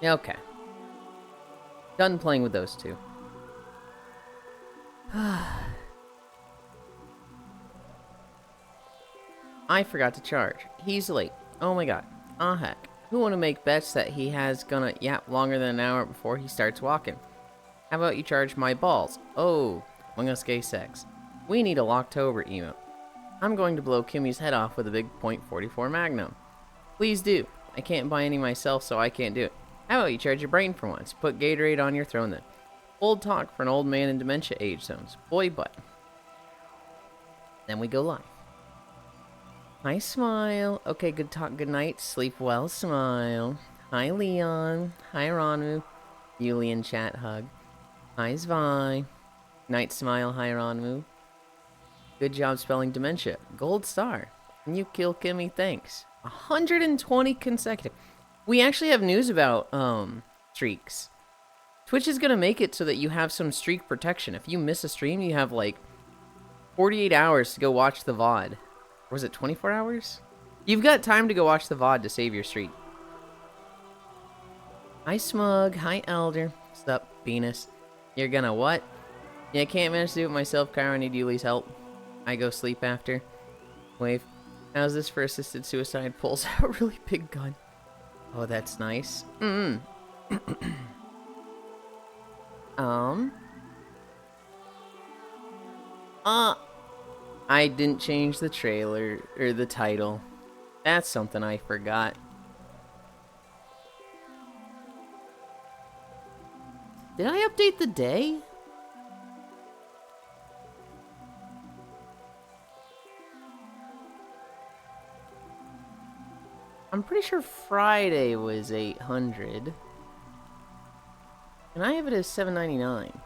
Yeah, okay. Done playing with those two. I forgot to charge. He's late. Oh my god. Ah heck. Who wanna make bets that he has gonna yap longer than an hour before he starts walking? How about you charge my balls? Oh, Among Us Gay Sex. We need a Locktober emote. I'm going to blow Kimmy's head off with a big .44 Magnum. Please do. I can't buy any myself, so I can't do it. How about you charge your brain for once? Put Gatorade on your throne then. Old talk for an old man in dementia age zones. Boy, but. Then we go live. Hi, Smile. Okay, good talk, good night. Sleep well, Smile. Hi, Leon. Hi, Ronu. Yulind chat hug. Hi, Zvi. Night, Smile. Hi, Ronu. Good job spelling dementia. Gold star. Can you kill Kimmy? Thanks. 120 consecutive. We actually have news about streaks. Twitch is gonna make it so that you have some streak protection. If you miss a stream, you have like 48 hours to go watch the VOD. Or was it 24 hours? You've got time to go watch the VOD to save your streak. Hi, Smug. Hi, Elder. What's up, penis? You're gonna what? Yeah, I can't manage to do it myself, Kyra. I need Yuli's help. I go sleep after. Wave. How's this for assisted suicide? Pulls out a really big gun. Oh, that's nice. I didn't change the trailer, or the title. That's something I forgot. Did I update the day? I'm pretty sure Friday was 800. And I have it as 799.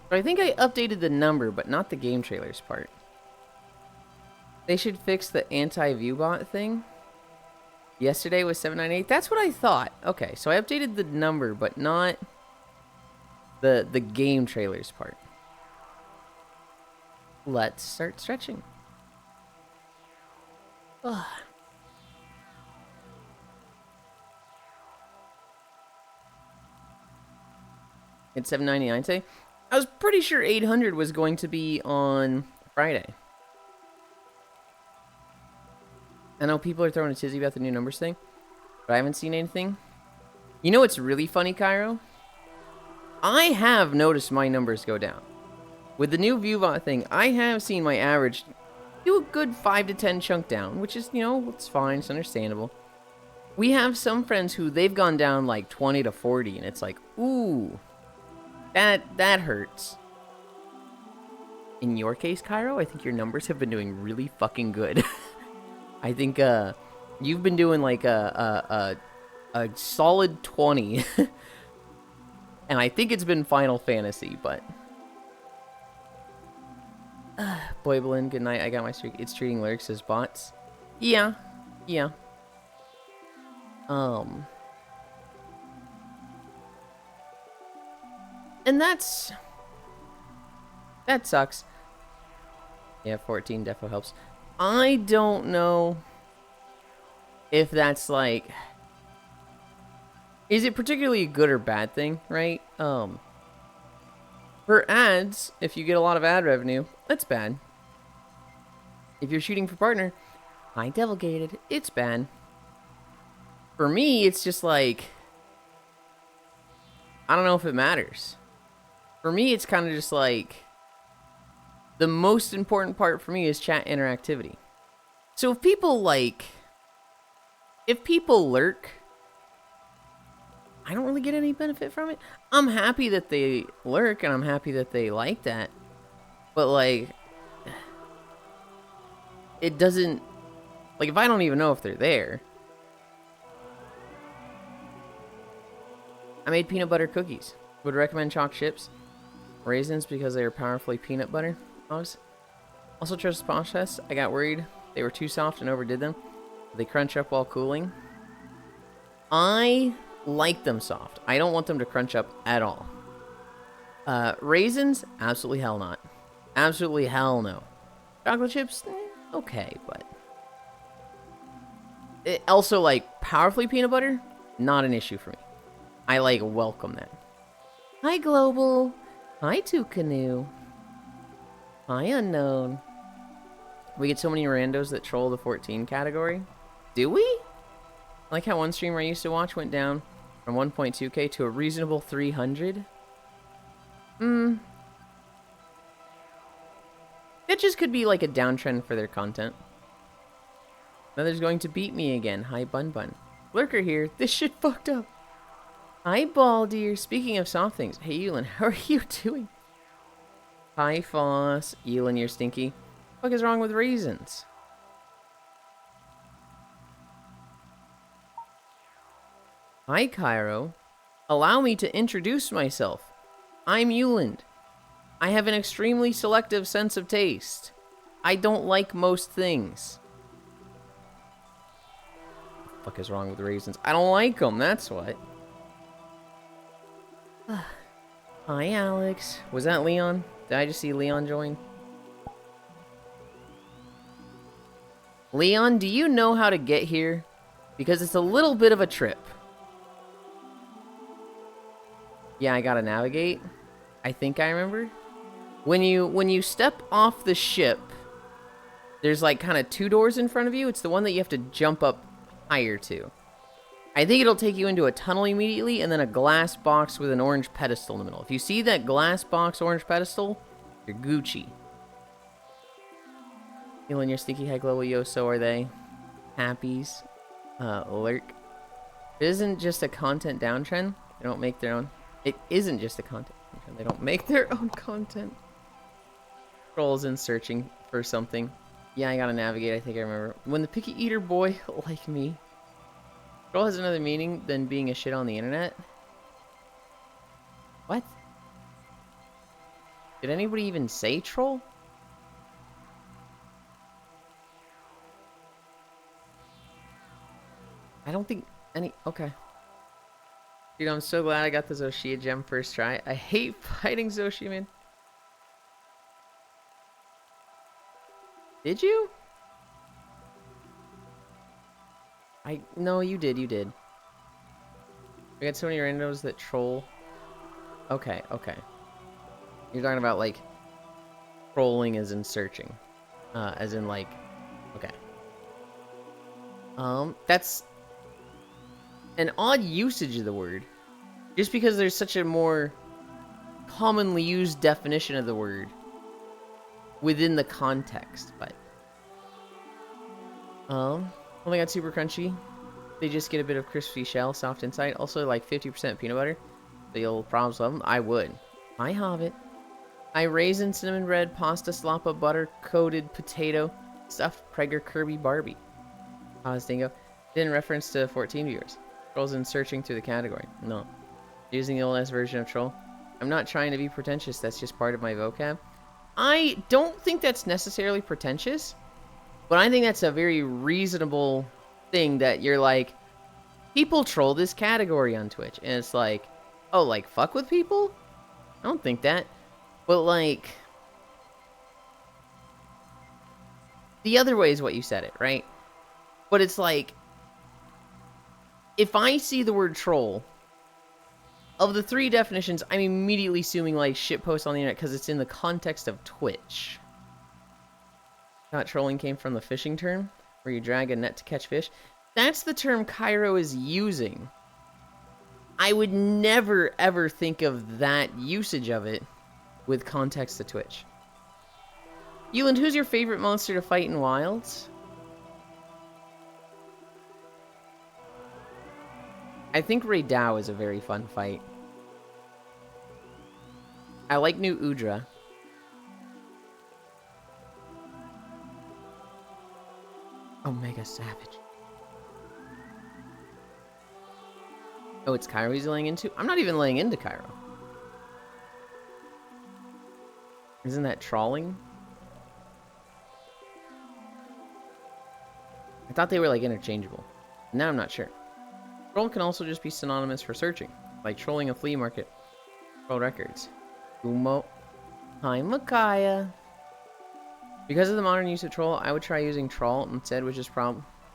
But I think I updated the number, but not the game trailers part. They should fix the anti-viewbot thing. Yesterday was 798. That's what I thought. Okay, so I updated the number, but not the game trailers part. Let's start stretching. Ugh. It's 799 today. I was pretty sure 800 was going to be on Friday. I know people are throwing a tizzy about the new numbers thing, but I haven't seen anything. You know what's really funny, Cairo? I have noticed my numbers go down. With the new ViewBot thing, I have seen my average do a good 5 to 10 chunk down, which is, you know, it's fine, it's understandable. We have some friends who they've gone down like 20 to 40, and it's like, ooh, that hurts. In your case, Cairo, I think your numbers have been doing really fucking good. I think you've been doing like a solid 20. And I think it's been Final Fantasy, but Boyblin, good night. I got my streak. It's treating lyrics as bots. Yeah. And that sucks. Yeah, 14 defo helps. I don't know if that's like, is it particularly a good or bad thing, right? For ads, if you get a lot of ad revenue, that's bad. If you're shooting for partner, I devil gated, it's bad. For me, it's just like, I don't know if it matters. For me, it's kind of just like, the most important part for me is chat interactivity. So if people lurk, I don't really get any benefit from it. I'm happy that they lurk, and I'm happy that they like that. But, like, it doesn't, like, if I don't even know if they're there. I made peanut butter cookies. Would recommend chalk chips. Raisins because they are powerfully peanut butter. Also trust the process. I got worried they were too soft and overdid them. They crunch up while cooling. I like them soft. I don't want them to crunch up at all. Raisins, absolutely hell not. Absolutely hell no. Chocolate chips, okay, but also like powerfully peanut butter, Not an issue for me. I, like, welcome that. Hi, Global. Hi, Two Canoe. Hi, Unknown. We get so many randos that troll the 14 category. Do we? Like how one streamer I used to watch went down from 1.2k to a reasonable 300. That just could be like a downtrend for their content. Another's going to beat me again. Hi, Bun Bun. Lurker here. This shit fucked up. Hi, Baldier. Speaking of soft things. Hey, Yulind, how are you doing? Hi, Foss. Yulind, you're stinky. What is wrong with raisins? Hi, Cairo. Allow me to introduce myself. I'm Yulind. I have an extremely selective sense of taste. I don't like most things. What the fuck is wrong with raisins? I don't like them, that's what. Hi, Alex. Was that Leon? Did I just see Leon join? Leon, do you know how to get here? Because it's a little bit of a trip. Yeah, I gotta navigate. I think I remember. When you step off the ship, there's like kind of two doors in front of you. It's the one that you have to jump up higher to. I think it'll take you into a tunnel immediately, and then a glass box with an orange pedestal in the middle. If you see that glass box orange pedestal, you're Gucci. Feeling your stinky high global, yo, so are they. Happies. Lurk. It isn't just a content downtrend. They don't make their own. It isn't just a content downtrend. They don't make their own content. Trolls in searching for something. Yeah, I gotta navigate, I think I remember. When the picky eater boy, like me. Troll has another meaning than being a shit on the internet. What? Did anybody even say troll? I don't think any... Okay. Dude, I'm so glad I got the Zoshia gem first try. I hate fighting Zoshia, man. Did you? No, you did, you did. We got so many randos that troll. Okay, okay. You're talking about, like, trolling as in searching. As in, like, okay. That's an odd usage of the word. Just because there's such a more commonly used definition of the word within the context, but... Only got super crunchy. They just get a bit of crispy shell, soft inside. Also, like 50% peanut butter. So you'll probably love them. I would. I Hobbit. I raisin, cinnamon bread, pasta, slappa, butter, coated potato, stuffed Prager Kirby Barbie. Dingo. In reference to 14 viewers. Trolls in searching through the category. No. Using the old-ass version of troll. I'm not trying to be pretentious. That's just part of my vocab. I don't think that's necessarily pretentious. But I think that's a very reasonable thing that you're like, people troll this category on Twitch. And it's like, oh, like, fuck with people? I don't think that. But, like, the other way is what you said it, right? But it's like, if I see the word troll, of the three definitions, I'm immediately assuming, like, shitpost on the internet because it's in the context of Twitch. Thought trolling came from the fishing term, where you drag a net to catch fish. That's the term Cairo is using. I would never, ever think of that usage of it with context to Twitch. Yulind, who's your favorite monster to fight in Wilds? I think Ray Dow is a very fun fight. I like new Udra. Omega Savage. Oh, it's Cairo he's laying into? I'm not even laying into Cairo. Isn't that trawling? I thought they were, like, interchangeable. Now I'm not sure. Troll can also just be synonymous for searching, like trolling a flea market. Troll records. Umo. Hi, Makaya. Because of the modern use of troll, I would try using trawl instead, which is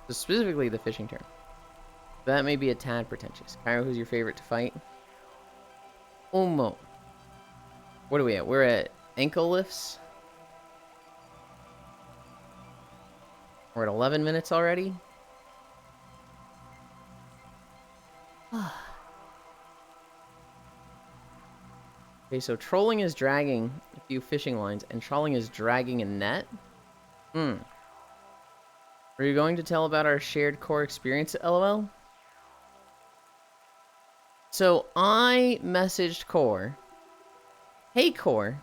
specifically the fishing term. That may be a tad pretentious. Cairo, who's your favorite to fight? Omo. What are we at? We're at ankle lifts. We're at 11 minutes already. Okay, so trolling is dragging a few fishing lines, and trawling is dragging a net. Are you going to tell about our shared core experience at LOL? So I messaged Core. Hey Core,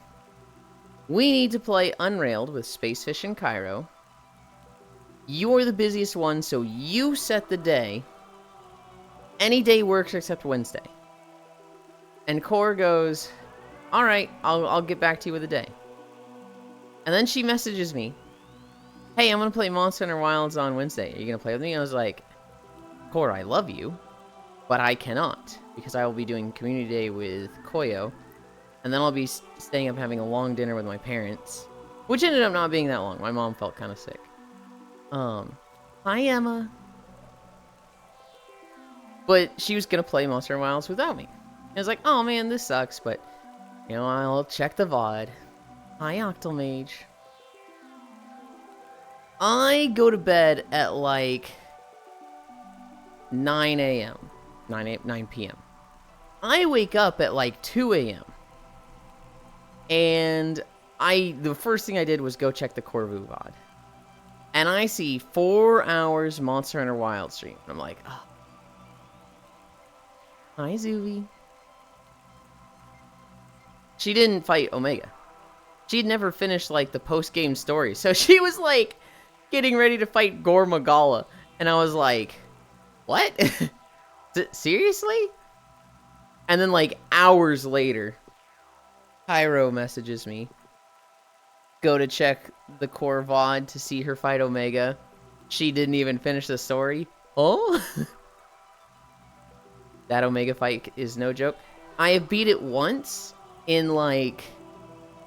we need to play Unrailed with Spacefish and Cairo. You're the busiest one, so you set the day. Any day works except Wednesday. And Core goes, alright, I'll get back to you with a day. And then she messages me, hey, I'm gonna play Monster Hunter Wilds on Wednesday. Are you gonna play with me? I was like, Core, I love you, but I cannot, because I will be doing Community Day with Koyo, and then I'll be staying up having a long dinner with my parents, which ended up not being that long. My mom felt kind of sick. Hi Emma. But she was gonna play Monster Hunter Wilds without me. I was like, oh man, this sucks, but, you know, I'll check the VOD. Hi Octomage. I go to bed at like 9 a.m. 9 p.m. I wake up at like 2 a.m. And the first thing I did was go check the Corvu VOD. And I see 4 hours Monster Hunter Wild stream. And I'm like, oh. Hi Zuvi. She didn't fight Omega. She'd never finished like the post-game story. So she was like getting ready to fight Gore Magala. And I was like, what? Seriously? And then like hours later, Cairo messages me. Go to check the core VOD to see her fight Omega. She didn't even finish the story. Oh? That Omega fight is no joke. I have beat it once in like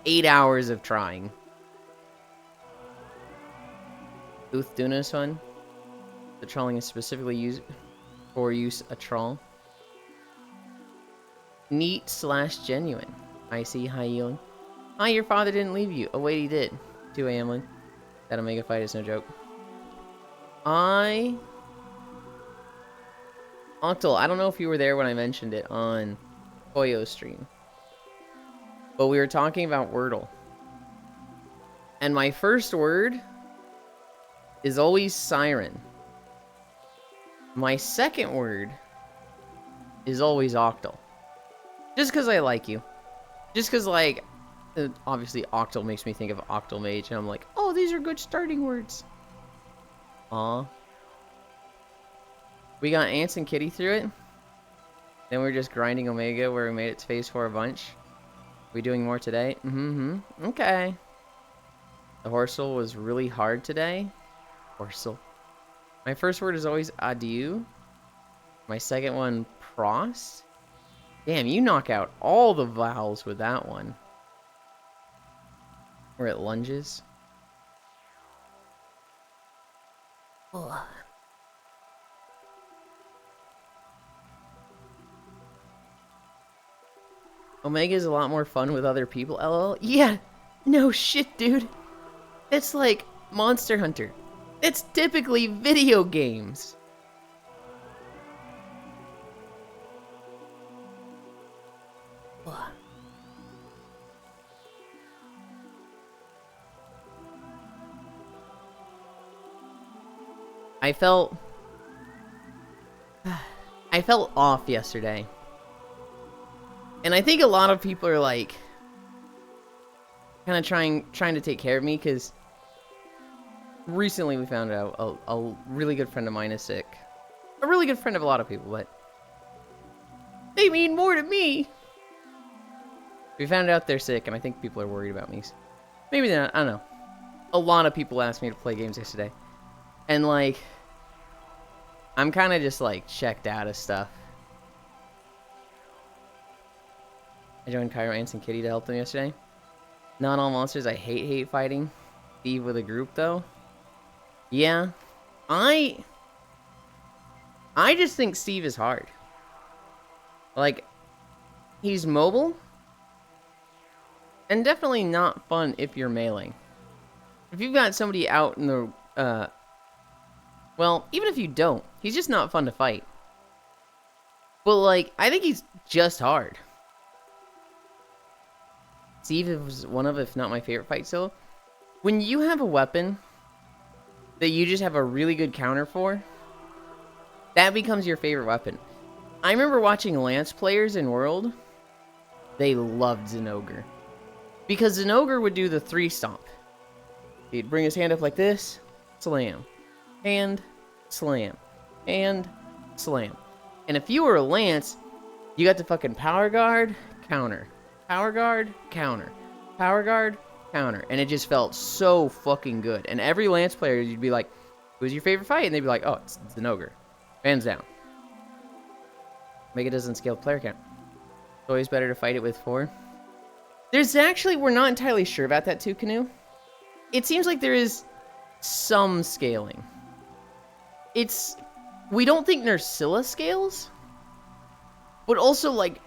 8 hours of trying. Uth Duna is fun. The trolling is specifically used for use a troll. Neat/genuine. I see. Hi, Yulind. Hi, your father didn't leave you. Oh, wait, he did. 2 a.m. Lin. That Omega fight is no joke. Octal, I don't know if you were there when I mentioned it on Koyo's stream. But we were talking about Wordle. And my first word is always siren. My second word is always Octal. Just because I like you. Just because, like, obviously Octal makes me think of Octal Mage, and I'm like, oh, these are good starting words. Aw. We got Ants and Kitty through it. Then we're just grinding Omega where we made it to phase 4 a bunch. We doing more today? Okay. The Horsel was really hard today. Horsel. My first word is always adieu. My second one, Prost. Damn, you knock out all the vowels with that one. We're at lunges. Ugh. Omega is a lot more fun with other people, lol. Yeah, no shit, dude. It's like Monster Hunter. It's typically video games. Ugh. I felt off yesterday. And I think a lot of people are like kind of trying to take care of me, because recently we found out a really good friend of mine is sick. A really good friend of a lot of people, but they mean more to me. We found out they're sick, and I think people are worried about me. Maybe they're not, I don't know. A lot of people asked me to play games yesterday. And like, I'm kind of just like checked out of stuff. I joined Cairo, Ants, and Kitty to help them yesterday. Not all monsters. I hate fighting. Steve with a group, though. Yeah. I just think Steve is hard. Like, he's mobile. And definitely not fun if you're mailing. If you've got somebody out in the, well, even if you don't, he's just not fun to fight. But, like, I think he's just hard. Steve is one of, if not my favorite fight still. When you have a weapon that you just have a really good counter for, that becomes your favorite weapon. I remember watching Lance players in World. They loved Zinogre. Because Zinogre would do the 3 stomp. He'd bring his hand up like this, slam. Hand, slam. Hand, slam. And if you were a Lance, you got the fucking power guard, counter. Power guard, counter. Power guard, counter. And it just felt so fucking good. And every Lance player, you'd be like, who's your favorite fight? And they'd be like, oh, it's Zinogre. Hands down. Mega doesn't scale player count. It's always better to fight it with 4. There's actually, we're not entirely sure about that too, Canoe. It seems like there is some scaling. We don't think Nursilla scales, but also, like,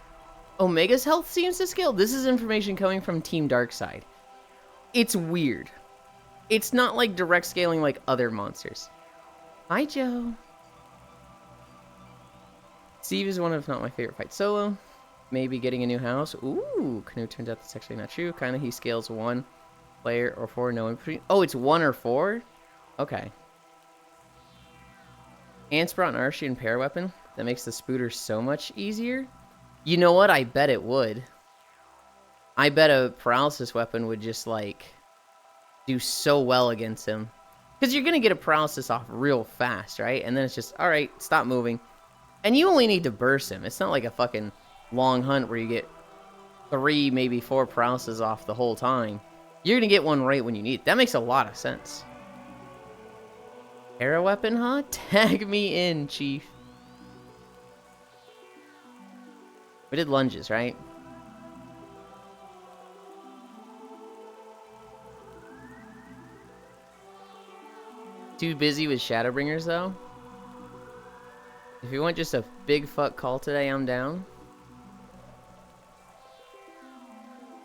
Omega's health seems to scale. This is information coming from Team Darkside. It's weird. It's not like direct scaling like other monsters. Hi, Joe. Steve is one of, if not my favorite fight solo. Maybe getting a new house. Ooh, Canoe, turns out that's actually not true. Kind of, he scales 1 player or 4, no in between. Oh, it's 1 or 4? Okay. Ants brought an Arshian pair weapon. That makes the Spooter so much easier. You know what? I bet it would. I bet a paralysis weapon would just, like, do so well against him. Because you're going to get a paralysis off real fast, right? And then it's just, alright, stop moving. And you only need to burst him. It's not like a fucking long hunt where you get 3, maybe 4 paralysis off the whole time. You're going to get one right when you need it. That makes a lot of sense. Arrow weapon, huh? Tag me in, Chief. We did lunges, right? Too busy with Shadowbringers, though? If you want just a big fuck call today, I'm down.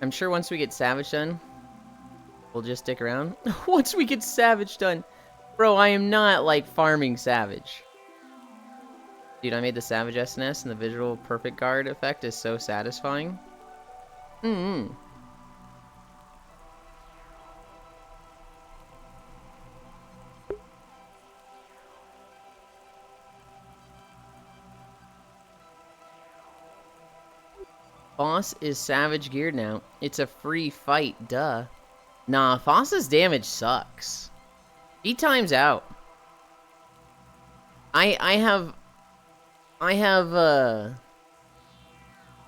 I'm sure once we get Savage done, we'll just stick around. Once we get Savage done. Bro, I am not, like, farming Savage. Dude, I made the Savage SNS, and the visual perfect guard effect is so satisfying. Boss is Savage geared now. It's a free fight, duh. Nah, Foss's damage sucks. He times out. I have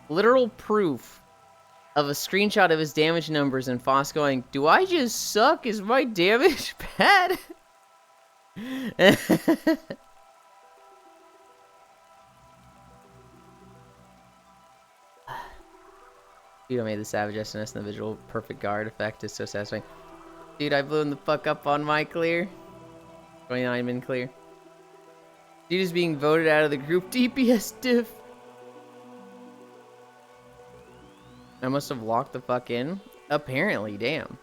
literal proof of a screenshot of his damage numbers and Foss going, do I just suck? Is my damage bad? Dude, I made the Savage SNS and the visual perfect guard effect is so satisfying. Dude, I blew him the fuck up on my clear. 29 min clear. Dude is being voted out of the group DPS diff. I must have locked the fuck in. Apparently, damn.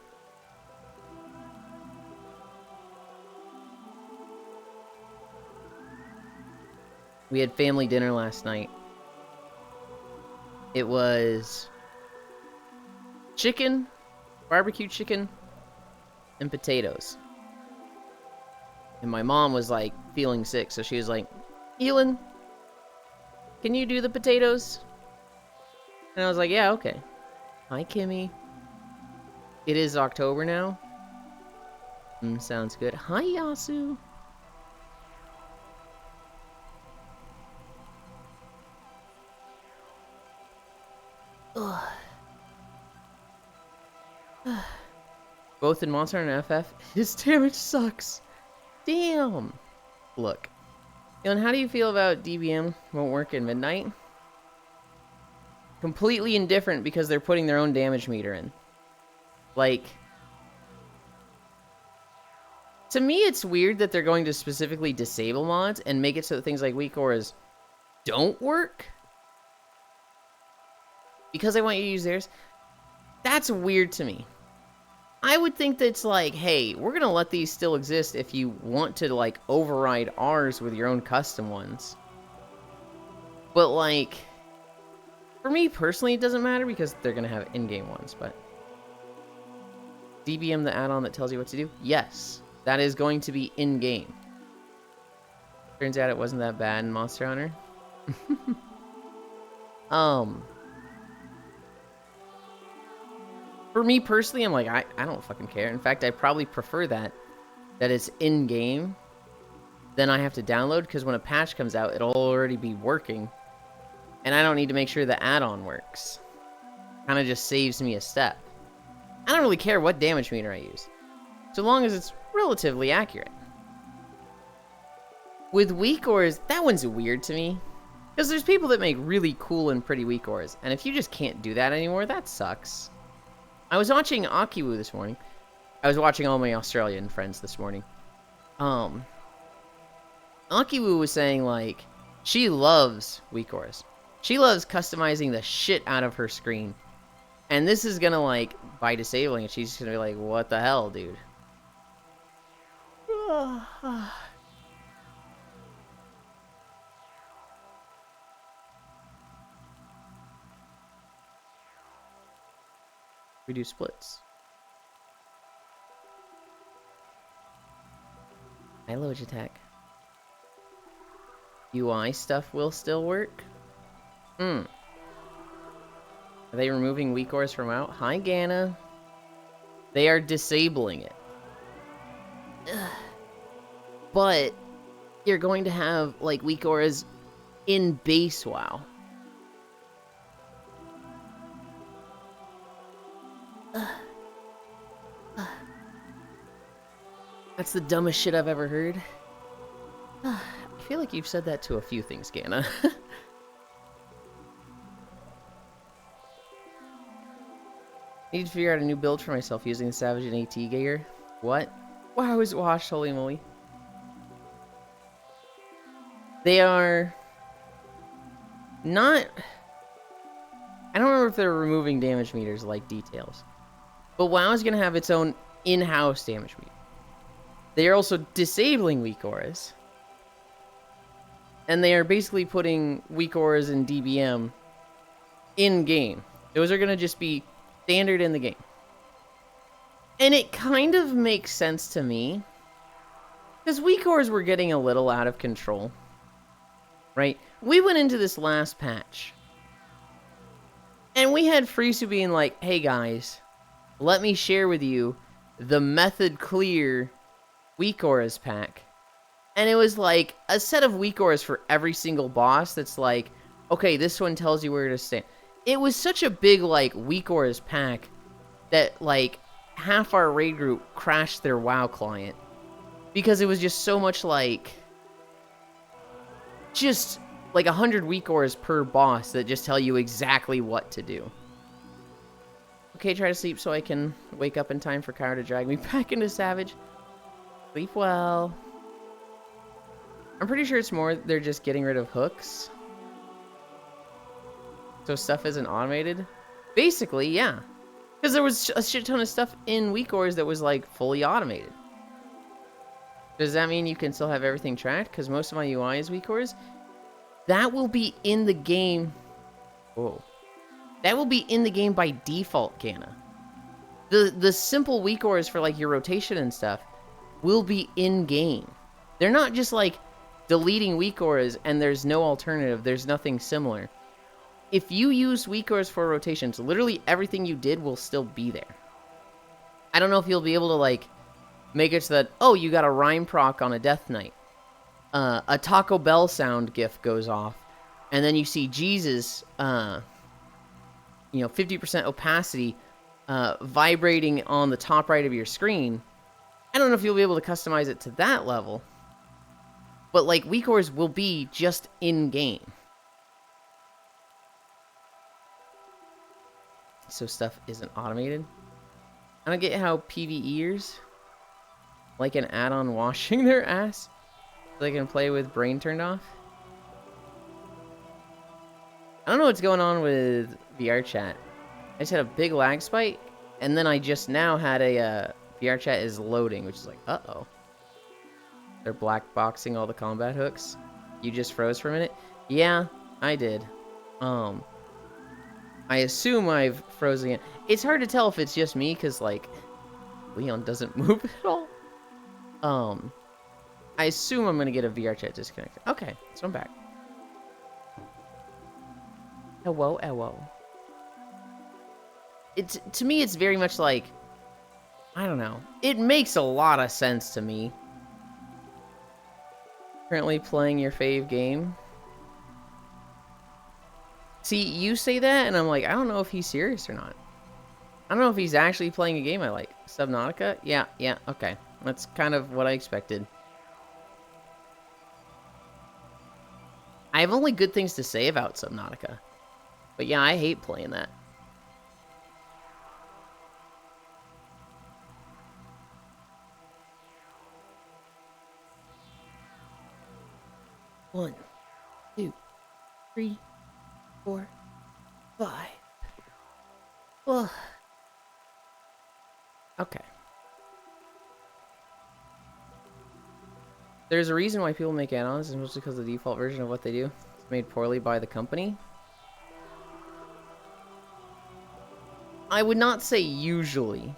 We had family dinner last night. It was chicken, barbecue chicken, and potatoes. And my mom was, like, feeling sick, so she was like, Yulind, can you do the potatoes? And I was like, yeah, okay. Hi, Kimmy. It is October now. Sounds good. Hi, Yasu. Ugh. Both in Monster and FF, his damage sucks. Damn. Look. Yulind, how do you feel about DBM won't work at midnight? Completely indifferent because they're putting their own damage meter in. Like, To me, it's weird that they're going to specifically disable mods and make it so that things like weak auras don't work. Because I want you to use theirs. That's weird to me. I would think that it's like, hey, we're going to let these still exist if you want to, like, override ours with your own custom ones. But, like, for me personally, it doesn't matter because they're going to have in-game ones, but... DBM, the add-on that tells you what to do? Yes, that is going to be in-game. Turns out it wasn't that bad in Monster Hunter. For me personally, I'm like, I don't fucking care. In fact, I probably prefer that it's in-game than I have to download, because when a patch comes out, it'll already be working. And I don't need to make sure the add-on works. Kind of just saves me a step. I don't really care what damage meter I use, so long as it's relatively accurate. With weak auras, that one's weird to me. Because there's people that make really cool and pretty weak auras, and if you just can't do that anymore, that sucks. I was watching Akiwu this morning. I was watching all my Australian friends this morning. Akiwu was saying, like, she loves weak auras. She loves customizing the shit out of her screen. And this is gonna, like, by disabling it, she's gonna be like, what the hell, dude? We do splits. Hi, Logitech. UI stuff will still work? Are they removing weak auras from out? Hi, Gana. They are disabling it. Ugh. But you're going to have, like, weak auras in base WoW. That's the dumbest shit I've ever heard. I feel like you've said that to a few things, Gana. Need to figure out a new build for myself using the Savage and AT gear. What? Wow, I was washed, holy moly. They are... not... I don't remember if they're removing damage meters like details. But WoW is going to have its own in-house damage meter. They are also disabling weak auras. And they are basically putting weak auras in DBM in-game. Those are going to just be standard in the game. And it kind of makes sense to me. Because weak auras were getting a little out of control. Right? We went into this last patch. And we had Frisu being like, hey guys, let me share with you the Method Clear weak auras pack. And it was like a set of weak auras for every single boss that's like, okay, this one tells you where to stand. It was such a big, like, weak auras pack that, like, half our raid group crashed their WoW client. Because it was just so much, like, just, like, 100 weak auras per boss that just tell you exactly what to do. Okay, try to sleep so I can wake up in time for Kyra to drag me back into Savage. Sleep well. I'm pretty sure it's more they're just getting rid of hooks. So stuff isn't automated. Basically, yeah. Because there was a shit ton of stuff in weak auras that was, like, fully automated. Does that mean you can still have everything tracked? Because most of my UI is weak auras. That will be in the game. Whoa. That will be in the game by default, Gana. The simple weak auras for, like, your rotation and stuff will be in-game. They're not just, like, deleting weak auras and there's no alternative. There's nothing similar. If you use weak auras for rotations, literally everything you did will still be there. I don't know if you'll be able to, like, make it so that, oh, you got a rhyme proc on a Death Knight. A Taco Bell sound gif goes off. And then you see Jesus, 50% opacity vibrating on the top right of your screen. I don't know if you'll be able to customize it to that level. But, like, weak auras will be just in-game. So stuff isn't automated. I don't get how PvEers like an add-on washing their ass so they can play with brain turned off. I don't know what's going on with VR chat. I just had a big lag spike, and then I just now had a VR chat is loading, which is like, uh-oh. They're black boxing all the combat hooks. You just froze for a minute? Yeah, I did. I assume I've frozen it. It's hard to tell if it's just me, because, like, Leon doesn't move at all. I assume I'm going to get a VR chat disconnected. Okay, so I'm back. Hello, hello. To me, it's very much like, I don't know. It makes a lot of sense to me. Currently playing your fave game. See, you say that, and I'm like, I don't know if he's serious or not. I don't know if he's actually playing a game I like. Subnautica? Yeah, okay. That's kind of what I expected. I have only good things to say about Subnautica. But yeah, I hate playing that. One, 2, 3, 4, 5. Well, okay. There's a reason why people make add-ons, and mostly because the default version of what they do is made poorly by the company. I would not say usually.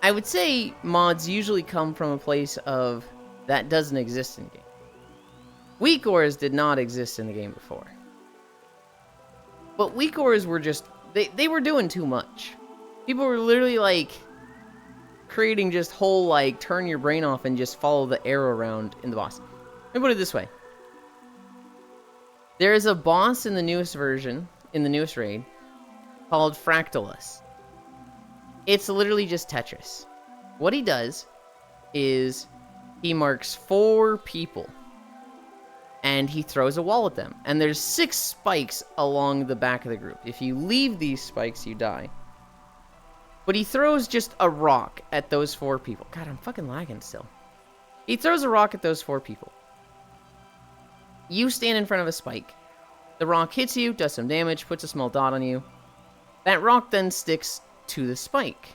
I would say mods usually come from a place of that doesn't exist in the game. Weak ores did not exist in the game before. But weak ores were just, they were doing too much. People were literally like creating just whole like turn your brain off and just follow the arrow around in the boss. Let me put it this way. There is a boss in the newest version, in the newest raid, called Fractalus. It's literally just Tetris. What he does is he marks 4 people and he throws a wall at them. And there's 6 spikes along the back of the group. If you leave these spikes, you die. But he throws just a rock at those 4 people. God, I'm fucking lagging still. He throws a rock at those 4 people. You stand in front of a spike. The rock hits you, does some damage, puts a small dot on you. That rock then sticks to the spike.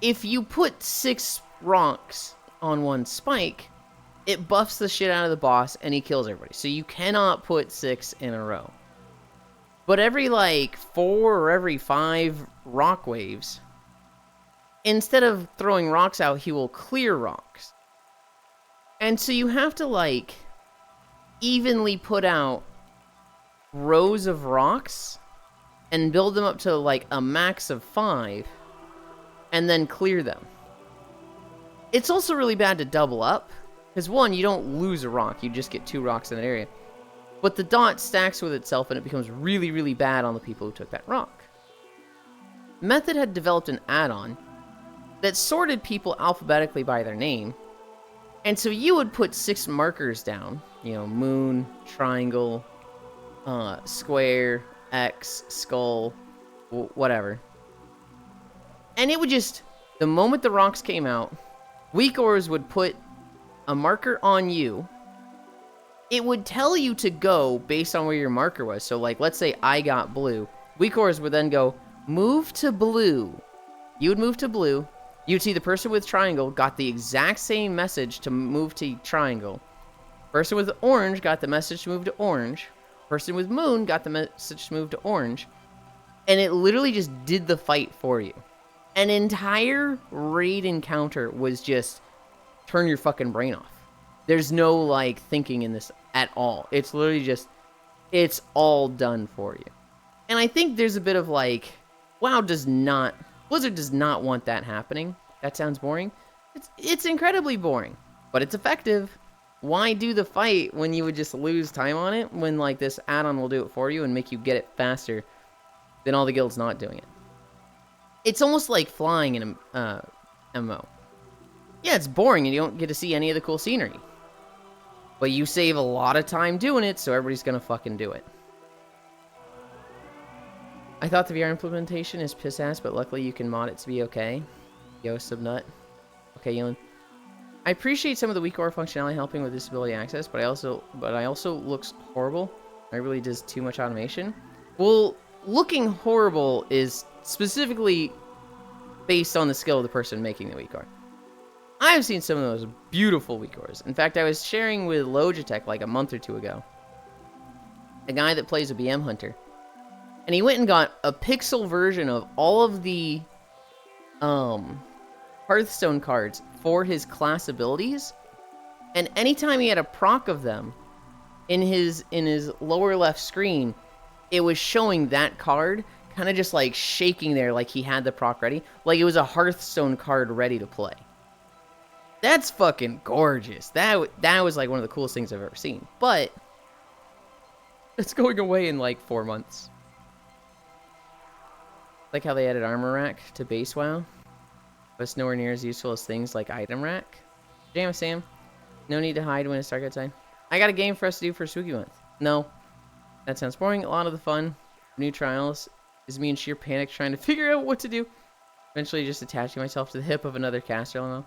If you put 6 rocks on one spike, it buffs the shit out of the boss and he kills everybody. So you cannot put 6 in a row. But every like 4 or every 5 rock waves, instead of throwing rocks out, he will clear rocks. And so you have to like evenly put out rows of rocks and build them up to like a max of 5 and then clear them. It's also really bad to double up because 1, you don't lose a rock, you just get 2 rocks in an area. But the dot stacks with itself and it becomes really, really bad on the people who took that rock. Method had developed an add-on that sorted people alphabetically by their name. And so you would put 6 markers down, you know, moon, triangle, square, X, skull, whatever. And it would just, the moment the rocks came out, weak ores would put a marker on you. It would tell you to go based on where your marker was. So, like, let's say I got blue. Weak ores would then go, move to blue. You would move to blue. You'd see the person with triangle got the exact same message to move to triangle. Person with orange got the message to move to orange. Person with moon got the message to move to orange. And it literally just did the fight for you. An entire raid encounter was just turn your fucking brain off. There's no, like, thinking in this at all. It's literally just, it's all done for you. And I think there's a bit of, like, WoW Blizzard does not want that happening. That sounds boring. It's incredibly boring, but it's effective. Why do the fight when you would just lose time on it, when, like, this add-on will do it for you and make you get it faster than all the guilds not doing it? It's almost like flying in a MMO. Yeah, it's boring and you don't get to see any of the cool scenery. But you save a lot of time doing it, so everybody's gonna fucking do it. I thought the VR implementation is piss ass, but luckily you can mod it to be okay. Yo, Subnut. Okay, Yulind. I appreciate some of the WeakOR functionality helping with disability access, but I also looks horrible. It really does too much automation. Well, looking horrible is specifically based on the skill of the person making the WeakOR. I've seen some of those beautiful WeakORs. In fact, I was sharing with Logitech like a month or two ago. A guy that plays a BM hunter. And he went and got a pixel version of all of the Hearthstone cards for his class abilities, and anytime he had a proc of them in his lower left screen, it was showing that card kind of just like shaking there, like he had the proc ready, like it was a Hearthstone card ready to play. That's fucking gorgeous. That was like one of the coolest things I've ever seen. But it's going away in like 4 months. Like how they added Armor Rack to base WoW. But it's nowhere near as useful as things like Item Rack. Jam Sam. No need to hide when it's dark outside. I got a game for us to do for Spooky Month. No. That sounds boring. A lot of the fun. New trials is me in sheer panic trying to figure out what to do. Eventually just attaching myself to the hip of another caster.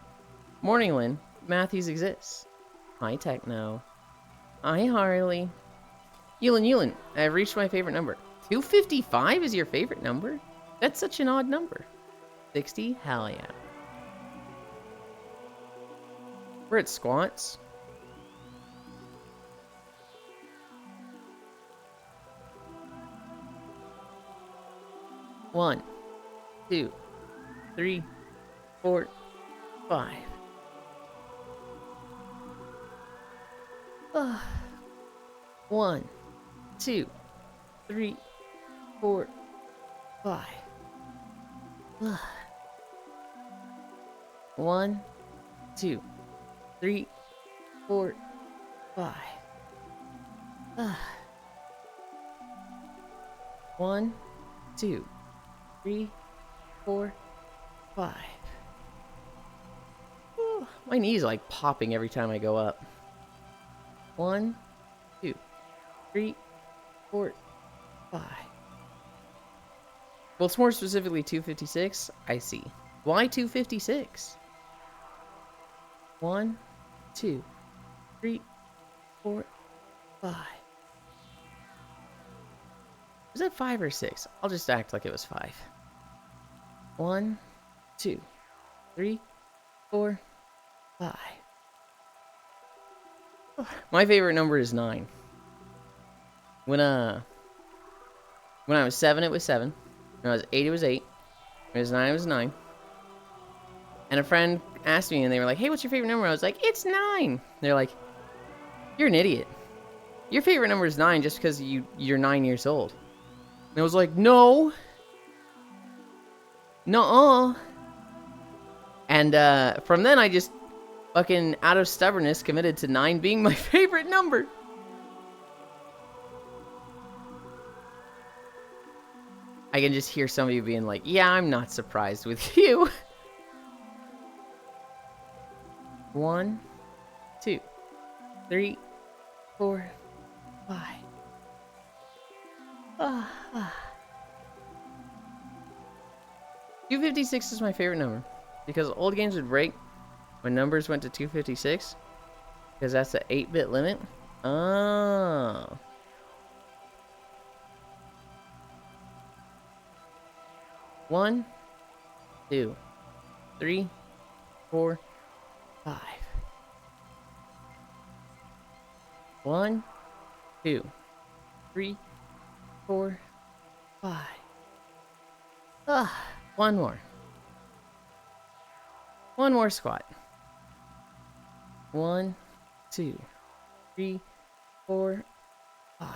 Morning, Lynn. Matthews exists. Hi, Techno. Hi, Harley. Yulind. I've reached my favorite number. 255 is your favorite number? That's such an odd number. 60? Hell yeah. We're at squats. One, 2, 3, 4, 5. One, 2, 3, 4, 5. 1, 2, 3, 4, 5. 1, 2, 3, 4, 5. My knees are like popping every time I go up. 1, 2, 3, 4, 5. Well, it's more specifically 256. I see. Why 256? 1, 2, 3, 4, 5. Was that 5 or 6? I'll just act like it was 5. 1, 2, 3, 4, 5. My favorite number is 9. When I was 7, it was 7. When I was 8, it was 8. When I was 9, it was 9. And a friend asked me, and they were like, hey, what's your favorite number? I was like, it's 9. They're like, you're an idiot. Your favorite number is 9 just because you're 9 years old. And I was like, no. Nuh-uh. And from then, I just fucking, out of stubbornness, committed to 9 being my favorite number. I can just hear some of you being like, yeah, I'm not surprised with you. 1, 2, 3, 4, 5. 256 is my favorite number. Because old games would break when numbers went to 256. Because that's the 8-bit limit. Oh. One, 2, 3, 4, 5. 1, 2, 3, 4, 5. One more. One more squat. 1, 2, 3, 4, 5.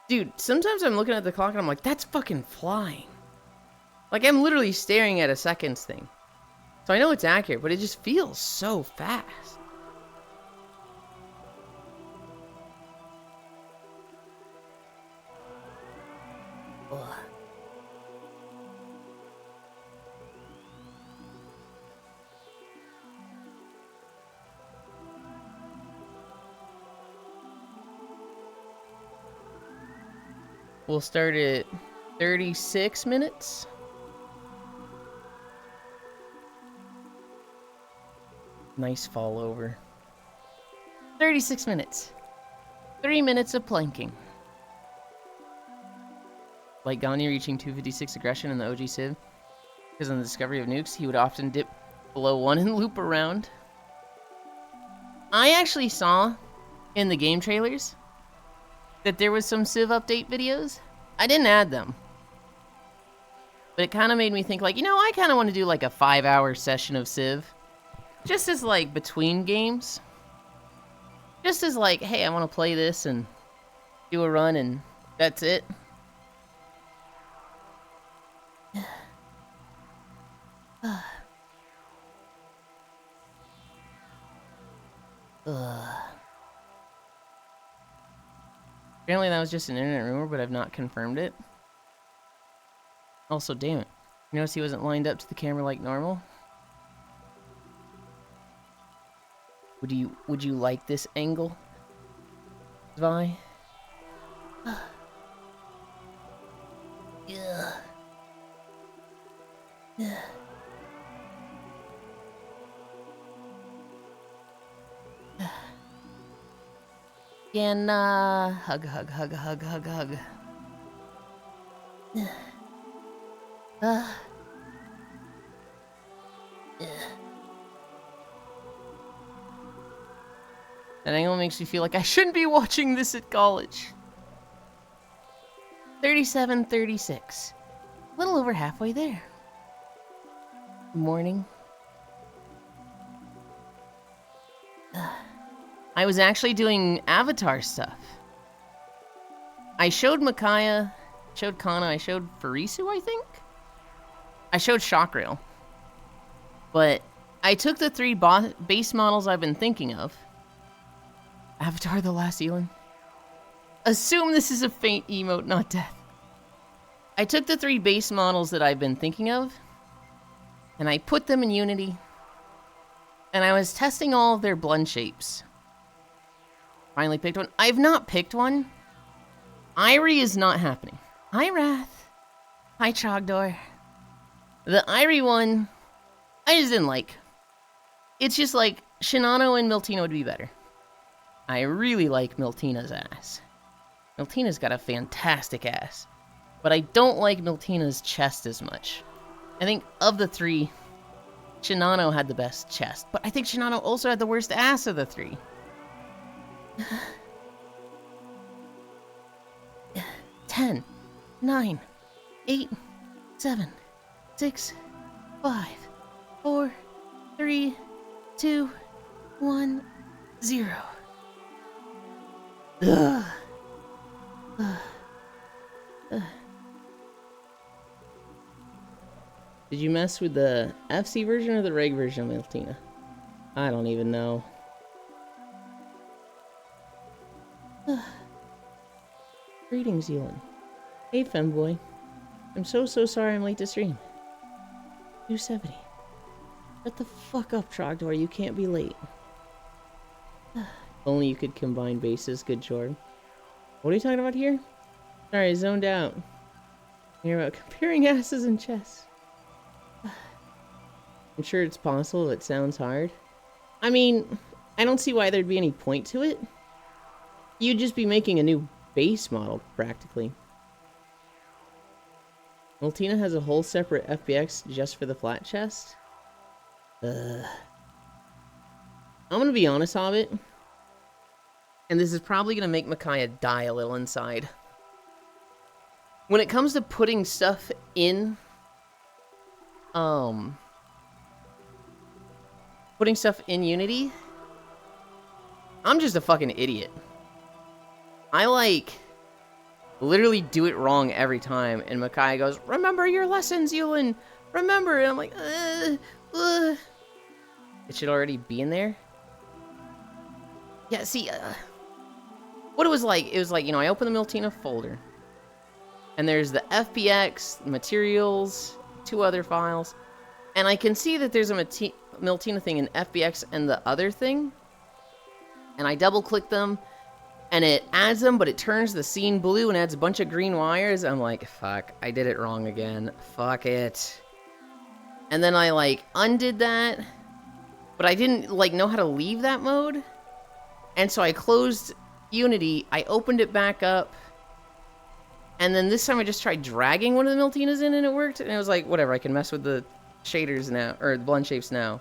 Dude, sometimes I'm looking at the clock and I'm like, that's fucking flying. Like, I'm literally staring at a seconds thing. So I know it's accurate, but it just feels so fast. Ugh. We'll start at 36 minutes. Nice fall over. 36 minutes. 3 minutes of planking. Like Gagne reaching 256 aggression in the OG Civ. Because on the discovery of nukes, he would often dip below 1 and loop around. I actually saw in the game trailers that there was some Civ update videos. I didn't add them. But it kind of made me think, like, you know, I kind of want to do like a 5-hour session of Civ. Just as like between games. Just as like, hey, I want to play this and do a run and that's it. Apparently that was just an internet rumor, but I've not confirmed it. Also, damn it. You notice he wasn't lined up to the camera like normal? Would you like this angle? Vi? Yeah. Yeah. Can, hug. That angle makes me feel like I shouldn't be watching this at college. 37:36. A little over halfway there. Morning. I was actually doing Avatar stuff. I showed Micaiah, showed Kana, I showed Farisu, I think? I showed Shockrail. But I took the 3 base models I've been thinking of. Avatar the Last Yulind. Assume this is a faint emote, not death. I took the 3 base models that I've been thinking of, and I put them in Unity, and I was testing all of their blend shapes. Finally picked one. I've not picked one. Irie is not happening. Hi, Wrath. Hi, Trogdor. The Irie one, I just didn't like. It's just like, Shinano and Miltina would be better. I really like Miltina's ass. Miltina's got a fantastic ass. But I don't like Miltina's chest as much. I think of the 3, Shinano had the best chest. But I think Shinano also had the worst ass of the 3. 10, 9, 8, 7, 6, 5, 4, 3, 2, 1, 0. Ugh. Did you mess with the FC version or the reg version of Miltina? I don't even know. Greetings, Yulind. Hey, femboy. I'm so sorry I'm late to stream. 270. Shut the fuck up, Trogdor. You can't be late. Only you could combine bases. Good job. What are you talking about here? Sorry, I zoned out. You're about comparing asses and chests. I'm sure it's possible, but it sounds hard. I mean, I don't see why there'd be any point to it. You'd just be making a new base model, practically. Miltina has a whole separate FBX just for the flat chest. I'm gonna be honest, Hobbit. And this is probably gonna make Micaiah die a little inside. When it comes to putting stuff in... putting stuff in Unity, I'm just a fucking idiot. I, like, literally do it wrong every time, and Micaiah goes, "Remember your lessons, Yulind! Remember!" And I'm like, It should already be in there? Yeah, see, what it was like, you know, I open the Miltina folder, and there's the FBX, materials, 2 other files, and I can see that there's a Miltina thing in FBX and the other thing, and I double-click them, and it adds them, but it turns the scene blue and adds a bunch of green wires. I'm like, fuck, I did it wrong again. Fuck it. And then I, like, undid that, but I didn't, like, know how to leave that mode. And so I closed Unity, I opened it back up, and then this time I just tried dragging one of the Miltinas in and it worked. And it was like, whatever, I can mess with the shaders now, or the blend shapes now.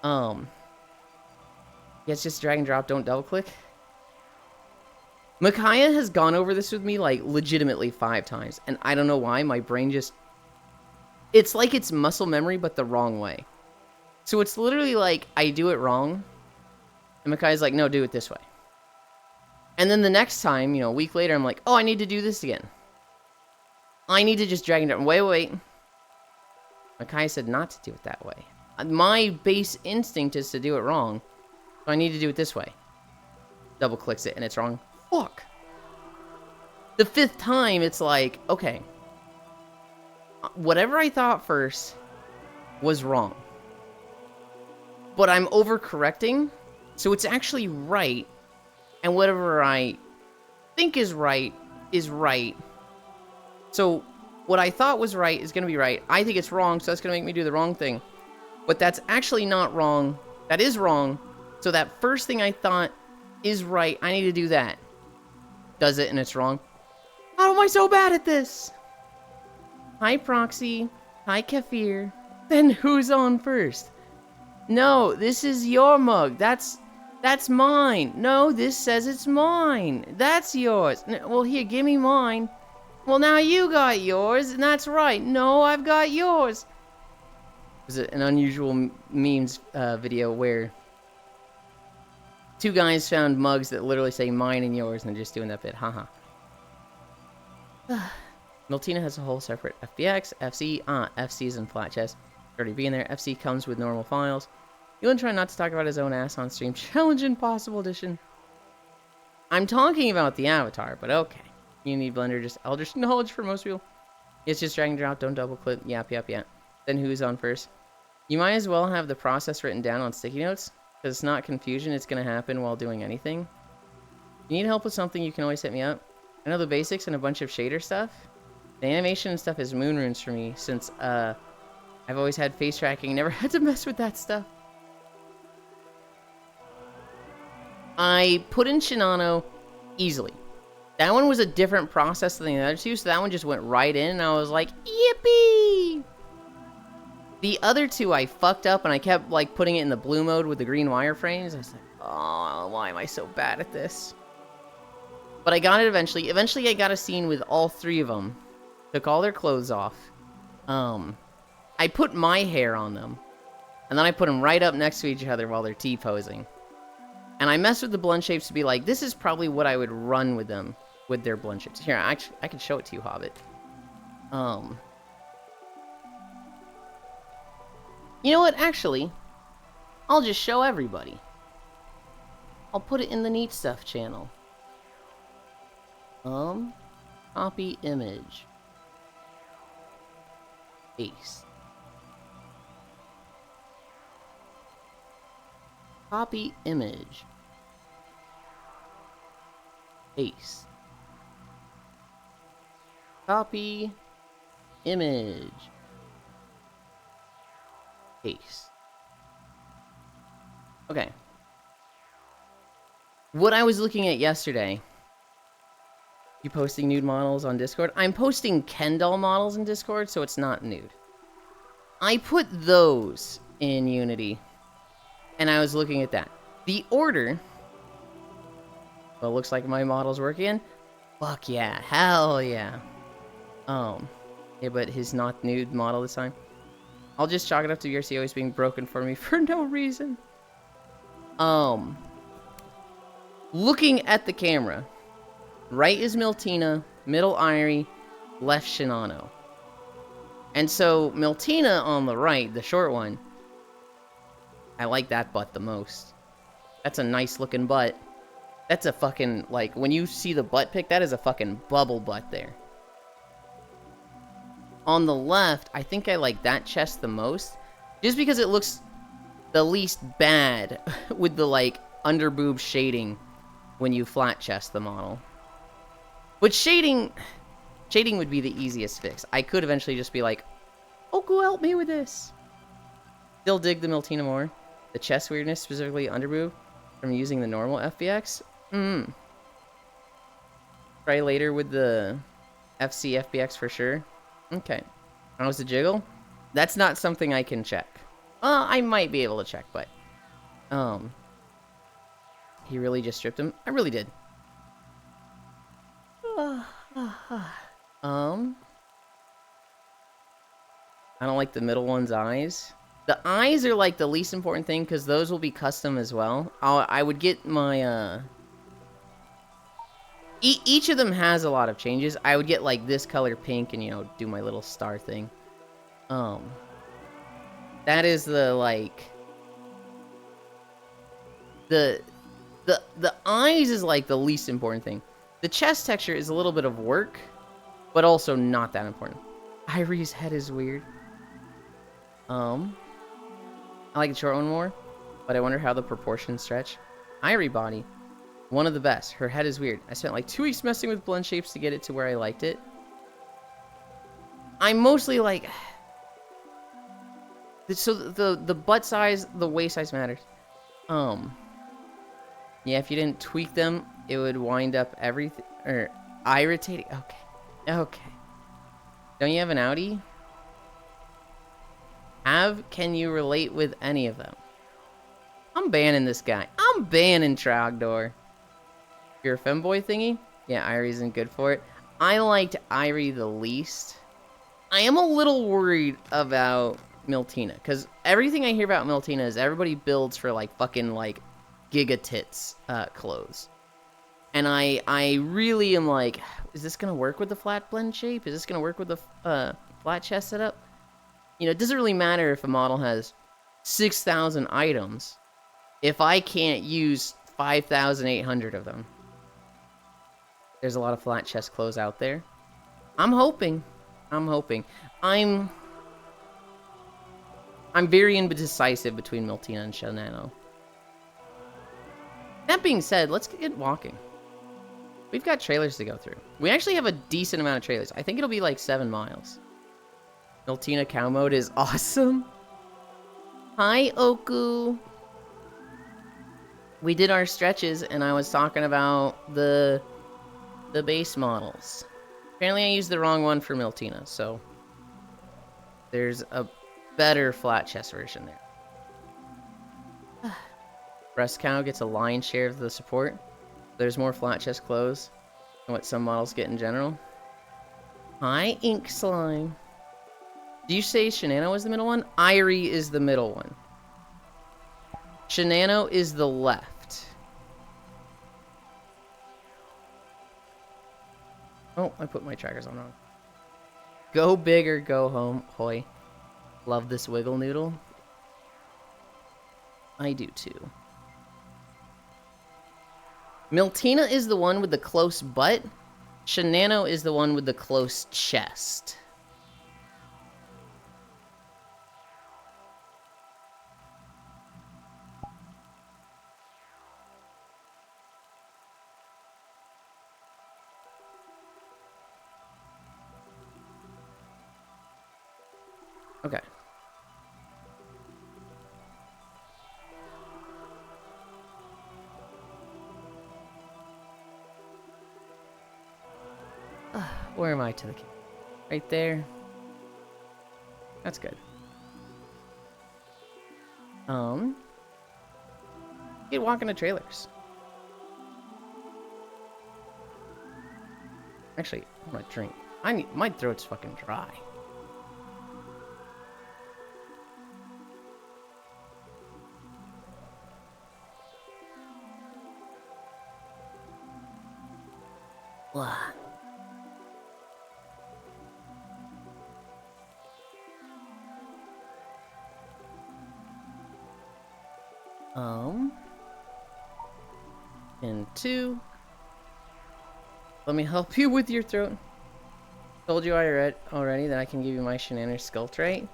Yeah, it's just drag and drop, don't double click. Micaiah has gone over this with me, like, legitimately 5 times. And I don't know why, my brain just... It's like it's muscle memory, but the wrong way. So it's literally like, I do it wrong. And Micaiah's like, no, do it this way. And then the next time, you know, a week later, I'm like, oh, I need to do this again. I need to just drag it down. Wait. Micaiah said not to do it that way. My base instinct is to do it wrong. So I need to do it this way. Double clicks it and it's wrong. Fuck. The 5th time, it's like, okay. Whatever I thought first was wrong. But I'm overcorrecting. So it's actually right. And whatever I think is right is right. So what I thought was right is going to be right. I think it's wrong, so that's going to make me do the wrong thing. But that's actually not wrong. That is wrong. So that first thing I thought is right. I need to do that. Does it and it's wrong. How am I so bad at this? Hi, Proxy. Hi, Kefir. Then who's on first? No, this is your mug. That's mine. No, this says it's mine. That's yours. Well, here, give me mine. Well, now you got yours, and that's right. No, I've got yours. Was it an unusual memes video where 2 guys found mugs that literally say mine and yours, and they're just doing that bit. Haha. Miltina has a whole separate FBX, FC. FC is in flat chest. Already being there. FC comes with normal files. Yulind trying not to talk about his own ass on stream. Challenge Impossible Edition. I'm talking about the avatar, but okay. Unity Blender, just eldritch knowledge for most people. It's just drag and drop, don't double click. Yap. Then who's on first? You might as well have the process written down on sticky notes, because it's not confusion, it's going to happen while doing anything. If you need help with something, you can always hit me up. I know the basics and a bunch of shader stuff. The animation and stuff is moon runes for me, since I've always had face tracking, never had to mess with that stuff. I put in Shinano easily. That one was a different process than the other 2, so that one just went right in, and I was like, yippee! The other 2 I fucked up, and I kept, like, putting it in the blue mode with the green wireframes. I was like, oh, why am I so bad at this? But I got it eventually. Eventually, I got a scene with all 3 of them. Took all their clothes off. I put my hair on them. And then I put them right up next to each other while they're T-posing. And I messed with the blend shapes to be like, this is probably what I would run with them, with their blend shapes. Here, actually, I can show it to you, Hobbit. You know what? Actually, I'll just show everybody. I'll put it in the Neat Stuff channel. Copy image. Paste. Copy image. Paste. Copy image. Paste. Okay. What I was looking at yesterday. You posting nude models on Discord? I'm posting Ken doll models in Discord, so it's not nude. I put those in Unity. And I was looking at that. The order... Well, looks like my model's working. Fuck yeah. Hell yeah. Yeah, but his not nude model this time. I'll just chalk it up to VRC always being broken for me for no reason. Looking at the camera. Right is Miltina, middle Irie, left Shinano. And so, Miltina on the right, the short one, I like that butt the most. That's a nice looking butt. That's a fucking, like, when you see the butt pic, that is a fucking bubble butt there. On the left, I think I like that chest the most. Just because it looks the least bad with the, like, under boob shading when you flat chest the model. But shading would be the easiest fix. I could eventually just be like, oh, go help me with this. Still dig the Miltina more. The chest weirdness, specifically underboob, from using the normal FBX? Try later with the FC FBX for sure. Okay. How's the jiggle? That's not something I can check. I might be able to check, but... He really just stripped him? I really did. I don't like the middle one's eyes. The eyes are like the least important thing because those will be custom as well. I would get my each of them has a lot of changes. I would get like this color pink and, you know, do my little star thing. That is the like the eyes is like the least important thing. The chest texture is a little bit of work, but also not that important. Irie's head is weird. I like the short one more, but I wonder how the proportions stretch. Irie body, one of the best. Her head is weird. I spent like 2 weeks messing with blend shapes to get it to where I liked it. I'm mostly like... So the butt size, the waist size matters. Yeah, if you didn't tweak them, it would wind up everything... Or irritating. Okay. Don't you have an Audi? Can you relate with any of them? I'm banning this guy. I'm banning Trogdor. You're a femboy thingy? Yeah, Irie isn't good for it. I liked Irie the least. I am a little worried about Miltina, because everything I hear about Miltina is everybody builds for like fucking like giga tits clothes. And I really am like, is this gonna work with the flat blend shape? Is this gonna work with the flat chest setup? You know, it doesn't really matter if a model has 6,000 items if I can't use 5,800 of them. There's a lot of flat chest clothes out there. I'm hoping. I'm very indecisive between Miltina and Shanano. That being said, let's get walking. We've got trailers to go through. We actually have a decent amount of trailers. I think it'll be like 7 miles. Miltina cow mode is awesome. Hi, Oku. We did our stretches, and I was talking about the base models. Apparently, I used the wrong one for Miltina, so there's a better flat chest version there. Breast cow gets a lion's share of the support. There's more flat chest clothes than what some models get in general. Hi, Ink Slime. Do you say Shanano is the middle one? Irie is the middle one. Shanano is the left. Oh, I put my trackers on wrong. Go big or go home. Hoy. Love this wiggle noodle. I do too. Miltina is the one with the close butt. Shanano is the one with the close chest. Okay. Where am I to the camera? Right there. That's good. Get walking to trailers. Actually, I want to drink. My throat's fucking dry. Blah. And 2. Let me help you with your throat. Told you I read already that I can give you my Shenanigans skull trait.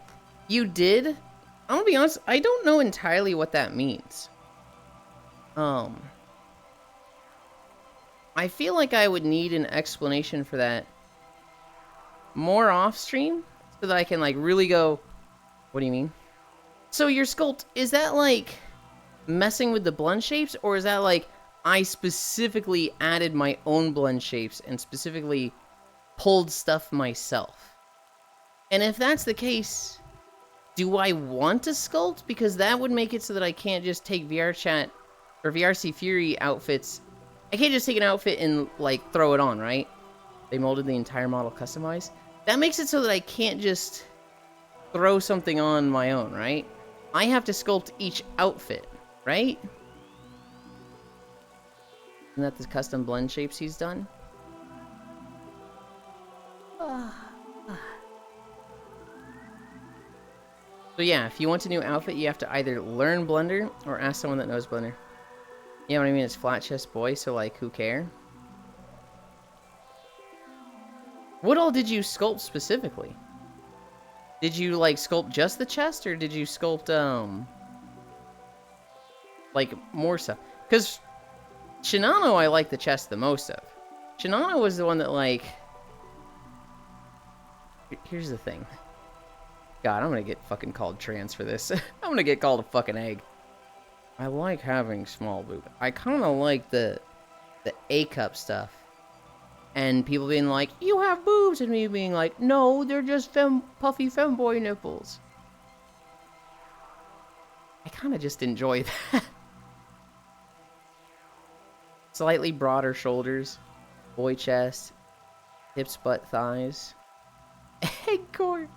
You did? I'm gonna be honest, I don't know entirely what that means. I feel like I would need an explanation for that more off stream so that I can like really go, what do you mean? So your sculpt, is that like messing with the blend shapes, or is that like I specifically added my own blend shapes and specifically pulled stuff myself? And if that's the case, do I want to sculpt? Because that would make it so that I can't just take VRChat or VRC Fury outfits. I can't just take an outfit and like throw it on, right? They molded the entire model customized. That makes it so that I can't just throw something on my own, right? I have to sculpt each outfit, right? Isn't that the custom blend shapes he's done? So yeah, if you want a new outfit, you have to either learn Blender or ask someone that knows Blender. You know what I mean? It's flat chest boy, so like, who care? What all did you sculpt specifically? Did you like sculpt just the chest, or did you sculpt like more stuff? Because Shinano I like the chest the most of. Shinano was the one that like... Here's the thing. God, I'm gonna get fucking called trans for this. I'm gonna get called a fucking egg. I like having small boob. I kind of like the A-cup stuff. And people being like, you have boobs, and me being like, no, they're just puffy femboy nipples. I kind of just enjoy that. Slightly broader shoulders, boy chest, hips, butt, thighs. Egg core.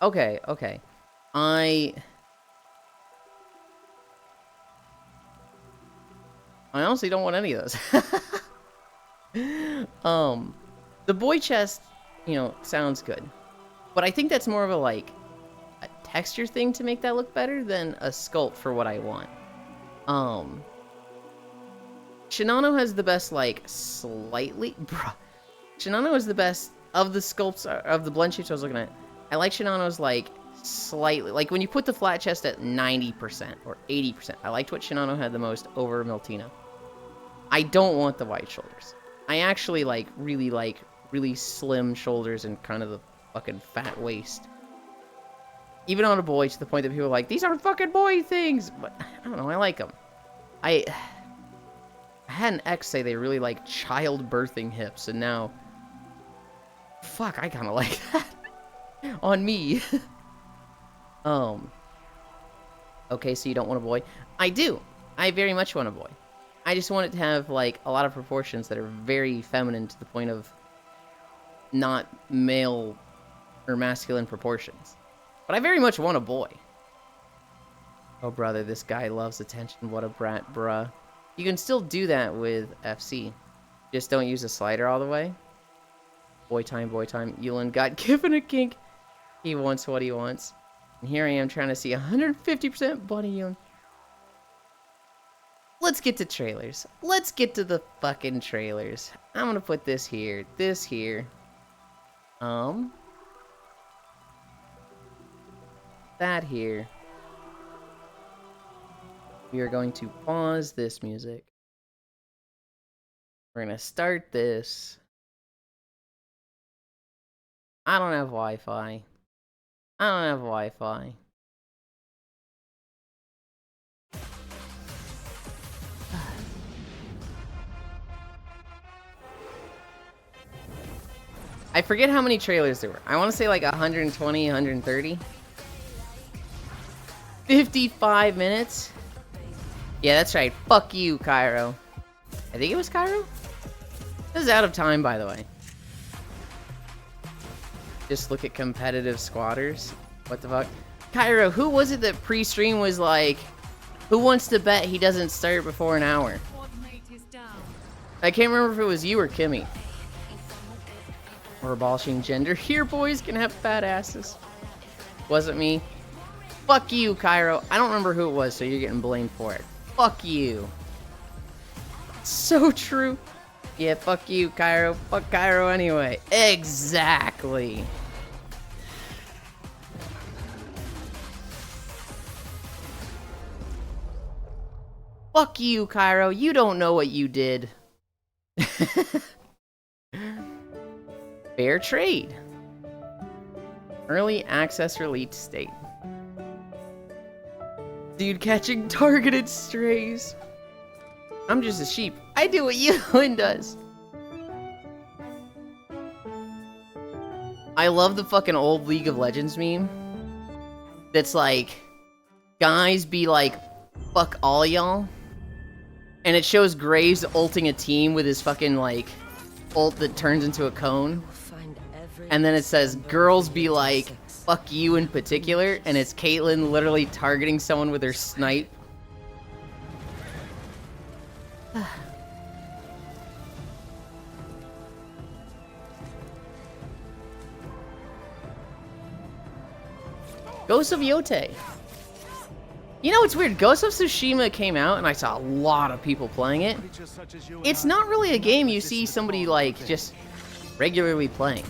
Okay. I honestly don't want any of those. The boy chest, you know, sounds good. But I think that's more of a, like, a texture thing to make that look better than a sculpt for what I want. Shinano has the best, like, slightly... Bruh. Shinano is the best of the sculpts, of the blend shapes I was looking at. I like Shinano's, like, slightly... Like, when you put the flat chest at 90% or 80%, I liked what Shinano had the most over Miltina. I don't want the wide shoulders. I actually like really slim shoulders and kind of the fucking fat waist. Even on a boy, to the point that people are like, these aren't fucking boy things. But I don't know, I like them. I had an ex say they really like childbirthing hips, and now, fuck, I kind of like that on me. Okay, so you don't want a boy? I do. I very much want a boy. I just want it to have, like, a lot of proportions that are very feminine to the point of not male or masculine proportions. But I very much want a boy. Oh, brother, this guy loves attention. What a brat, bruh. You can still do that with FC. Just don't use the slider all the way. Boy time, boy time. Yulind got given a kink. He wants what he wants. And here I am trying to see 150% bunny Yulind. Let's get to trailers. Let's get to the fucking trailers. I'm gonna put this here. This here. That here. We are going to pause this music. We're gonna start this. I don't have Wi-Fi. I don't have Wi-Fi. I forget how many trailers there were. I want to say like 120, 130. 55 minutes? Yeah, that's right. Fuck you, Cairo. I think it was Cairo? This is out of time, by the way. Just look at competitive squatters. What the fuck? Cairo, who was it that pre-stream was like, who wants to bet he doesn't start before an hour? I can't remember if it was you or Kimmy. We're abolishing gender. Here, boys can have fat asses. Wasn't me. Fuck you, Cairo. I don't remember who it was, so you're getting blamed for it. Fuck you. So true. Yeah, fuck you, Cairo. Fuck Cairo anyway. Exactly. Fuck you, Cairo. You don't know what you did. Fair trade. Early access release state. Dude catching targeted strays. I'm just a sheep. I do what Yulind does. I love the fucking old League of Legends meme. That's like, guys be like, fuck all y'all. And it shows Graves ulting a team with his fucking like, ult that turns into a cone. And then it says, girls be like, fuck you in particular. And it's Caitlyn literally targeting someone with her snipe. Ghost of Yote. You know, it's weird. Ghost of Tsushima came out, and I saw a lot of people playing it. It's not really a game you see somebody, like, just regularly playing.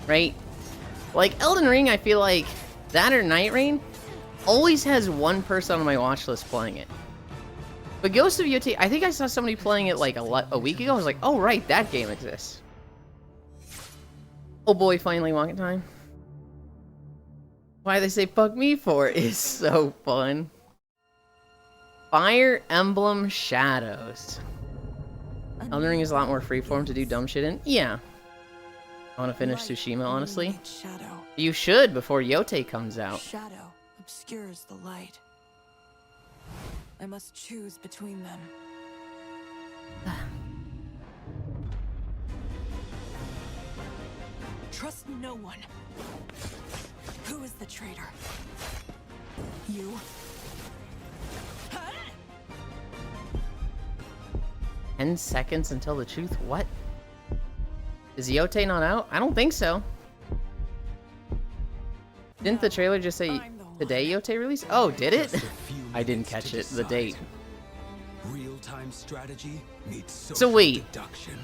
Right? Like, Elden Ring, I feel like, that or Night Rain, always has one person on my watch list playing it. But Ghost of Yote, I think I saw somebody playing it, like, a week ago. I was like, oh, right, that game exists. Oh boy, finally walking time. Why they say fuck me for is so fun. Fire Emblem Shadows. Elden Ring is a lot more freeform to do dumb shit in. Yeah. I want to finish Tsushima, honestly. You should before Yote comes out. Shadow obscures the light. I must choose between them. Trust no one. Who is the traitor? You? 10 seconds until the truth? What? Is Yote not out? I don't think so. Didn't the trailer just say today Yote release? Oh, did it? I didn't catch it. The date. Real-time strategy needs So wait. deduction.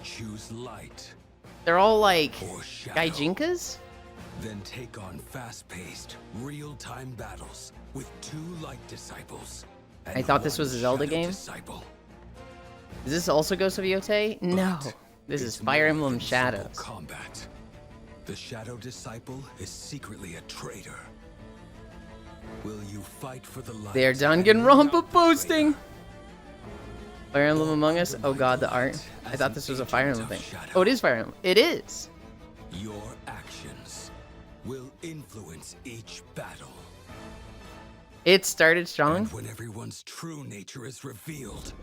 Choose light. They're all like Or shadow. gaijinkas? Then take on fast-paced, real-time battles with 2 light disciples. I thought this was a Zelda game. Disciple. Is this also Ghost of Yote? No. This is It's Fire more Emblem than simple Shadows. Combat. The Shadow Disciple is secretly a traitor. Will you fight for the light? They're and Danganronpa not the posting. traitor? Fire Emblem Among Us? Oh god, the art. I thought this was a Fire Emblem thing. Oh, it is Fire Emblem. It is. Your actions will influence each battle. It started strong. And when everyone's true nature is revealed,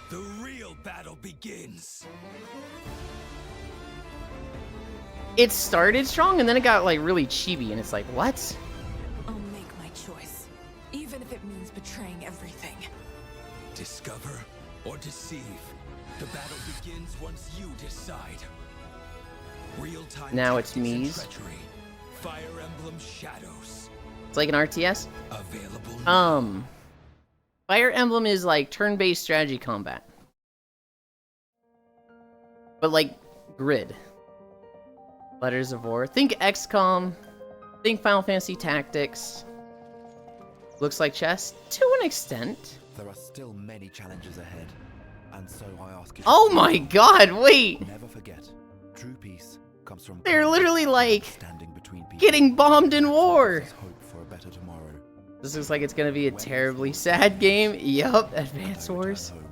the real battle begins. It started strong and then it got like really chibi and it's like, what? I'll make my choice, even if it means betraying everything. Discover or deceive. The battle begins once you decide. Real-time Now it's tactics and Mies. treachery. Fire Emblem Shadows. It's like an RTS. Available now. Fire Emblem is like turn-based strategy combat. But like grid. Letters of War. Think XCOM. Think Final Fantasy Tactics. Looks like chess to an extent. There are still many challenges ahead, and so I ask you. Oh my god, wait! Never forget, true peace comes from. They're literally like standing between people. getting bombed in war. There's hope for a better tomorrow. This looks like it's gonna be a terribly sad game. Yup, Advance When I return Wars. home,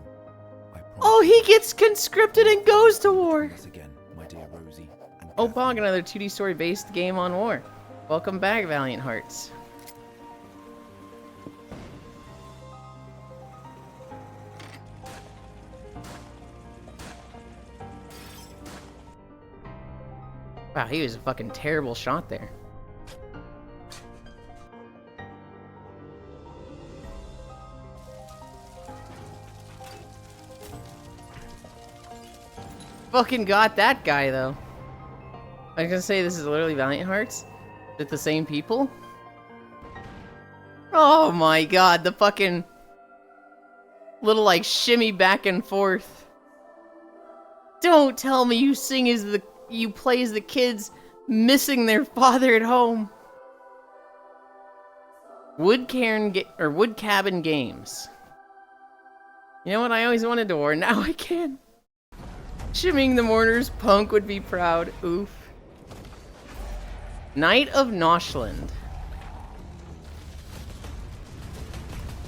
I promise Oh, he gets conscripted and goes to war. once again, my dear Rosie. And Oh, Catherine. Pog, another 2D story-based game on war. Welcome back, Valiant Hearts. Wow, he was a fucking terrible shot there. Fucking got that guy, though. I was gonna say, this is literally Valiant Hearts? Is it the same people? Oh my god, the fucking little, like, shimmy back and forth. Don't tell me you sing as the... you play as the kids missing their father at home. Wood Cabin Games. You know what? I always wanted to war. Now I can. Shimmying the Mourners. Punk would be proud. Oof. Knight of Noshland.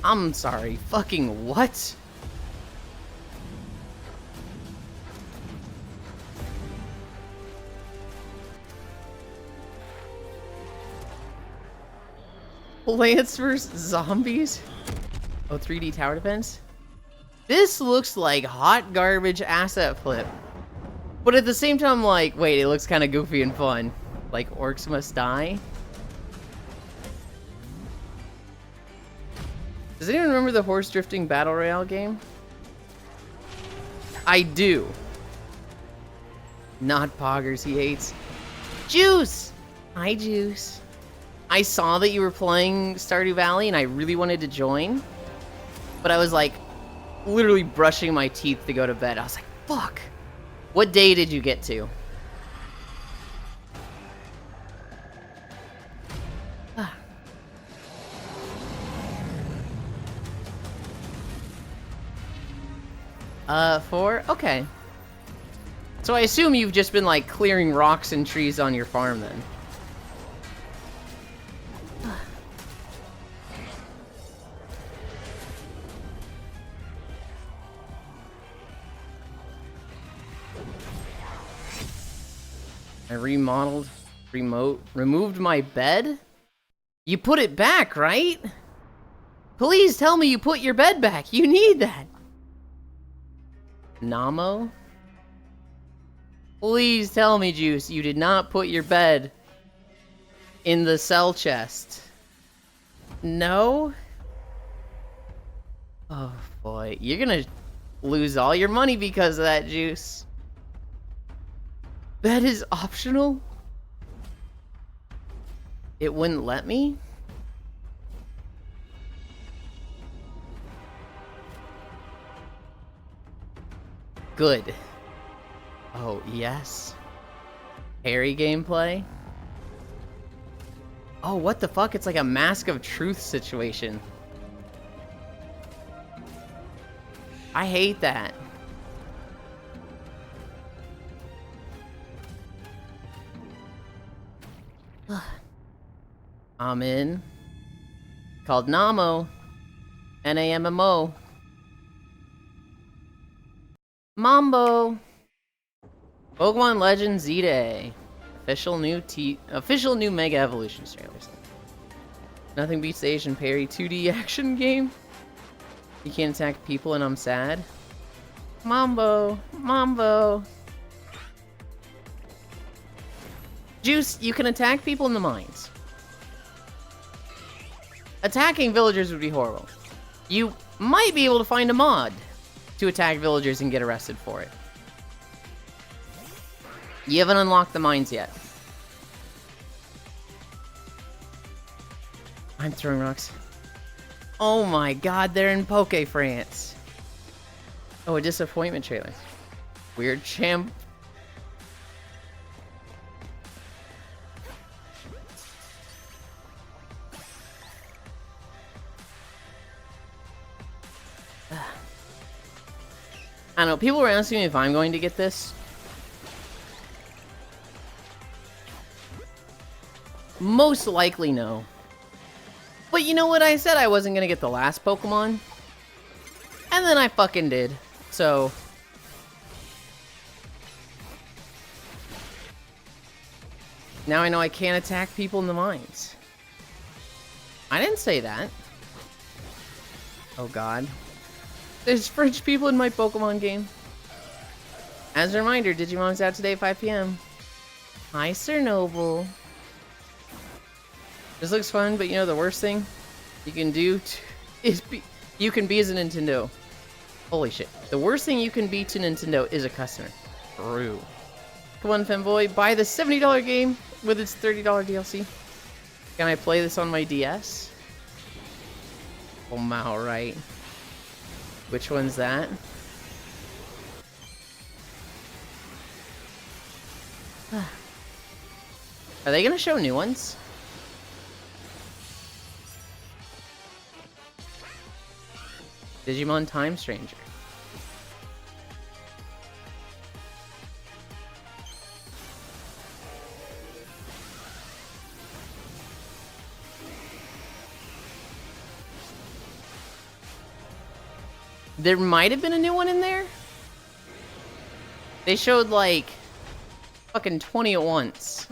I'm sorry, fucking what? Plants vs. Zombies? Oh, 3D tower defense? This looks like hot garbage asset flip. But at the same time, like, wait, it looks kind of goofy and fun. Like, orcs must die? Does anyone remember the horse drifting battle royale game? I do. Not Poggers, he hates. Juice! Hi, Juice. I saw that you were playing Stardew Valley and I really wanted to join. But I was like, literally brushing my teeth to go to bed. I was like, fuck. What day did you get to? Four? Okay. So I assume you've just been, like, clearing rocks and trees on your farm, then. I removed my bed? You put it back, right? Please tell me you put your bed back. You need that. Namo? Please tell me, Juice, you did not put your bed in the cell chest. No? Oh boy, you're gonna lose all your money because of that, Juice. Bed is optional? It wouldn't let me? Good. Oh, yes. Harry gameplay? Oh, what the fuck? It's like a Mask of Truth situation. I hate that. I'm in. Called Namo. N-A-M-M-O. Mambo. Pokemon Legends Z-Day. Official new Mega Evolutions trailers. Nothing beats the Asian Parry 2D action game. You can't attack people and I'm sad. Mambo. Mambo. Juice, you can attack people in the mines. Attacking villagers would be horrible. You might be able to find a mod to attack villagers and get arrested for it. You haven't unlocked the mines yet. I'm throwing rocks. Oh my god, they're in Poke France. Oh, a disappointment trailer. Weird champ. I don't know, people were asking me if I'm going to get this. Most likely no. But you know what, I said I wasn't gonna get the last Pokemon. And then I fucking did. So... now I know I can't attack people in the mines. I didn't say that. Oh god. There's French people in my Pokemon game. As a reminder, Digimon's out today at 5 p.m. Hi, Sir Noble. This looks fun, but you know the worst thing you can do is you can be as a Nintendo. Holy shit. The worst thing you can be to Nintendo is a customer. True. Come on, Femboy, buy the $70 game with its $30 DLC. Can I play this on my DS? Oh, my, right. Which one's that? Are they gonna show new ones? Digimon Time Stranger. There might have been a new one in there. They showed like fucking 20 at once.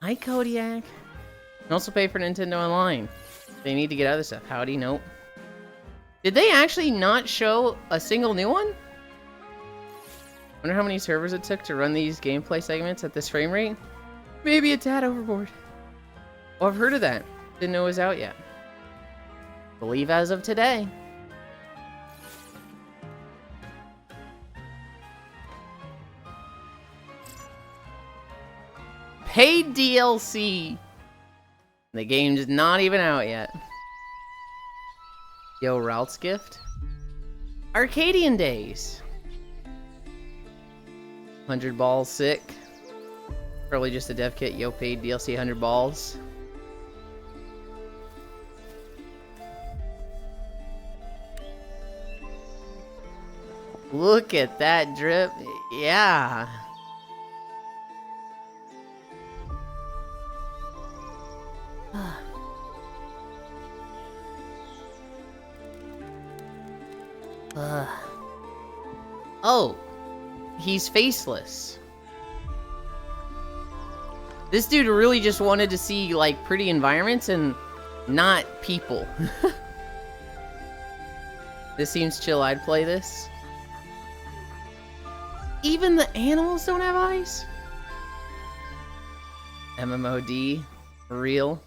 Hi, Kodiak. You can also pay for Nintendo Online. They need to get other stuff. Howdy, nope. Did they actually not show a single new one? Wonder how many servers it took to run these gameplay segments at this frame rate? Maybe a tad overboard. Oh, I've heard of that. Didn't know it was out yet. Believe as of today. Paid DLC. The game's not even out yet. Yo, Ralph's gift. Arcadian days. 100 balls sick. Probably just a dev kit. Yo, paid DLC 100 balls. Look at that drip. Yeah. Oh, he's faceless. This dude really just wanted to see like pretty environments and not people. This seems chill. I'd play this. Even the animals don't have eyes? MMOD. For real?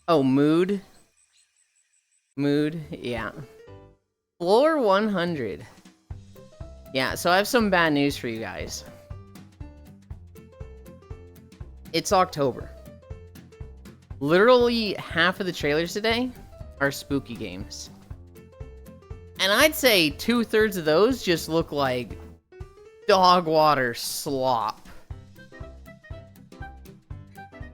Oh, mood. Mood, yeah. Floor 100. Yeah, so I have some bad news for you guys. It's October. Literally half of the trailers today are spooky games. And I'd say 2/3 of those just look like dog water slop.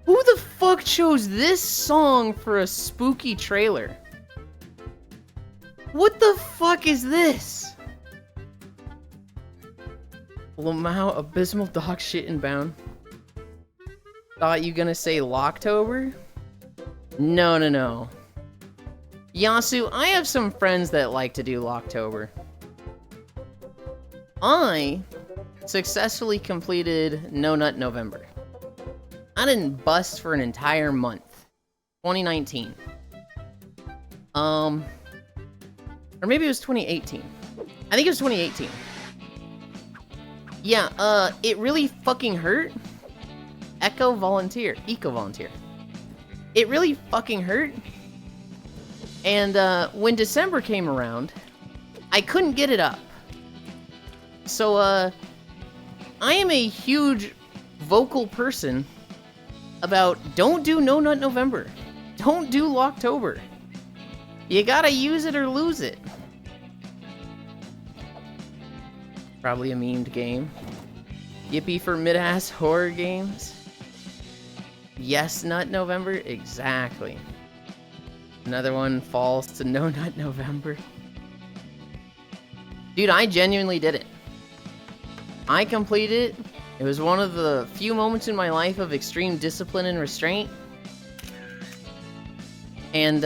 Who the fuck chose this song for a spooky trailer? What the fuck is this? Lamau, abysmal dog shit inbound. Thought you gonna say Locktober? No, no, no. Yasu, I have some friends that like to do Locktober. I successfully completed No Nut November. I didn't bust for an entire month. 2019. Or maybe it was 2018. I think it was 2018. Yeah, it really fucking hurt. Eco volunteer. It really fucking hurt. And, when December came around, I couldn't get it up. So, I am a huge vocal person about don't do No Nut November. Don't do Locktober. You gotta use it or lose it. Probably a memed game. Yippee for mid-ass horror games. Yes, Nut November? Exactly. Another one falls to No Nut November. Dude, I genuinely did it. I completed it. It was one of the few moments in my life of extreme discipline and restraint. And,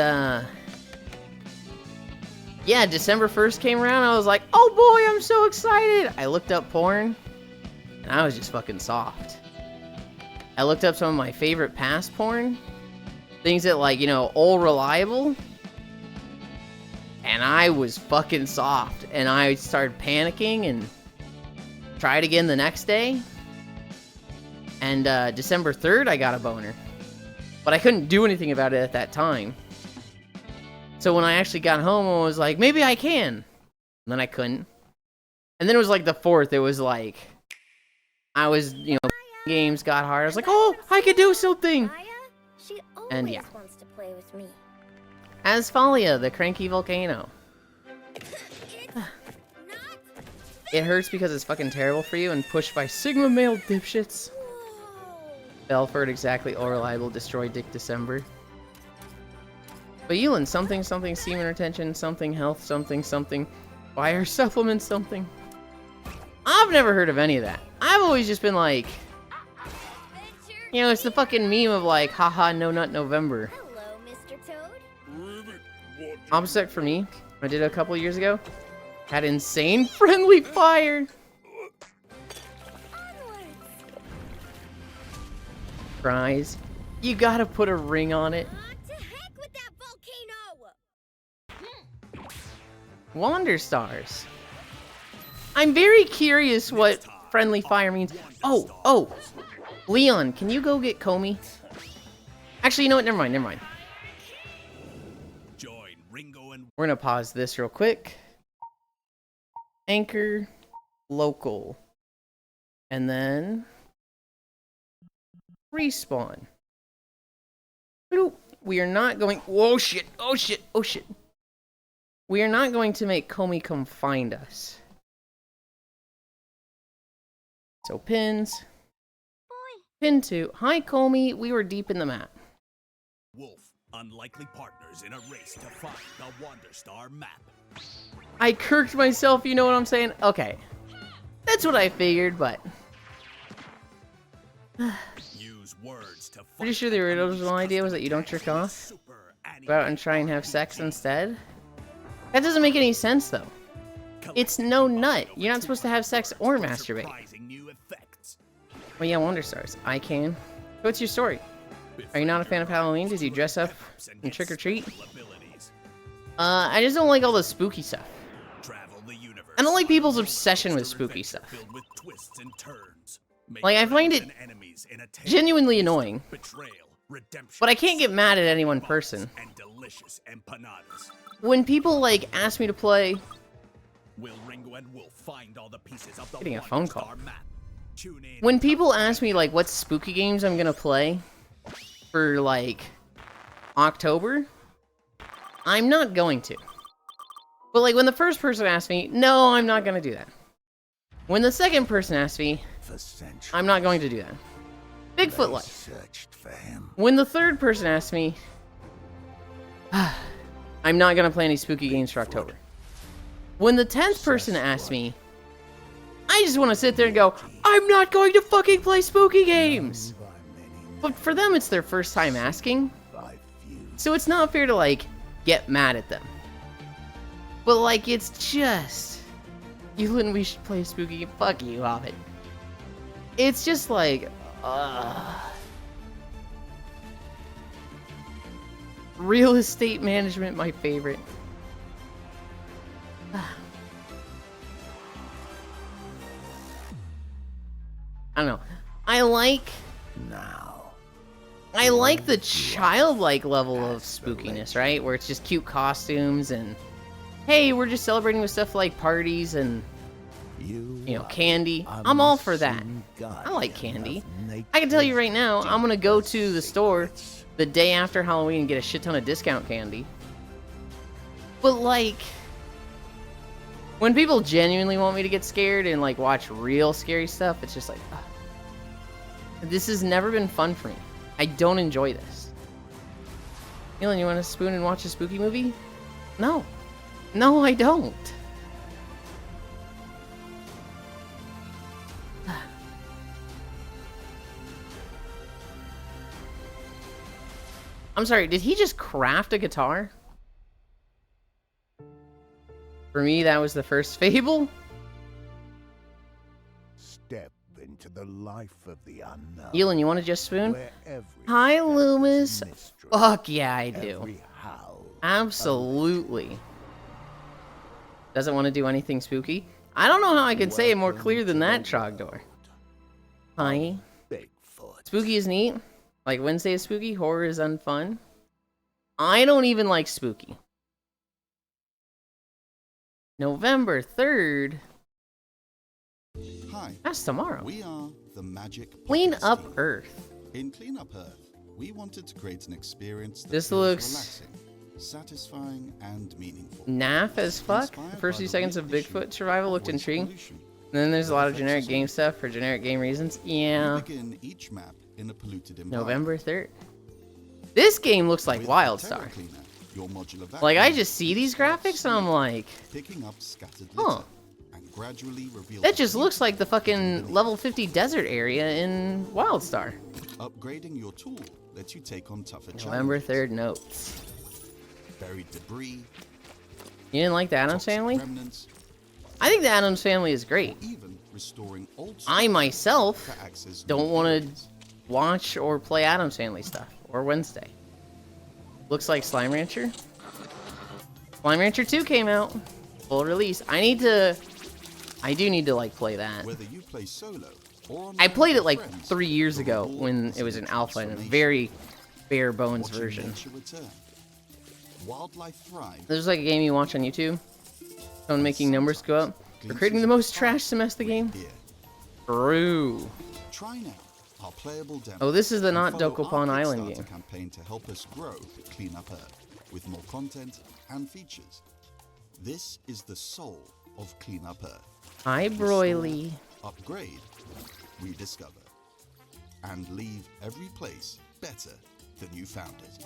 yeah, December 1st came around, I was like, oh boy, I'm so excited! I looked up porn, and I was just fucking soft. I looked up some of my favorite past porn. Things that, like, you know, all reliable. And I was fucking soft. And I started panicking and tried again the next day. And December 3rd, I got a boner. But I couldn't do anything about it at that time. So when I actually got home, I was like, maybe I can. And then I couldn't. And then it was like the 4th, it was like, I was, you know, games got hard. I was like, oh, I could do something. And yeah. Wants to play with me. Asphalia, the cranky volcano. It hurts because it's fucking terrible for you and pushed by Sigma male dipshits. Belford, exactly, or reliable, destroy Dick December. But Yulind, something, something, semen retention, something, health, something, something, fire supplement, something. I've never heard of any of that. I've always just been like, you know, it's the fucking meme of like, haha, No Nut November. Hello, Mr. Toad. Opposite for me, I did a couple years ago. Had insane friendly fire. Fries. You gotta put a ring on it. To heck with that volcano! Wander stars. I'm very curious what friendly fire means. Oh. Leon, can you go get Comey? Actually, you know what? Never mind. Join Ringo and We're gonna pause this real quick. Anchor, local. And then respawn. We are not going. Oh shit. We are not going to make Comey come find us. So pins. Pin 2. Hi Comey, we were deep in the map. Wolf, unlikely partners in a race to find the Wander Star map. I kirked myself, you know what I'm saying? Okay. That's what I figured, but... Use words to Pretty sure the original idea was that you don't jerk off. Go out and try and have sex instead. That doesn't make any sense, though. It's no nut. You're not supposed to have sex or masturbate. Well, yeah, Wonder Stars. I can. What's your story? Are you not a fan of Halloween? Did you dress up and trick or treat? I just don't like all the spooky stuff. I don't like people's obsession with spooky stuff. Like, I find it genuinely annoying. But I can't get mad at any one person. When people, like, ask me to play... Getting a phone call. When people ask me, like, what spooky games I'm gonna play for, like, October, I'm not going to. But, like, when the first person asks me, no, I'm not gonna do that. When the second person asks me, I'm not going to do that. Bigfoot Life. When the third person asks me, I'm not gonna play any spooky games for October. When the 10th person asks me, I just want to sit there and go, I'm not going to fucking play spooky games! But for them, it's their first time asking. So it's not fair to, like, get mad at them. But, like, it's just... Yulind, we should play a spooky game. Fuck you, Hobbit. It's just like... Real estate management, my favorite. I don't know. I like the childlike level of spookiness, right? Where it's just cute costumes and hey, we're just celebrating with stuff like parties and you know, candy. I'm all for that. I like candy. I can tell you right now, I'm gonna go to the store the day after Halloween and get a shit ton of discount candy. But like, when people genuinely want me to get scared and like watch real scary stuff, it's just like, ugh. This has never been fun for me. I don't enjoy this. Yulind, you want to spoon and watch a spooky movie? No. No, I don't. I'm sorry, did he just craft a guitar? For me, that was the first Fable. Step into the life of the unknown. Yulind, you want to just spoon? Hi, Loomis. Fuck yeah, I do. Absolutely. Doesn't want to do anything spooky? I don't know how I can say it more clear than that, Trogdor. Hi. Spooky is neat. Like, Wednesday is spooky, horror is unfun. I don't even like spooky. November 3rd. Hi. That's tomorrow. We are the Magic Clean Podcast Up team. Earth. In Clean Up Earth, we wanted to create an experience that This feels looks relaxing, satisfying, and meaningful. naff as fuck. The Inspired first by few the seconds of recognition Bigfoot survival looked waste intriguing. pollution. And then there's a lot of That generic affects game us stuff for generic game reasons. We Yeah. begin each map in a polluted environment. November 3rd. This game looks like With WildStar. Terra Cleaner, your modular Like, I vacuum just see these cleans up graphics and I'm smoke, like, picking up scattered huh. litter and gradually reveal that the just heat looks like the that fucking beneath. level 50 desert area in WildStar. Upgrading your tool lets you take on tougher November challenges. 3rd notes. buried debris, You didn't like the Addams toxic Family? remnants, I think the Addams Family is great. or even restoring old I stuff myself to access new don't want to areas. watch or play Addams Family stuff, or Wednesday. Looks like Slime Rancher. Slime Rancher 2 came out. Full release. I do need to, like, play that. Whether you play solo or I played online it, like, with friends, 3 years the ago reward when is it was in in alpha, in a transformation. very bare bones Watching version. nature return. Wildlife thrive. There's like a game you watch on YouTube. Someone making numbers go up. They're creating the most trash semester game. Here. True. Try now our playable demo. Oh, this is the and not follow Dokapon our Island Kickstarter game. campaign to help us grow Clean Up Earth with more content and features. This is the soul of Clean Up Earth. Hi, Restore, Broily. upgrade, rediscover, and leave every place better than you found it.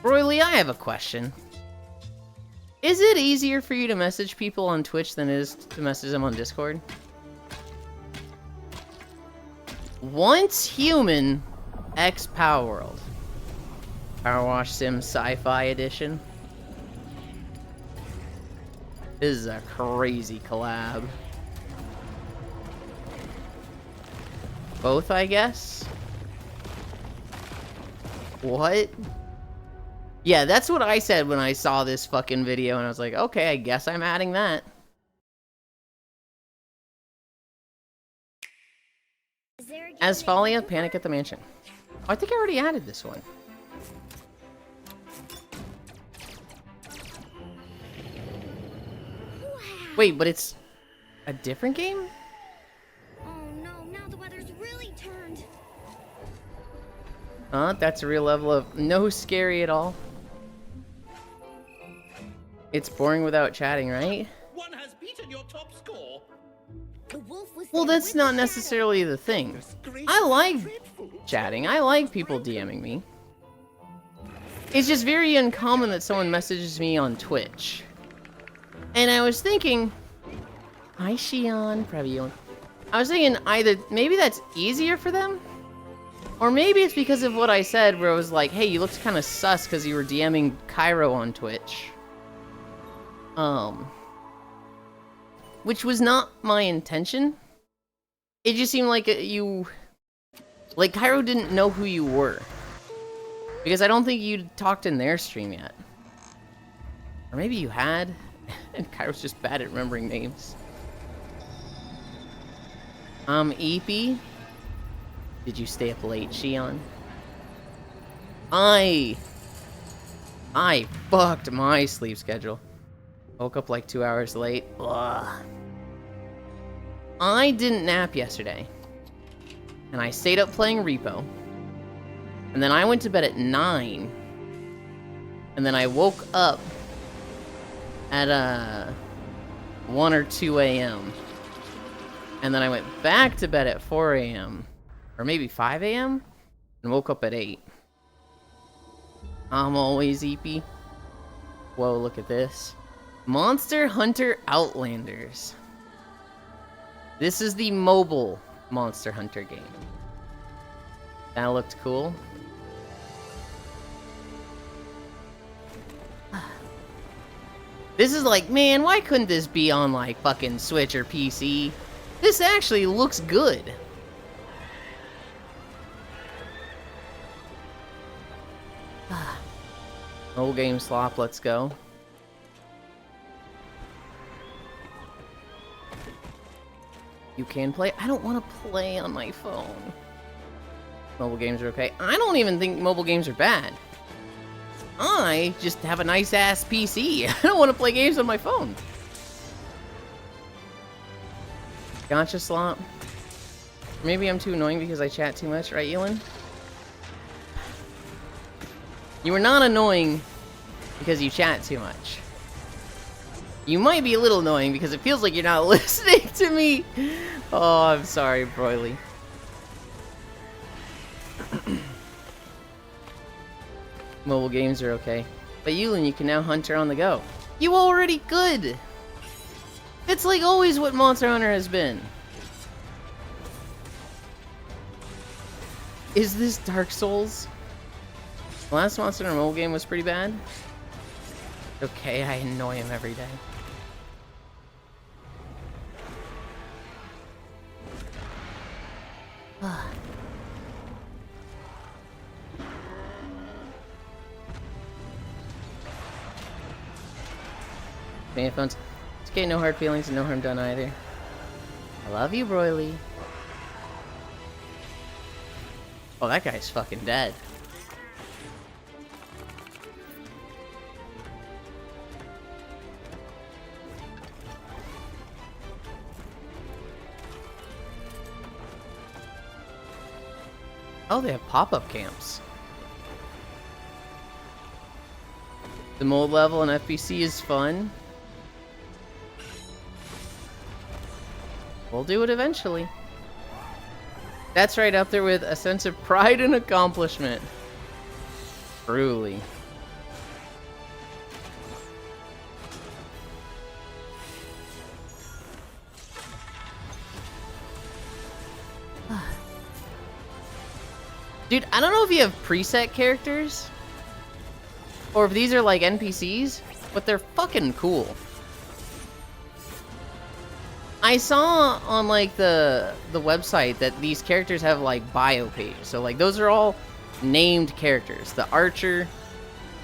Broily, I have a question. Is it easier for you to message people on Twitch than it is to message them on Discord? Once Human X Power World. Power Wash Sim Sci-Fi Edition. This is a crazy collab. Both, I guess? What? Yeah, that's what I said when I saw this fucking video, and I was like, okay, I guess I'm adding that. Asphalia, Panic at the Mansion. Oh, I think I already added this one. Wait, but it's a different game? Oh no, now the weather's really turned. That's a real level of no scary at all. It's boring without chatting, right? One has beaten your top score. The wolf was Well, there that's with not the shadow. necessarily the thing. I like chatting. I like people DMing me. It's just very uncommon that someone messages me on Twitch. And I was thinking... Hi, Shion. Previon. I was thinking either maybe that's easier for them, or maybe it's because of what I said where I was like, hey, you looked kind of sus because you were DMing Cairo on Twitch. Which was not my intention. It just seemed like like Cairo didn't know who you were. Because I don't think you'd talked in their stream yet. Or maybe you had, and Cairo's just bad at remembering names. Eepy? Did you stay up late, Shion? I fucked my sleep schedule. Woke up like 2 hours late. Ugh. I didn't nap yesterday. And I stayed up playing Repo. And then I went to bed at 9. And then I woke up at 1 or 2 a.m. And then I went back to bed at 4 a.m. Or maybe 5 a.m. And woke up at 8. I'm always eepy. Whoa, look at this. Monster Hunter Outlanders. This is the mobile Monster Hunter game. That looked cool. This is like, man, why couldn't this be on like fucking Switch or PC? This actually looks good. Old game slop, let's go. You can play? I don't want to play on my phone. Mobile games are okay. I don't even think mobile games are bad. I just have a nice ass PC. I don't want to play games on my phone. Gotcha, slop. Maybe I'm too annoying because I chat too much, right, Yulind? You are not annoying because you chat too much. You might be a little annoying because it feels like you're not listening to me. Oh, I'm sorry, Broily. Mobile games are okay. But Yulind, you can now Hunter on the go. You already could! It's like always what Monster Hunter has been. Is this Dark Souls? The last Monster Hunter mobile game was pretty bad. Okay, I annoy him every day. Headphones. It's okay, no hard feelings and no harm done either. I love you, Broily. Oh, that guy's fucking dead. Oh, they have pop-up camps. The mold level in FBC is fun. We'll do it eventually. That's right up there with a sense of pride and accomplishment. Truly. Dude, I don't know if you have preset characters or if these are like NPCs, but they're fucking cool. I saw on like the website that these characters have like bio pages. So like those are all named characters. The archer,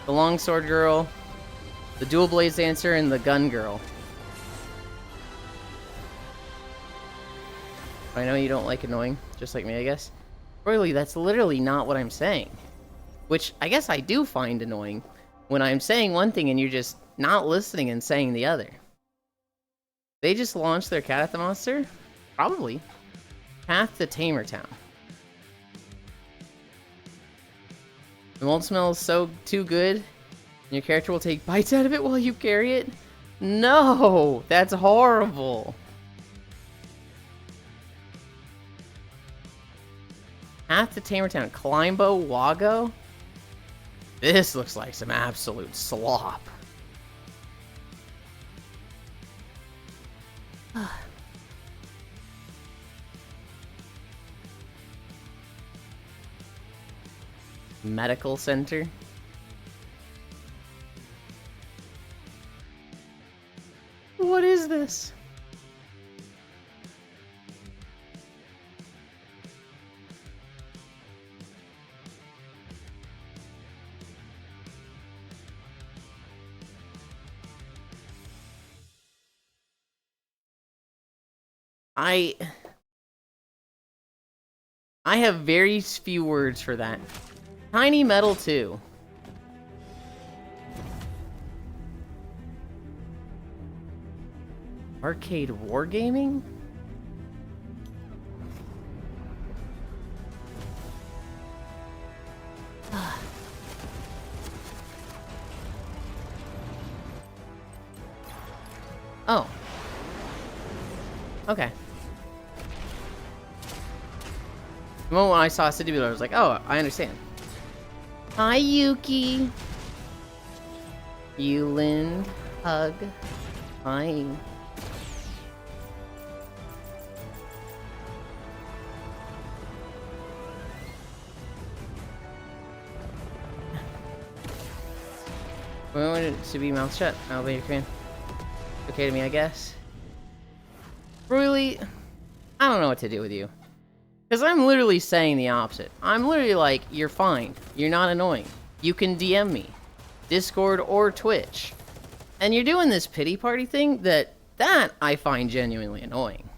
the longsword girl, the dual blades dancer, and the gun girl. I know you don't like annoying, just like me, I guess. Really, that's literally not what I'm saying. Which I guess I do find annoying when I'm saying one thing and you're just not listening and saying the other. They just launched their Cat at the Monster? Probably. Path to Tamer Town. The mold smells so too good, and your character will take bites out of it while you carry it? No! That's horrible! Path to Tamer Town. Climbo Wago? This looks like some absolute slop. Medical center. What is this? I have very few words for that. Tiny Metal 2. Arcade wargaming? Oh. Okay. The moment when I saw City Builder, I was like, oh, I understand. Hi, Yuki. Yulind. Hug. Hi. We want it to be mouth shut. I'll be your fan. Okay to me, I guess. Really? I don't know what to do with you. Because I'm literally saying the opposite. I'm literally like, you're fine. You're not annoying. You can DM me. Discord or Twitch. And you're doing this pity party thing that I find genuinely annoying.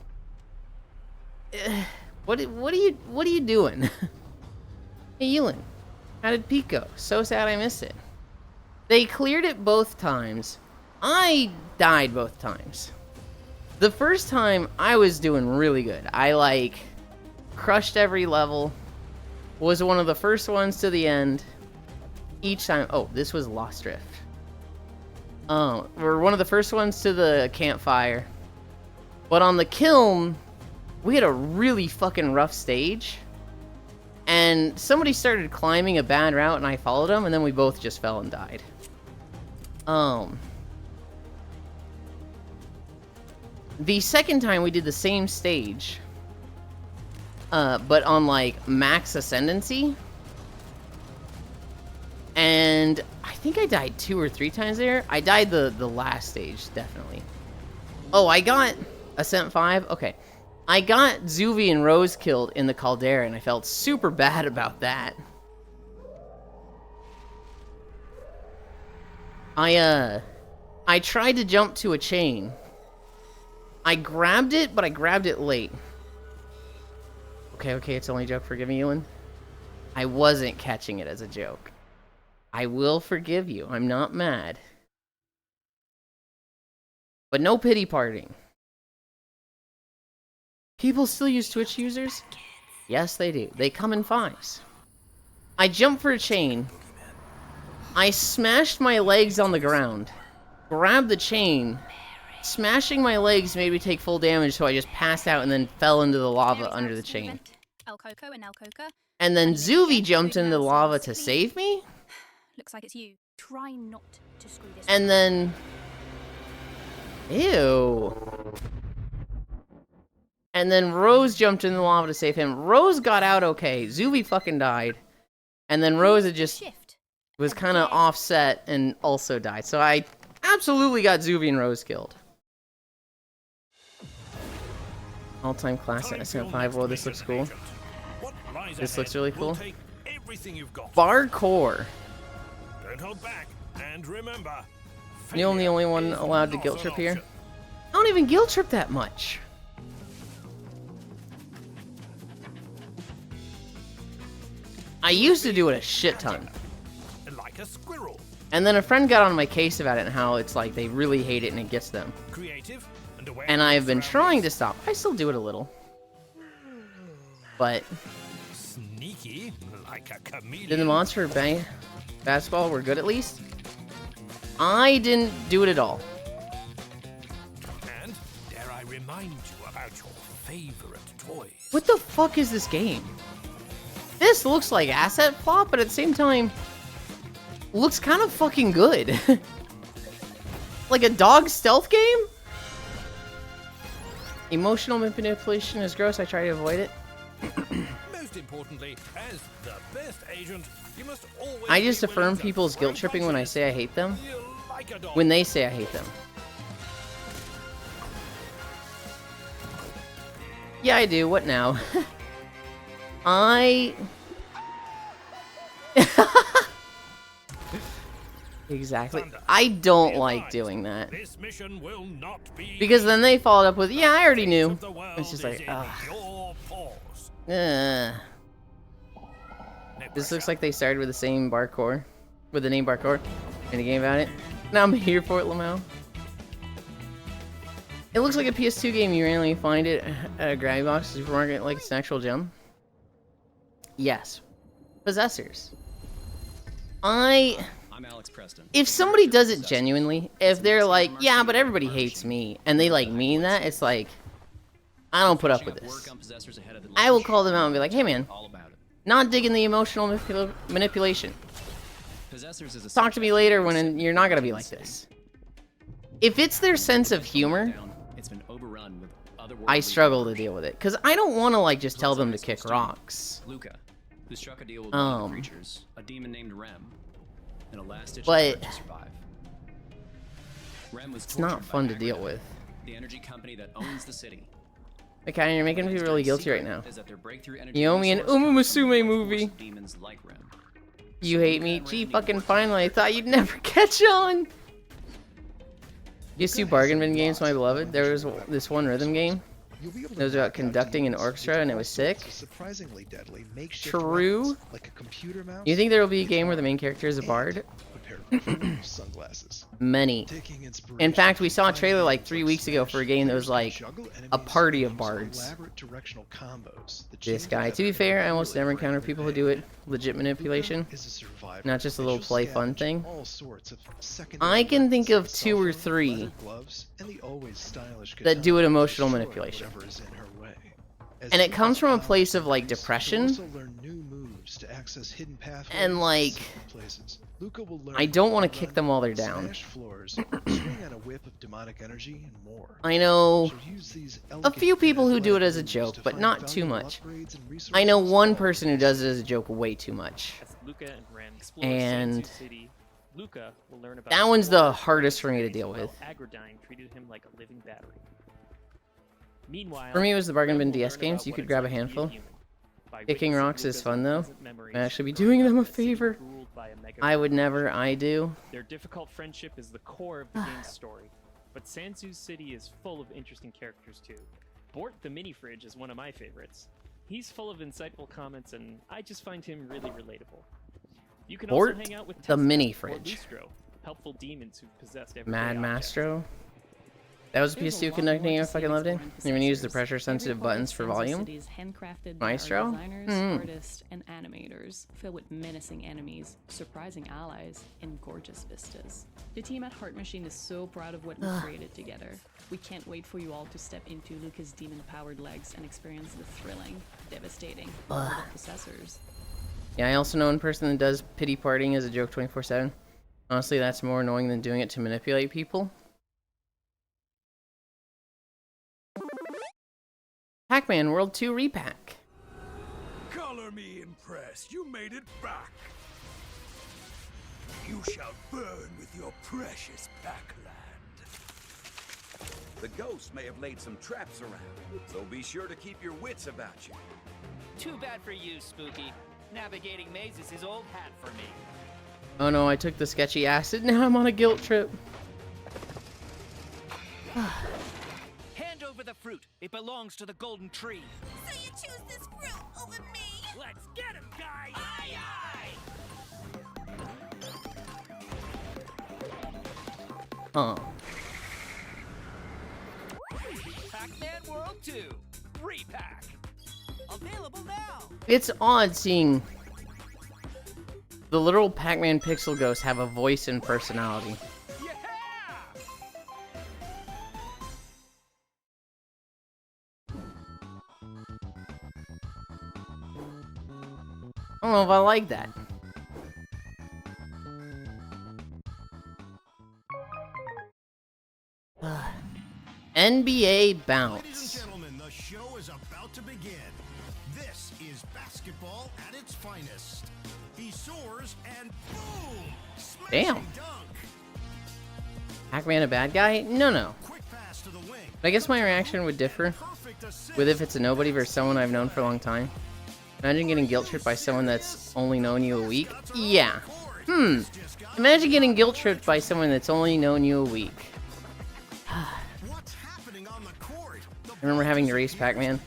What are you doing? Hey, Yulind. How did Pico? So sad I missed it. They cleared it both times. I died both times. The first time, I was doing really good. I, like, crushed every level. Was one of the first ones to the end. Each time... Oh, this was Lost Rift. We're one of the first ones to the campfire. But on the kiln, we had a really fucking rough stage. And somebody started climbing a bad route, and I followed them, and then we both just fell and died. The second time we did the same stage, but on like max ascendancy. And I think I died 2 or 3 times there. I died the last stage, definitely. Oh, I got Ascent 5? Okay. I got Zuvi and Rose killed in the Caldera, and I felt super bad about that. I tried to jump to a chain. I grabbed it, but I grabbed it late. Okay, it's only a joke. Forgive me, Yulind. I wasn't catching it as a joke. I will forgive you. I'm not mad. But no pity partying. People still use Twitch users? Yes, they do. They come in 5s. I jumped for a chain. I smashed my legs on the ground. Grabbed the chain. Smashing my legs made me take full damage, so I just passed out and then fell into the lava under the chain. And then Zuvi jumped into the lava to save me? Looks like it's you. Try not to screw this. And then... Ew. And then Rose jumped in the lava to save him. Rose got out okay. Zuvi fucking died. And then Rose had just was kind of offset and also died. So I absolutely got Zuvi and Rose killed. All-time classic SM5. Whoa, this looks cool. This looks really cool. Barcore. Don't hold back, and remember, You're the only one allowed to guilt trip here. I don't even guilt trip that much. I used to do it a shit ton. like a squirrel. And then a friend got on my case about it and how it's like they really hate it and it gets them. Creative And I've been trying to stop. I still do it a little. But sneaky like a chameleon. did the monster bang basketball were good at least? I didn't do it at all. And dare I remind you about your favorite toys? What the fuck is this game? This looks like asset flop, but at the same time, looks kind of fucking good. Like a dog stealth game? Emotional manipulation is gross. I try to avoid it. Most importantly, as the best agent, you must always I just be willing affirm to people's guilt break tripping when I say I hate them. feel like a dog. When they say I hate them. Yeah, I do. What now? Exactly. I don't like doing that. This mission will not be Because then they followed up with, yeah, I already knew. of the world It's just is like, in ugh. your paws. Uh, No this looks pressure. like they started with the same Barcore. With the name Barcore. In a game about it. Now I'm here for it, Lamau. It looks like a PS2 game. You randomly find it at a grabby box supermarket like it's an actual gem. Yes. Possessors. I'm Alex Preston. If somebody does it genuinely, if they're like, yeah, but everybody hates me, and they like mean that, it's like, I don't put up with this. I will call them out and be like, hey man, not digging the emotional manipulation. Talk to me later when you're not gonna be like this. If it's their sense of humor, I struggle to deal with it, because I don't want to like just tell them to kick rocks. Who struck a deal with one of the creatures, a demon named Rem, in a last-ditch but effort to survive. Rem was it's not tortured by fun to Agrium, deal with. the energy company that owns the city. Okay, you're making me feel really guilty right now. Is that their breakthrough energy You owe me an resource comes from Umusume the movie. force of demons like Rem. You hate me? Gee, fucking finally, I thought you'd never catch on! Used to bargain bin games, my beloved. There was this one rhythm game. It was about conducting an orchestra, and it was sick. Surprisingly deadly makeshift True. weapons, like a computer mouse. You think there will be a game where the main character is a bard? Sunglasses. Many. In fact, we saw a trailer like 3 weeks ago for a game that was like a party of bards. This guy. To be fair, I almost never encounter people who do it legit manipulation. Not just a little play fun thing. I can think of 2 or 3 that do it emotional manipulation. As And it he comes from a explores place of, the like, place, depression. He'll also learn new moves to access hidden pathways And, like, secret places. Luca will learn I don't want to to kick run, them while they're down. smash floors, swing on a whip of demonic energy, and more. I know She'll use these a elegant few people who do it athletic as a moves joke, to but find not too valuable much. upgrades and I know resources one all person who over does the it as a joke way too much. As Luca and Ren explore And Sansu City, Luca will learn about that one's the explorers hardest for me to and deal with. how Agrodyne treated him like a living battery. Meanwhile, For me, it was the bargain bin Ren will DS learn games. about You what could it's grab a like to be handful. human by Kicking witnessing rocks is Luca's fun, though. unpleasant memories I'd actually be growing doing up them a in city favor. ruled by a mega I would corporation. never, I do. Their difficult friendship is the core of the game's story, but Sansu's city is full of interesting characters too. Bort the mini fridge is one of my favorites. He's full of insightful comments, and I just find him really relatable. You can Bort also hang out with the Testa mini or fridge. Lustro, helpful demons who've possessed everyday Mad objects. Mastro. That was There's a PS2 lot more connecting. to I see fucking loved it. exploring You even use the possessors. pressure sensitive Every part of buttons for Sansu volume. City is handcrafted by Maestro? art designers, Hmm. artists, and animators, filled with menacing enemies, surprising allies, and gorgeous vistas. The team at Heart Machine is so proud of what we created together. We can't wait for you all to step into Luca's demon-powered legs and experience the thrilling, devastating world of possessors. Yeah, I also know one person that does pity partying as a joke 24/7. Honestly, that's more annoying than doing it to manipulate people. Pac-Man World 2 Repack. Color me impressed. You made it back. You shall burn with your precious backland. The ghost may have laid some traps around, so be sure to keep your wits about you. Too bad for you, Spooky. Navigating mazes is old hat for me. Oh no, I took the sketchy acid. Now I'm on a guilt trip. Hand over the fruit. It belongs to the golden tree. So you choose this fruit over me? Let's get him, guys! Aye, aye! Oh. Pac-Man World 2. Repack. Available now. It's odd seeing the literal Pac-Man pixel ghosts have a voice and personality. I don't know if I like that. NBA Bounce. Ladies and gentlemen, the show is about to begin. This is basketball at its finest. He soars and boom! Damn. Smashing dunk. Pac-Man a bad guy? No. Quick pass to the wing. I guess my reaction would differ with if it's a nobody versus someone I've known for a long time. Imagine getting guilt tripped by someone that's only known you a week. Yeah. Imagine getting guilt tripped by someone that's only known you a week. What's happening on the court? I remember having to race Pac-Man.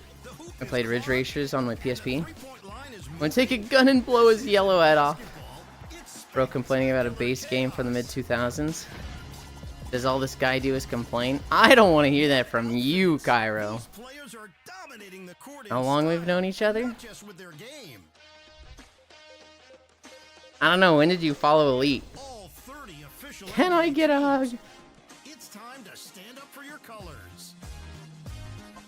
I played Ridge Racers on my PSP. I'm gonna take a gun and blow his yellow head off. Bro complaining about a base game from the mid-2000s. Does all this guy do is complain? I don't want to hear that from you, Cairo. How long we've known each other? I don't know, when did you follow Elite? Can I get a hug? It's time to stand up for your colors.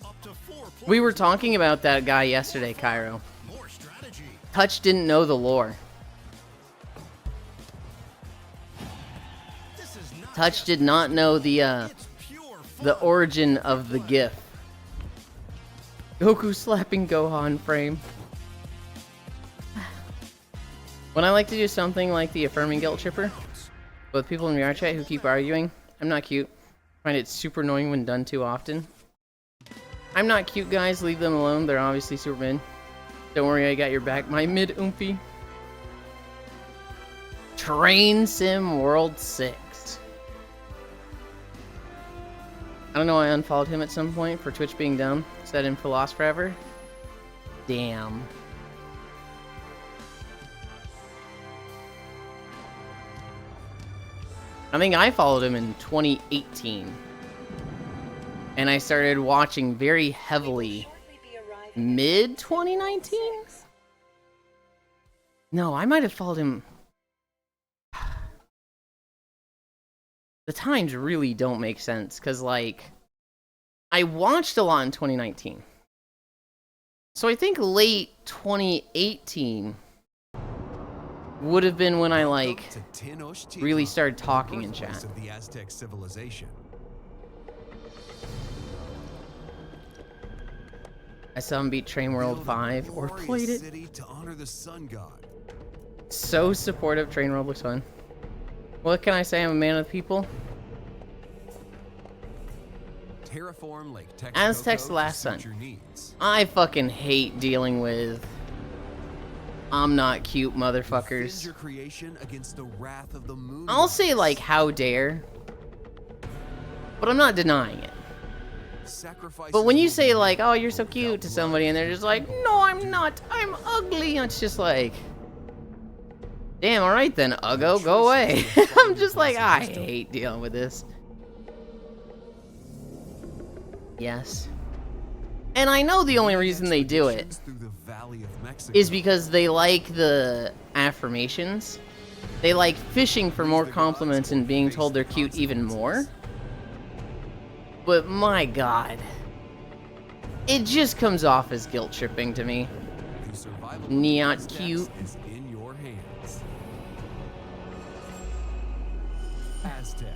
Up to 4 We were talking about that guy yesterday, Cairo. More strategy. Touch didn't know the lore. Touch did not know the origin of the GIF. Goku slapping Gohan frame. When I like to do something like the affirming guilt tripper, with people in VR chat who keep arguing, I'm not cute. I find it super annoying when done too often. I'm not cute, guys. Leave them alone. They're obviously super mid. Don't worry, I got your back. My mid oomphy. Train Sim World 6. I don't know why I unfollowed him at some point for Twitch being dumb. Set him for lost forever. Damn. I think I followed him in 2018. And I started watching very heavily mid 2019? No, I might have followed him. The times really don't make sense, because, like, I watched a lot in 2019. So I think late 2018 would have been when I like really started talking in chat. Of the Aztec civilization. I saw him beat Train World 5 or played it. City to honor the sun god. So supportive. Train World looks fun. What can I say? I'm a man of the people. Terraform Lake Aztec's Last Sun. I fucking hate dealing with I'm not cute motherfuckers. Your creation against the wrath of the moon. I'll say like how dare, but I'm not denying it. But when you say like, oh, you're so cute to somebody and they're just like, no, I'm not, I'm ugly, it's just like, damn, alright then, Uggo, go away. I'm just like, I hate dealing with this. Yes. And I know the only reason they do it is because they like the affirmations. They like fishing for more compliments and being told they're cute even more. But my god. It just comes off as guilt tripping to me. Not cute.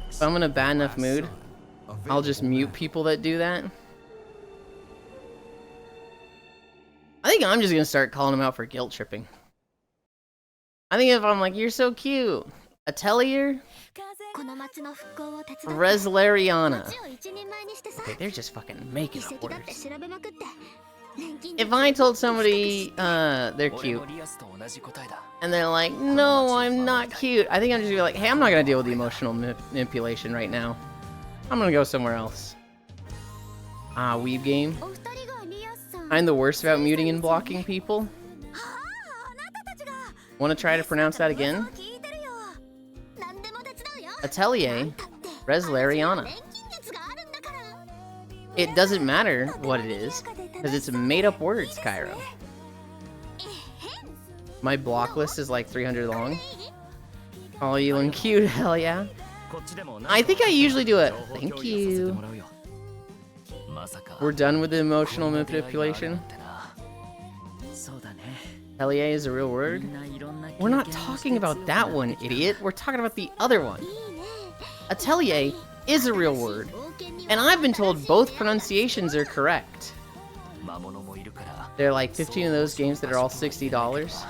If I'm in a bad enough mood, I'll just mute people that do that. I think I'm just gonna start calling them out for guilt tripping. I think if I'm like, you're so cute, Atelier, Reslariana. Okay, they're just fucking making up words. If I told somebody they're cute, and they're like, no, I'm not cute, I think I'm just gonna be like, hey, I'm not gonna deal with the emotional manipulation right now. I'm gonna go somewhere else. Ah, weeb game. I'm the worst about muting and blocking people. Want to try to pronounce that again? Atelier, Reslariana. It doesn't matter what it is, because it's made-up words, Cairo. My block list is like 300 long. Oh, Yulind cute, hell yeah. I think I usually do it. Thank you. We're done with the emotional manipulation. Atelier is a real word? We're not talking about that one, idiot. We're talking about the other one. Atelier is a real word, and I've been told both pronunciations are correct. There are like 15 of those games that are all $60.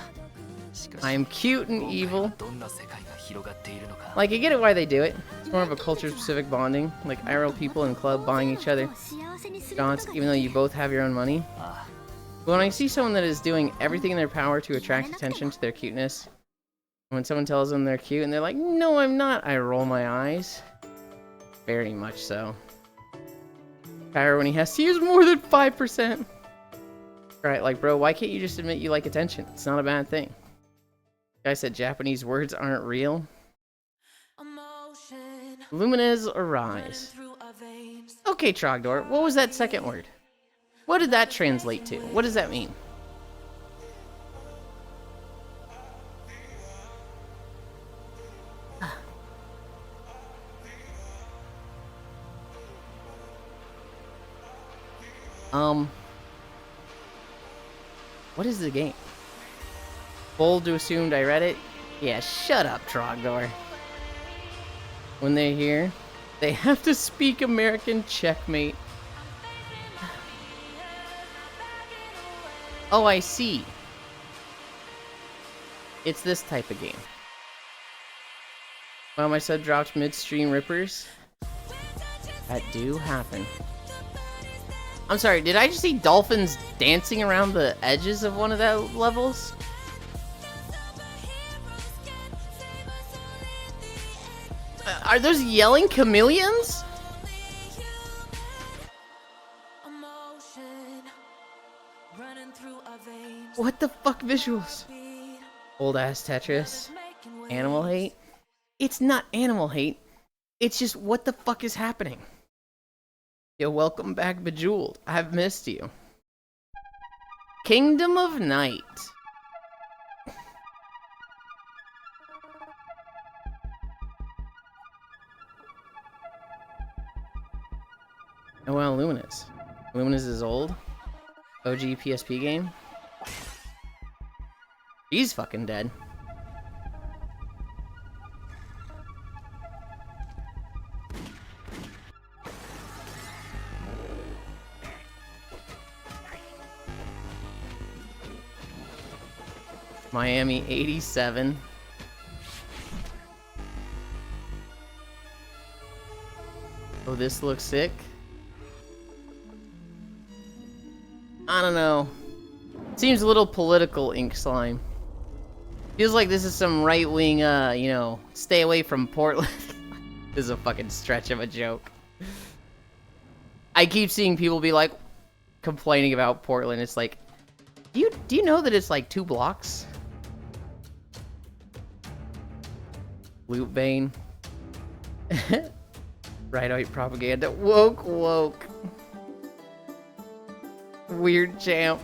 I am cute and evil. Like, I get it why they do it. It's more of a culture-specific bonding, like IRL people in club buying each other shots, even though you both have your own money. But when I see someone that is doing everything in their power to attract attention to their cuteness, when someone tells them they're cute and they're like, no, I'm not, I roll my eyes. Very much so. Kyra, when he has to use more than 5%. Alright, like, bro, why can't you just admit you like attention? It's not a bad thing. Guy said Japanese words aren't real. Luminez arise. Okay, Trogdor, what was that second word? What did that translate to? What does that mean? What is the game? Bold to assumed I read it? Yeah, shut up, Trogdor. When they're here, they have to speak American. Checkmate. Oh, I see. It's this type of game. Wow, my sub dropped midstream rippers. That do happen. I'm sorry, did I just see dolphins dancing around the edges of one of the levels? Are those yelling chameleons? What the fuck visuals? Old ass Tetris. Animal hate? It's not animal hate. It's just what the fuck is happening? Yo, welcome back, Bejeweled. I've missed you. Kingdom of Night. Oh wow, Luminous. Luminous is old. OG PSP game. He's fucking dead. Miami 87. Oh, this looks sick. I don't know. Seems a little political, Ink Slime. Feels like this is some right-wing, you know, stay away from Portland. This is a fucking stretch of a joke. I keep seeing people be like, complaining about Portland. It's like, do you know that it's like 2 blocks? Loot Bane. Right-out propaganda. Woke. Weird champ.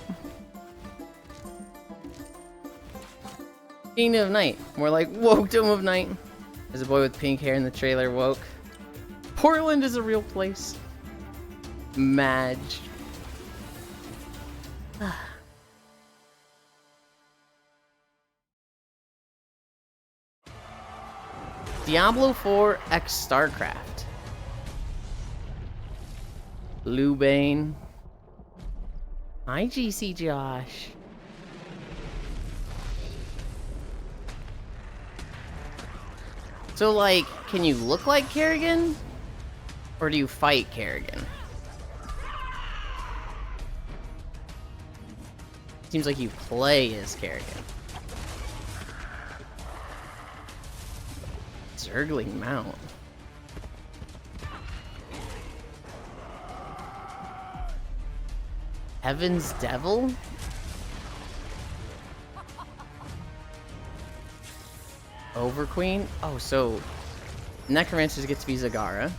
Kingdom of Night. More like Wokedom of Night. There's a boy with pink hair in the trailer, woke. Portland is a real place. Madge. Diablo 4 X StarCraft. Lubane. Hi, GC Josh. So, like, can you look like Kerrigan? Or do you fight Kerrigan? Seems like you play as Kerrigan. Zergling Mount. Heaven's Devil? Overqueen? Oh, so Necromancers get to be Zagara.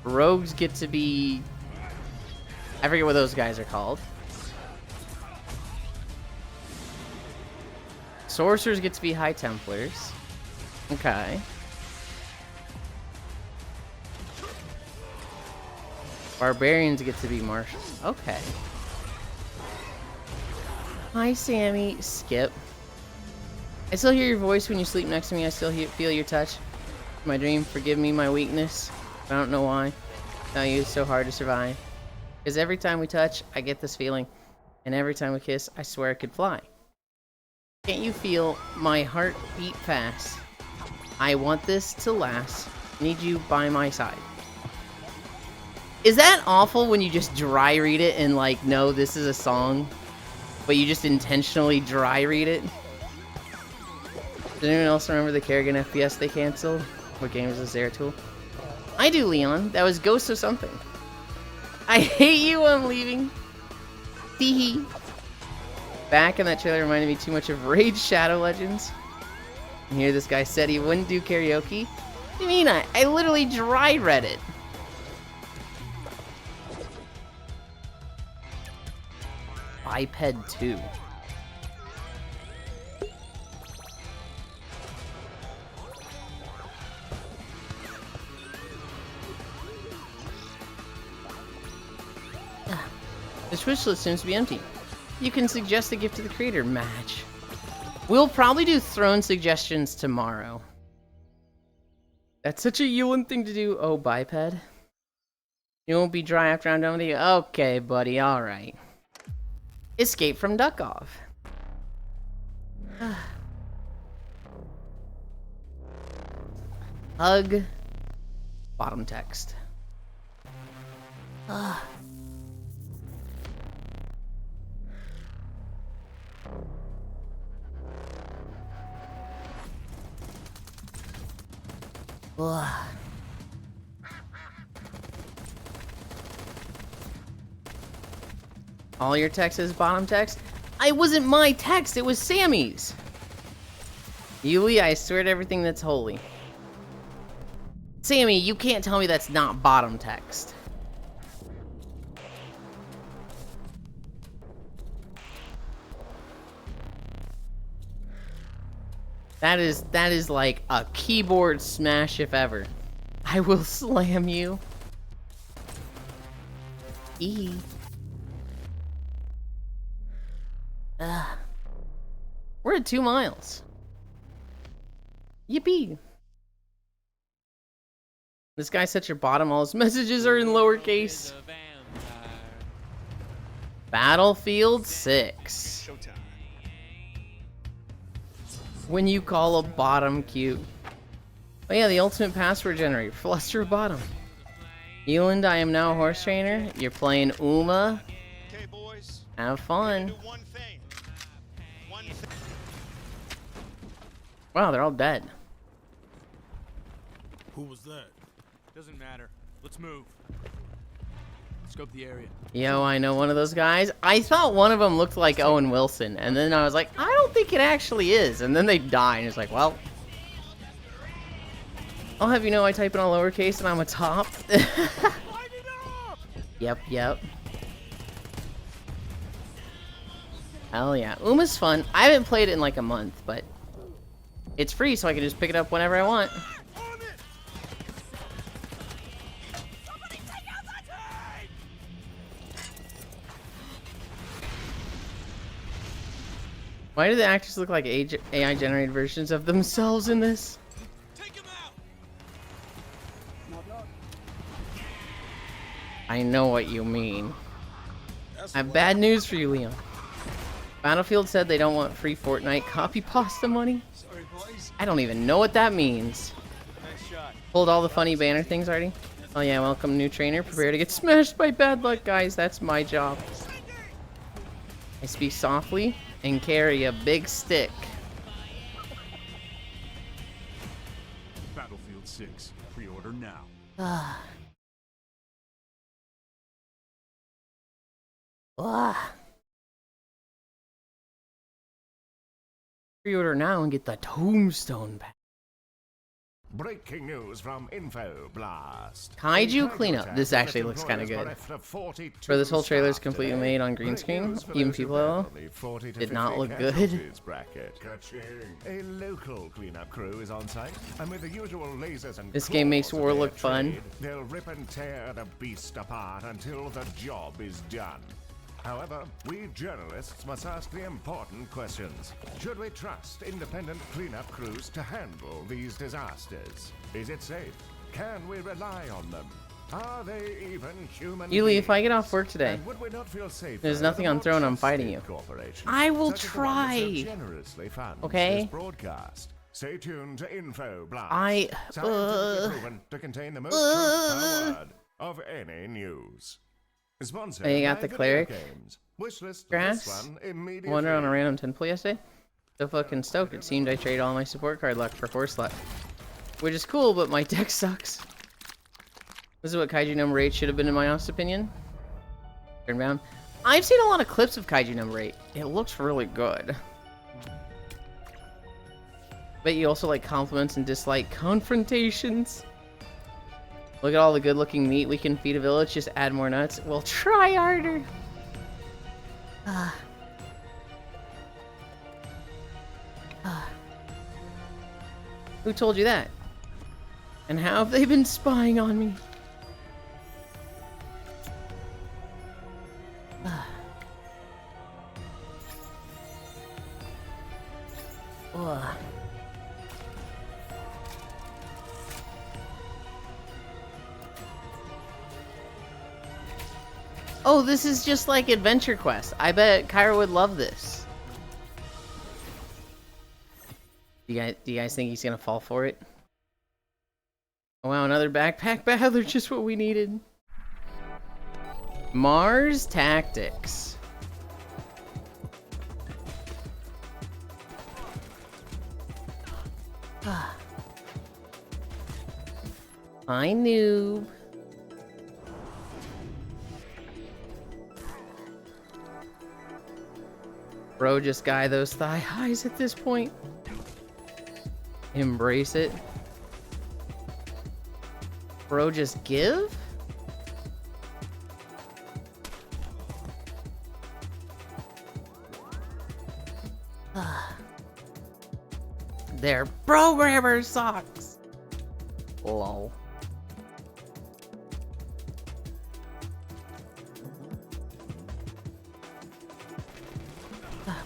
Rogues get to be... I forget what those guys are called. Sorcerers get to be High Templars. Okay. Barbarians get to be Marshals. Okay. Hi, Sammy. Skip. I still hear your voice when you sleep next to me. I still feel your touch. My dream. Forgive me my weakness. I don't know why. Now you, it's so hard to survive. Because every time we touch, I get this feeling. And every time we kiss, I swear I could fly. Can't you feel my heart beat fast? I want this to last. Need you by my side. Is that awful when you just dry read it and like, no, this is a song, but you just intentionally dry read it? Does anyone else remember the Kerrigan FPS they canceled? What game was this, Zeratul? I do, Leon. That was Ghost of something. I hate you, I'm leaving. Teehee. Back in that trailer reminded me too much of Raid Shadow Legends. And here this guy said he wouldn't do karaoke. What do you mean? I literally dry read it. Biped 2. This wish list seems to be empty. You can suggest a gift to the creator, Match. We'll probably do throne suggestions tomorrow. That's such a Yulind thing to do. Oh, biped. You won't be dry after I'm done with you? Okay, buddy, alright. Escape from Duck-Off. Hug. Bottom text. Ugh. All your text is bottom text? It wasn't my text, it was Sammy's. Yuli, I swear to everything that's holy. Sammy, you can't tell me that's not bottom text. That is like a keyboard smash if ever. I will slam you. E. We're at 2 miles. Yippee. This guy's such a bottom. All his messages are in lowercase. Battlefield 6. When you call a bottom cute. Oh yeah, the ultimate password generator. Fluster bottom. Yulind, I am now a horse trainer. You're playing Uma. Okay, boys. Have fun. Wow, they're all dead. Who was that? Doesn't matter. Let's move. Scope the area. Yo, I know one of those guys. I thought one of them looked like Owen Wilson, and then I was like, I don't think it actually is. And then they die, and it's like, well. I'll have you know I type in all lowercase and I'm a top. Yep. Hell yeah. Uma's fun. I haven't played it in like a month, but it's free, so I can just pick it up whenever I want. Why do the actors look like AI-generated versions of themselves in this? I know what you mean. I have bad news for you, Leon. Battlefield said they don't want free Fortnite copy pasta money. I don't even know what that means. Pulled all the funny banner things already? Oh yeah, welcome new trainer. Prepare to get smashed by bad luck, guys. That's my job. I speak softly and carry a big stick. Battlefield 6. Pre-order now. Pre-order now and get the tombstone back. Breaking news from Info Blast. Kaiju cleanup. This actually looks kind of good. For this whole trailer is completely made on green screen. Even people did not look good. A local cleanup crew is on site, and with the usual lasers and This game makes war look fun. They'll rip and tear the beast apart until the job is done. However, we journalists must ask the important questions. Should we trust independent cleanup crews to handle these disasters? Is it safe? Can we rely on them? Are they even human Yuli, if I get off work today, would we not feel safer there's nothing on throne, I'm fighting you. I will try. Okay? Stay tuned to Info Blast. Scientifically proven to contain the most truthful word of any news. Sponsored you got by the cleric. Video Games. Wishlist Grass. this one immediately. Wonder on a random 10 pull yesterday. So fucking stoked. It seemed I traded all my support card luck for horse luck. Which is cool, but my deck sucks. This is what Kaiju number 8 should have been in my honest opinion. Turn around. I've seen a lot of clips of Kaiju number 8. It looks really good. But you also like compliments and dislike confrontations. Look at all the good-looking meat we can feed a village. Just add more nuts. We'll try harder. Who told you that? And how have they been spying on me? Oh, this is just like Adventure Quest. I bet Kyra would love this. Do you guys think he's gonna fall for it? Oh, wow, another backpack battler, just what we needed. Mars Tactics. Hi, noob. Bro, just guy those thigh highs at this point. Embrace it. Bro, just give? Their programmer sucks. Lol.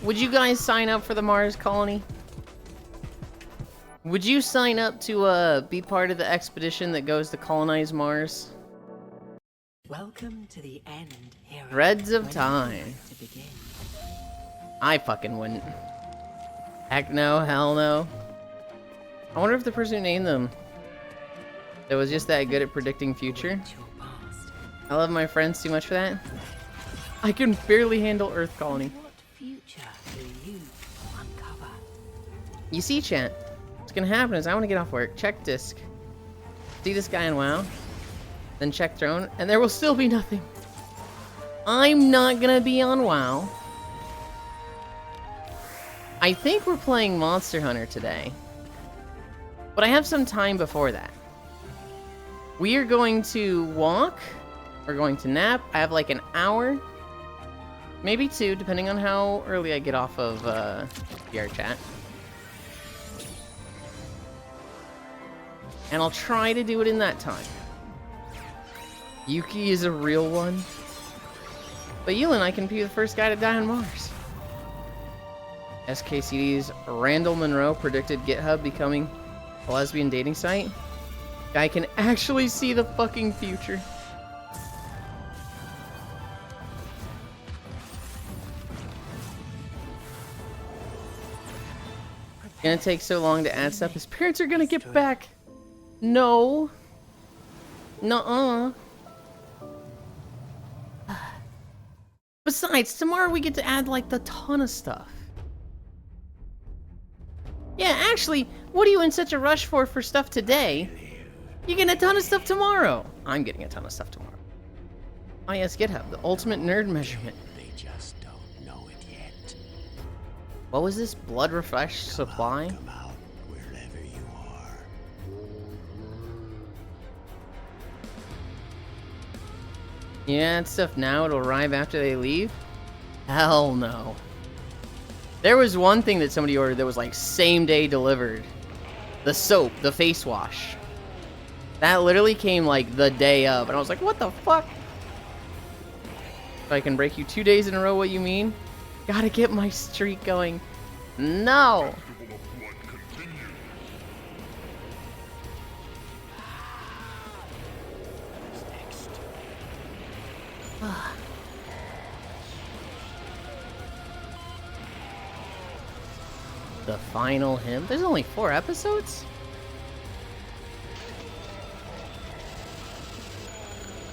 Would you guys sign up for the Mars colony? Would you sign up to be part of the expedition that goes to colonize Mars? Welcome to the end, hero. Threads of When time. would you like to begin? I fucking wouldn't. Heck no, hell no. I wonder if the person who named them that was just that good at predicting future. I love my friends too much for that. I can barely handle Earth colony. What future do you uncover? You see, chat, what's gonna happen is I want to get off work, check disc, see this guy in WoW, then check throne, and there will still be nothing. I'm not gonna be on WoW. I think we're playing Monster Hunter today, but I have some time before that. We are going to walk, we're going to nap. I have like an hour, maybe 2, depending on how early I get off of VR chat. And I'll try to do it in that time. Yuki is a real one. But Yulind, I can be the first guy to die on Mars. SKCD's Randall Monroe predicted GitHub becoming a lesbian dating site. Guy can actually see the fucking future. Gonna take so long to add stuff. His parents are gonna get back. No. Nuh-uh. Besides, tomorrow we get to add like the ton of stuff. Yeah, actually, what are you in such a rush for stuff today? You get a ton of stuff tomorrow. I'm getting a ton of stuff tomorrow. Oh yes, GitHub, the ultimate nerd measurement. They just don't know it yet. What was this? Blood refresh supply? Come out wherever you are. Yeah, that stuff now, it'll arrive after they leave? Hell no. There was one thing that somebody ordered that was like same day delivered. The soap, the face wash. That literally came like the day of, and I was like, what the fuck? If I can break you 2 days in a row, what you mean? Gotta get my streak going. No! The final hymn? There's only 4 episodes?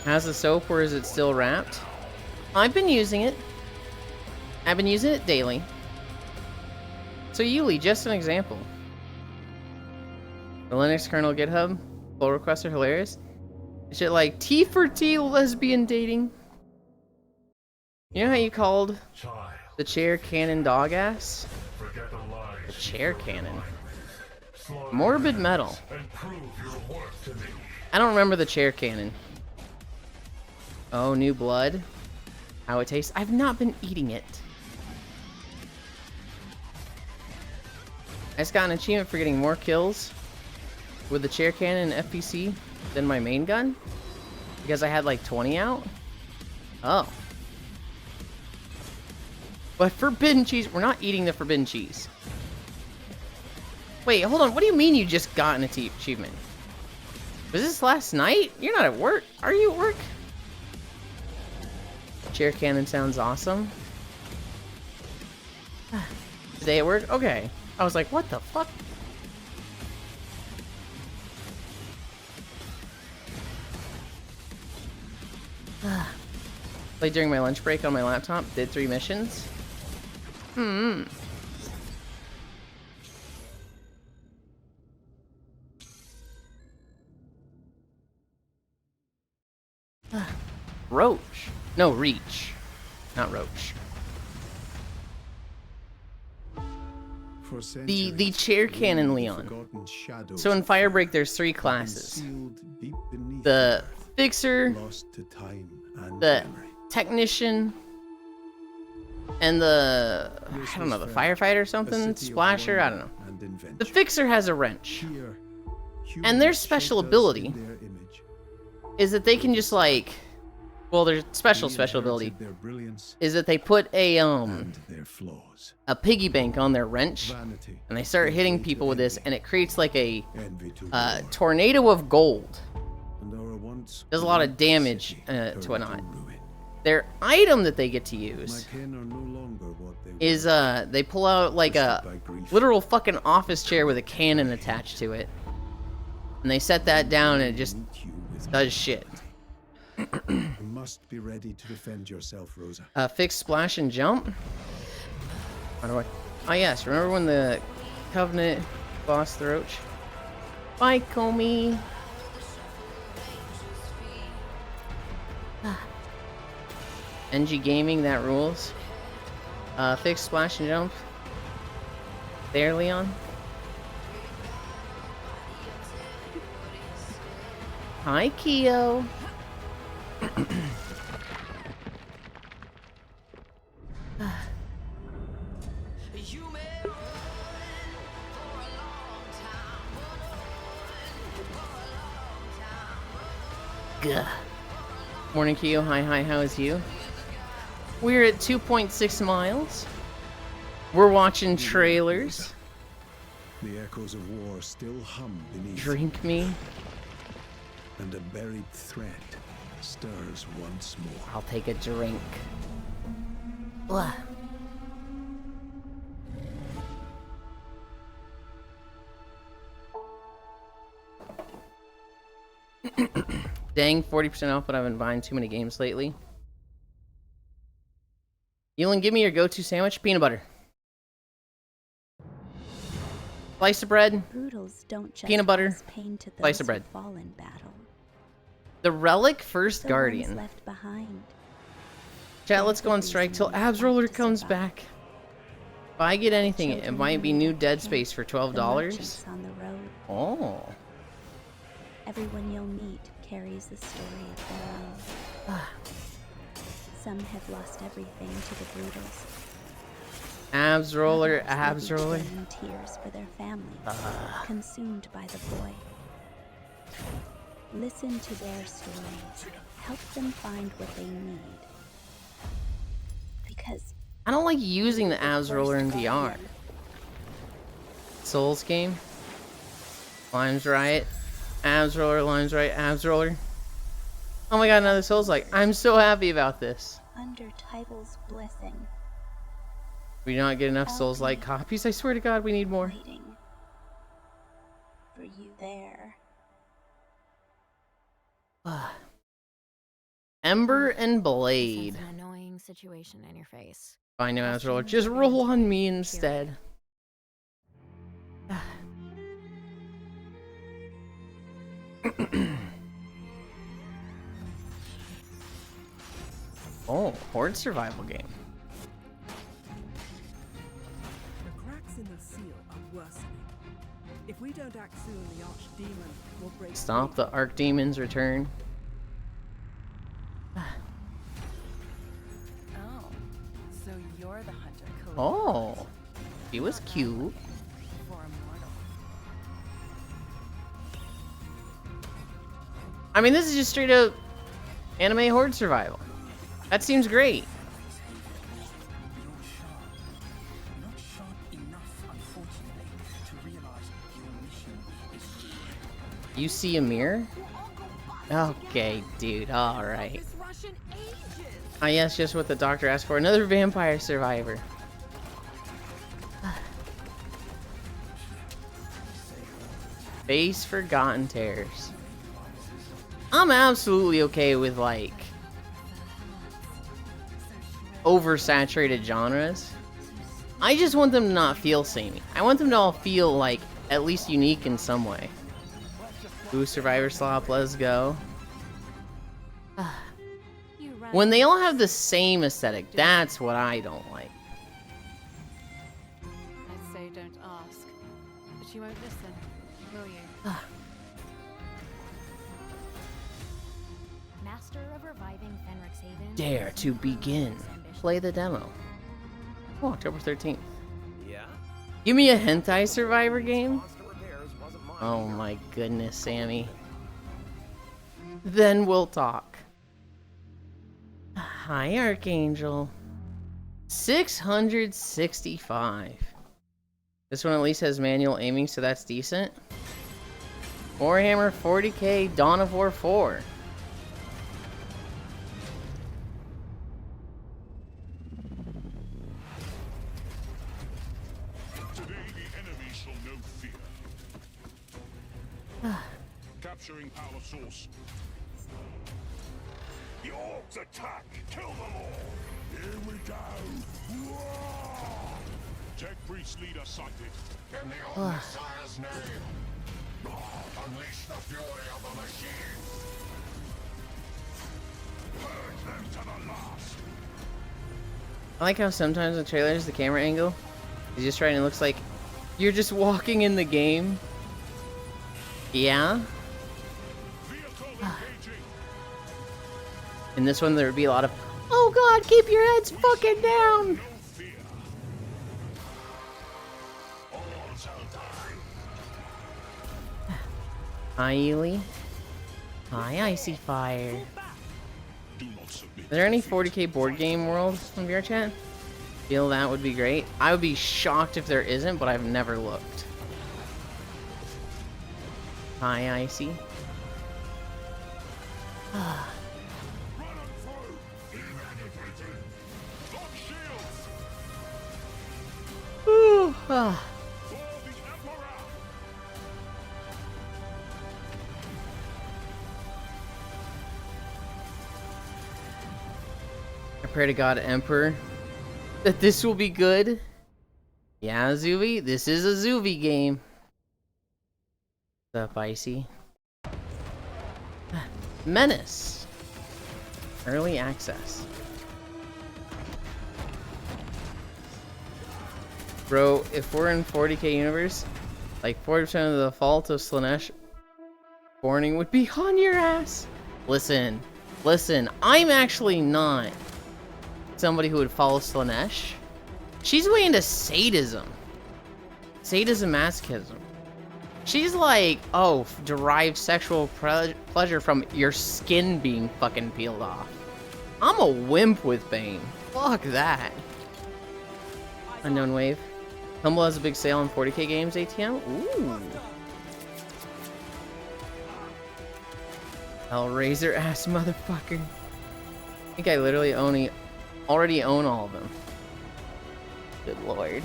How's the soap, or is it still wrapped? I've been using it. I've been using it daily. So Yuli, just an example. The Linux kernel GitHub pull requests are hilarious. Shit like T for T lesbian dating. You know how you called the chair cannon dog ass? The chair cannon. Morbid metal. I don't remember the chair cannon. Oh, new blood. How it tastes. I've not been eating it. I just got an achievement for getting more kills with the chair cannon and FPC than my main gun. Because I had like 20 out. Oh. But forbidden cheese. We're not eating the forbidden cheese. Wait, hold on. What do you mean you just got an achievement? Was this last night? You're not at work. Are you at work? Chair cannon sounds awesome. Today at work? Okay. I was like, what the fuck? Played during my lunch break on my laptop. Did 3 missions. Roach. No, Reach. Not Roach. The chair cannon, Leon. So in Firebreak, there's 3 classes. The Fixer, the Technician, and the, I don't know, the Firefighter or something? Splasher? I don't know. The Fixer has a wrench. And their special ability is that they can just like, well, their special ability is that they put a a piggy bank on their wrench, and they start hitting people with this, and it creates like a tornado of gold. Does a lot of damage to whatnot. Their item that they get to use is they pull out like a literal fucking office chair with a cannon attached to it, and they set that down and it just does shit. You must be ready to defend yourself, Rosa. Fix splash and jump. How do I? Oh yes, remember when the Covenant boss the roach? Bye, Comey. NG Gaming, that rules. Fix splash and jump. There, Leon. Hi, Keo. Gah. Morning, Keo. Hi, how is you? We're at 2.6 miles. We're watching trailers. The echoes of war still hum beneath. Drink me. And a buried threat stirs once more. I'll take a drink. Blah. Dang, 40% off, but I've been buying too many games lately. Yulind, give me your go-to sandwich. Peanut butter. Slice of bread. Peanut butter. Slice of bread. The Relic First Guardian. Left behind. Chat, let's go on strike till Abs Roller comes back. If I get anything, it might be new Dead Space for $12. Oh. Everyone you'll meet carries a story of their own. Some have lost everything to the brutals. Abs Roller, Abs Roller. In tears for their families, consumed by the void. Listen to their stories. Help them find what they need. Because I don't like using the Abs Roller in VR. Souls game. Limes Riot. Abs Roller, Limes Riot, Abs Roller. Oh my god, another Souls-like. I'm so happy about this. Under Title's blessing. We do not get enough Souls-like copies. I swear to god, we need more. Waiting for you there. Ember and Blade. An annoying situation in your face. Fine, no Abs Roller. Just roll on me instead. Oh, Horde survival game. The cracks in the seal are worsening. If we don't act soon, the Archdemon will break. Stop the Archdemon's return. Oh, so you're the hunter. Oh, he was cute. I mean, this is just straight up anime Horde survival. That seems great. You see a mirror? Okay, dude. All right. Ah, yes, just what the doctor asked for. Another vampire survivor. Face Forgotten Terrors. I'm absolutely okay with, like, oversaturated genres. I just want them to not feel samey. I want them to all feel, like, at least unique in some way. Ooh, Survivor Slop, let's go. When they all have the same aesthetic, that's what I don't like. I'd say don't ask, but you won't listen, will you? Master of reviving Fenric's Haven. Dare to begin. Play the demo. Oh, October 13th. Yeah? Give me a hentai survivor game? Oh my goodness, Sammy. Then we'll talk. Hi, Archangel. 665. This one at least has manual aiming, so that's decent. Warhammer 40k Dawn of War 4. Today the enemy shall know fear. Capturing power source. The orcs attack! Kill them all! Here we go! Roar! Tech priest leader sighted. In the old Messiah's name! Unleash the fury of the machine! Purge them to the last! I like how sometimes in trailers the camera angle is just right and it looks like you're just walking in the game. Yeah. In this one there would be a lot of, oh god, keep your heads fucking down! Hi, Yuli. Hi, Icy Fire. Is there any 40k board game world on VR chat? Feel that would be great. I would be shocked if there isn't, but I've never looked. Hi, Icy. Ooh, ah. I pray to God, Emperor, that this will be good. Yeah, Zuvi, this is a Zuvi game. What's up, Icy? Menace. Early access. Bro, if we're in 40k universe, like 40% of the fault of Slanesh warning would be on your ass. Listen, I'm actually not somebody who would follow Slanesh. She's way into sadism. Sadism, masochism. She's like, oh, derive sexual pleasure from your skin being fucking peeled off. I'm a wimp with Bane. Fuck that. Unknown Wave. Humble has a big sale on 40k games, ATM. Ooh. Hellraiser ass motherfucker. I think I literally already own all of them. Good lord.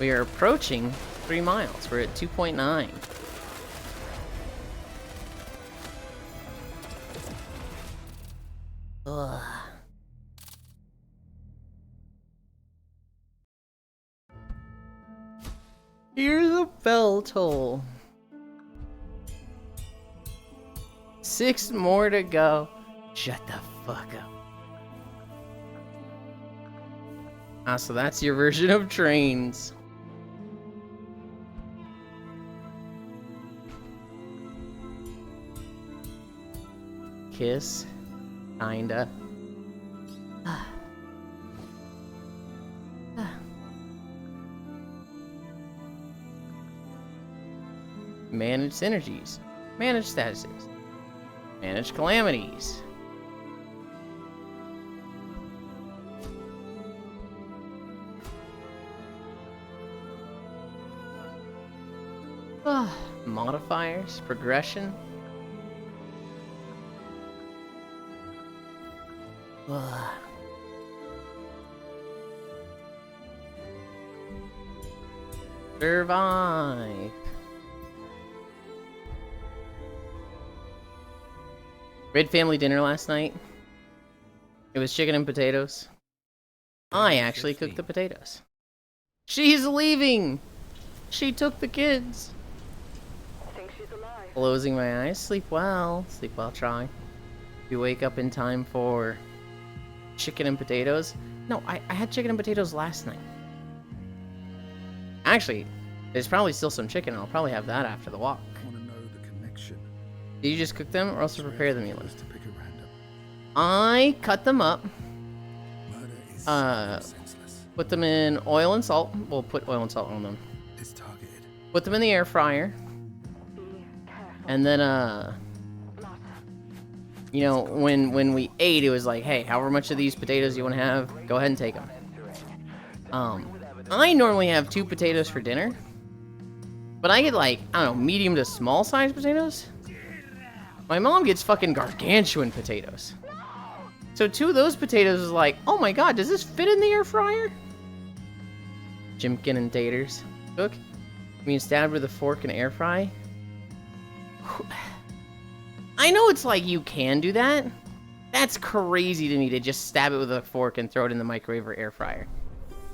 We are approaching 3 miles. We're at 2.9. Ugh. Hear the bell toll. 6 more to go. Shut the fuck up. Ah, so that's your version of trains. Kiss. Kinda. Manage synergies. Manage statuses. Manage calamities. Modifiers. Progression. Survive. We had family dinner last night. It was chicken and potatoes. I actually cooked the potatoes. She's leaving! She took the kids. Think she's alive. Closing my eyes. Sleep well. Sleep well, try. You wake up in time for chicken and potatoes. No, I had chicken and potatoes last night. Actually, there's probably still some chicken. I'll probably have that after the walk. I want to know the connection. Did you just cook them or also prepare them, Yulind? I cut them up. Put them in oil and salt. We'll put oil and salt on them. It's targeted. Put them in the air fryer. And then, you know, when we ate, it was like, hey, however much of these potatoes you want to have, go ahead and take them. I normally have 2 potatoes for dinner. But I get like, I don't know, medium to small size potatoes. My mom gets fucking gargantuan potatoes. So 2 of those potatoes is like, oh my god, does this fit in the air fryer? Jimkin and taters. Cook. I mean, stab with a fork and air fry. I know it's like you can do that. That's crazy to me to just stab it with a fork and throw it in the microwave or air fryer.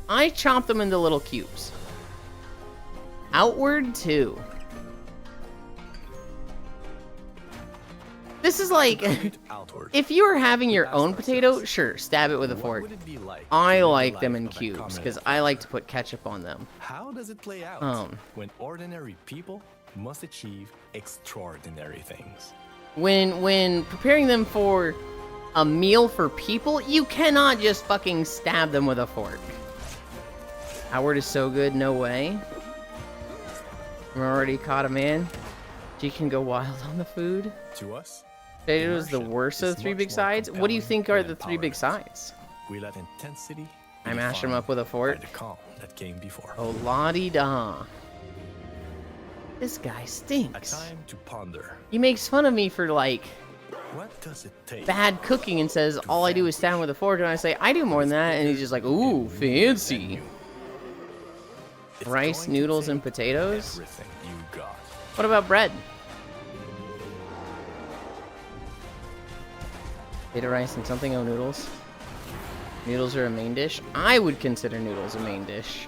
I chop them into little cubes. Outward too. This is like, if you were having your own potato, sure, stab it with a fork. I like them in cubes because I like to put ketchup on them. How does it play out when ordinary people must achieve extraordinary things? When preparing them for a meal for people, you cannot just fucking stab them with a fork. Howard is so good, no way. We already caught a man. She can go wild on the food. To us, potato is the worst of the 3 big sides. What do you think are the 3 big sides? We let intensity. I mash them up with a fork. The calm that came before. Oh, la-di-da. This guy stinks. A time to ponder. He makes fun of me for, like, what does it take? Bad cooking and says, all I do is stab with a fork. And I say, I do more than that. And he's just like, ooh, fancy. Rice, noodles, and potatoes? Everything you got. What about bread? Potato, rice, and something. Oh, noodles. Noodles are a main dish. I would consider noodles a main dish.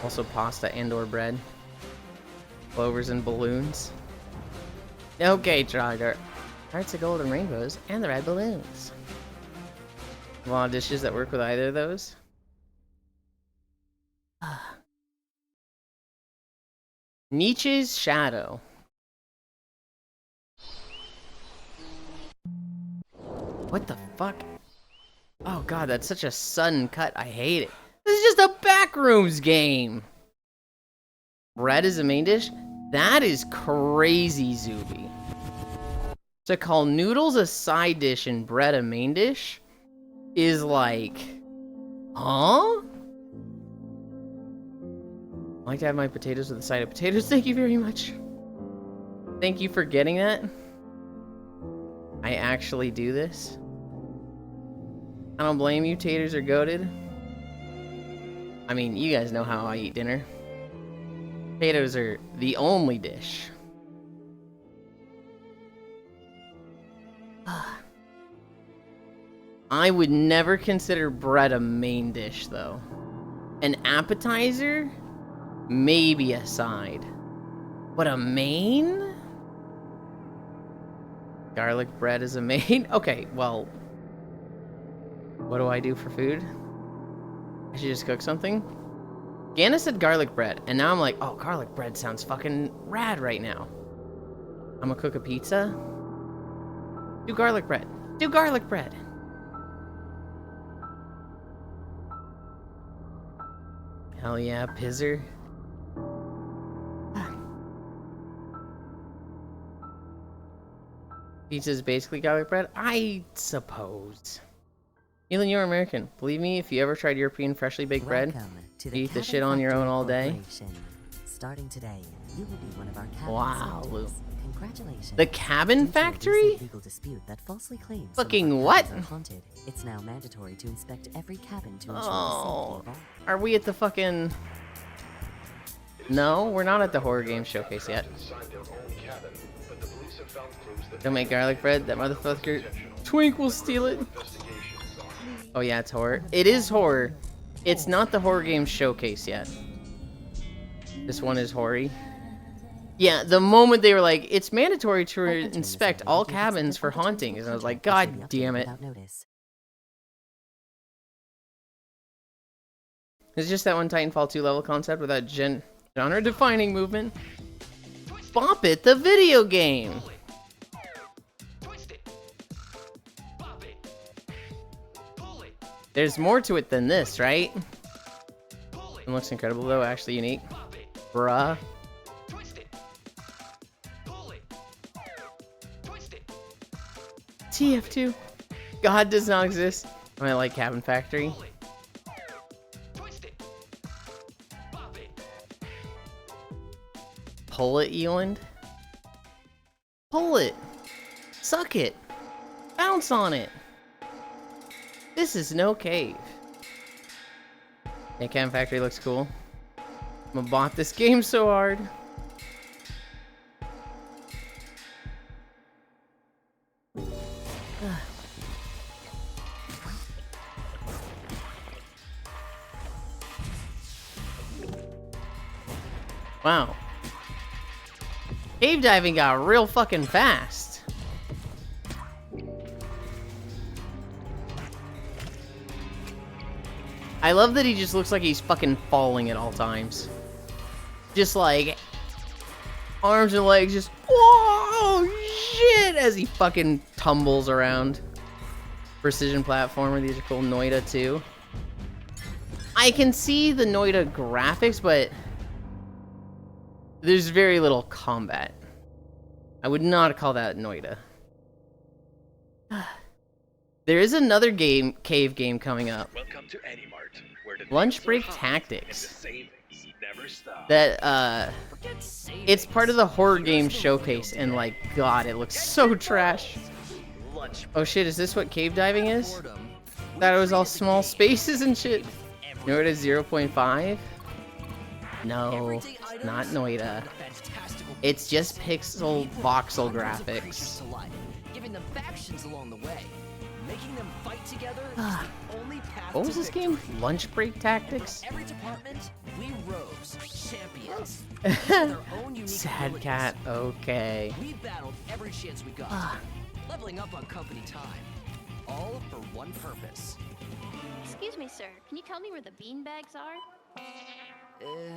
Also pasta and or bread. Clovers and balloons. Okay, Trotter. Hearts of gold and rainbows and the red balloons. A lot of dishes that work with either of those. Nietzsche's shadow. What the fuck? Oh god, that's such a sudden cut. I hate it. This is just a backrooms game. Bread is a main dish? That is crazy, Zuby. To call noodles a side dish and bread a main dish is like, huh? I like to have my potatoes with a side of potatoes. Thank you very much. Thank you for getting that. I actually do this. I don't blame you. Taters are goated. I mean, you guys know how I eat dinner. Potatoes are the only dish. I would never consider bread a main dish, though. An appetizer? Maybe a side. But a main? Garlic bread is a main? Okay, well... what do I do for food? I should just cook something? Ganna said garlic bread, and now I'm like, oh, garlic bread sounds fucking rad right now. I'm gonna cook a pizza? Do garlic bread. Do garlic bread! Hell yeah, Pizzer. Pizza is basically garlic bread? I suppose. Yulind, you're American. Believe me, if you ever tried European freshly baked bread, you eat the shit on your own all day. Starting today, you will be one of our wow, Lou. Congratulations. The Cabin Factory? Legal dispute that falsely claims fucking what? Haunted. It's now mandatory to inspect every cabin to ensure oh, the safety of all. Are we at the fucking... No, we're not at the horror game showcase yet. Don't make garlic bread, that motherfucker. Twink will steal it. Oh yeah, it's horror. It is horror. It's not the horror game showcase yet. This one is horror-y. Yeah, the moment they were like, it's mandatory to inspect all cabins for hauntings, and I was like, god damn it. It's just that one Titanfall 2 level concept without genre-defining movement. Bop It, the video game! There's more to it than this, right? It looks incredible though, actually unique. Bruh. TF2. God does not exist. I like Cabin Factory. Pull it, Yulind. Pull it. Suck it. Bounce on it. This is no cave. Yeah, Cabin Factory looks cool. I'm gonna bot this game so hard. Wow. Cave diving got real fucking fast. I love that he just looks like he's fucking falling at all times. Just like arms and legs just whoa shit as he fucking tumbles around. Precision platformer, these are cool. Noida too. I can see the Noida graphics, but there's very little combat. I would not call that Noida. There is another game, cave game coming up. Welcome to Animart, where the Lunch Break Tactics. That it's part of the horror game showcase, and like, God, it looks so trash. Oh shit, is this what cave diving is? Thought it was all small spaces and shit. Noida 0.5? No, not Noida. It's just pixel voxel graphics. Giving them factions along the way. Making them fight together is the only path What was this game? Lunch Break Tactics? Every department, we rose, champions. Sad cat, okay. We battled every chance we got. Leveling up on company time. All for one purpose. Excuse me, sir. Can you tell me where the beanbags are?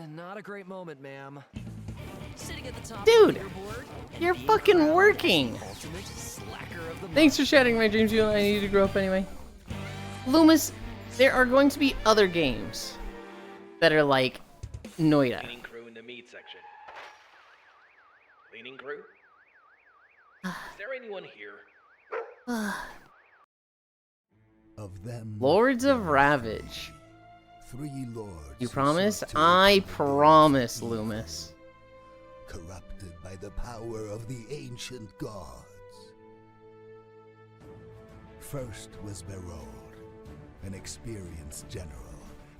Not a great moment, ma'am. Sitting at the top Dude, of the leaderboard, you're fucking working. ultimate slacker of the Thanks for shattering my dreams, Yulind. I need to grow up anyway. Loomis, there are going to be other games that are like Noida. Cleaning crew in the meat section. Cleaning crew? Is there anyone here? Of them, Lords of Ravage. 3 lords. You promise? I promise, Loomis. Corrupted by the power of the ancient gods. First was Berold, an experienced general,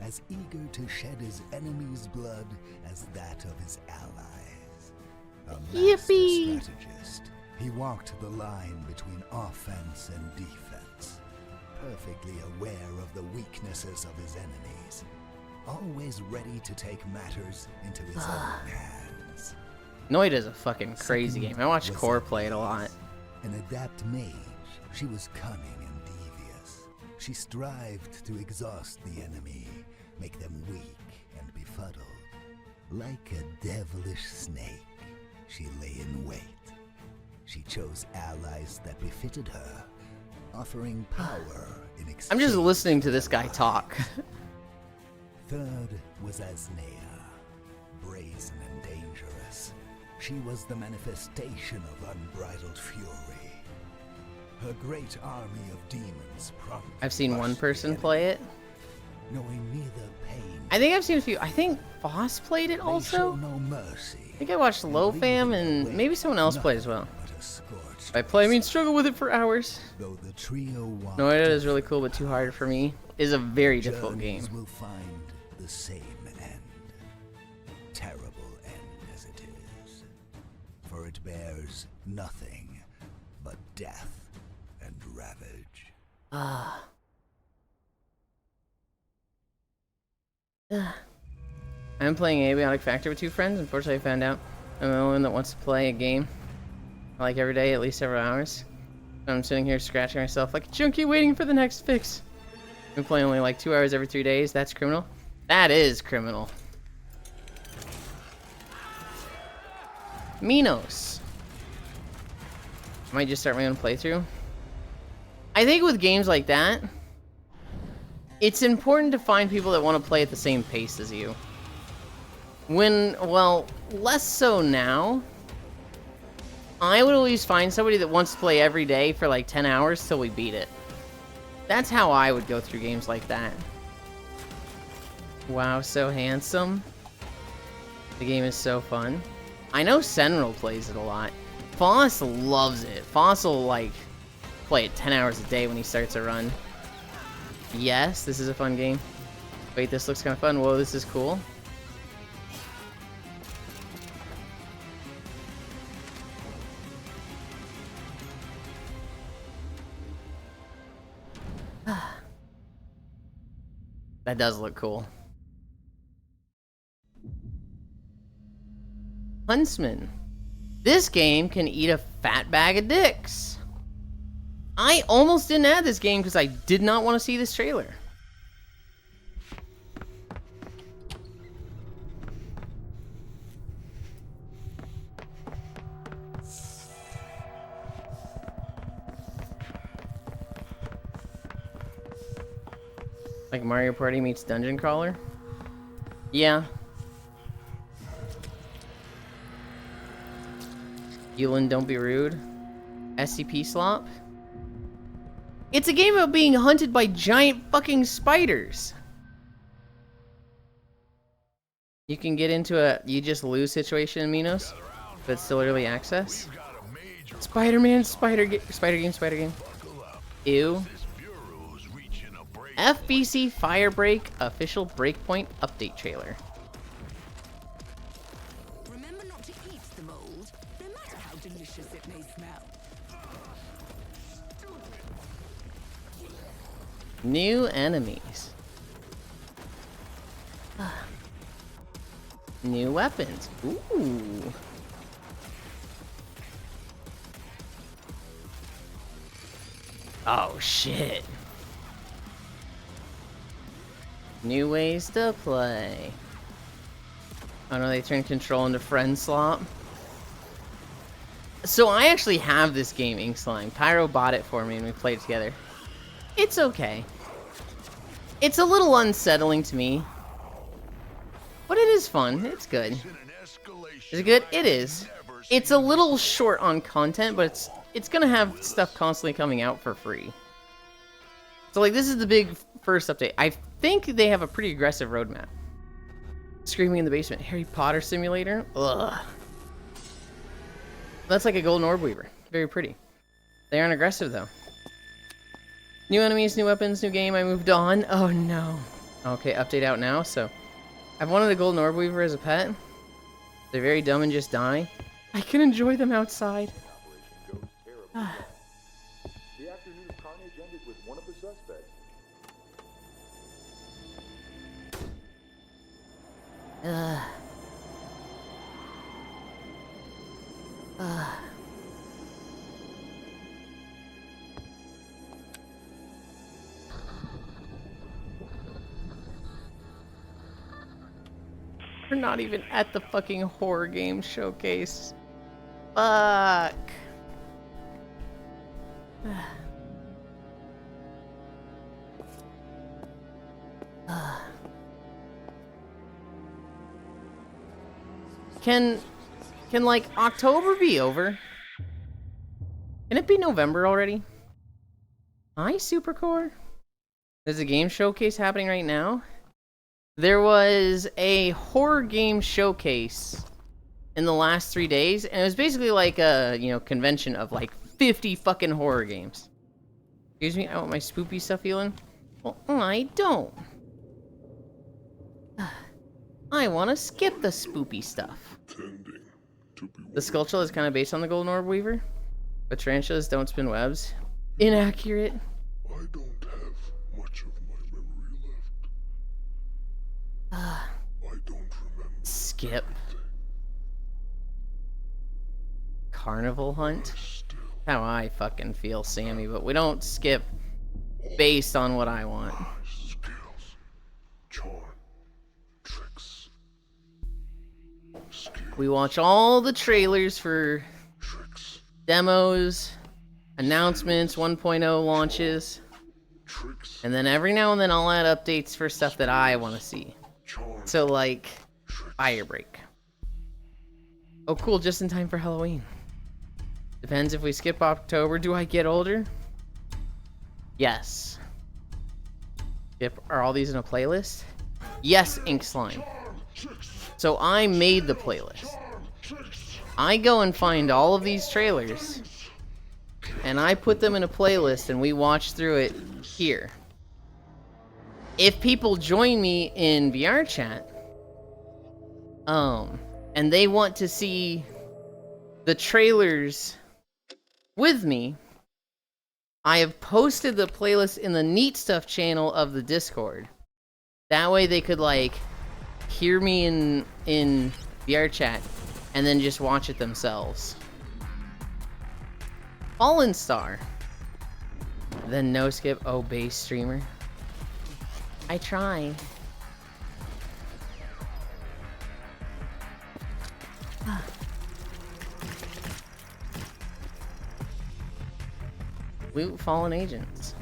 as eager to shed his enemy's blood as that of his allies. A master strategist, he walked the line between offense and defense, perfectly aware of the weaknesses of his enemies, always ready to take matters into his own hands. Noida's a fucking crazy game. I watch Core play it a lot. An adept mage, she was cunning and devious. She strived to exhaust the enemy, make them weak and befuddled. Like a devilish snake, she lay in wait. She chose allies that befitted her, offering power in exchange. I'm just listening to this guy talk. Third was Asnea, brazen and dangerous. She was the manifestation of unbridled fury. Her great army of demons promptly I've seen one crushed person the play it. enemy, knowing neither pain. I think I've seen a few. I think Foss played it They also. show no mercy. I think I watched LoFam and maybe someone else played as well. By play, I mean struggle with it for hours. Though the trio walked Noida is really cool, but too hard for me. It is a very difficult game. journeys will find the same end. Terrible end as it is. For it bears nothing but death and ravage. I'm playing Abiotic Factor with 2 friends. Unfortunately, I found out I'm the only one that wants to play a game like every day, at least several hours. And I'm sitting here scratching myself like a junkie waiting for the next fix. I've been playing only like 2 hours every 3 days. That's criminal. That is criminal. Minos. I might just start my own playthrough. I think with games like that, it's important to find people that want to play at the same pace as you. Well, less so now. I would always find somebody that wants to play every day for like 10 hours till we beat it. That's how I would go through games like that. Wow, so handsome. The game is so fun. I know Senral plays it a lot. Foss loves it. Foss will, like, play it 10 hours a day when he starts a run. Yes, this is a fun game. Wait, this looks kind of fun. Whoa, this is cool. That does look cool. Huntsman. This game can eat a fat bag of dicks. I almost didn't add this game because I did not want to see this trailer. Like Mario Party meets Dungeon Crawler? Yeah. Yulind, don't be rude. SCP slop? It's a game about being hunted by giant fucking spiders. You can get into a you just lose situation in Minos, but still early access. Spider-Man, spider game. Ew. FBC Firebreak official Breakpoint update trailer. Remember not to eat the mold, no matter how delicious it may smell. New enemies. New weapons. Ooh. Oh shit. New ways to play. Oh no, they turned control into friend slop. So I actually have this game, Ink Slime. Pyro bought it for me and we played it together. It's okay. It's a little unsettling to me. But it is fun. It's good. Is it good? It is. It's a little short on content, but it's gonna have stuff constantly coming out for free. So like this is the big first update. I think they have a pretty aggressive roadmap. Screaming in the basement. Harry Potter simulator? Ugh. That's like a golden orb weaver. Very pretty. They aren't aggressive though. New enemies, new weapons, new game. I moved on. Oh no. Okay, update out now. So I've wanted a golden orb weaver as a pet. They're very dumb and just die. I can enjoy them outside. The afternoon of carnage ended with one of the suspects. We're not even at the fucking horror game showcase. Fuck. Can like October be over? Can it be November already? Hi, Supercore. There's a game showcase happening right now. There was a horror game showcase in the last 3 days, and it was basically like a, convention of like 50 fucking horror games. Excuse me, I want my spoopy stuff healing. Well, I don't. I want to skip the spoopy stuff. The Skulltula is kind of based on the Golden Orb Weaver, but tarantulas don't spin webs. Inaccurate. I don't have much of my memory left. I don't remember. Skip. Carnival Hunt? How I fucking feel, Sammy, but we don't skip based on what I want. Skills, charm, tricks. We watch all the trailers for demos, announcements, 1.0 launches, And then every now and then I'll add updates for stuff that I want to see. So like, Fire Break. Oh cool, just in time for Halloween. Depends if we skip October. Do I get older? Yes. Are all these in a playlist? Yes, Ink Slime. So I made the playlist. I go and find all of these trailers, and I put them in a playlist, and we watch through it here. If people join me in VR chat, and they want to see the trailers with me, I have posted the playlist in the Neat Stuff channel of the Discord. That way they could, like, hear me in VR chat and then just watch it themselves. Fallen Star. Then no skip. Oh, base streamer. I try. Loot fallen agents.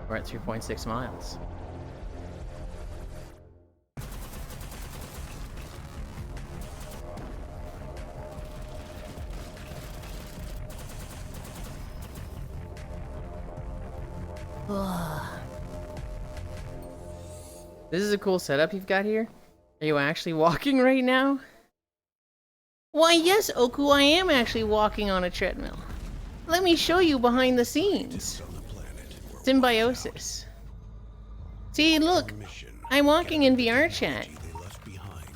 We're at 3.6 miles. This is a cool setup you've got here. Are you actually walking right now? Why, yes, Oku, I am actually walking on a treadmill. Let me show you behind the scenes. Symbiosis. See, look, I'm walking in VR chat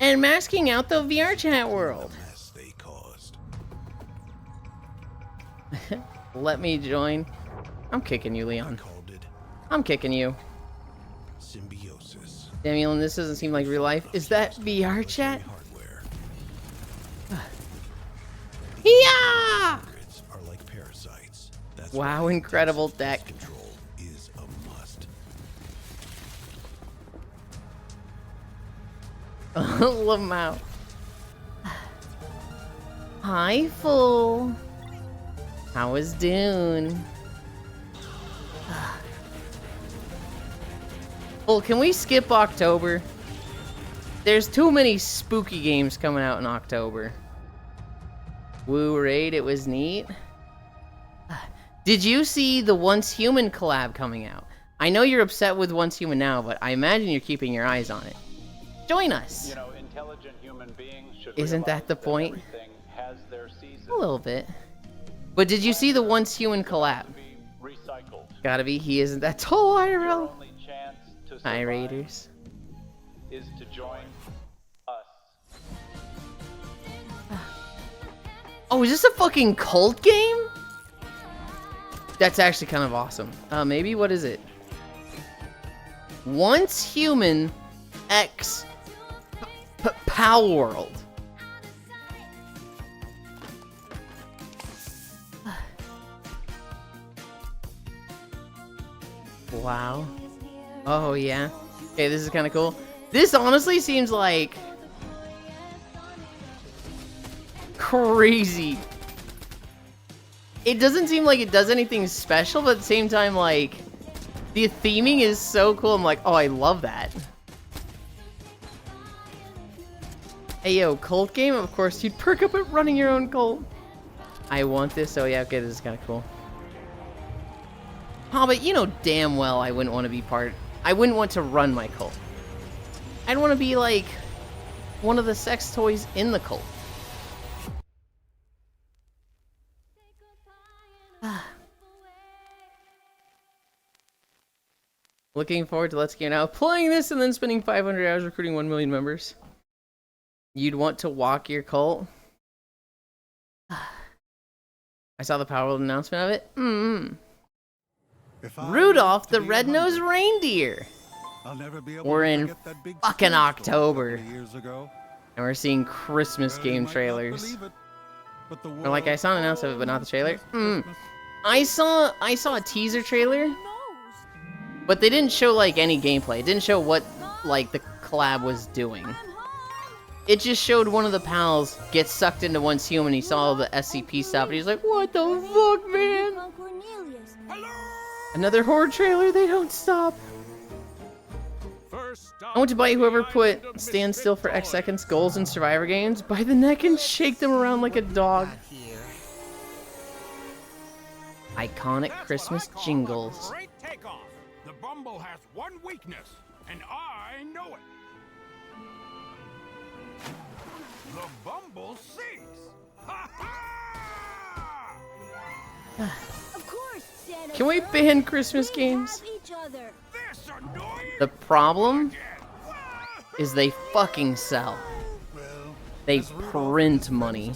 and masking out the VR chat world. Let me join. I'm kicking you, Leon. I'm kicking you. Symbiosis. Damn, this doesn't seem like real life. Is that VR chat? Yeah! Are like parasites. That's wow, incredible deck. Control is a must. Lamau. Hi, Fool. How was Dune? Well, can we skip October? There's too many spooky games coming out in October. Woo Raid, it was neat. Did you see the Once Human collab coming out? I know you're upset with Once Human now, but I imagine you're keeping your eyes on it. Join us! You know, intelligent human beings should Isn't that the point? everything has their season. A little bit. But did you see the Once Human collab? Recycled. Gotta be, he isn't that tall, IRL. Only chance to Hi, survive Raiders. is to join us. Oh, is this a fucking cult game? That's actually kind of awesome. Maybe, what is it? Once Human X Pal World. Wow. Oh, yeah. Okay, this is kind of cool. This honestly seems like crazy. It doesn't seem like it does anything special, but at the same time, like, the theming is so cool. I'm like, oh, I love that. Hey, yo, cult game? Of course, you'd perk up at running your own cult. I want this. Oh, yeah, okay, this is kind of cool. Oh, but you know damn well I wouldn't want to be I wouldn't want to run my cult. I'd want to be, like, one of the sex toys in the cult. Looking forward to Let's Get Out, playing this and then spending 500 hours recruiting 1 million members. You'd want to walk your cult? I saw the Power World announcement of it. Rudolph the Red-Nosed Reindeer. We're in fucking October. And we're seeing Christmas game trailers. Or like, I saw an announcement of it, but not the trailer. I saw a teaser trailer, but they didn't show like any gameplay. It didn't show what like the collab was doing. It just showed one of the pals get sucked into one's human. He saw all the SCP stuff, and he's like, "What the fuck, man?" Another horror trailer. They don't stop. I want to bite whoever put "Stand Still for X Seconds" goals in Survivor games by the neck and shake them around like a dog. Iconic Christmas jingles. Great takeoff. The Bumble has one weakness, and I know it. The Bumble sinks. Ha ha! Of course, Santa. Can we ban Christmas games? Each other. The problem is they fucking sell. They print money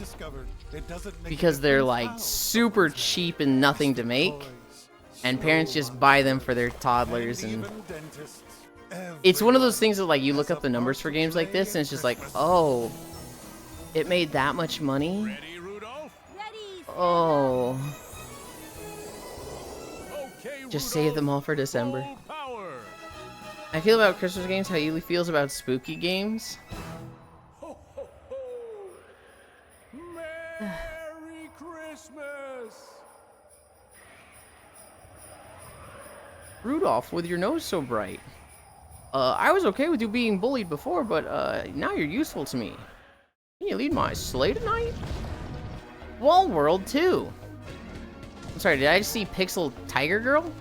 because they're like super cheap and nothing to make, and parents just buy them for their toddlers. And it's one of those things that, like, you look up the numbers for games like this and it's just like, oh, it made that much money? Oh. Just save them all for December. I feel about Christmas games how Yuli feels about spooky games. Merry Christmas! Rudolph, with your nose so bright. I was okay with you being bullied before, but now you're useful to me. Can you lead my sleigh tonight? Wall World 2. I'm sorry, did I just see Pixel Tiger Girl?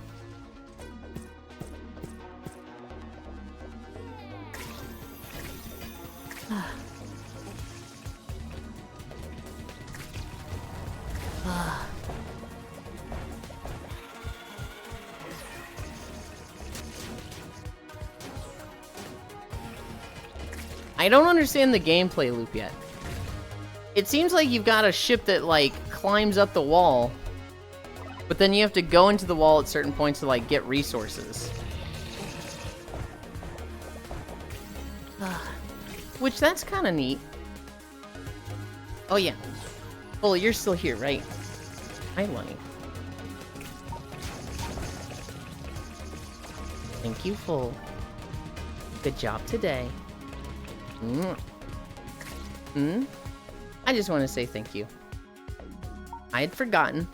I don't understand the gameplay loop yet. It seems like you've got a ship that, like, climbs up the wall, but then you have to go into the wall at certain points to, like, get resources. Which, that's kind of neat. Oh, yeah. Well, you're still here, right? Hi, Lonnie. Thank you, Full. Good job today. I just want to say thank you. I had forgotten.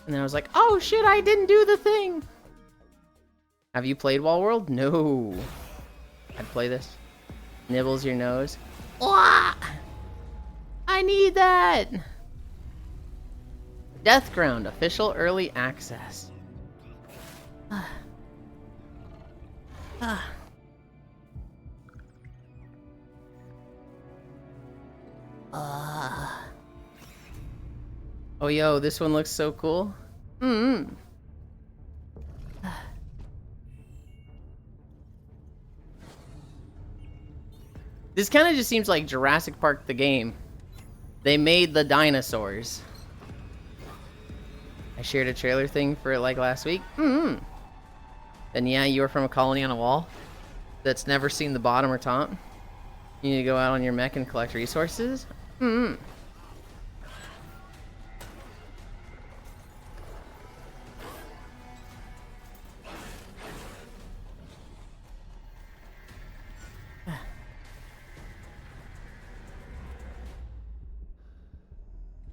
And then I was like, oh shit, I didn't do the thing! Have you played Wall World? No. I'd play this. Nibbles your nose. Wah! I need that! Deathground, official early access. Oh, yo, this one looks so cool. This kind of just seems like Jurassic Park the game. They made the dinosaurs. I shared a trailer thing for it like last week. Then yeah, you were from a colony on a wall that's never seen the bottom or top. You need to go out on your mech and collect resources.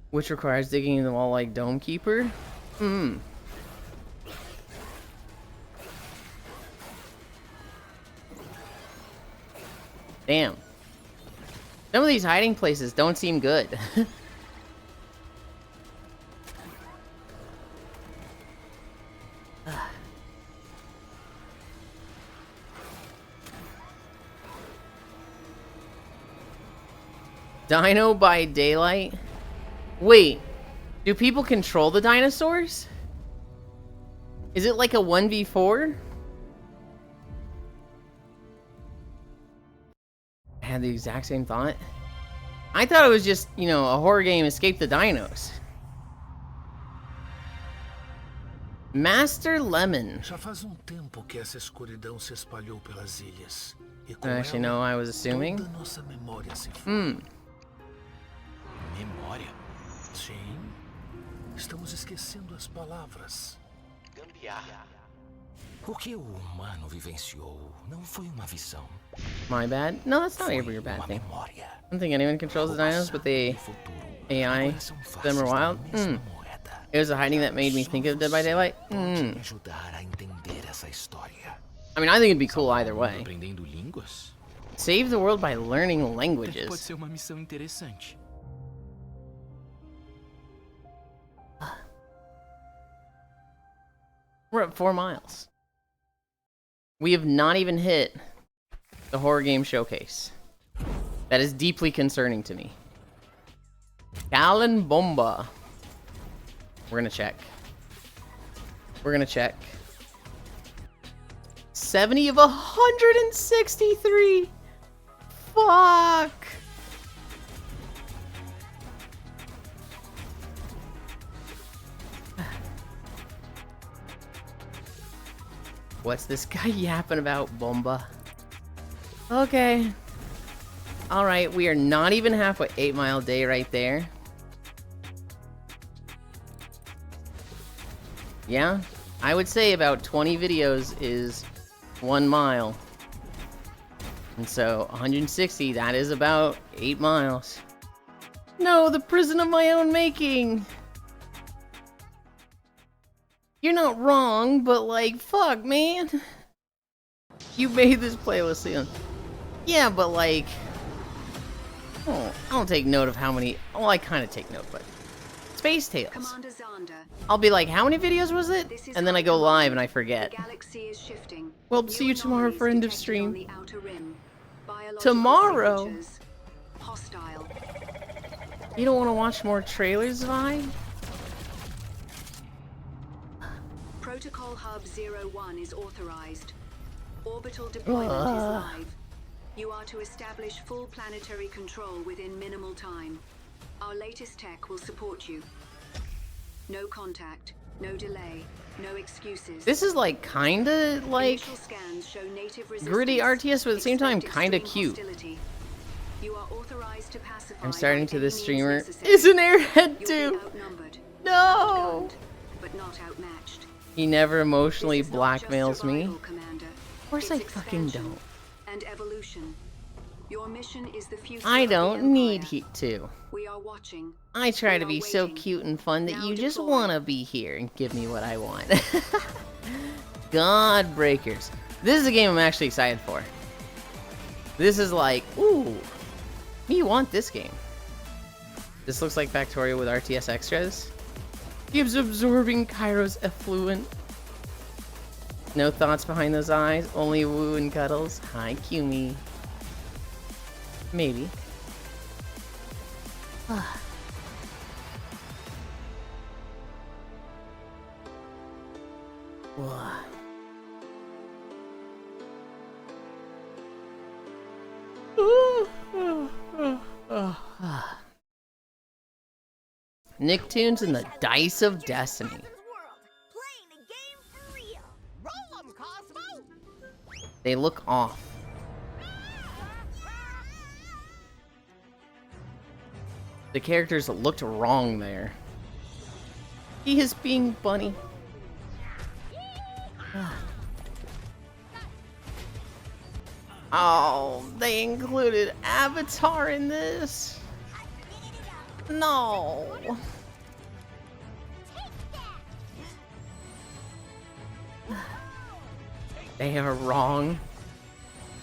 Which requires digging in the wall like Dome Keeper. Damn. Some of these hiding places don't seem good. Dino by daylight? Wait, do people control the dinosaurs? Is it like a 1v4? I had the exact same thought. I thought it was just, you know, a horror game, Escape the Dinos. Master Lemon. Já faz tempo que essa escuridão se espalhou pelas ilhas. E com Actually, no, I was assuming. toda nossa memória se foi. Memória? Sim. Estamos esquecendo as palavras. Gambiarra. O que o humano vivenciou não foi uma visão. My bad. No, that's not ever your bad thing. I don't think anyone controls the dinos, but the AI, them are wild. It was the hiding that made me think of Dead by Daylight. I mean, I think it'd be cool either way. Save the world by learning languages. We're at 4 miles. We have not even hit the horror game showcase. That is deeply concerning to me. Callan Bomba. We're gonna check. We're gonna check. 70 of 163. Fuck. What's this guy yapping about, Bomba? Okay. Alright, we are not even halfway. 8 Mile Day right there. Yeah, I would say about 20 videos is 1 mile. And so 160, that is about 8 miles. No, the prison of my own making. You're not wrong, but like, fuck, man. You made this playlist, Leon. Yeah, but like, oh, I don't take note of how many. Well, I kind of take note, but Space Tales. I'll be like, how many videos was it? And then I go live and I forget. Well, see you tomorrow for end of stream. Tomorrow? You don't want to watch more trailers, Vi? Protocol Hub 01 is authorized. Orbital deployment is live. You are to establish full planetary control within minimal time. Our latest tech will support you. No contact, no delay, no excuses. This is like kinda like gritty RTS, but at the same time kinda cute. You are authorized to pacify. I'm starting to this streamer is an airhead too. No. But not outmatched. He never emotionally blackmails me. Of course I fucking don't. And evolution. Your mission is the future. I don't need heat to. We are watching. I try to be so cute and fun that you just want to be here and give me what I want. Godbreakers. This is a game I'm actually excited for. This is like, ooh, me want this game. This looks like Factorio with RTS extras. Gives absorbing Kairos effluent. No thoughts behind those eyes, only woo and cuddles. Hi, Kumi. Maybe. Nicktoons and the Dice of Destiny. They look off. The characters looked wrong there. He is being bunny. Oh, they included Avatar in this? No. They are wrong.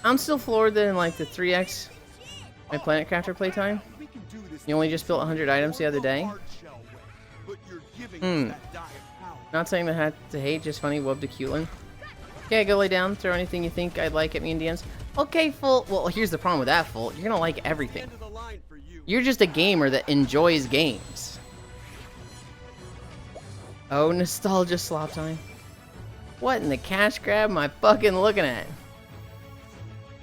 I'm still floored that in like the 3x my Planet Crafter playtime, you only just built 100 items the other day. Not saying that had to hate, just funny. Wub to Yulind. Okay, go lay down. Throw anything you think I'd like at me in DMs. Okay, Full. Well, here's the problem with that, Full. You're gonna like everything. You're just a gamer that enjoys games. Oh, nostalgia slop time. What in the cash grab am I fucking looking at?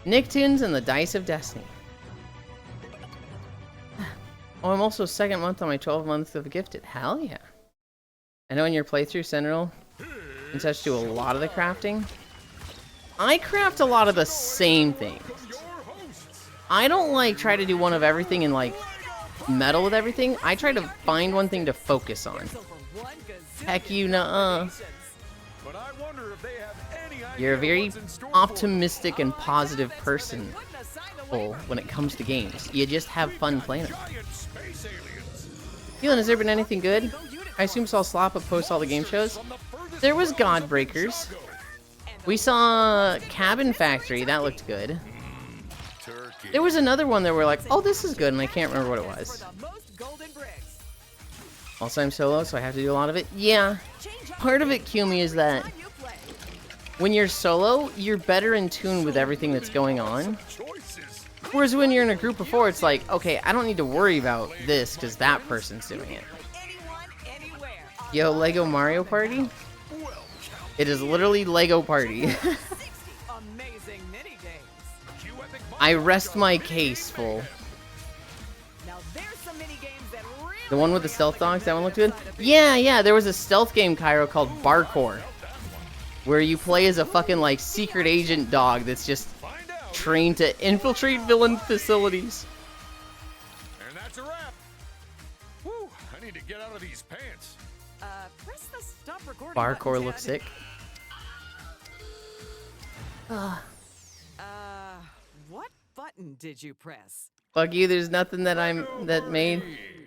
Nicktoons and the Dice of Destiny. Oh, I'm also second month on my 12 months of Gifted. Hell yeah. I know in your playthrough, Sentinel and such do a lot of the crafting. I craft a lot of the same things. I don't like try to do one of everything and like meddle with everything. I try to find one thing to focus on. Heck you, nuh-uh. You're a very optimistic and positive person when it comes to games. You just have fun playing them. Yulind, has there been anything good? I assume saw Slappa post all the game shows. There was Godbreakers. We saw Cabin Factory. That looked good. There was another one that we're like, oh, this is good, and I can't remember what it was. Also, I'm solo, so I have to do a lot of it. Yeah. Part of it, Kumi, is that when you're solo, you're better in tune with everything that's going on. Whereas when you're in a group of 4, it's like, okay, I don't need to worry about this because that person's doing it. Yo, Lego Mario Party? It is literally Lego Party. I rest my case, full. The one with the stealth dogs, that one looked good? Yeah, there was a stealth game, Cairo, called Barcore. Where you play as a fucking, like, secret agent dog that's just trained to infiltrate villain facilities. And that's a wrap. Whew, I need to get out of these pants. Press the stop recording Barcore button, looks Ted. sick. What button did you press? Fuck you, there's nothing that that made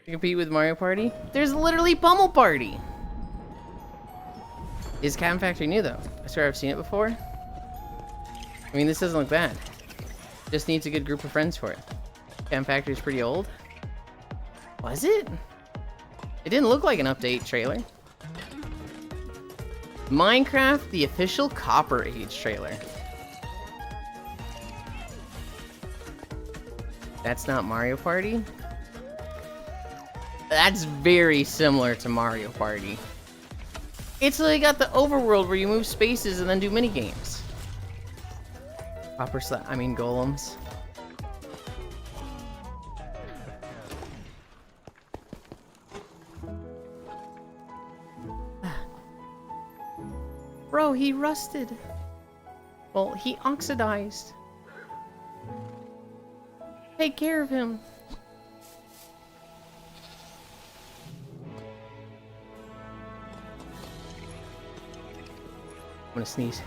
to compete with Mario Party. There's literally Pummel Party. Is Cabin Factory new though? I swear I've seen it before. I mean, this doesn't look bad. Just needs a good group of friends for it. Cabin Factory's pretty old. Was it? It didn't look like an update trailer. Minecraft, the official Copper Age trailer. That's not Mario Party? That's very similar to Mario Party. It's like got the overworld where you move spaces and then do mini games. Golems. Bro, he rusted. Well, he oxidized. Take care of him. I'm gonna sneeze.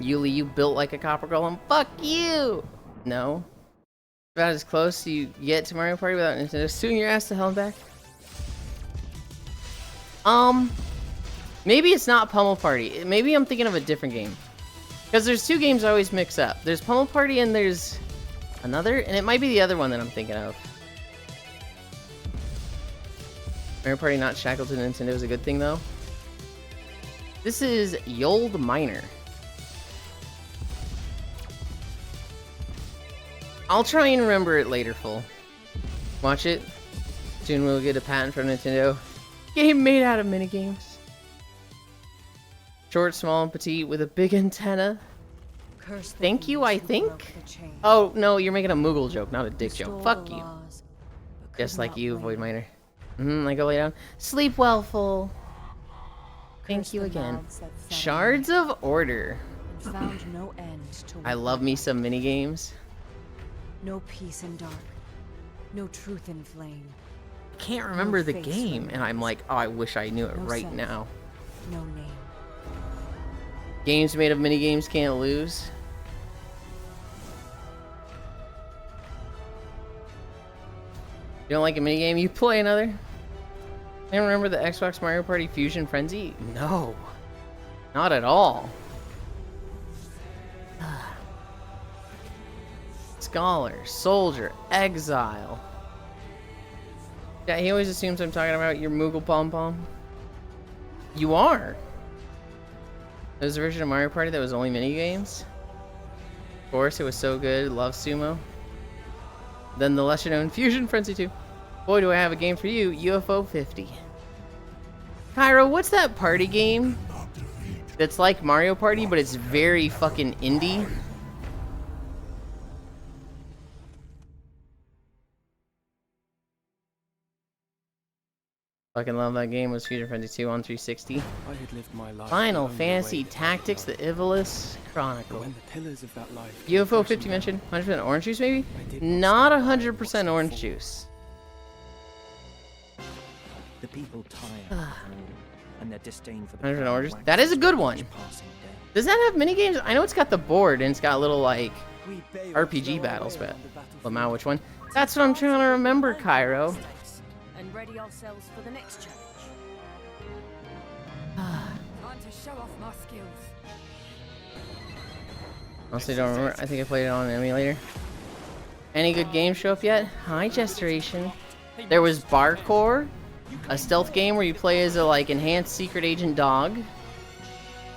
Yuli, you built like a copper golem. Fuck you! No. About as close as you get to Mario Party without Nintendo suing your ass to hell and back. Maybe it's not Pummel Party. Maybe I'm thinking of a different game. Because there's two games I always mix up. There's Pummel Party and there's another, and it might be the other one that I'm thinking of. Mario Party not shackled to Nintendo is a good thing, though. This is Yold Miner. I'll try and remember it later, full. Watch it. Soon we'll get a patent from Nintendo. Game made out of minigames. Short, small, and petite with a big antenna. Thank you, I think? Oh, no, you're making a Moogle joke, not a dick joke. Fuck you. Just like you, Void Miner. I go lay down. Sleep well, full. Thank you again. Shards of Order. Found no end to I love me some minigames. No peace in dark. No truth in flame. Can't remember the game, and I'm like, oh, I wish I knew it right sense. now. No name. Games made of minigames can't lose. You don't like a minigame? You play another? You don't remember the Xbox Mario Party Fusion Frenzy? No. Not at all. Scholar, Soldier, Exile. Yeah, he always assumes I'm talking about your Moogle Pom Pom. You are. There was a version of Mario Party that was only minigames. Of course, it was so good. Love Sumo. Then the lesser known Fusion Frenzy 2. Boy, do I have a game for you. UFO 50. Cairo, what's that party game that's like Mario Party, but it's very fucking indie? Fucking love that game. Was Fusion Frenzy 2 on 360. I had lived my life Final Fantasy Tactics: The Ivalice Chronicle. when the pillars of that life UFO 50 mentioned 100% orange juice, maybe? Not 100% orange juice. The people tire and their disdain for the Hundred Orders. That is a good one. Does that have mini games? I know it's got the board and it's got little like RPG battles, but now which one? That's what I'm trying to remember, Cairo. And ready ourselves for the next challenge. Time to show off my skills. Honestly, don't remember. I think I played it on an emulator. Any good games show up yet? Hi, Gesturation. There was Barcore, a stealth game where you play as a like enhanced secret agent dog.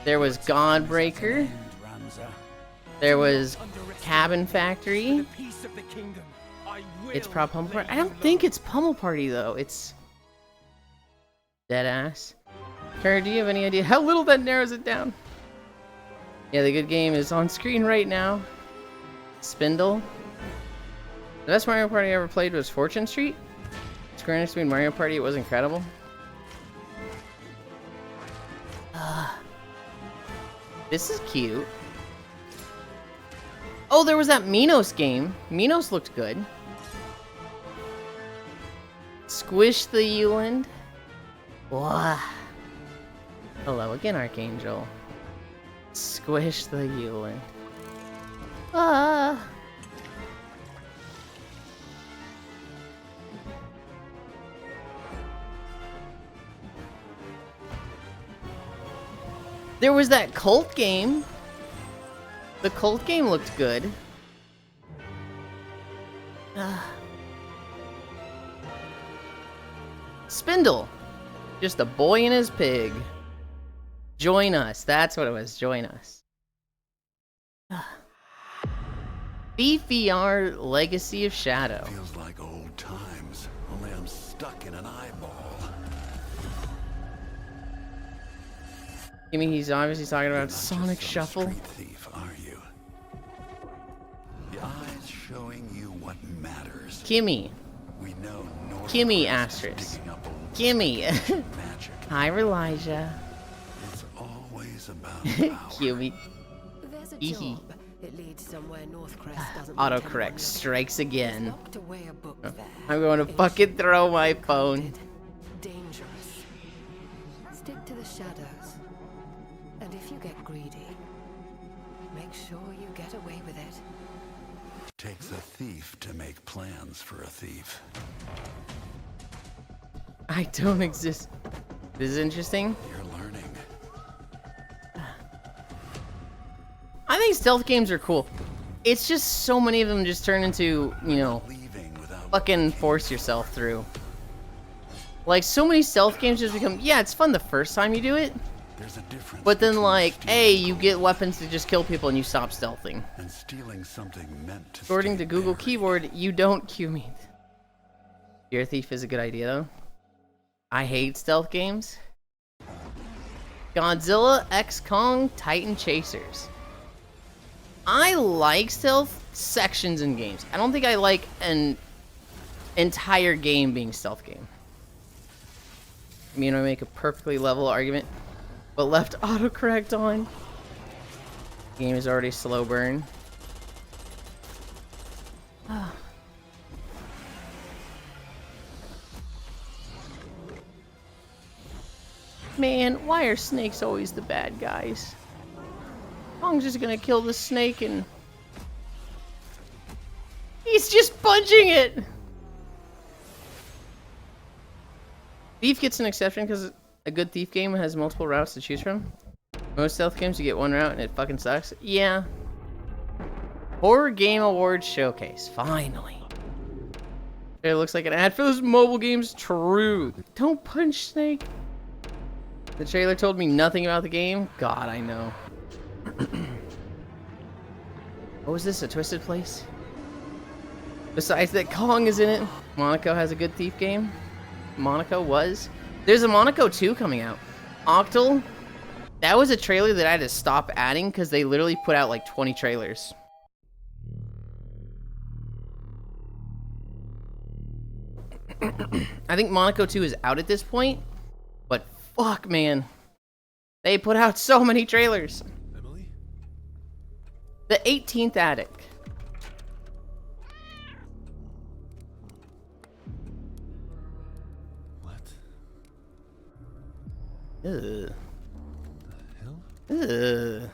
There was Godbreaker. There was Cabin Factory. It's Prop Pummel Party. I don't think it's Pummel Party though. It's Deadass. Kara, do you have any idea how little that narrows it down? Yeah, the good game is on screen right now. Spindle. The best Mario Party I ever played was Fortune Street. Square Enix made Mario Party. It was incredible. This is cute. Oh, there was that Minos game. Minos looked good. Squish the Yulind. Wah. Hello again, Archangel. Squish the Yulind. Ah. There was that cult game. The cult game looked good. Spindle. Just a boy and his pig. Join us. That's what it was. Join us. BVR Legacy of Shadow. Feels like old times, only I'm stuck in an eyeball. I mean, he's obviously talking about Sonic Shuffle. Thief, are you? The eyes showing you what matters. Kimmy. We know Kimmy asterisk. Kimmy. Hi, Elijah. It's always about Kimmy. There's a job. It leads somewhere Northcrest doesn't Autocorrect strikes again. locked away a book there. I'm going to fucking throw my phone. Dangerous. Stick to the shadows. And if you get greedy, make sure you get away with it. Takes a thief to make plans for a thief. I don't exist. This is interesting. You're learning. I think stealth games are cool. It's just so many of them just turn into, you know, fucking force yourself through. Like, so many stealth games just become, yeah, it's fun the first time you do it. There's a difference. But then, like, hey, you get weapons to just kill people and you stop stealthing. And stealing something meant to. According to Google Keyboard, you don't cue me. Fear Thief is a good idea, though. I hate stealth games. Godzilla X Kong Titan Chasers. I like stealth sections in games. I don't think I like an entire game being stealth game. I mean, I make a perfectly level argument, but left autocorrect on. Game is already slow burn. Man, why are snakes always the bad guys? Kong's just gonna kill the snake and... he's just punching it! Thief gets an exception because a good Thief game has multiple routes to choose from. Most stealth games you get one route and it fucking sucks. Yeah. Horror Game Awards Showcase. Finally. It looks like an ad for those mobile games. True. Don't punch Snake. The trailer told me nothing about the game. God, I know. What was this? A Twisted Place? Besides that Kong is in it, Monaco has a good Thief game. Monaco was. There's a Monaco 2 coming out. Octal. That was a trailer that I had to stop adding because they literally put out like 20 trailers. I think Monaco 2 is out at this point, but fuck, man. They put out so many trailers. Emily? The 18th Attic. What? Ugh. Hell? Ugh.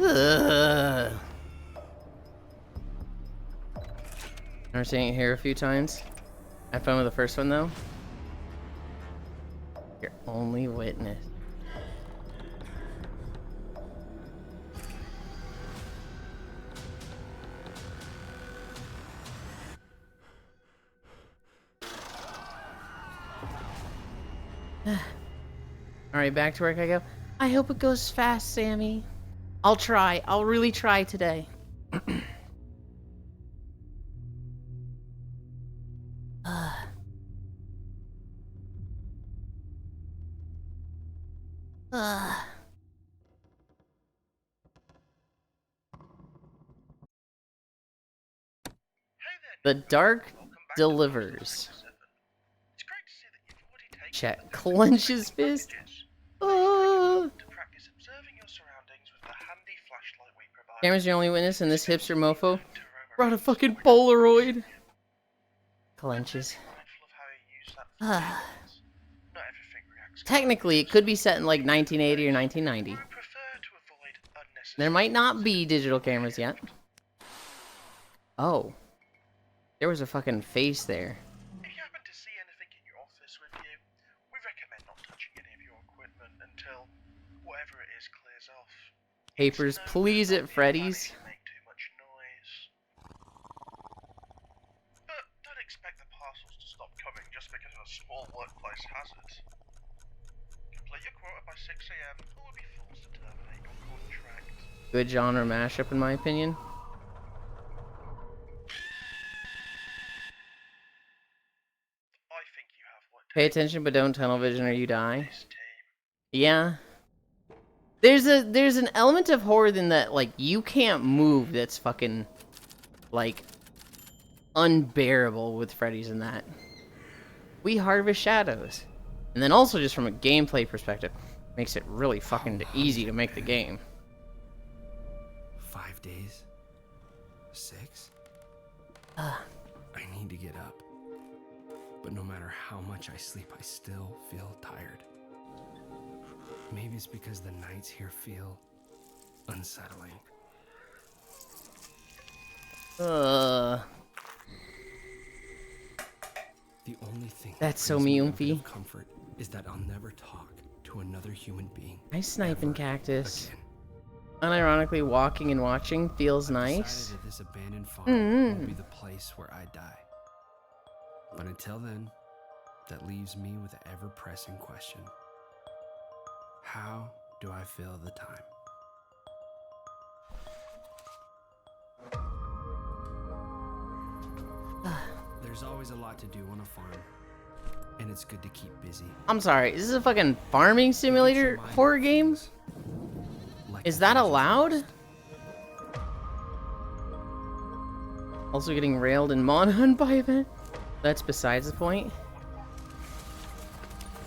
Ugh. I've seen it here a few times. I had fun with the first one though. Your only witness. Alright, back to work I go. I hope it goes fast, Sammy. I'll try. I'll really try today. The dark delivers. Chet clenches fist. Cameron's the only witness, and this hipster mofo brought a fucking Polaroid. Clenches. Technically, it could be set in like 1980 or 1990. There might not be digital cameras yet. Oh. There was a fucking face there. If you happen to see anything in your office with you, we recommend not touching any of your equipment until whatever it is clears off. Papers, please, at Freddy's. Make too much noise. But don't expect the parcels to stop coming just because of a small workplace hazard. Complete your quota by 6 AM or we'll be forced to terminate your contract. Good genre mashup, in my opinion. Pay attention, but don't tunnel vision or you die. Yeah. There's an element of horror in that, like, you can't move that's fucking, like, unbearable with Freddy's in that. We harvest shadows. And then also just from a gameplay perspective, makes it really fucking easy to make the game. 5 days? 6? Uh. I need to get up. But no matter how much I sleep, I still feel tired. Maybe it's because the nights here feel unsettling. The only thing that's so brings me a bit Myumphy. of comfort is that I'll never talk to another human being. Nice sniping cactus. Unironically, walking and watching feels nice. Decided that this abandoned farm will be the place where I die. But until then, that leaves me with the ever-pressing question. How do I fill the time? There's always a lot to do on a farm, and it's good to keep busy. I'm sorry, is this a fucking farming simulator horror game? Is that allowed? Also getting railed in Monhunt by event? That's besides the point.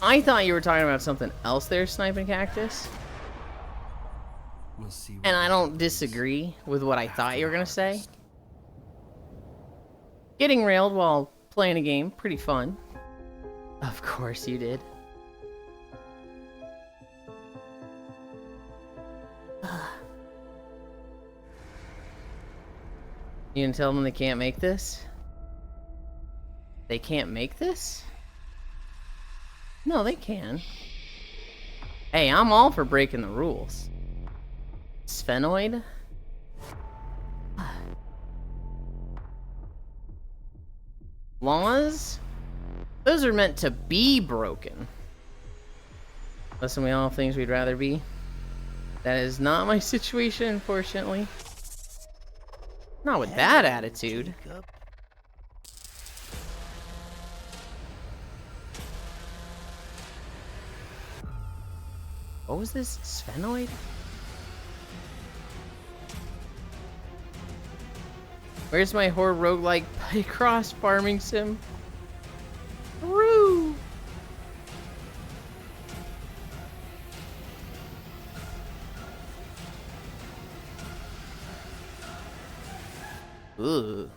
I thought you were talking about something else there, Sniping Cactus. We'll see. And I don't disagree with what I thought you were gonna say. Getting railed while playing a game, pretty fun. Of course you did. You gonna tell them they can't make this? They can't make this? No, they can. Hey, I'm all for breaking the rules. Sphenoid? Laws? Those are meant to be broken. Listen, we all have things we'd rather be. That is not my situation, unfortunately. Not with that attitude. What was this? Sphenoid? Where's my horror roguelike cross farming sim? Woo! Ugh.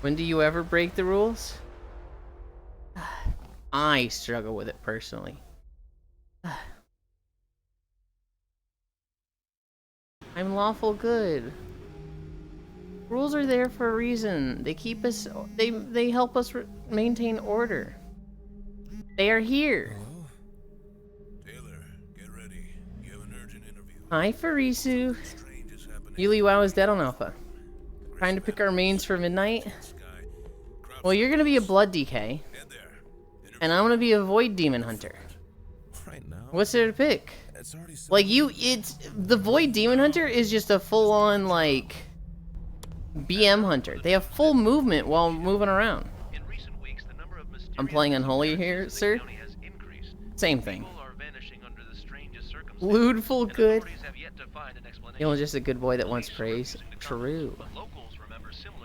When do you ever break the rules? I struggle with it personally. I'm lawful good. Rules are there for a reason. They keep us. They help us maintain order. They are here. Taylor, get ready. You have an urgent interview. Hi, Farisu. Yuli Wow is dead on Alpha. Trying to pick our mains for midnight. Well, you're gonna be a Blood DK, and I'm gonna be a Void Demon Hunter. What's there to pick? Like it's the Void Demon Hunter is just a full-on like BM hunter. They have full movement while moving around. I'm playing Unholy here, sir. Same thing. Ludeful good. You're just a good boy that wants praise. True.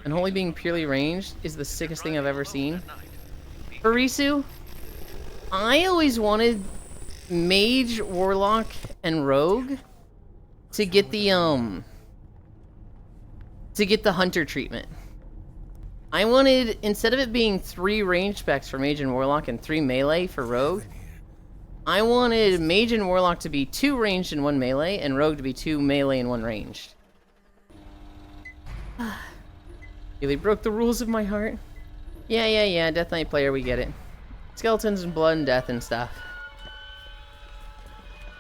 Unholy being purely ranged is the sickest thing I've ever seen. Farisu, I always wanted Mage, Warlock, and Rogue to get the Hunter treatment. I wanted, instead of it being 3 range specs for Mage and Warlock and 3 melee for Rogue, I wanted Mage and Warlock to be 2 ranged and 1 melee, and Rogue to be 2 melee and 1 ranged. Really broke the rules of my heart. Yeah, Death Knight player, we get it. Skeletons and blood and death and stuff.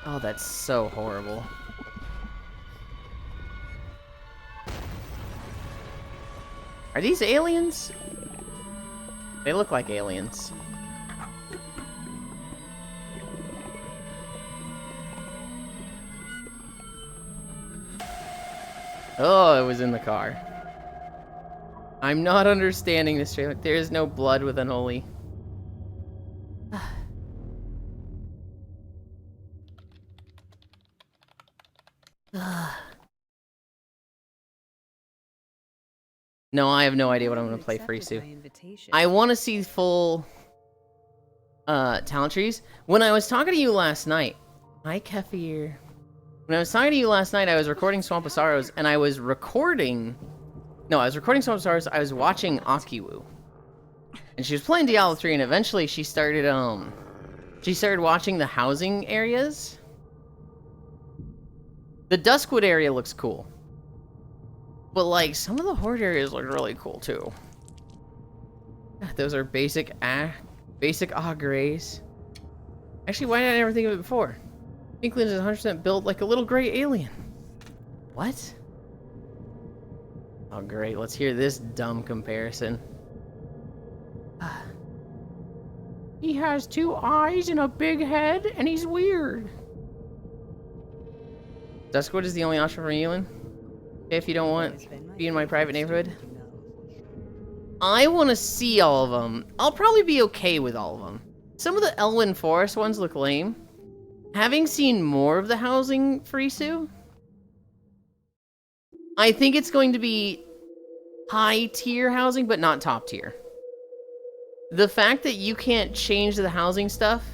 Oh, that's so horrible. Are these aliens? They look like aliens. Oh, it was in the car. I'm not understanding this trailer. There is no blood with Unholy. No, I have no idea what I'm going to play Farisu. I want to see full talent trees. When I was talking to you last night, hi Kefir. When I was talking to you last night, I was recording Swamp of Sorrows, and I was recording Swamp of Sorrows. I was watching Akiwu, and she was playing Diablo 3, and eventually she started watching the housing areas. The Duskwood area looks cool. But, like, some of the Horde areas look really cool, too. Those are basic Grays. Actually, why did I never think of it before? Inkling is 100% built like a little gray alien. What? Oh, great. Let's hear this dumb comparison. He has 2 eyes and a big head, and he's weird. Duskwood is the only option for Yulind. If you don't want to be in my private neighborhood. I want to see all of them. I'll probably be okay with all of them. Some of the Elwyn Forest ones look lame. Having seen more of the housing Farisu, I think it's going to be high tier housing, but not top tier. The fact that you can't change the housing stuff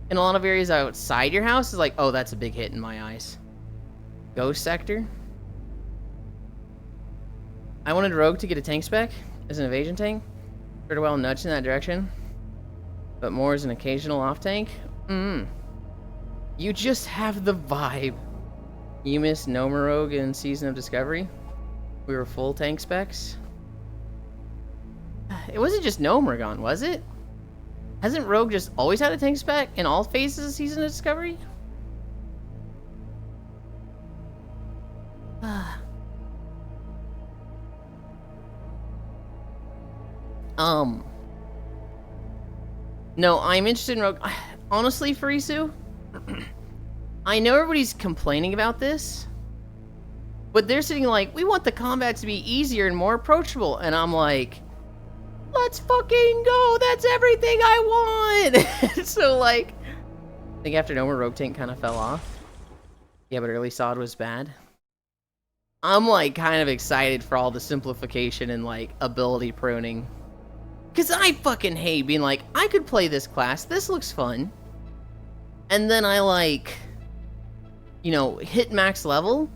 in a lot of areas outside your house is like, oh, that's a big hit in my eyes. Ghost Sector. I wanted Rogue to get a tank spec as an evasion tank. Pretty well nudged in that direction. But more as an occasional off tank. You just have the vibe. You missed Noma Rogue in Season of Discovery. We were full tank specs. It wasn't just Gnomergon, was it? Hasn't Rogue just always had a tank spec in all phases of Season of Discovery? No, I'm interested in Rogue. Honestly, Farisu, I know everybody's complaining about this, but they're sitting like, we want the combat to be easier and more approachable, and I'm like, let's fucking go! That's everything I want! So, like, I think after Noma, Rogue Tank kind of fell off. Yeah, but early SOD was bad. I'm, like, kind of excited for all the simplification and, like, ability pruning. Because I fucking hate being like, I could play this class, this looks fun. And then I, like, you know, hit max level,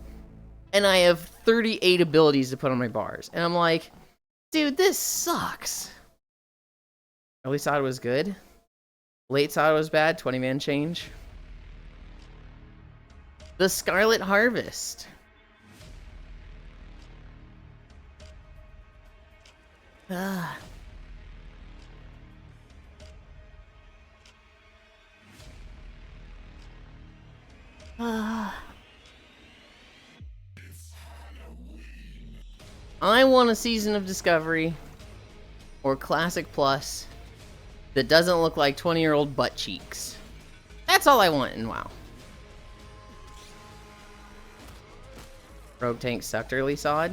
and I have 38 abilities to put on my bars. And I'm like, Dude, this sucks. Early side was good. Late side was bad. 20-man change. The Scarlet Harvest. Ah. I want a Season of Discovery or Classic Plus that doesn't look like 20-year-old butt cheeks. That's all I want in WoW. Rogue Tank sucked early sod.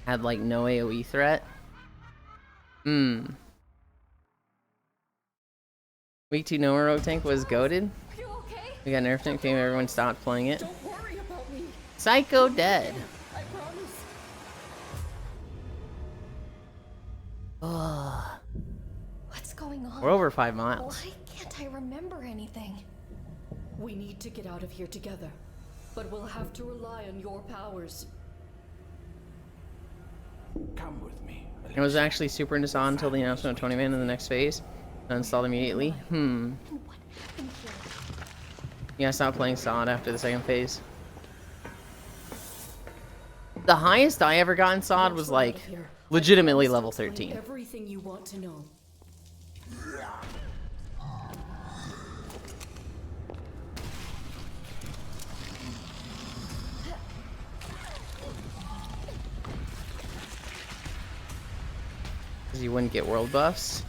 Had like no AoE threat. Week 2 No Rogue Tank was goated. We got nerfed and came, everyone stopped playing it. Don't worry about me. Psycho dead. I promise. Ugh. What's going on? We're over 5 miles. Why can't I remember anything? We need to get out of here together, but we'll have to rely on your powers. Come with me. I was actually super into Sod until the announcement of 20-man in the next phase. Uninstalled immediately. What happened here? Yeah, I stopped playing Sod after the second phase. The highest I ever got in Sod was like legitimately level 13. Everything you want to know. Because you wouldn't get world buffs.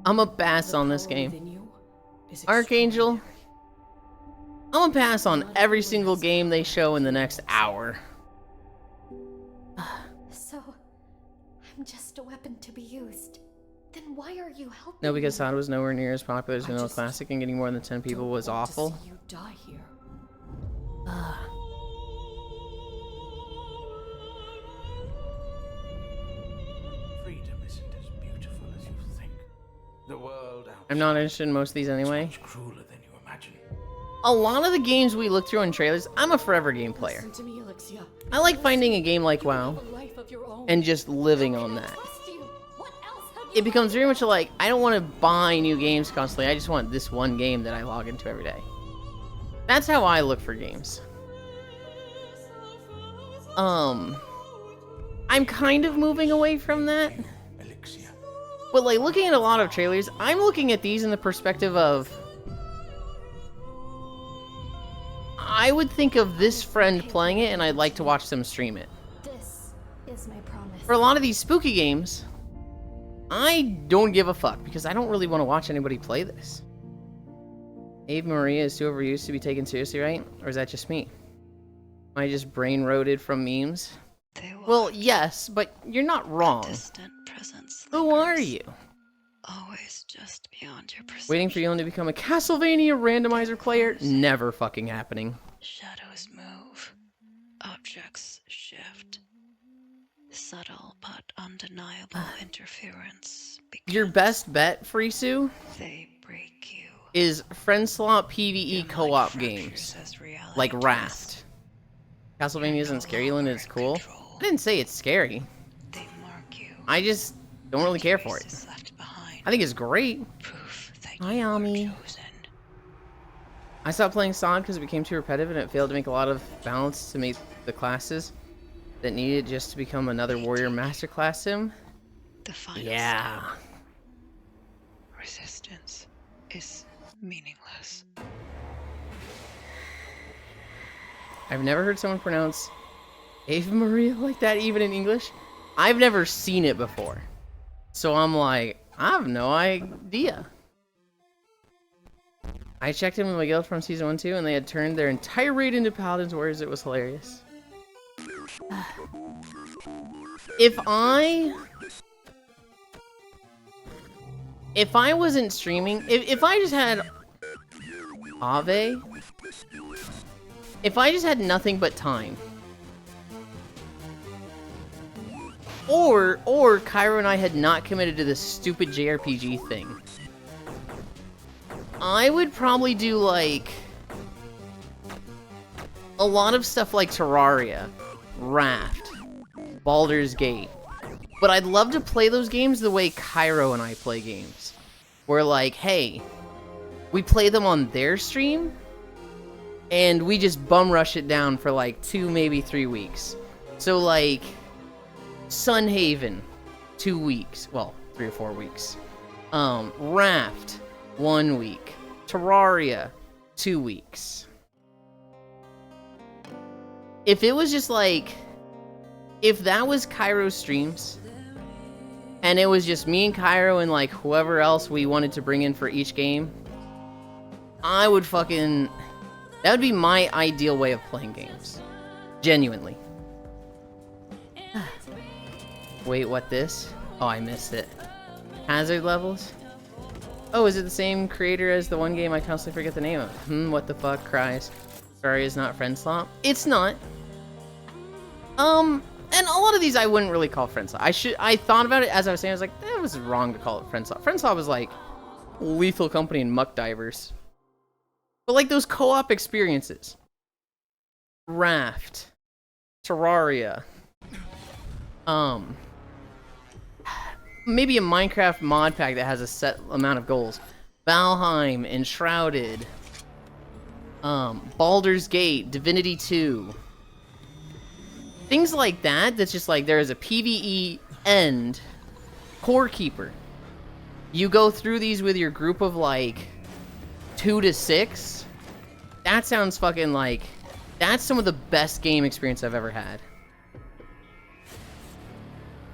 I'm a pass on this game. Archangel. I'm a pass on every single game they show in the next hour. So, I'm just a weapon to be used. Then why are you helping No, because me? Sod was nowhere near as popular as Vanilla Classic, and getting more than 10 people was awful. You die here. Freedom isn't as beautiful as you think. The world out I'm not interested in most of these anyway. much crueler than you imagine. A lot of the games we look through in trailers, I'm a forever game player. Listen to me, Alexia. I like finding a game like WoW A life of your own. and just living on that. Trust you. What else have you It becomes very much like, I don't want to buy new games constantly, I just want this one game that I log into every day. That's how I look for games. I'm kind of moving away from that. But like, looking at a lot of trailers, I'm looking at these in the perspective of, I would think of this friend playing it and I'd like to watch them stream it. This is my promise. For a lot of these spooky games, I don't give a fuck because I don't really want to watch anybody play this. Ave Maria is too overused to be taken seriously, right? Or is that just me? Am I just brain-rotted from memes? Well, yes, but you're not wrong. Who are you? Always just beyond your perception. Waiting for Yulind to become a Castlevania randomizer player? Never fucking happening. Shadows move. Objects shift. Subtle but undeniable interference. Your best bet, Frisu, They break you. is friend slot PvE co-op games. Like Raft. Castlevania isn't scary, Yulind, it's cool. I didn't say it's scary. I just don't really care for it. I think it's great. Hi, Ami. I stopped playing Sod because it became too repetitive and it failed to make a lot of balance to make the classes that needed just to become another warrior masterclass sim. Yeah. Resistance is meaningless. I've never heard someone pronounce Ave Maria like that, even in English. I've never seen it before. So I'm like, I have no idea. I checked in with my guild from season 1-2 and they had turned their entire raid into Paladins Warriors. It was hilarious. If I wasn't streaming, if I just had Ave, if I just had nothing but time, Or Cairo and I had not committed to this stupid JRPG thing. I would probably do, like, a lot of stuff like Terraria, Raft, Baldur's Gate. But I'd love to play those games the way Cairo and I play games. Where, like, hey, we play them on their stream, and we just bum rush it down for, like, 2, maybe 3 weeks. So, like, Sunhaven, 2 weeks. Well, 3 or 4 weeks. Raft, 1 week. Terraria, 2 weeks. If it was just like, if that was Cairo's streams, and it was just me and Cairo and like whoever else we wanted to bring in for each game, I would fucking, that would be my ideal way of playing games. Genuinely. Wait, what this? Oh, I missed it. Hazard levels? Oh, is it the same creator as the one game I constantly forget the name of? What the fuck, cries. Sorry, is not friend slop. It's not. And a lot of these I wouldn't really call friend slop. I thought about it as I was saying, I was like, that was wrong to call it friend slop. Friend slop was like Lethal Company and Muck Divers. But like those co-op experiences. Raft. Terraria. Maybe a Minecraft mod pack that has a set amount of goals. Valheim, Enshrouded. Baldur's Gate, Divinity 2. Things like that, that's just like, there is a PvE end. Core Keeper. You go through these with your group of like 2 to 6. That sounds fucking like, that's some of the best game experience I've ever had.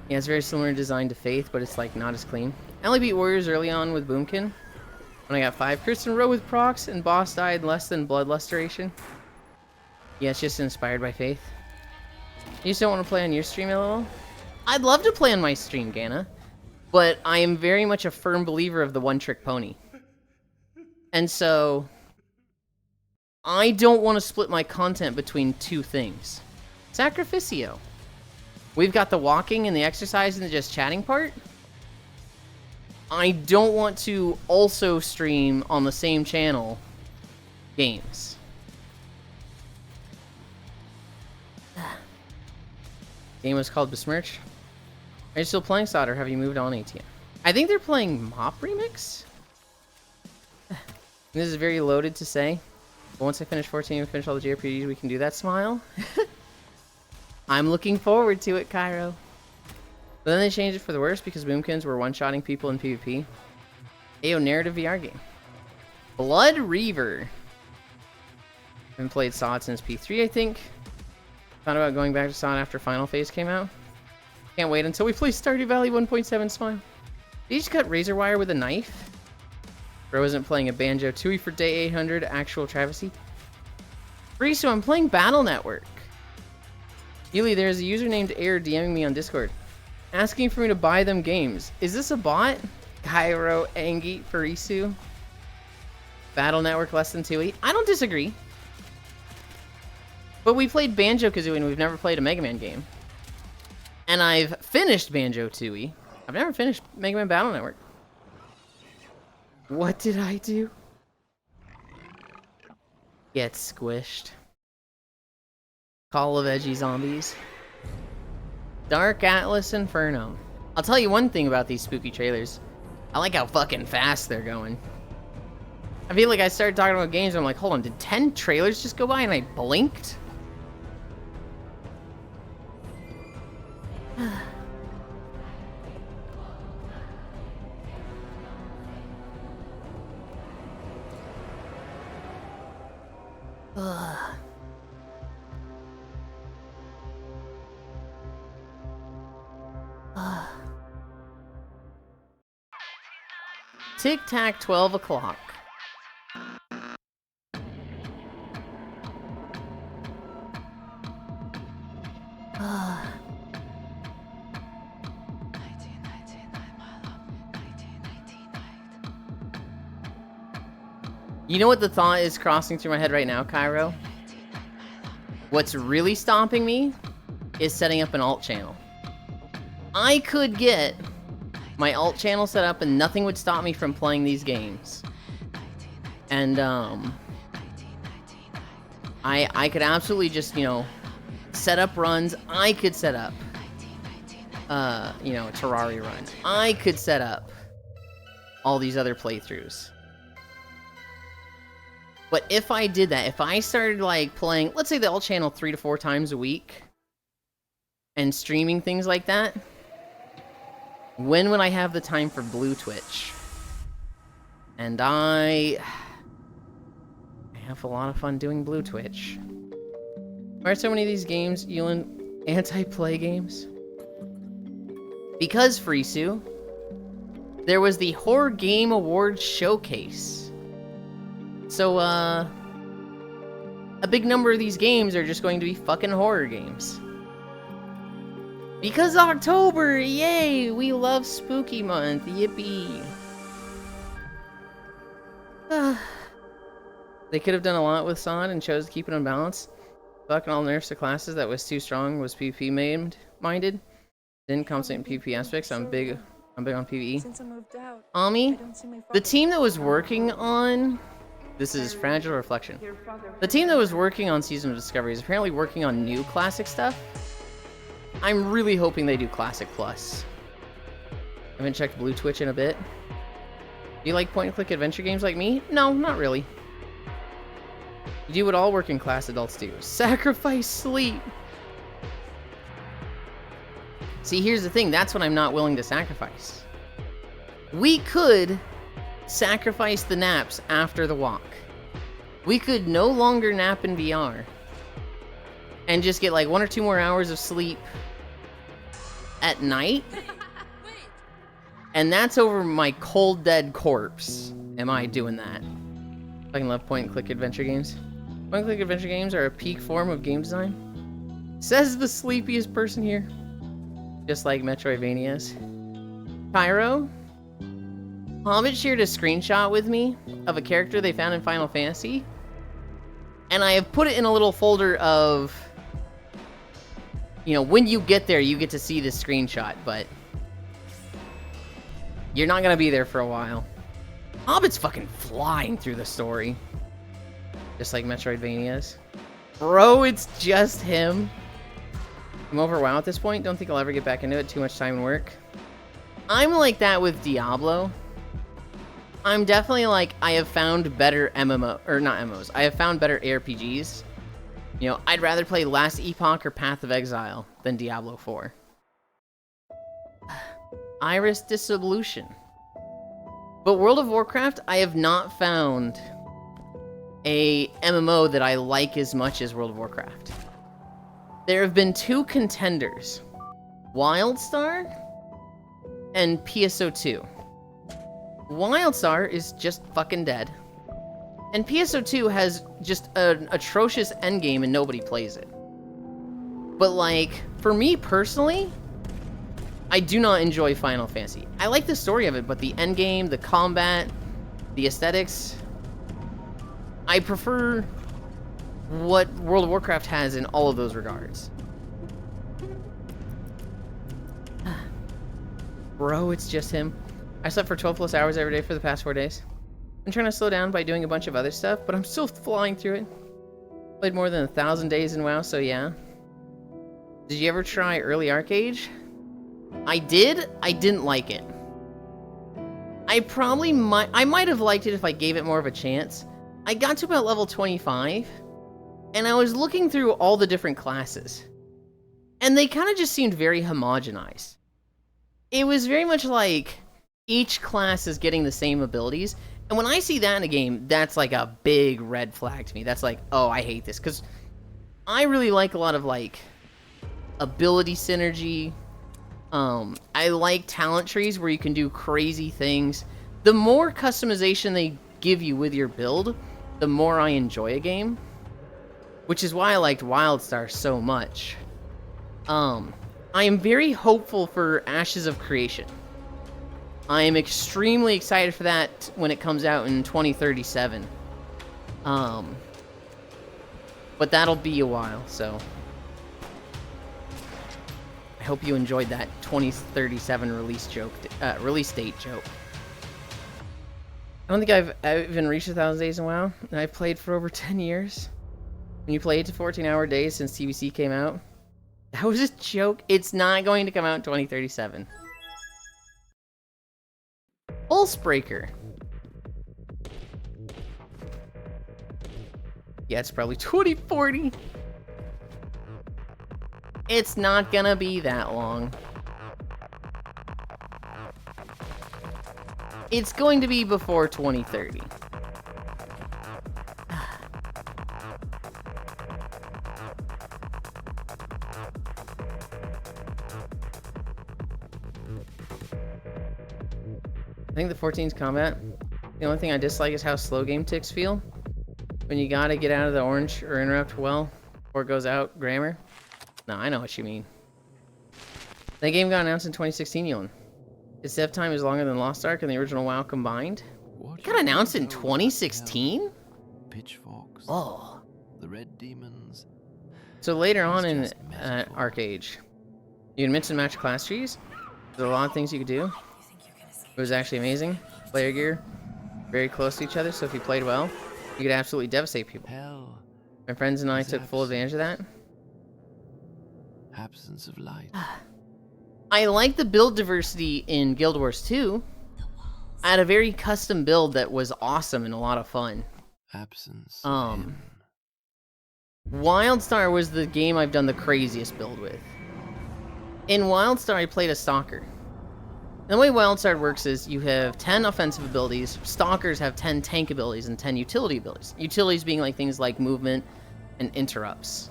Yeah, it's very similar in design to Faith, but it's like not as clean. I only beat Warriors early on with Boomkin. When I got 5 crits in a row with procs, and boss died less than Bloodlust duration. Yeah, it's just inspired by Faith. You just don't want to play on your stream, LOL? I'd love to play on my stream, Gana. But I am very much a firm believer of the one-trick pony. And so, I don't want to split my content between 2 things. Sacrificio. We've got the walking and the exercise and the just chatting part. I don't want to also stream on the same channel games. Game was called Besmirch. Are you still playing SOD or have you moved on ATM? I think they're playing Mop Remix? This is very loaded to say. But once I finish 14 and finish all the JRPGs, we can do that, smile. I'm looking forward to it, Cairo. But then they changed it for the worse because Boomkins were one-shotting people in PvP. Ayo, narrative VR game. Blood Reaver. Haven't played SOD since P3, I think. Thought about going back to SOD after Final Phase came out. Can't wait until we play Stardew Valley 1.7 Smile. Did you just cut razor wire with a knife? Bro isn't playing a Banjo Tooie for day 800, actual travesty. So I'm playing Battle Network. Yuli, there's a user named Air DMing me on Discord, asking for me to buy them games. Is this a bot? Cairo, Angie, Farisu. Battle Network less than 2E. I don't disagree. But we played Banjo-Kazooie and we've never played a Mega Man game. And I've finished Banjo-Tooie. I've never finished Mega Man Battle Network. What did I do? Get squished. Call of Edgy Zombies. Dark Atlas Inferno. I'll tell you one thing about these spooky trailers. I like how fucking fast they're going. I feel like I started talking about games and I'm like, hold on, did 10 trailers just go by and I blinked? Tic-tac, 12 o'clock. You know what the thought is crossing through my head right now, Cairo? What's really stopping me is setting up an alt channel. I could get my alt channel set up and nothing would stop me from playing these games. And, I could absolutely just, you know, set up runs. I could set up, you know, a Terraria run. I could set up all these other playthroughs. But if I did that, if I started, like, playing, let's say the alt channel 3 to 4 times a week, and streaming things like that, when would I have the time for Blue Twitch? And I have a lot of fun doing Blue Twitch. Why are so many of these games, Yulind, anti-play games? Because, Frisu, there was the Horror Game Awards Showcase. So, a big number of these games are just going to be fucking horror games. Because October, yay! We love Spooky Month, yippee! They could have done a lot with Sod and chose to keep it unbalanced. Fucking all nerfs to classes that was too strong was PvP minded. Didn't compensate in PvP aspects. I'm big on PvE. Since I moved out, Ami, the team that was working on... This is Fragile Reflection. The team that was working on Season of Discovery is apparently working on new classic stuff. I'm really hoping they do Classic Plus. I haven't checked Blue Twitch in a bit. Do you like point-and-click adventure games like me? No, not really. You do what all working-class adults do. Sacrifice sleep! See, here's the thing. That's what I'm not willing to sacrifice. We could sacrifice the naps after the walk. We could no longer nap in VR. And just get like 1 or 2 more hours of sleep at night. And that's over my cold dead corpse. Am I doing that? I can love point-and-click adventure games. Point-and-click adventure games are a peak form of game design. Says the sleepiest person here. Just like Metroidvanias. Pyro? Hobbit shared a screenshot with me of a character they found in Final Fantasy. And I have put it in a little folder of... You know, when you get there, you get to see this screenshot, but... You're not gonna be there for a while. Hobbit's fucking flying through the story. Just like Metroidvanias. Bro, it's just him. I'm over WoW at this point. Don't think I'll ever get back into it. Too much time and work. I'm like that with Diablo. I'm definitely like, I have found better MMO, or not MMOs. I have found better ARPGs. You know, I'd rather play Last Epoch or Path of Exile than Diablo 4. Iris Dissolution. But World of Warcraft, I have not found a MMO that I like as much as World of Warcraft. There have been 2 contenders. WildStar and PSO2. WildStar is just fucking dead. And PSO2 has just an atrocious endgame and nobody plays it. But like, for me personally, I do not enjoy Final Fantasy. I like the story of it, but the endgame, the combat, the aesthetics, I prefer what World of Warcraft has in all of those regards. Bro, it's just him. I slept for 12 plus hours every day for the past 4 days. I'm trying to slow down by doing a bunch of other stuff, but I'm still flying through it. Played more than 1,000 days in WoW, so yeah. Did you ever try early Arcade? I did. I didn't like it. I might have liked it if I gave it more of a chance. I got to about level 25, and I was looking through all the different classes. And they kind of just seemed very homogenized. It was very much like each class is getting the same abilities. And when I see that in a game, that's like a big red flag to me. That's like, oh, I hate this. Because I really like a lot of like ability synergy. I like talent trees where you can do crazy things. The more customization they give you with your build, the more I enjoy a game. Which is why I liked WildStar so much. I am very hopeful for Ashes of Creation. I am extremely excited for that when it comes out in 2037. But that'll be a while, so... I hope you enjoyed that 2037 release date joke. I don't think I've even reached 1,000 days in WoW, and I've played for over 10 years. When you play 8 to 14-hour days since TBC came out, that was a joke. It's not going to come out in 2037. Pulsebreaker. Yeah, it's probably 2040. It's not gonna be that long. It's going to be before 2030. I think the 14's combat. The only thing I dislike is how slow game ticks feel. When you gotta get out of the orange or interrupt well before it goes out, grammar. No, I know what you mean. That game got announced in 2016, Yulind. Its dev time is longer than Lost Ark and the original WoW combined. It got announced in 2016? Pitchforks. Oh. The red demons. So later on in Arc Age, you can mix and match class trees. There's a lot of things you could do. It was actually amazing. Player gear, very close to each other, so if you played well, you could absolutely devastate people. My friends and I took full advantage of that. Absence of light. I like the build diversity in Guild Wars 2. I had a very custom build that was awesome and a lot of fun. Absence. WildStar was the game I've done the craziest build with. In WildStar, I played a Stalker. And the way WildStar works is you have 10 offensive abilities, Stalkers have 10 tank abilities, and 10 utility abilities. Utilities being like things like movement and interrupts.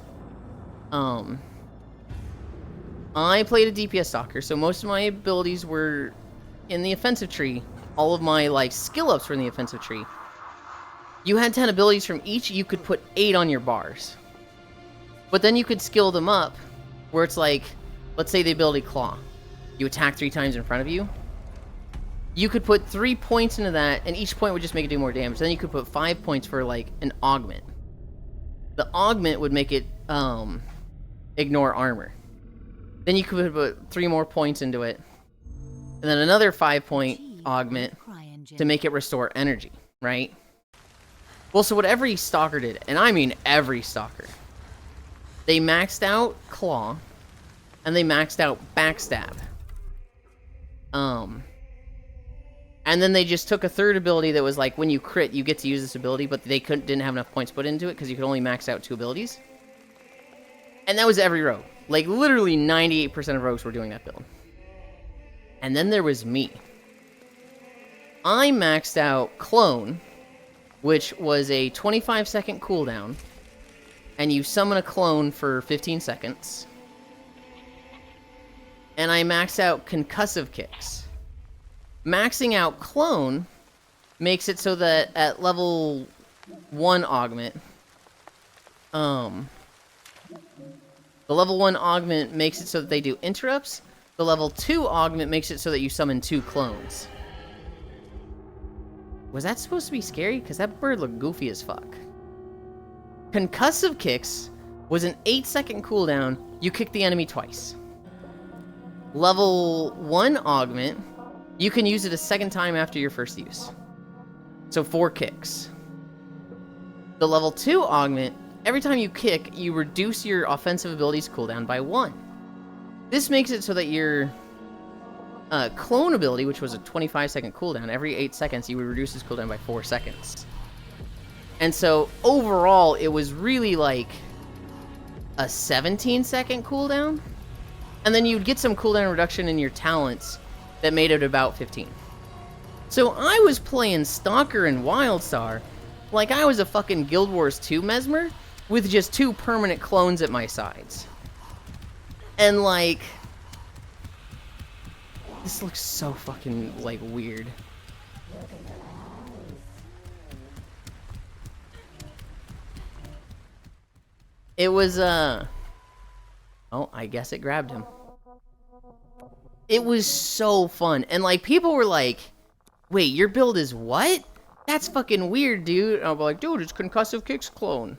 I played a DPS Stalker, so most of my abilities were in the offensive tree. All of my like skill ups were in the offensive tree. You had 10 abilities from each, you could put 8 on your bars. But then you could skill them up, where it's like, let's say the ability Claw. You attack 3 times in front of you. You could put 3 points into that, and each point would just make it do more damage. Then you could put 5 points for like an augment. The augment would make it ignore armor. Then you could put 3 more points into it. And then another 5-point augment to make it restore energy, right? Well, so what every Stalker did, and I mean every Stalker, they maxed out Claw, and they maxed out Backstab. And then they just took a third ability that was like, when you crit, you get to use this ability, but they didn't have enough points put into it, because you could only max out 2 abilities. And that was every rogue. Like, literally 98% of rogues were doing that build. And then there was me. I maxed out Clone, which was a 25-second cooldown, and you summon a clone for 15 seconds. And I maxed out Concussive Kicks. Maxing out Clone makes it so that at level 1 augment, the level 1 augment makes it so that they do interrupts. The level 2 augment makes it so that you summon 2 clones. Was that supposed to be scary? Because that bird looked goofy as fuck. Concussive Kicks was an 8-second cooldown. You kick the enemy twice. Level 1 augment, you can use it a second time after your first use. So 4 kicks. The level 2 augment, every time you kick, you reduce your offensive abilities cooldown by 1. This makes it so that your clone ability, which was a 25-second cooldown, every 8 seconds you would reduce this cooldown by 4 seconds. And so overall, it was really like a 17-second cooldown. And then you'd get some cooldown reduction in your talents that made it about 15. So I was playing Stalker and Wildstar like I was a fucking Guild Wars 2 Mesmer with just 2 permanent clones at my sides. And like, this looks so fucking like weird. It was oh, I guess it grabbed him. It was so fun. And like, people were like, wait, your build is what? That's fucking weird, dude. And I'll be like, dude, it's Concussive Kicks clone.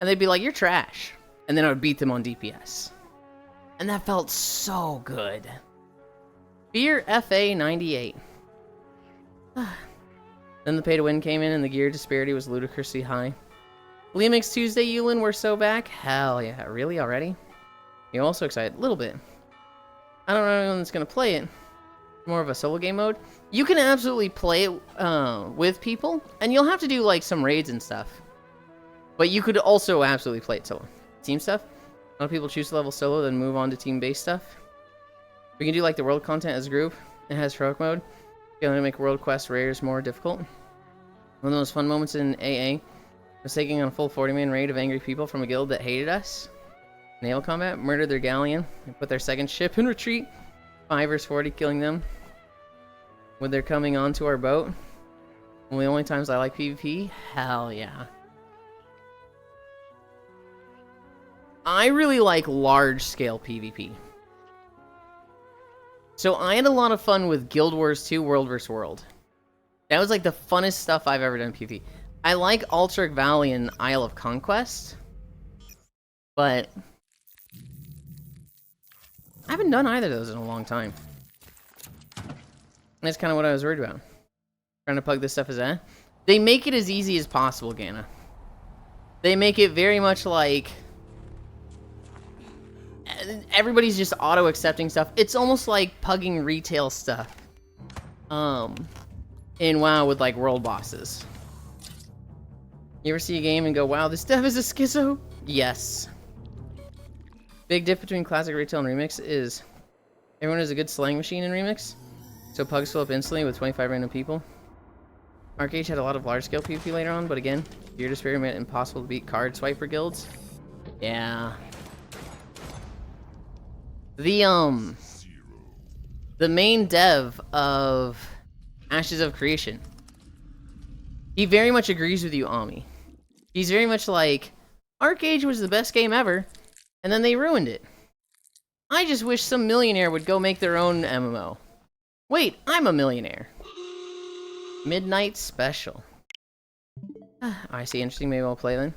And they'd be like, you're trash. And then I would beat them on DPS. And that felt so good. Fear FA 98. Then the pay to win came in and the gear disparity was ludicrously high. Lemix Tuesday, Yulind, we're so back. Hell yeah, really already? You're also excited? A little bit. I don't know anyone that's gonna play it. More of a solo game mode. You can absolutely play it with people, and you'll have to do like some raids and stuff. But you could also absolutely play it solo. Team stuff. A lot of people choose to level solo, then move on to team-based stuff. We can do like the world content as a group. It has heroic mode. Going to make world quest rares more difficult. One of the most fun moments in AA was taking on a full 40-man raid of angry people from a guild that hated us. Naval combat, murdered their galleon, and put their second ship in retreat. 5 vs 40, killing them when they're coming onto our boat. One of the only times I like PvP? Hell yeah. I really like large-scale PvP. So I had a lot of fun with Guild Wars 2 World vs. World. That was like the funnest stuff I've ever done in PvP. I like Alterac Valley and Isle of Conquest, but I haven't done either of those in a long time. That's kind of what I was worried about. Trying to plug this stuff as that. They make it as easy as possible, Gana. They make it very much like everybody's just auto-accepting stuff. It's almost like pugging retail stuff. In WoW with like world bosses. You ever see a game and go, wow, this dev is a schizo? Yes. Big diff between classic retail and remix is everyone is a good slang machine in remix. So pugs fill up instantly with 25 random people. Arcade had a lot of large-scale PvP later on, but again, Gear Despair made it impossible to beat card swiper guilds. Yeah. The main dev of Ashes of Creation, he very much agrees with you, Ami. He's very much like, Arcade was the best game ever, and then they ruined it. I just wish some millionaire would go make their own MMO. Wait, I'm a millionaire. Midnight Special. I see, interesting, maybe I'll play then.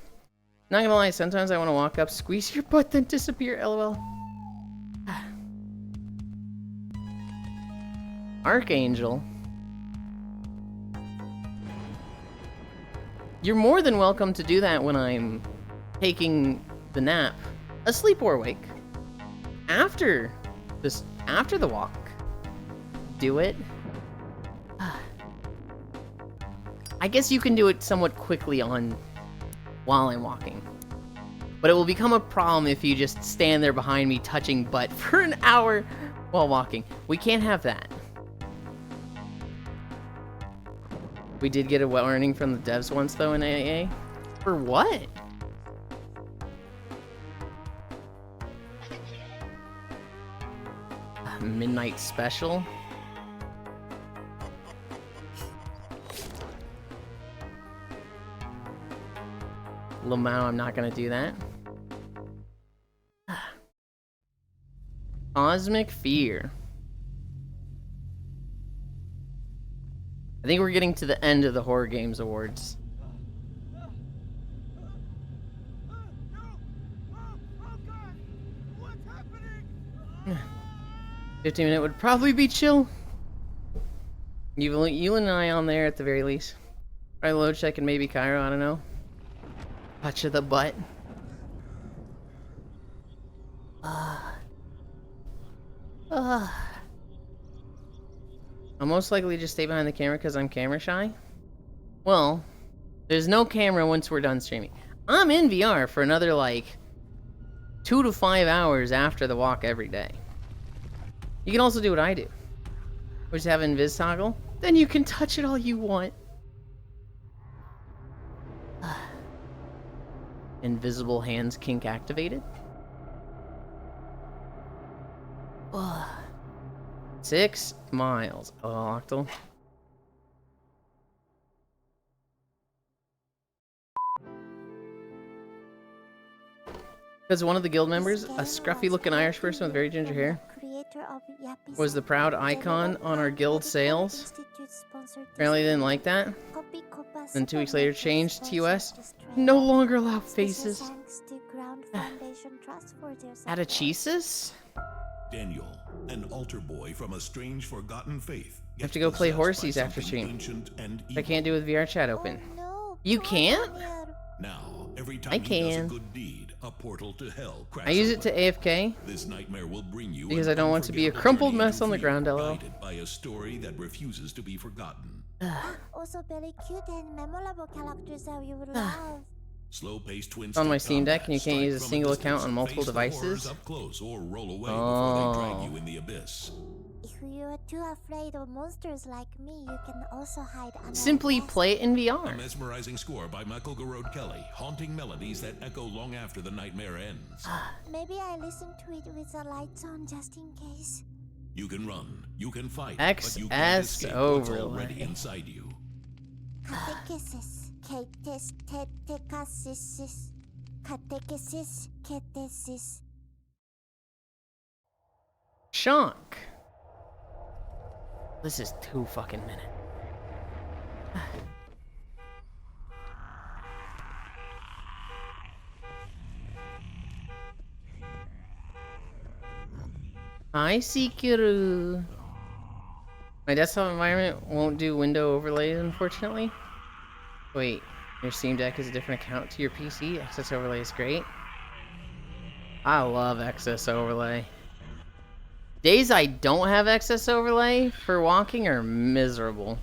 Not gonna lie, sometimes I want to walk up, squeeze your butt, then disappear, lol. Archangel. You're more than welcome to do that when I'm taking the nap. Asleep or awake. After the walk. Do it. I guess you can do it somewhat quickly while I'm walking. But it will become a problem if you just stand there behind me touching butt for an hour while walking. We can't have that. We did get a warning from the devs once, though, in AA. For what? Midnight Special? Lamau, I'm not gonna do that. Cosmic Fear. I think we're getting to the end of the Horror Games Awards. Oh, 15-minute would probably be chill. You and I on there at the very least. Probably load check and maybe Cairo, I don't know. Touch of the butt. I'll most likely just stay behind the camera because I'm camera shy. Well, there's no camera once we're done streaming. I'm in VR for another like 2 to 5 hours after the walk every day. You can also do what I do, which is have invis toggle. Then you can touch it all you want. Invisible hands kink activated. 6 miles. Oh, Octal. Because one of the guild members, a scruffy-looking Irish person with very ginger hair, was the proud icon on our guild sales. Apparently they didn't like that. Then 2 weeks later changed TOS. No longer allow faces. sufficient trust for their support. Atachisis? Daniel, an altar boy from a strange forgotten faith. I have to go play horsies after stream. I can't do with VR chat open. You can't? Now, every time I he does a can. good deed, a portal to hell cracks I use it open. to AFK This nightmare will bring you because an I don't want to be a unforgettable crumpled journey mess into on the fear, ground, LOL. guided by a story that refuses to be forgotten. Also very cute and memorable characters that you would love. Slow-paced twin It's on my stick Steam Deck and you combat. can't use a Strike from single distance account on and multiple face the horrors devices. up close or roll away before they drag Oh. you in the abyss. If you are too afraid of monsters like me, you can also hide under Simply a desk. play it in A VR. mesmerizing score by Michael Garrod Kelly, haunting melodies that echo long after the nightmare ends. Maybe I listen to it with the lights on just in case. You can run, you can fight, XS but you can't escape what's overlay. already inside you. Catechesis, cates, tetecasis, catechesis, catesis. Shonk. This is 2 fucking minutes. Hi, Sekiru. My desktop environment won't do window overlays, unfortunately. Wait, your Steam Deck is a different account to your PC? Access Overlay is great. I love Access Overlay. Days I don't have Access Overlay for walking are miserable.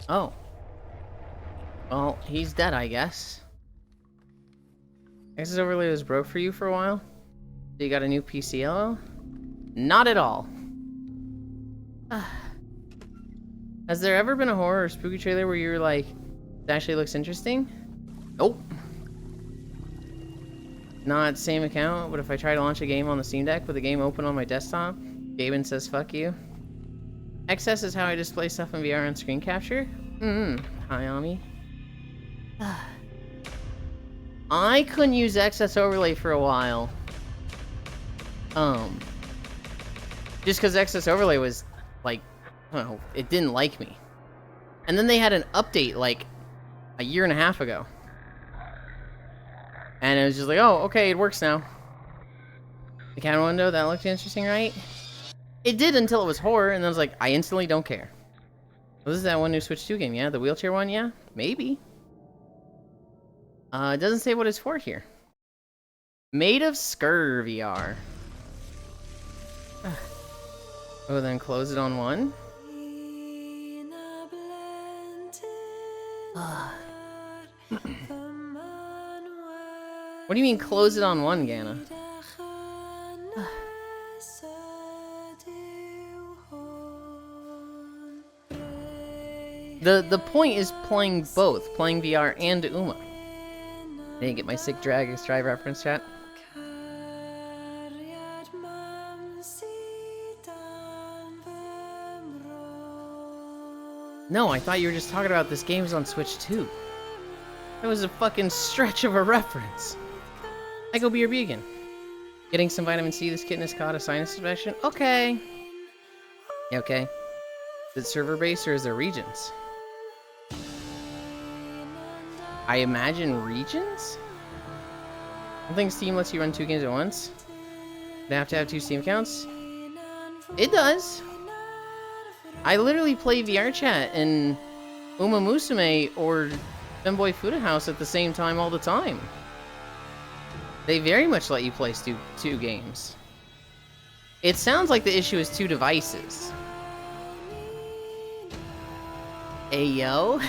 Oh. Well, he's dead, I guess. Access Overlay was broke for you for a while? So you got a new PC, LO? Not at all. Has there ever been a horror or spooky trailer where you were like, it actually looks interesting? Nope. Not same account, but if I try to launch a game on the Steam Deck with the game open on my desktop, Gaben says fuck you. XS is how I display stuff in VR on screen capture? Hi, Ami. I couldn't use XS Overlay for a while. Just because XS Overlay was, like, I don't know, it didn't like me. And then they had an update, like, a year and a half ago. And it was just like, oh, okay, it works now. The camera window, that looked interesting, right? It did until it was horror, and then I was like, I instantly don't care. Well, this is that one new Switch 2 game, yeah? The wheelchair one, yeah? Maybe. It doesn't say what it's for here. Made of Skur VR. Oh, then close it on one? What do you mean close it on one, Gana? The point is playing both, playing VR and Uma. I didn't get my sick drag drive reference, chat. No, I thought you were just talking about this game's on Switch 2. That was a fucking stretch of a reference. I go BRB again. Getting some vitamin C, this kitten has caught a sinus infection? Okay. Yeah, okay. Is it server based or is there regions? I imagine regions? I don't think Steam lets you run 2 games at once. Do I have to have 2 Steam accounts? It does. I literally play VR chat and Uma Musume or Femboy Fuda House at the same time all the time. They very much let you play 2 games. It sounds like the issue is 2 devices. Ayo.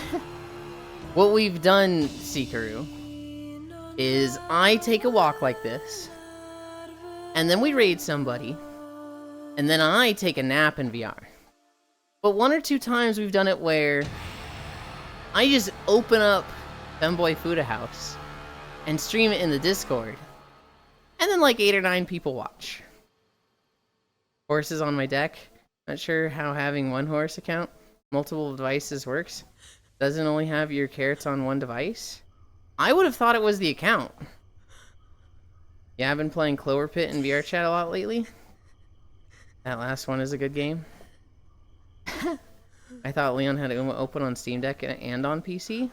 What we've done, Seikaru, is I take a walk like this, and then we raid somebody, and then I take a nap in VR. But 1 or 2 times we've done it where I just open up Femboy Fuda House and stream it in the Discord, and then like 8 or 9 people watch. Horses on my deck. Not sure how having 1 horse account, multiple devices works. Doesn't only have your carrots on 1 device? I would have thought it was the account. Yeah, I've been playing Clover Pit and VR chat a lot lately. That last one is a good game. I thought Leon had Uma open on Steam Deck and on PC.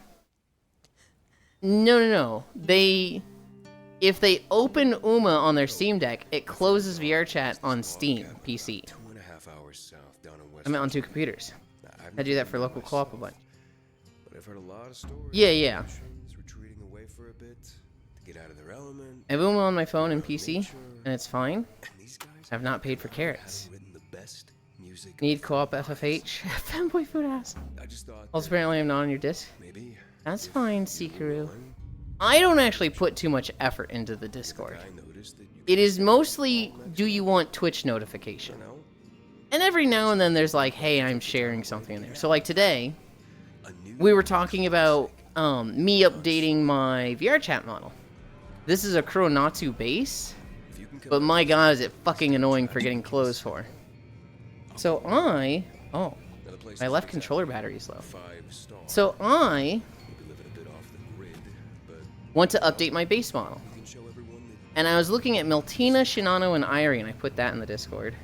No. If they open Uma on their Steam Deck, it closes VRChat on Steam PC. 2.5 hours south down in West. I meant on 2 computers. I do that for local co-op a bunch. But I've heard a lot of stories. Yeah. Retreating away for a bit to get out of their element. I have Uma on my phone and PC, and it's fine. I've not paid for carrots. Need co-op FFH? Fanboy food ass. Also, apparently I'm not on your disc. That's fine, Sikaru. I don't actually put too much effort into the Discord. It is mostly, do you want Twitch notification? And every now and then there's like, hey, I'm sharing something in there. So like today, we were talking about me updating my VRChat model. This is a Kuronatsu base, but my god, is it fucking annoying for getting closed for. So my left controller battery's low. So I want to update my base model. And I was looking at Miltina, Shinano, and Irie, and I put that in the Discord.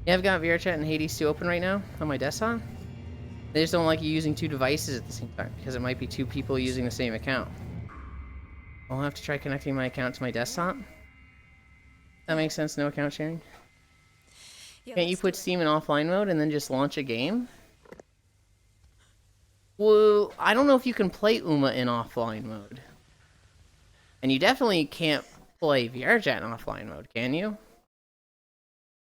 Yeah, I've got VRChat and Hades 2 open right now on my desktop. They just don't like you using 2 devices at the same time, because it might be 2 people using the same account. I'll have to try connecting my account to my desktop. That makes sense, no account sharing. Can't you put Steam in offline mode and then just launch a game? Well, I don't know if you can play Uma in offline mode. And you definitely can't play VRChat in offline mode, can you?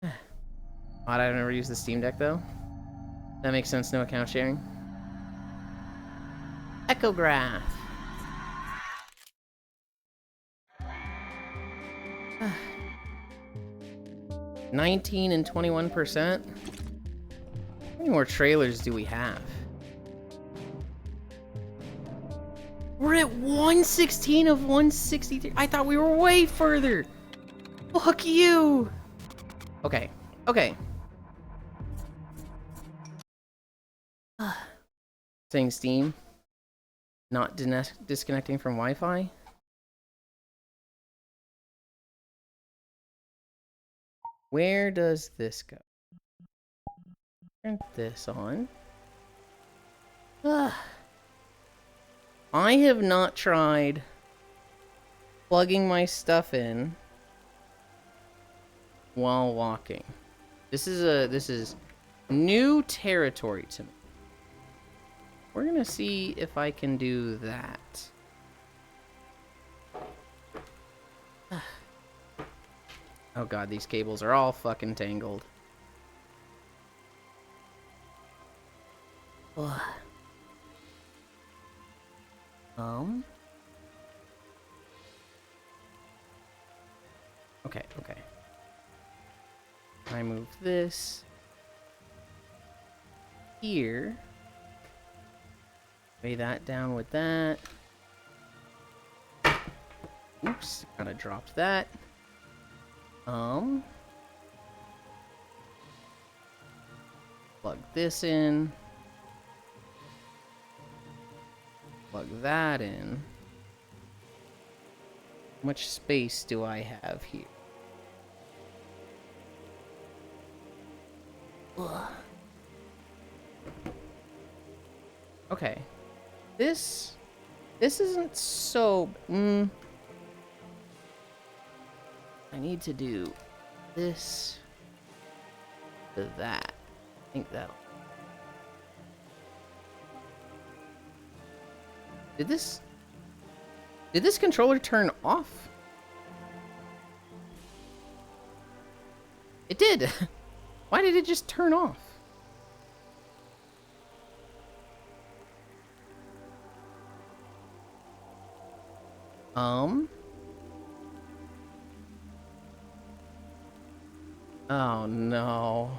Odd, I've never used the Steam Deck, though. That makes sense, no account sharing. Echograph. 19 and 21%. How many more trailers do we have? We're at 116 of 163. I thought we were way further. Fuck you. Okay. Saying Steam. Not disconnecting from Wi-Fi. Where does this go? Turn this on. I have not tried plugging my stuff in while walking. This is new territory to me. We're gonna see if I can do that. Oh god, these cables are all fucking tangled. Ugh. Okay. I move this here. Weigh that down with that. Oops, kinda dropped that. Plug this in. Plug that in. How much space do I have here? Ugh. Okay. This isn't so... I need to do this to that. I think that'll... Did this controller turn off? It did. Why did it just turn off? Oh no.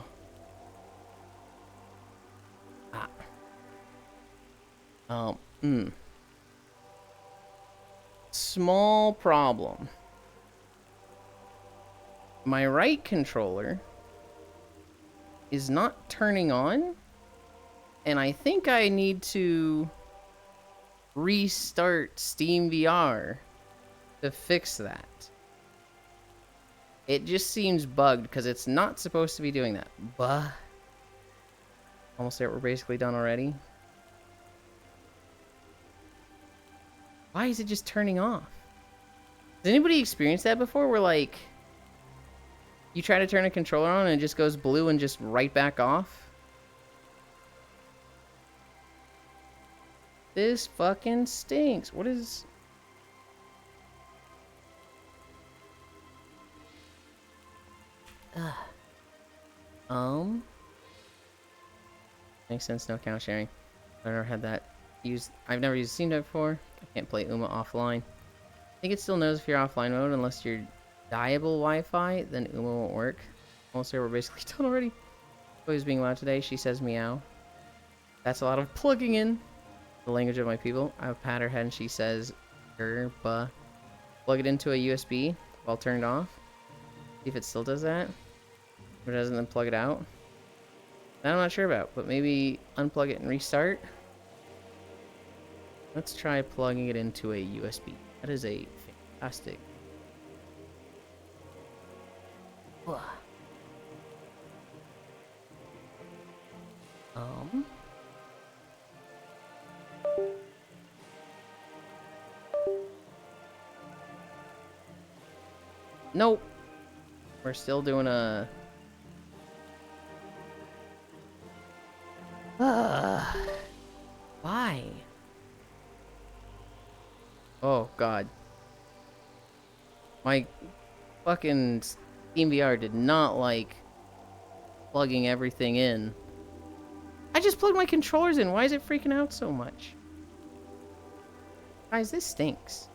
Small problem. My right controller is not turning on, and I think I need to restart Steam VR to fix that. It just seems bugged because it's not supposed to be doing that. But almost there. We're basically done already. Why is it just turning off? Has anybody experienced that before? Where like you try to turn a controller on and it just goes blue and just right back off? This fucking stinks. What is... Makes sense, no account sharing. I've never had that used. I've never used Steam Deck before. I can't play UMA offline. I think it still knows if you're offline mode unless you're diable Wi-Fi, then UMA won't work. Almost there, we're basically done already. Chloe's being loud today. She says meow. That's a lot of plugging in. The language of my people. I have pat her head and she says gerba. Plug it into a USB while turned off. See if it still does that. If it doesn't, then plug it out. That I'm not sure about, but maybe unplug it and restart. Let's try plugging it into a USB. That is a fantastic. Nope. We're still doing a... Why? Oh, God. My fucking Steam VR did not like plugging everything in. I just plugged my controllers in. Why is it freaking out so much? Guys, this stinks.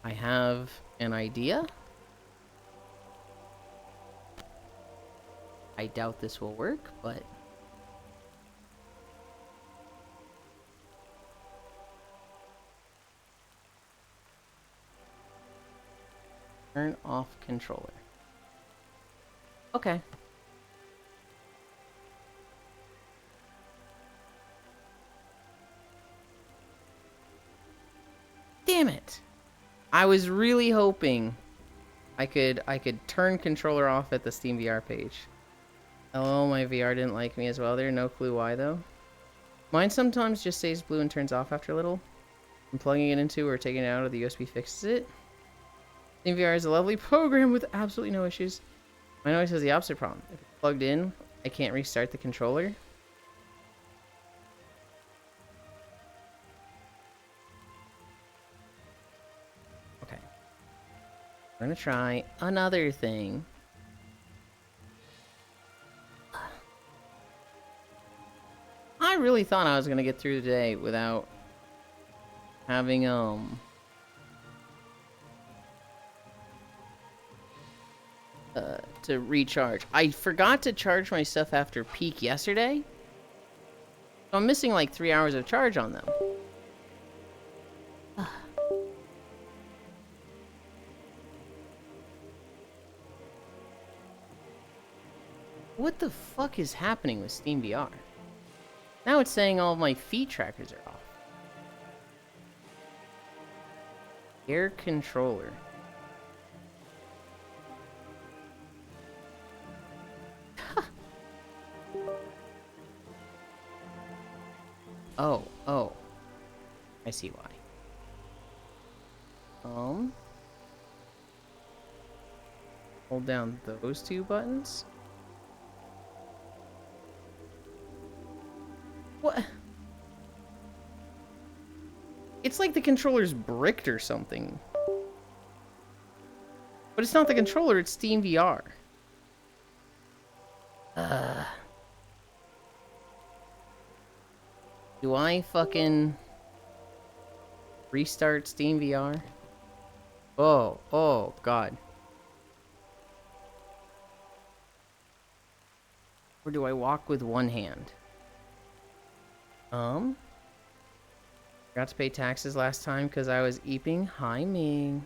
I have an idea. I doubt this will work, but... Turn off controller. Okay. Damn it! I was really hoping I could turn controller off at the Steam VR page. Oh, my VR didn't like me as well there. No clue why, though. Mine sometimes just stays blue and turns off after a little. And plugging it into or taking it out of the USB fixes it. Steam VR is a lovely program with absolutely no issues. Mine always has the opposite problem. If it's plugged in, I can't restart the controller. Okay. We're gonna try another thing. I really thought I was gonna get through the day without having to recharge. I forgot to charge my stuff after peak yesterday. So I'm missing like 3 hours of charge on them. What the fuck is happening with Steam VR? Now it's saying all of my feet trackers are off. Air controller. Oh. I see why. Hold down those two buttons. What? It's like the controller's bricked or something. But it's not the controller, it's Steam VR. Do I fucking restart Steam VR? Oh, God. Or do I walk with one hand? Forgot to pay taxes last time because I was eeping. Hi, Ming.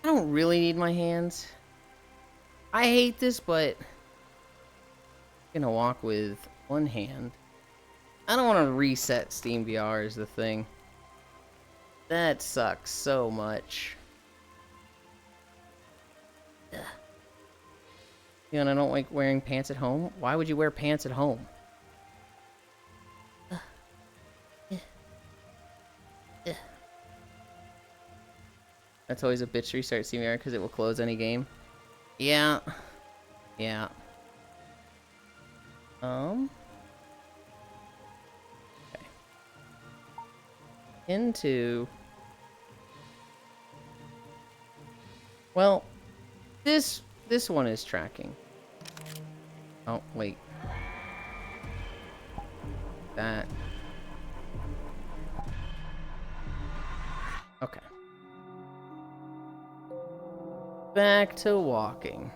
I don't really need my hands. I hate this, but I'm gonna walk with one hand. I don't want to reset Steam VR is the thing. That sucks so much. Ugh. You know, and I don't like wearing pants at home. Why would you wear pants at home? That's always a bitch to restart Steam VR because it will close any game. Yeah. Yeah. Okay. Into... Well, this one is tracking. Oh, wait. That. Okay. Back to walking.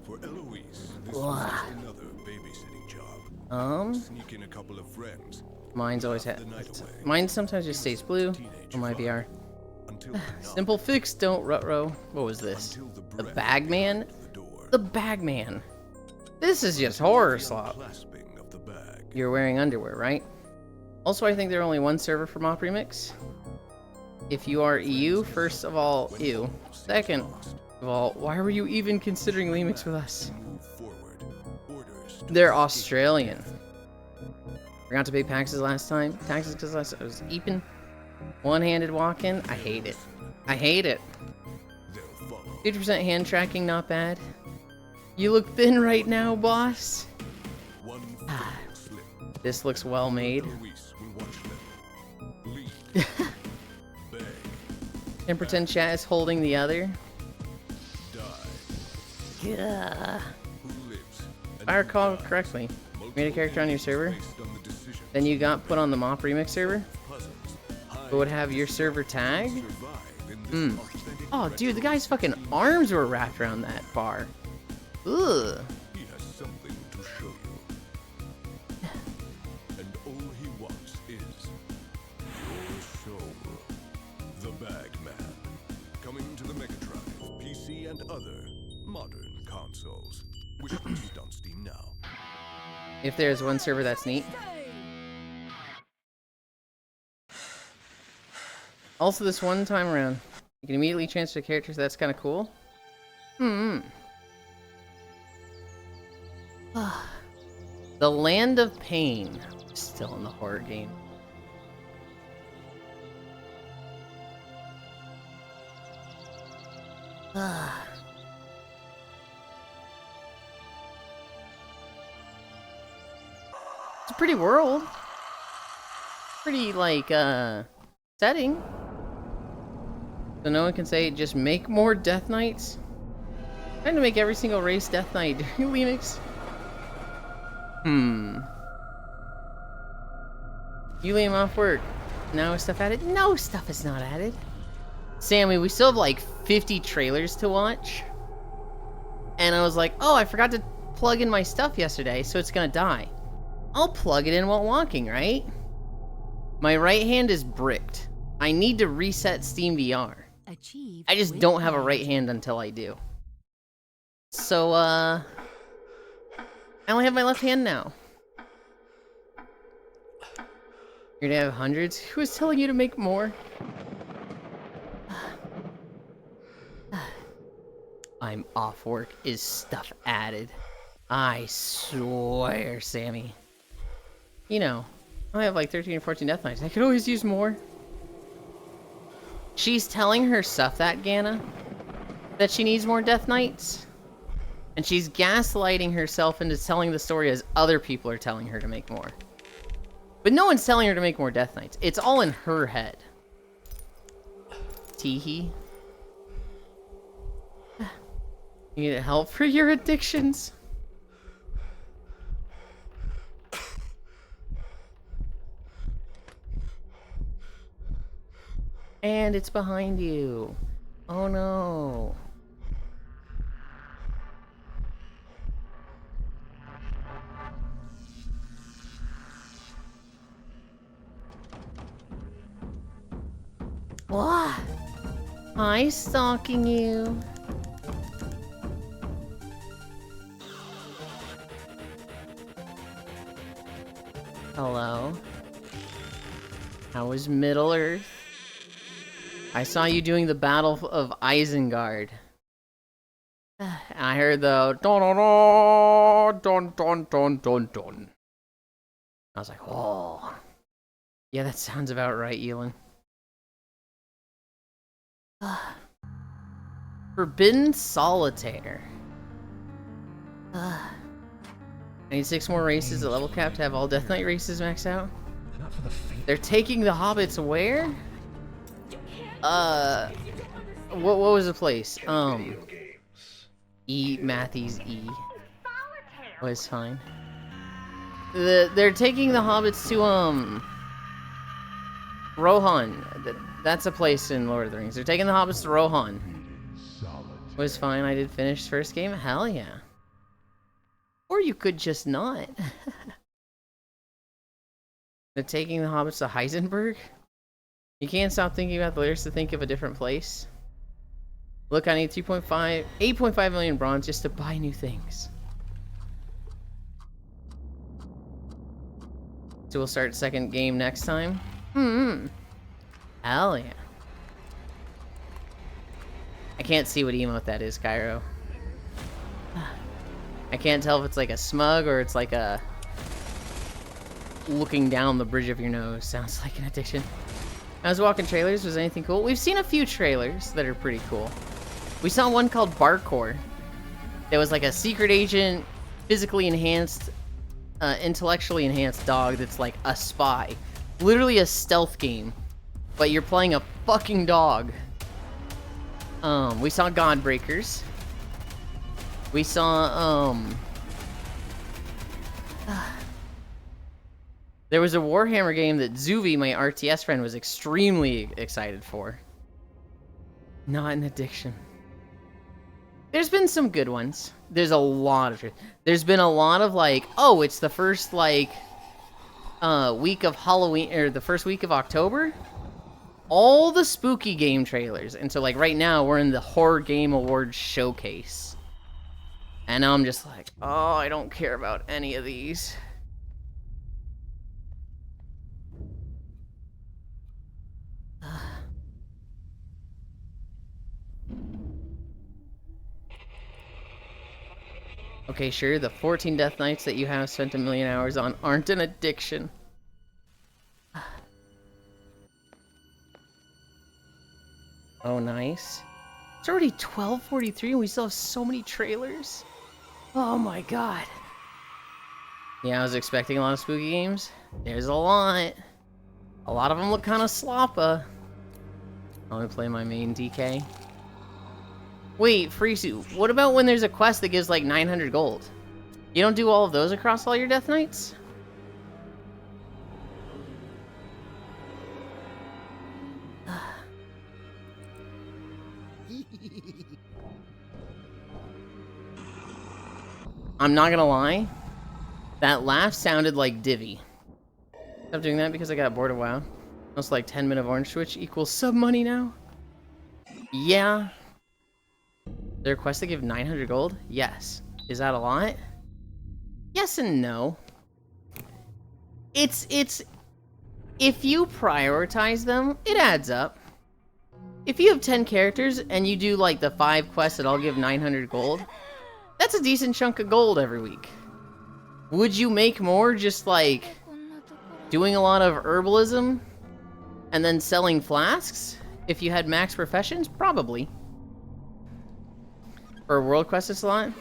For Eloise, this was just another babysitting job. Sneak in a couple of friends. Mine's always had. Mine sometimes just stays blue on my VR. Simple fix, don't rut-row. What was this? The Bagman? The Bagman. This is just horror slop. You're wearing underwear, right? Also, I think there's only one server for Mop Remix. If you are EU, first of all, ew. Second of all, why were you even considering Lemix with us? They're Australian. Forgot to pay taxes last time. Taxes because I was eeping. One-handed walking. I hate it. I hate it. 50% hand tracking, not bad. You look thin right now, boss. This looks well made. 10% chat is holding the other. Yeah. If I recall correctly, you made a character on your server, then you got put on the Mop Remix server, but would have your server tag? Oh, dude, the guy's fucking arms were wrapped around that bar. Ugh. He has something to show you. And all he wants is your soul. The Bagman. Coming to the Mega Drive, PC, and other modern consoles. Wish listed on Steam now. If there's one server that's neat. Also, this one time around, you can immediately transfer characters. That's kind of cool. The Land of Pain. Still in the horror game. It's a pretty world. Pretty, like, setting. So no one can say, just make more Death Knights? Trying to make every single race Death Knight during Linux. Yulind off work. Now is stuff added? No, stuff is not added. Sammy, we still have like 50 trailers to watch. And I was like, oh, I forgot to plug in my stuff yesterday, so it's gonna die. I'll plug it in while walking, right? My right hand is bricked. I need to reset Steam VR. I just don't have a right hand until I do. So, I only have my left hand now. You're gonna have hundreds? Who is telling you to make more? I'm off work. Is stuff added? I swear, Sammy. You know, I have like 13 or 14 Death Knights. I could always use more. She's telling herself that, Ganna, that she needs more Death Knights. And she's gaslighting herself into telling the story as other people are telling her to make more. But no one's telling her to make more Death Knights. It's all in her head. Teehee. You need help for your addictions? And it's behind you. Oh no. What? Hi, stalking you. Hello. How was Middle Earth? I saw you doing the Battle of Isengard. I heard the dun dun dun dun dun dun. I was like, oh. Yeah, that sounds about right, Yulind. Forbidden Solitaire. I need 6 more races at level cap to have all Death Knight races maxed out. They're taking the hobbits where? What was the place? Matthews E. Was fine. They're taking the hobbits to, Rohan. That's a place in Lord of the Rings. They're taking the hobbits to Rohan. Was fine. I did finish first game. Hell yeah. Or you could just not. They're taking the hobbits to Heisenberg? You can't stop thinking about the lyrics to think of a different place. Look, I need 8.5 million bronze just to buy new things. So we'll start second game next time. Hell yeah. I can't see what emote that is, Cairo. I can't tell if it's like a smug or it's like a looking down the bridge of your nose. Sounds like an addiction. I was walking trailers. Was anything cool? We've seen a few trailers that are pretty cool. We saw one called Barcore. That was like a secret agent, physically enhanced, intellectually enhanced dog that's like a spy. Literally a stealth game. But you're playing a fucking dog. We saw Godbreakers. We saw, there was a Warhammer game that Zuvi, my RTS friend, was extremely excited for. Not an addiction. There's been some good ones. There's a lot of... There's been a lot of, like, oh, it's the first, like, week of Halloween, or the first week of October? All the spooky game trailers. And so, like, right now, we're in the Horror Game Awards showcase. And now I'm just like, oh, I don't care about any of these. Okay, sure, the 14 Death Knights that you have spent 1 million hours on aren't an addiction. Oh, nice. It's already 12:43 and we still have so many trailers. Oh my god. Yeah, I was expecting a lot of spooky games. There's a lot. A lot of them look kind of sloppa. Let me play my main DK. Wait, Frisu, what about when there's a quest that gives like 900 gold? You don't do all of those across all your Death Knights? I'm not gonna lie. That laugh sounded like Divi. Stop doing that because I got bored of WoW. Almost like 10 minutes of Orange Switch equals sub money now. Yeah. Their quest to give 900 gold? Yes. Is that a lot? Yes and no. It's if you prioritize them, it adds up. If you have 10 characters and you do like the 5 quests that all give 900 gold, that's a decent chunk of gold every week. Would you make more just like doing a lot of herbalism and then selling flasks? If you had max professions? Probably. For a world quest it's a lot. If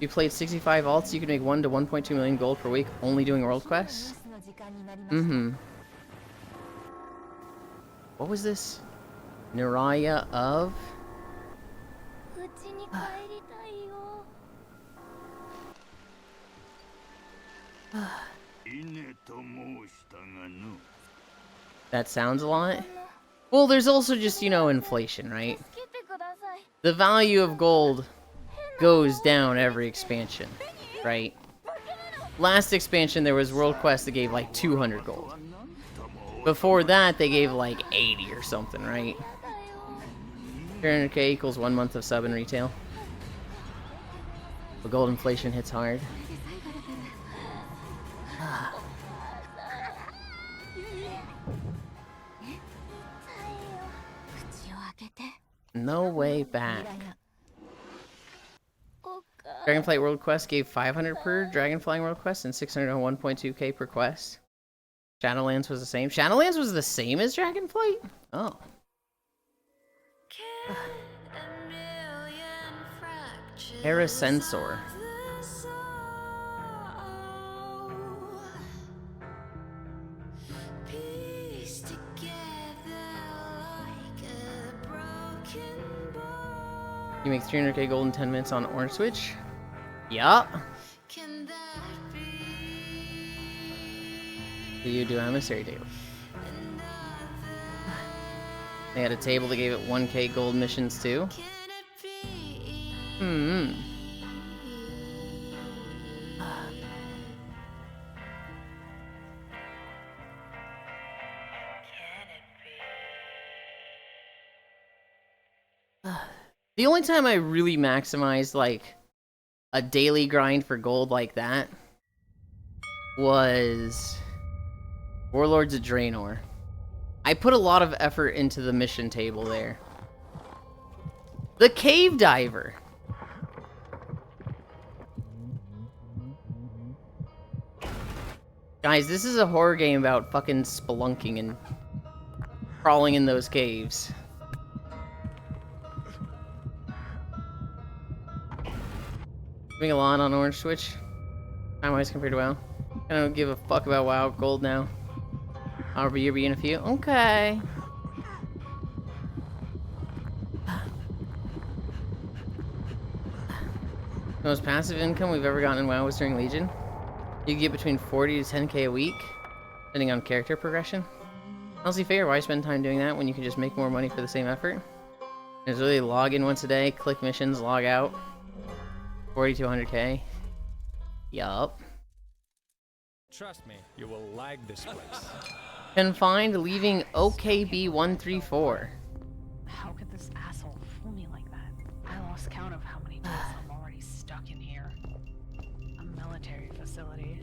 you played 65 alts, you could make 1 to 1.2 million gold per week only doing world quests. What was this? Niraya of... That sounds a lot. Well, there's also just, you know, inflation, right? The value of gold goes down every expansion, right? Last expansion, there was World Quest that gave like 200 gold. Before that, they gave like 80 or something, right? 300k equals 1 month of sub in retail. But gold inflation hits hard. No way back. Dragonflight World Quest gave 500 per Dragonflying World Quest and 600 on 1.2k per quest. Shadowlands was the same. Shadowlands was the same as Dragonflight? Oh. Parasensor. You make 300k gold in 10 minutes on Orange Switch? Yup. You do Emissary Daily. They had a table that gave it 1k gold missions too. The only time I really maximized like a daily grind for gold like that was Warlords of Draenor. I put a lot of effort into the mission table there. The Cave Diver. Guys, this is a horror game about fucking spelunking and crawling in those caves. Doing a lot on Orange Switch. Time-wise compared to WoW. I don't give a fuck about WoW Gold now. However, you're being a few. Okay. The most passive income we've ever gotten in WoW was during Legion. You get between 40 to 10k a week, depending on character progression. Honestly fair, why spend time doing that when you can just make more money for the same effort? There's really log in once a day, click missions, log out. 40 to 100k. Yup. Trust me, you will like this place. Confined, leaving OKB 134. How could this asshole fool me like that? I lost count of how many days I'm already stuck in here. A military facility.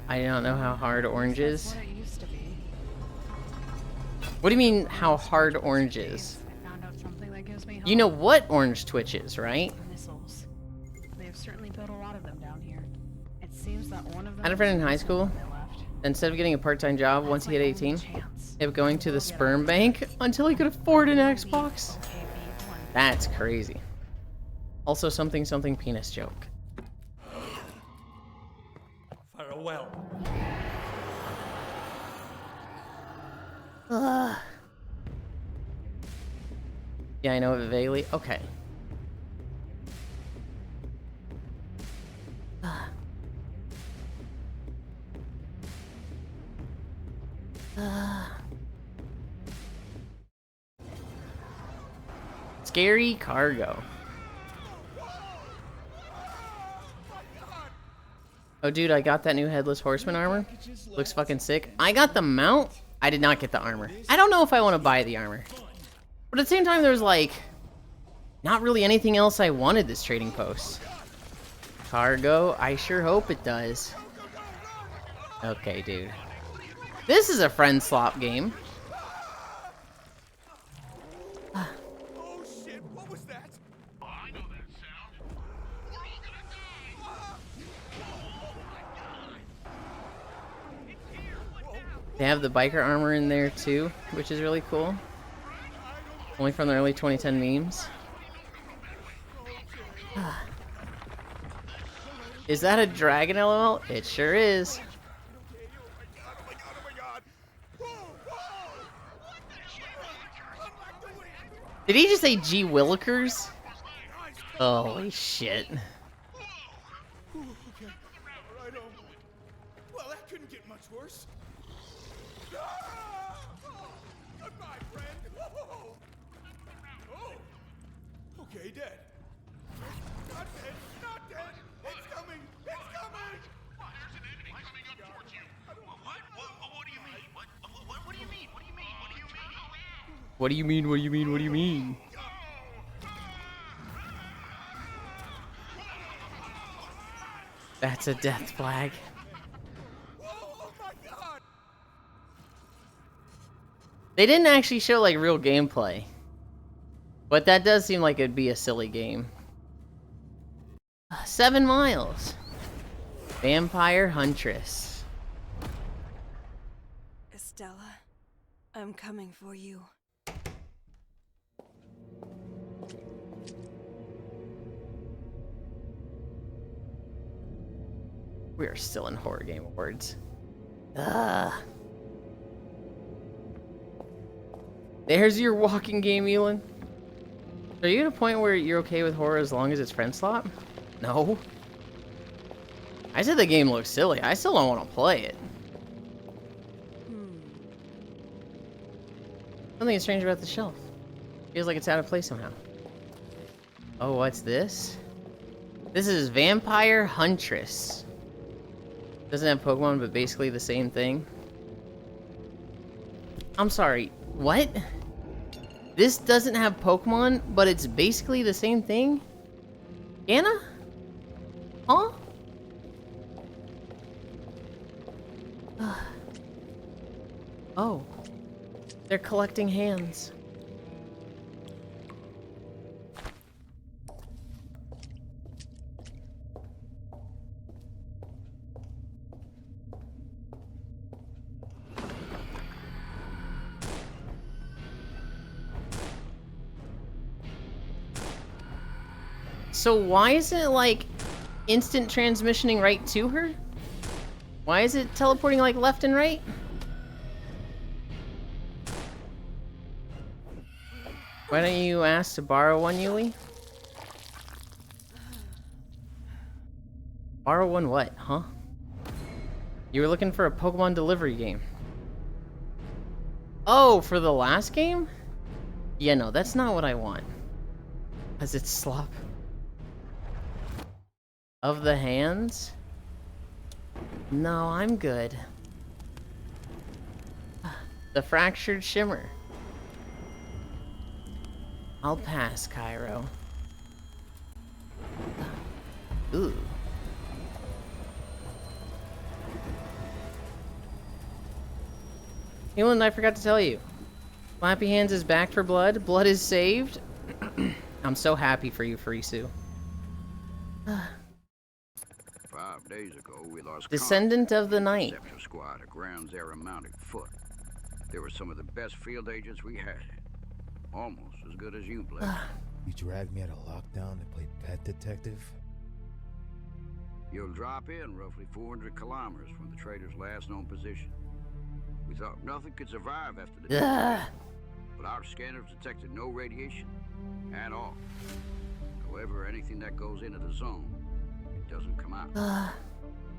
I don't know how hard Orange is. That's what it used to be. What do you mean, how hard Orange is? I found out something that gives me hope. You know what Orange Twitch is, right? Missiles. They've certainly built a lot of them down here. It seems that one of them. I had a friend in high school. Instead of getting a part-time job once he hit 18, he kept going to the sperm bank until he could afford an Xbox. That's crazy. Also, something penis joke. Farewell. Yeah, I know it vaguely. Okay. Scary cargo. Oh, dude, I got that new Headless Horseman armor. Looks fucking sick. I got the mount. I did not get the armor. I don't know if I want to buy the armor. But at the same time, there's like not really anything else I wanted this trading post. Cargo, I sure hope it does. Okay, dude. This is a friend slop game. Oh shit, what was that? Oh, I know that sound. We're all gonna die! They have the biker armor in there too, which is really cool. Only from the early 2010 memes. Is that a dragon LOL? It sure is. Did he just say G Willikers? Holy shit. Okay, right on. Well, that couldn't get much worse. Goodbye, friend. Whoa. Oh. Okay, dead. Not dead. Not dead. It's coming. It's coming. There's an enemy coming up towards you. What? What do you mean? What do you mean? What do you mean? What do you mean? What do you mean? That's a death flag. They didn't actually show like real gameplay. But that does seem like it'd be a silly game. 7 miles. Vampire Huntress. Estella, I'm coming for you. We are still in Horror Game Awards. Ugh. There's your walking game, Yulind. Are you at a point where you're okay with horror as long as it's friend slot? No. I said the game looks silly. I still don't want to play it. Something is strange about the shelf. Feels like it's out of place somehow. Oh, what's this? This is Vampire Huntress. Doesn't have Pokemon, but basically the same thing. I'm sorry, what? This doesn't have Pokemon, but it's basically the same thing? Anna? Huh? Oh. They're collecting hands. So why isn't it like instant transmissioning right to her? Why is it teleporting like left and right? Why don't you ask to borrow one, Yuli? Borrow one what, huh? You were looking for a Pokemon delivery game. Oh, for the last game? Yeah, no, that's not what I want. Cause it's slop. Of the hands? No, I'm good. The fractured shimmer. I'll pass, Cairo. Ooh. Yulind, I forgot to tell you. Flappy Hands is back for blood. Blood is saved. I'm so happy for you, Farisu. 5 days ago, we lost Descendant of the Night. Interceptor squad at ground zero mounted foot. They were some of the best field agents we had. Almost as good as you, Blake. You dragged me out of lockdown to play pet detective? You'll drop in roughly 400 kilometers from the trader's last known position. We thought nothing could survive after the but our scanners detected no radiation at all. However, anything that goes into the zone, it doesn't come out.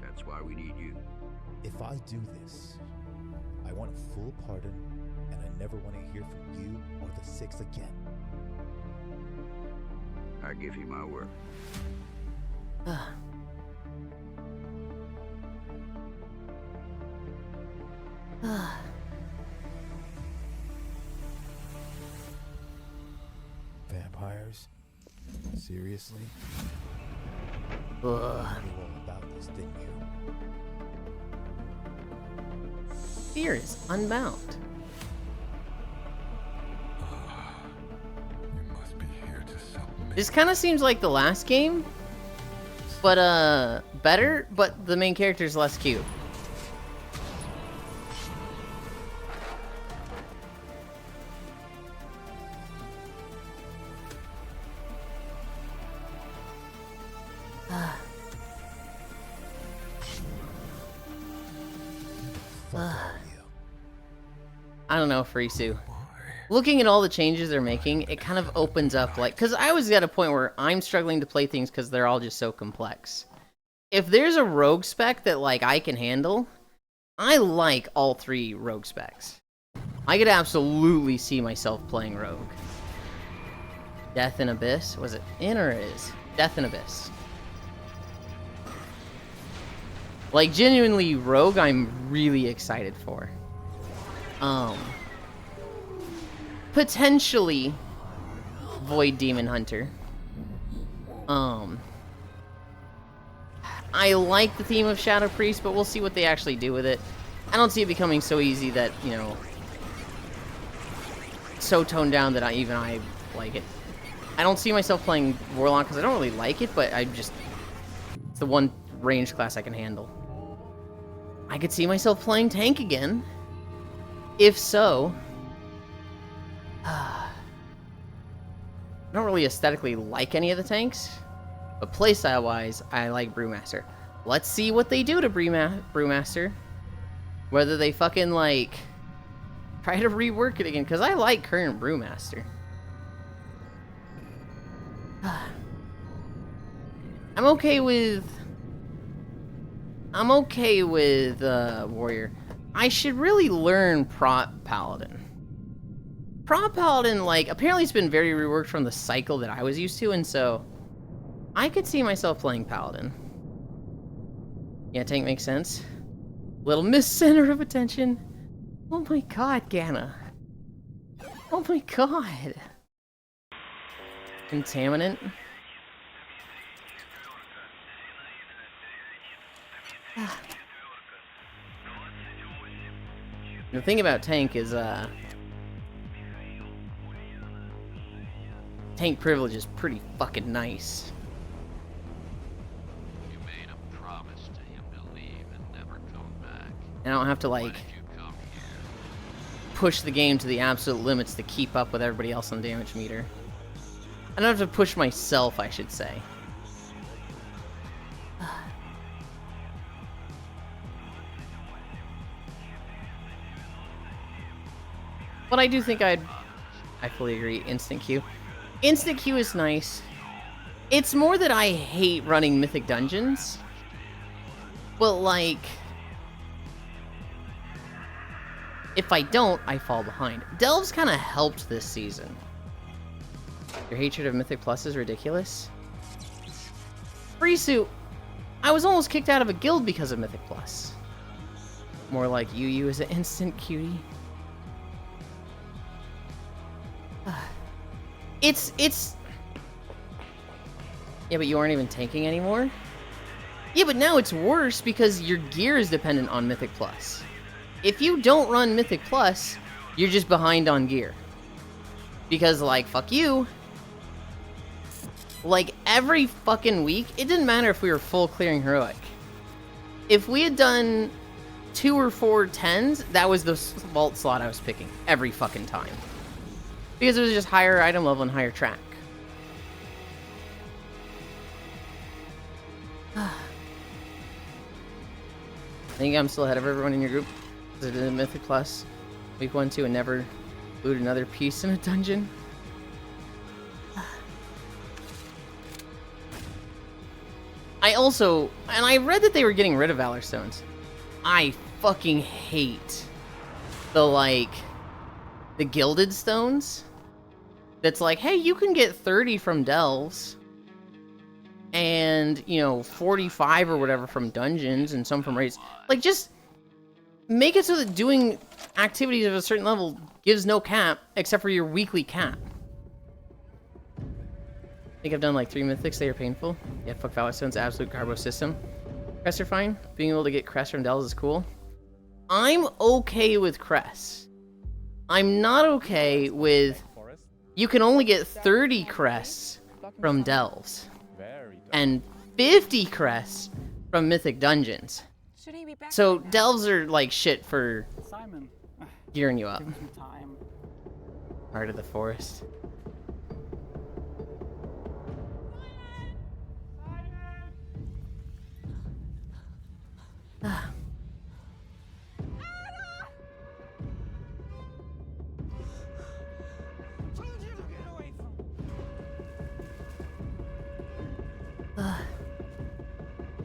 That's why we need you. If I do this, I want a full pardon, and I never want to hear from you or the Six again. I give you my word. Vampires? Seriously? You knew all about this, didn't you? Fear is unbound. This kind of seems like the last game, but better, but the main character is less cute. I don't know, Farisu. Looking at all the changes they're making, it kind of opens up, like, because I was at a point where I'm struggling to play things because they're all just so complex. If there's a rogue spec that, like, I can handle, I like all 3 rogue specs. I could absolutely see myself playing rogue. Death in Abyss? Was it in or is? Death in Abyss. Like, genuinely, rogue I'm really excited for. potentially Void Demon Hunter. I like the theme of Shadow Priest, but we'll see what they actually do with it. I don't see it becoming so easy that, you know, so toned down that I like it. I don't see myself playing Warlock because I don't really like it, but it's the one range class I can handle. I could see myself playing tank again. If so, I don't really aesthetically like any of the tanks, but playstyle-wise, I like Brewmaster. Let's see what they do to Brewmaster. Whether they fucking, like, try to rework it again, because I like current Brewmaster. I'm okay with Warrior. I should really learn Prop Paladin. Prop Paladin, like, apparently it's been very reworked from the cycle that I was used to, and so I could see myself playing Paladin. Yeah, tank makes sense. Little Miss Center of Attention. Oh my god, Ganna. Oh my god. Contaminant. The thing about tank is, tank privilege is pretty fucking nice. You made a promise to him to leave and never come back. And I don't have to, like, push the game to the absolute limits to keep up with everybody else on the damage meter. I don't have to push myself, I should say. But I do think I fully agree, Instant Q. Instant Q is nice. It's more that I hate running Mythic Dungeons. But, like, if I don't, I fall behind. Delves kind of helped this season. Your hatred of Mythic Plus is ridiculous. Freesuit, I was almost kicked out of a guild because of Mythic Plus. More like you as an instant cutie. It's... Yeah, but you aren't even tanking anymore? Yeah, but now it's worse because your gear is dependent on Mythic Plus. If you don't run Mythic Plus, you're just behind on gear. Because, like, fuck you. Like, every fucking week, it didn't matter if we were full clearing heroic. If we had done 2 or 4 10s, that was the vault slot I was picking every fucking time. Because it was just higher item level and higher track. I think I'm still ahead of everyone in your group. Because I did Mythic Plus week 1, 2, and never loot another piece in a dungeon. I also, and I read that they were getting rid of Valor Stones. I fucking hate the Gilded Stones. That's like, hey, you can get 30 from Delves. And, you know, 45 or whatever from dungeons and some from raids. Like, just make it so that doing activities of a certain level gives no cap except for your weekly cap. I think I've done like 3 mythics. They are painful. Yeah, fuck Valor Stone's absolute carbo system. Crests are fine. Being able to get crests from Delves is cool. I'm okay with crests. I'm not okay with you can only get 30 crests from Delves. And 50 crests from Mythic Dungeons. So Delves are like shit for gearing you up. Heart of the Forest.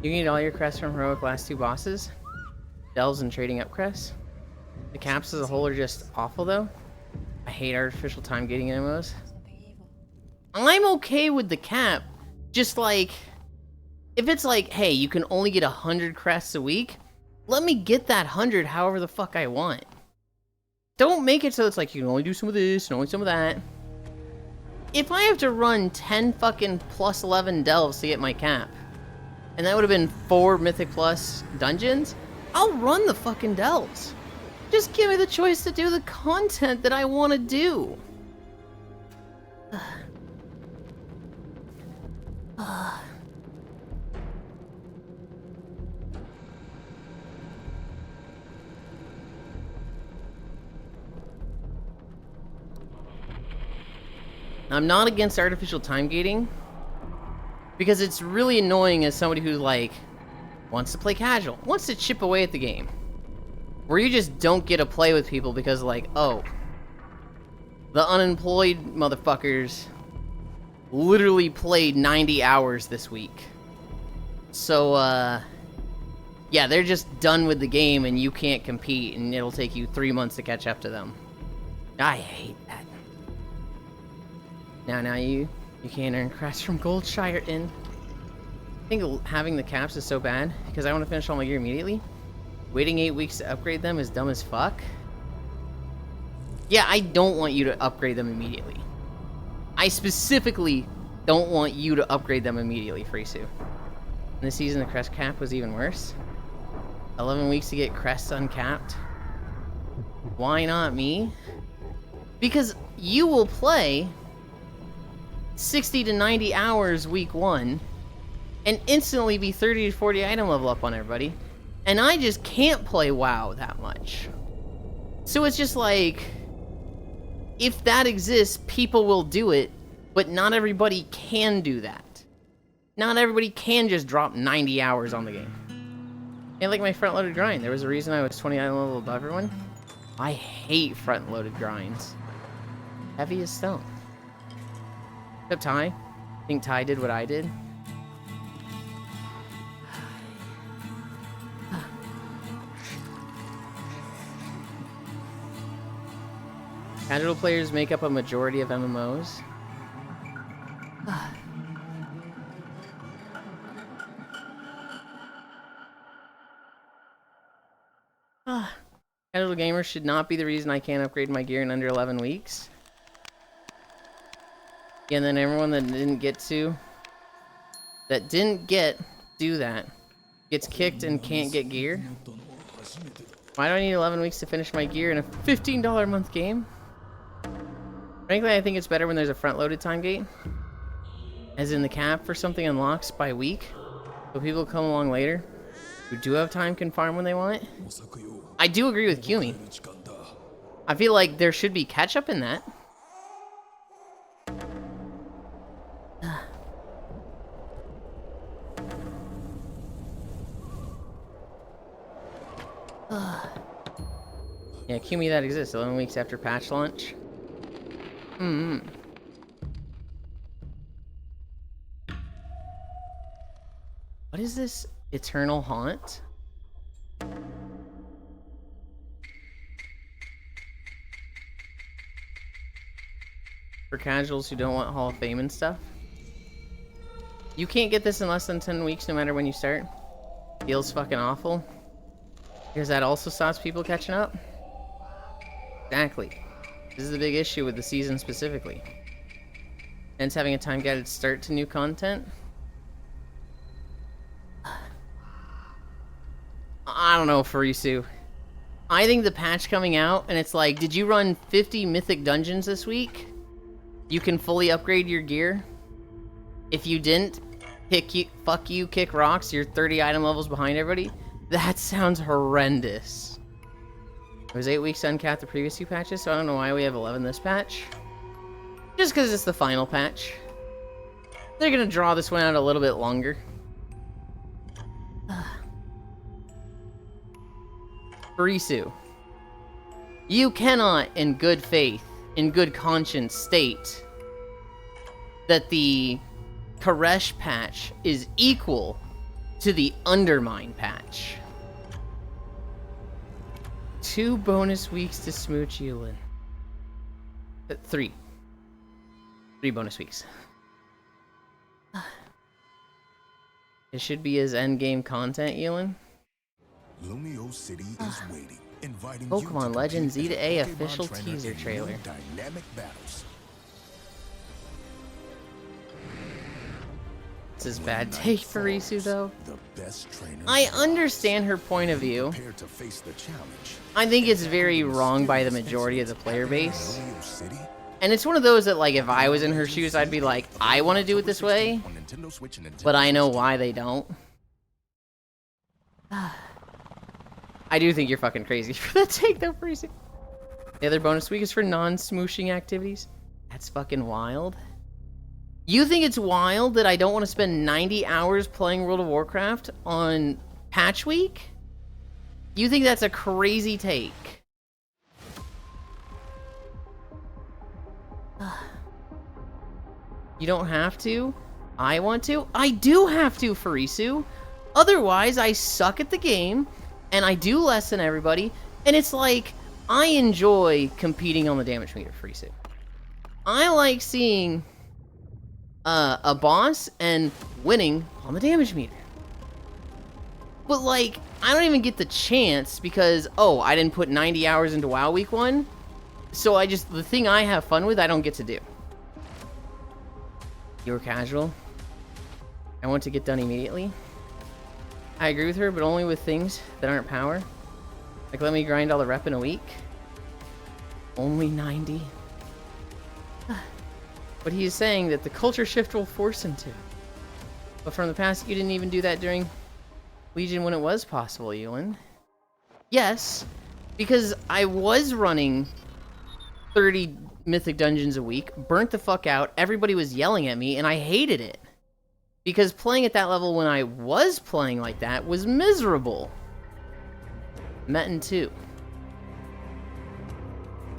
You need all your crests from heroic last 2 bosses? Delves and trading up crests? The caps as a whole are just awful though. I hate artificial time gating MMOs. I'm okay with the cap. Just like, if it's like, hey, you can only get 100 crests a week, let me get that 100 however the fuck I want. don't make it so it's like you can only do some of this and only some of that. If I have to run 10 fucking plus 11 delves to get my cap, and that would have been 4 Mythic Plus dungeons, I'll run the fucking delves. Just give me the choice to do the content that I want to do. I'm not against artificial time gating, because it's really annoying as somebody who, like, wants to play casual, wants to chip away at the game, where you just don't get to play with people because, like, oh, the unemployed motherfuckers literally played 90 hours this week. So, yeah, they're just done with the game and you can't compete, and it'll take you 3 months to catch up to them. I hate that. Now you can't earn crests from Goldshire Inn. I think having the caps is so bad because I want to finish all my gear immediately. Waiting 8 weeks to upgrade them is dumb as fuck. Yeah, I don't want you to upgrade them immediately. I specifically don't want you to upgrade them immediately, Frisu. This season, the crest cap was even worse. 11 weeks to get crests uncapped. Why not me? Because you will play 60 to 90 hours week 1 and instantly be 30 to 40 item level up on everybody. And I just can't play WoW that much. So it's just like, if that exists, people will do it, but not everybody can do that. Not everybody can just drop 90 hours on the game. And like my front-loaded grind, there was a reason I was 20 item level above everyone. I hate front-loaded grinds. Heavy as stone. Except Ty. I think Ty did what I did. Casual players make up a majority of MMOs. Casual gamers should not be the reason I can't upgrade my gear in under 11 weeks. Yeah, and then everyone that didn't do that, gets kicked and can't get gear. Why do I need 11 weeks to finish my gear in a $15 a month game? Frankly, I think it's better when there's a front-loaded time gate. As in the cap for something unlocks by week. So people come along later who do have time can farm when they want. I do agree with Kumi. I feel like there should be catch-up in that. Yeah, Kumi that exists 11 weeks after patch launch. What is this? Eternal Haunt? For casuals who don't want Hall of Fame and stuff? You can't get this in less than 10 weeks no matter when you start. Feels fucking awful. Because that also stops people catching up. Exactly. This is the big issue with the season specifically. And it's having a time-guided start to new content. I don't know, Furisu. I think the patch coming out, and it's like, did you run 50 mythic dungeons this week? You can fully upgrade your gear. If you didn't, fuck you, kick rocks, you're 30 item levels behind everybody. That sounds horrendous. It was 8 weeks to uncap the previous 2 patches, so I don't know why we have 11 this patch. Just because it's the final patch. They're gonna draw this one out a little bit longer. Furisu, you cannot, in good faith, in good conscience, state that the Koresh patch is equal to the Undermine patch. 2 bonus weeks to smooch Yulind. 3 bonus weeks. It should be his endgame content, Yulind. Lumio City is waiting. inviting Pokemon Legends Z to A official teaser trailer. Dynamic battles. This is bad take for Risu, though. The best trainer. I understand her point of view. Prepared to face the challenge. I think it's very wrong by the majority of the player base. And it's one of those that, like, if I was in her shoes, I'd be like, I want to do it this way, but I know why they don't. I do think you're fucking crazy for that take, though, Freezy. The other bonus week is for non-smooshing activities. That's fucking wild. You think it's wild that I don't want to spend 90 hours playing World of Warcraft on patch week? You think that's a crazy take? You don't have to. I want to. I do have to, Farisu. Otherwise, I suck at the game, and I do less than everybody, and it's like, I enjoy competing on the damage meter, Farisu. I like seeing a boss and winning on the damage meter. But, like, I don't even get the chance because, oh, I didn't put 90 hours into WoW Week 1, so the thing I have fun with, I don't get to do. You were casual. I want to get done immediately. I agree with her, but only with things that aren't power. Like, let me grind all the rep in a week. Only 90. But he is saying that the culture shift will force him to. But from the past, you didn't even do that during Legion when it was possible, Yulind. Yes, because I was running 30 Mythic Dungeons a week, burnt the fuck out, everybody was yelling at me, and I hated it. Because playing at that level when I was playing like that was miserable. Metin 2.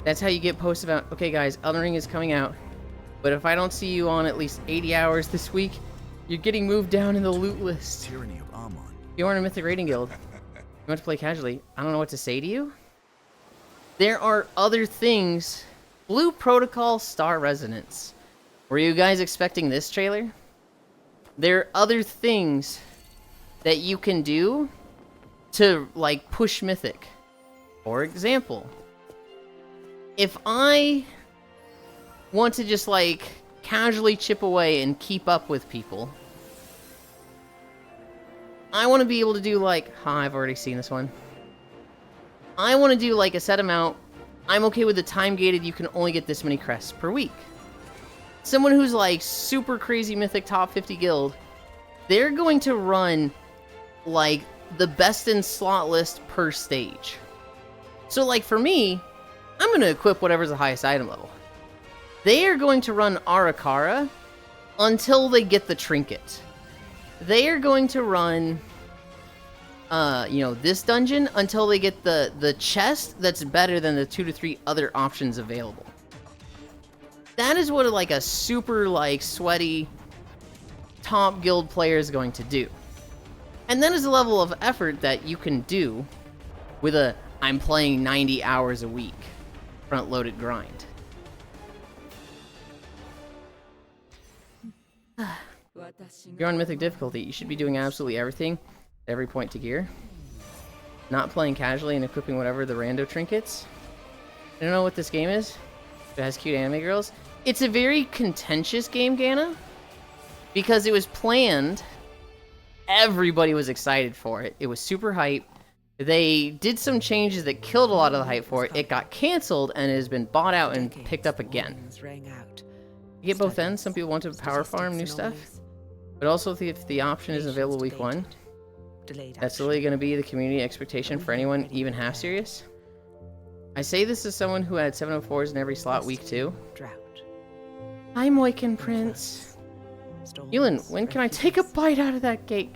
That's how you get posts about, okay guys, Elden Ring is coming out, but if I don't see you on at least 80 hours this week, you're getting moved down in the loot list. Tyranny of Amon. You aren't a Mythic Raiding Guild. You want to play casually. I don't know what to say to you. There are other things. Blue Protocol Star Resonance. Were you guys expecting this trailer? There are other things that you can do to, like, push Mythic. For example, if I want to just, like, casually chip away and keep up with people, I want to be able to do, like, I've already seen this one. I want to do, like, a set amount. I'm okay with the time-gated, you can only get this many crests per week. Someone who's, like, super crazy Mythic top 50 guild, they're going to run, like, the best in slot list per stage. So, like, for me, I'm going to equip whatever's the highest item level. They are going to run Arakara until they get the trinket. They are going to run, this dungeon until they get the chest that's better than the 2 to 3 other options available. That is what, like, a super, like, sweaty top guild player is going to do. And that is a level of effort that you can do with a, I'm playing 90 hours a week, front-loaded grind. If you're on Mythic difficulty, you should be doing absolutely everything at every point to gear. Not playing casually and equipping whatever the rando trinkets. I don't know what this game is. It has cute anime girls. It's a very contentious game, Gana, because it was planned. Everybody was excited for it. It was super hype. They did some changes that killed a lot of the hype for it. It got canceled and has been bought out and picked up again. You get both ends. Some people want to power farm new stuff, but also if the option isn't available week 1, that's really going to be the community expectation for anyone even half serious. I say this as someone who had 704s in every slot week 2. Hi, Moikin Prince. Yulind, when can I take a bite out of that cake?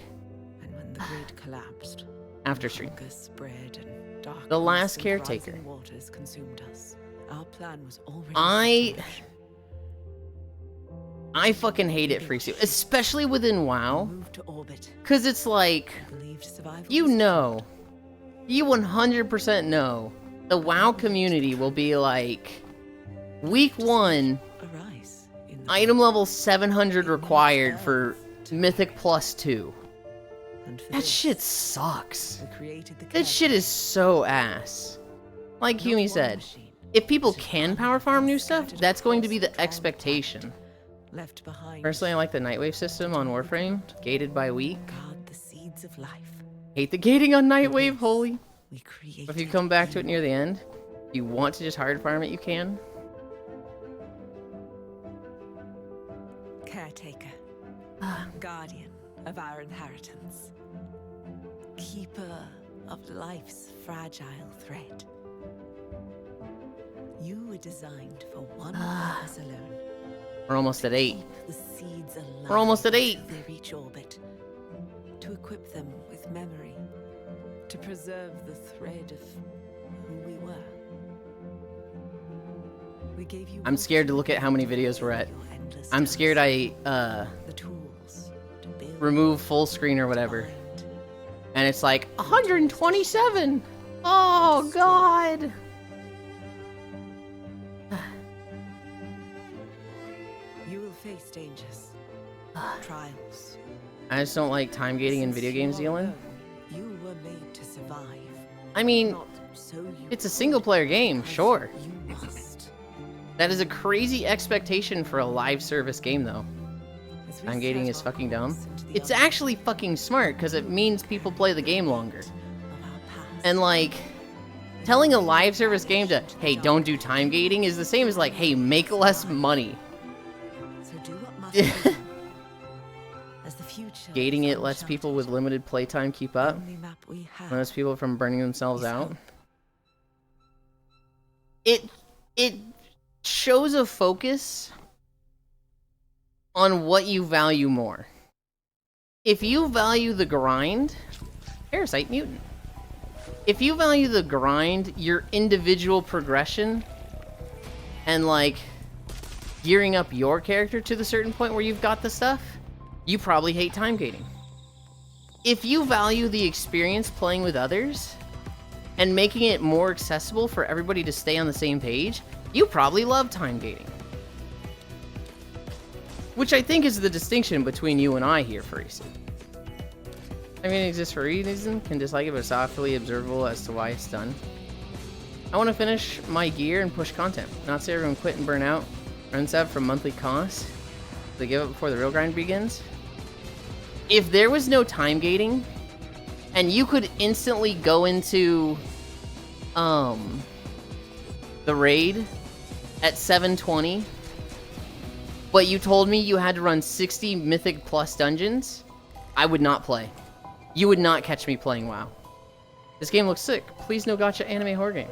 And when the grid collapsed, after stream. Spread and darkness The last and caretaker. rising waters consumed us. Our plan was already I fucking hate it, Freesu, especially within WoW. Cause it's like, you 100% know, the WoW community will be like, week 1, item level 700 required for Mythic +2. And for That this, shit sucks. we created the That shit is so ass. Like Yumi said, if people can power farm new stuff, that's going to be the expectation. left behind. Personally, I like the Nightwave system on Warframe, gated by week. Guard the seeds of life. Hate the gating on Nightwave, holy. We created. If you come back to it near the end, if you want to just hard farm it, you can. Caretaker. Guardian of our inheritance. Keeper of life's fragile thread. You were designed for one purpose alone. We're almost at 8. The seeds alive. We're almost at 8. Until they reach orbit. To equip them with memory. To preserve the thread of who we were. We gave you. I'm scared to look at how many videos we're at. I'm scared I the tools to build remove full screen or whatever. And it's like 127. Oh god. You will face dangers, trials. I just don't like time gating in video games, Yulind. You were made to survive. I mean, So you it's a single player game, sure. you must. That is a crazy expectation for a live service game, though. As we Time gating set is our fucking course dumb. into the It's actually fucking smart, because it means people play the game longer. And, like, telling a live service game to, hey, don't do time gating is the same as, like, hey, make less money. So do what must be done. As the future Gating it lets people with limited playtime keep up. only map we have. Limits people from burning themselves out. It shows a focus on what you value more. If you value the grind, Parasite Mutant. If you value the grind, your individual progression, and like gearing up your character to the certain point where you've got the stuff, you probably hate time gating. If you value the experience playing with others and making it more accessible for everybody to stay on the same page, you probably love time gating. Which I think is the distinction between you and I here, Farisi. I mean, it exists for a reason, can dislike it, but it's softly observable as to why it's done. I want to finish my gear and push content. Not say everyone quit and burn out. Runs out from monthly costs. They give up before the real grind begins. If there was no time gating, and you could instantly go into the raid at 720, but you told me you had to run 60 Mythic Plus dungeons, I would not play. You would not catch me playing WoW. This game looks sick. Please no gacha anime horror game.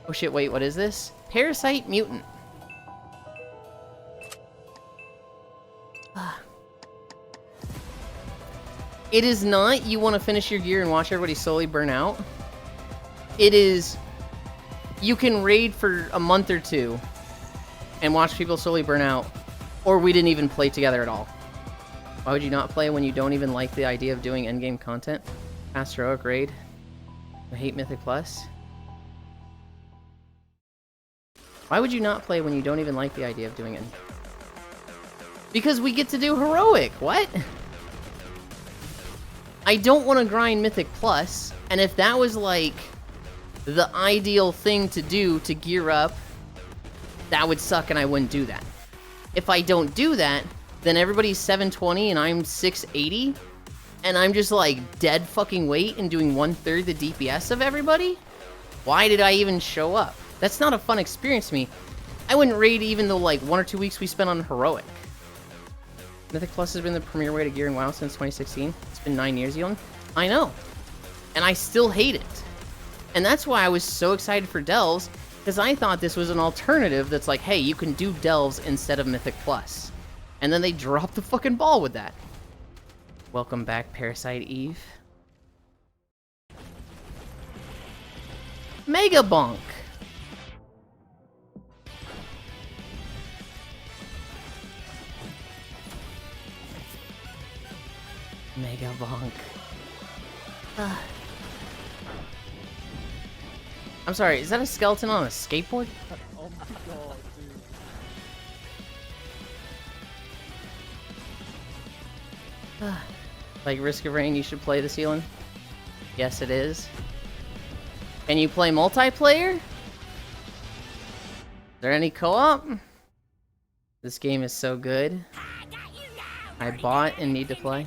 Oh shit, wait, what is this? Parasite Mutant. It is not you want to finish your gear and watch everybody slowly burn out. It is you can raid for a month or two and watch people slowly burn out, or we didn't even play together at all. Why would you not play when you don't even like the idea of doing endgame content? Past heroic raid. I hate Mythic Plus. Why would you not play when you don't even like the idea of doing it? Because we get to do heroic. What? I don't want to grind Mythic Plus, and if that was like the ideal thing to do to gear up, that would suck and I wouldn't do that. If I don't do that, then everybody's 720 and I'm 680, and I'm just like dead fucking weight and doing 1/3 the DPS of everybody? Why did I even show up? That's not a fun experience to me. I wouldn't raid even though like 1 or 2 weeks we spent on heroic. Mythic Plus has been the premier way to gear in WoW since 2016. It's been 9 years, Yulind. I know. And I still hate it. And that's why I was so excited for Delves, because I thought this was an alternative that's like, hey, you can do Delves instead of Mythic Plus. And then they dropped the fucking ball with that. Welcome back, Parasite Eve. Mega Bonk. Mega Bonk. I'm sorry, is that a skeleton on a skateboard? Oh my god, dude. Like Risk of Rain, you should play this, Yulind? Yes, it is. Can you play multiplayer? Is there any co-op? This game is so good. I bought and need to play.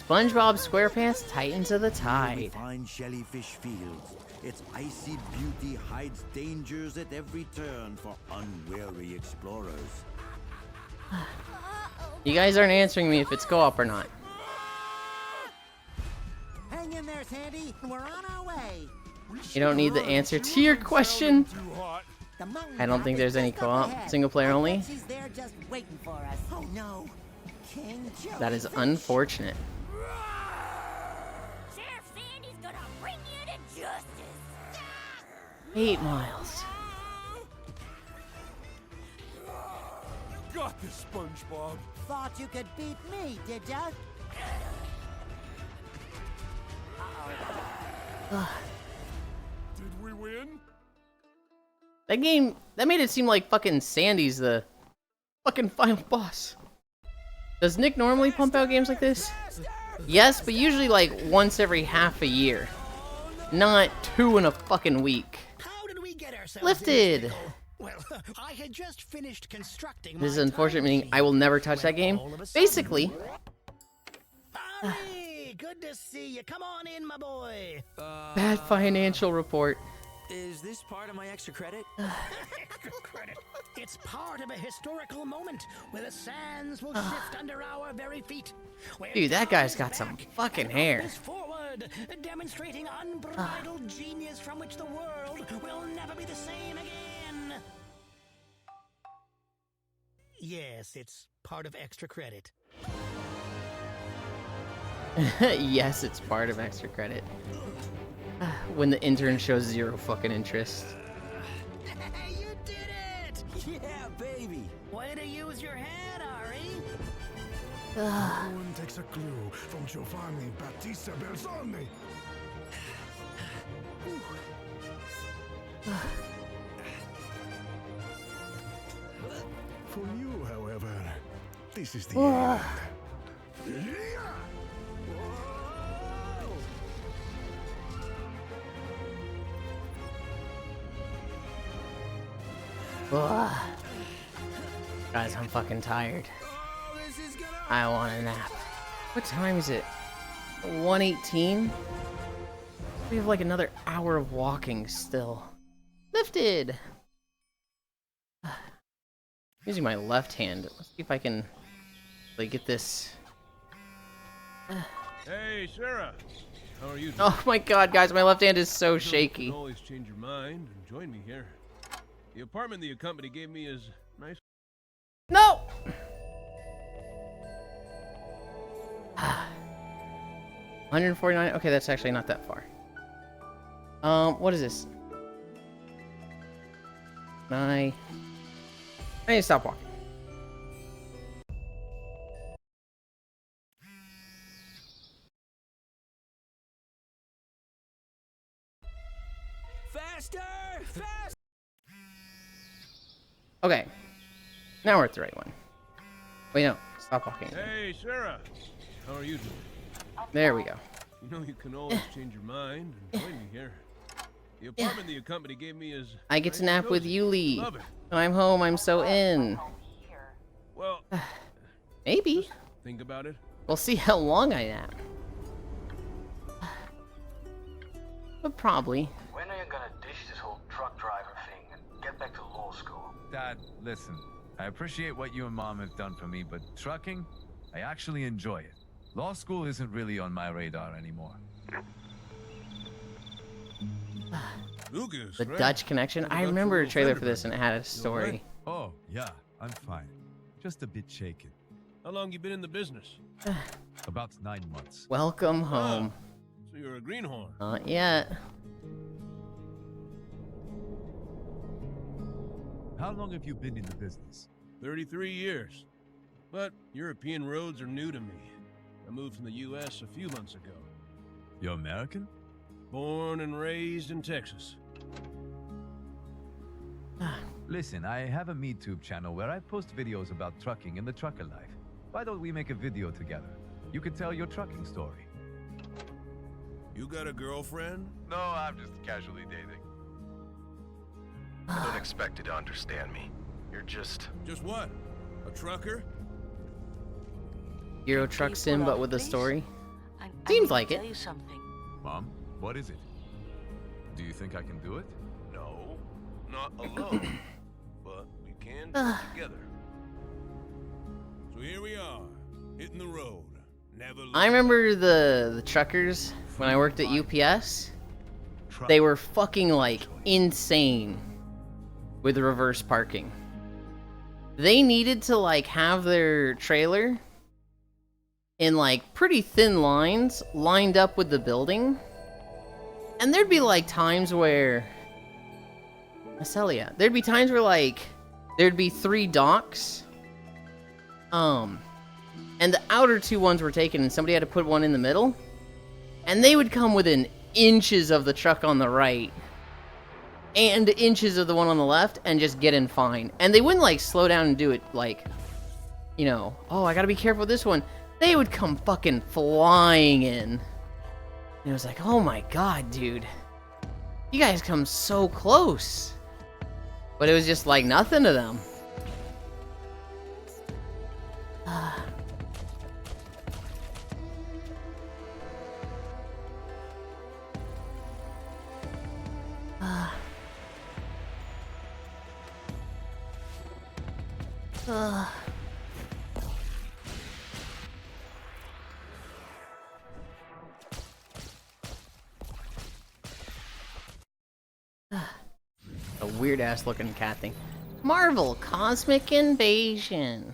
SpongeBob SquarePants Titans of the Tide. Fine jellyfish fields. Its icy beauty hides dangers at every turn for unwary explorers. You guys aren't answering me if it's co-op or not. Hang in there, Sandy. We're on our way. You don't need the answer to your question. I don't think there's any co-op. Single player only. She's there just waiting for us. Oh no. King Joe. That is unfortunate. Sheriff Sandy's gonna bring you to justice. 8 miles. You got this, SpongeBob. Thought you could beat me, did ya? Did we win? That game, that made it seem like fucking Sandy's the fucking final boss. Does Nick normally pump out games like this? Yes, but usually like once every half a year. Not 2 in a fucking week. How did we get ourselves Lifted! Well, I had just finished constructing This is unfortunate, meaning I will never touch that game. Basically. Hey, good to see you. Come on in, my boy. Bad financial report. Is this part of my extra credit? Extra credit. It's part of a historical moment where the sands will shift under our very feet. Dude, that guy's got some fucking hair. Forward, demonstrating unbridled genius from which the world will never be the same again. Yes, it's part of extra credit. Yes, it's part of extra credit. When the intern shows 0 fucking interest. You did it! Yeah, baby! Way to use your head, Ari! No one takes a clue from Giovanni Battista Belzoni. For you, however, this is the end. Ugh. Guys, I'm fucking tired. I want a nap. What time is it? 1:18? We have like another hour of walking still. Lifted! Using my left hand. Let's see if I can like get this. Hey, Sarah. How are you doing? Oh my god, guys, my left hand is so shaky. You can always change your mind and join me here. The apartment the company gave me is nice. No! 149. Okay, that's actually not that far. What is this? I need to stop walking. Faster! Faster! Okay. Now we're at the right one. Wait, no. Stop walking. Hey, Sarah. How are you doing? There we go. You know you can always change your mind and join me here. The apartment the company gave me is I get to nap with Yulind. Love it. When I'm home, I'm so in. Well, maybe. Think about it. We'll see how long I nap. But probably. When are you gonna ditch this whole truck driver thing and get back to law school? Dad, listen. I appreciate what you and Mom have done for me, but trucking, I actually enjoy it. Law school isn't really on my radar anymore. Lucas, The right? Dutch Connection. I remember a trailer for this and it had a story. Oh, yeah, I'm fine. Just a bit shaken. How long you been in the business? About 9 months. Welcome home. So you're a greenhorn. Not yet. How long have you been in the business? 33 years. But European roads are new to me. I moved from the U.S. a few months ago. You're American? Born and raised in Texas. Listen, I have a MeTube channel where I post videos about trucking and the trucker life. Why don't we make a video together? You could tell your trucking story. You got a girlfriend? No, I'm just casually dating. I don't expect you to understand me. You're just... Just what? A trucker? Euro Truck Sim, but with a story? I Seems need to like it. tell you something. Mom, what is it? Do you think I can do it? No, not alone. But we can do it together. So here we are, hitting the road. Never I remember the truckers when I worked at UPS. They were fucking like insane with reverse parking. They needed to like have their trailer in like pretty thin lines lined up with the building. And there'd be like times where there'd be times where like there'd be 3 docks. And the outer 2 ones were taken and somebody had to put one in the middle. And they would come within inches of the truck on the right and inches of the one on the left and just get in fine. And they wouldn't like slow down and do it like, you know, oh, I gotta be careful with this one. They would come fucking flying in. And it was like, oh my god, dude. You guys come so close. But it was just like nothing to them. A weird ass looking cat thing. Marvel Cosmic Invasion.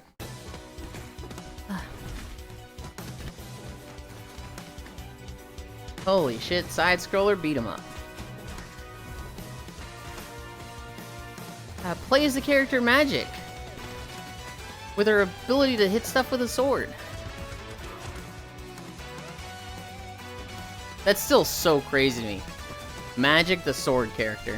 Holy shit, side scroller, beat 'em up. Play as the character Magic with her ability to hit stuff with a sword. That's still so crazy to me. Magic, the sword character.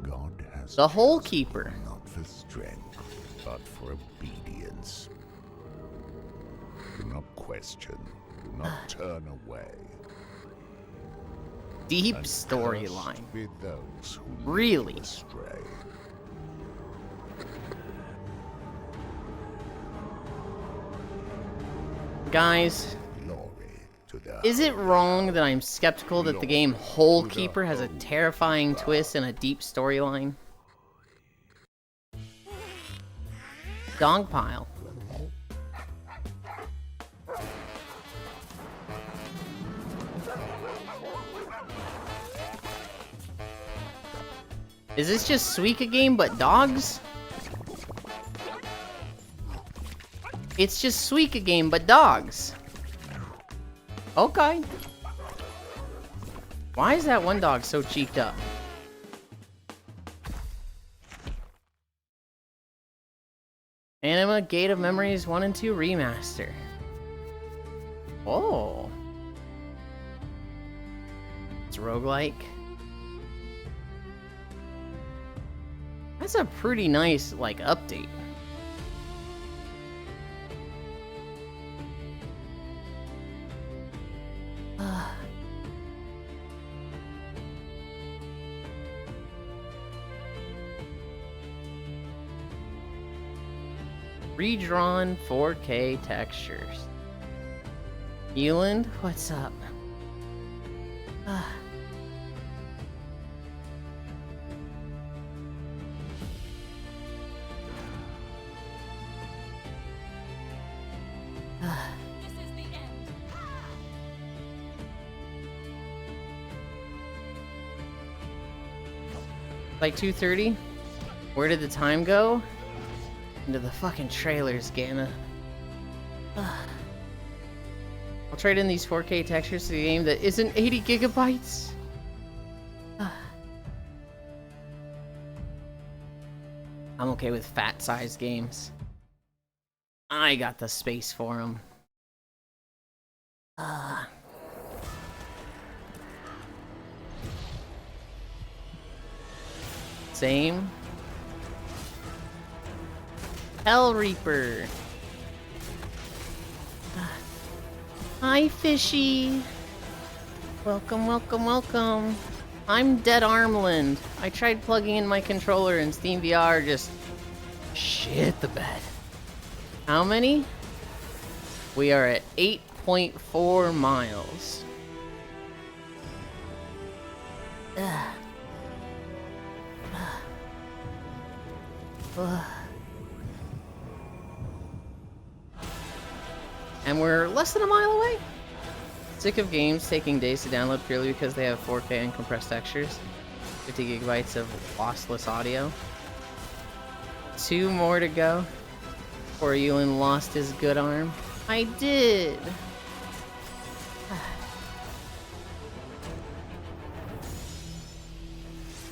God has the Hole Keeper. Not for strength, but for obedience. Do not question. Do not turn away. Deep And storyline. cursed be those who Really? lead astray. Guys, To the is it wrong that I'm skeptical that the game Hole Keeper has a terrifying twist and a deep storyline? Dogpile. Is this just Suika game but dogs? It's just Suika game but dogs. Okay. Why is that one dog so cheeked up? Anima Gate of Memories 1 and 2 Remaster. Oh. It's roguelike. That's a pretty nice, like, update. Redrawn 4K textures. Yulind, what's up? Like 2:30? Where did the time go? Into the fucking trailers, Gana. I'll trade in these 4K textures to the game that isn't 80 gigabytes. I'm okay with fat-sized games. I got the space for them. Same. Hell Reaper. Hi, fishy. Welcome, welcome, welcome. I'm Dead Armland. I tried plugging in my controller and Steam VR just shit the bed. How many? We are at 8.4 miles. Ugh. Ugh. And we're less than a mile away? Sick of games taking days to download purely because they have 4K and compressed textures. 50 gigabytes of lossless audio. 2 more to go before Yulind lost his good arm. I did!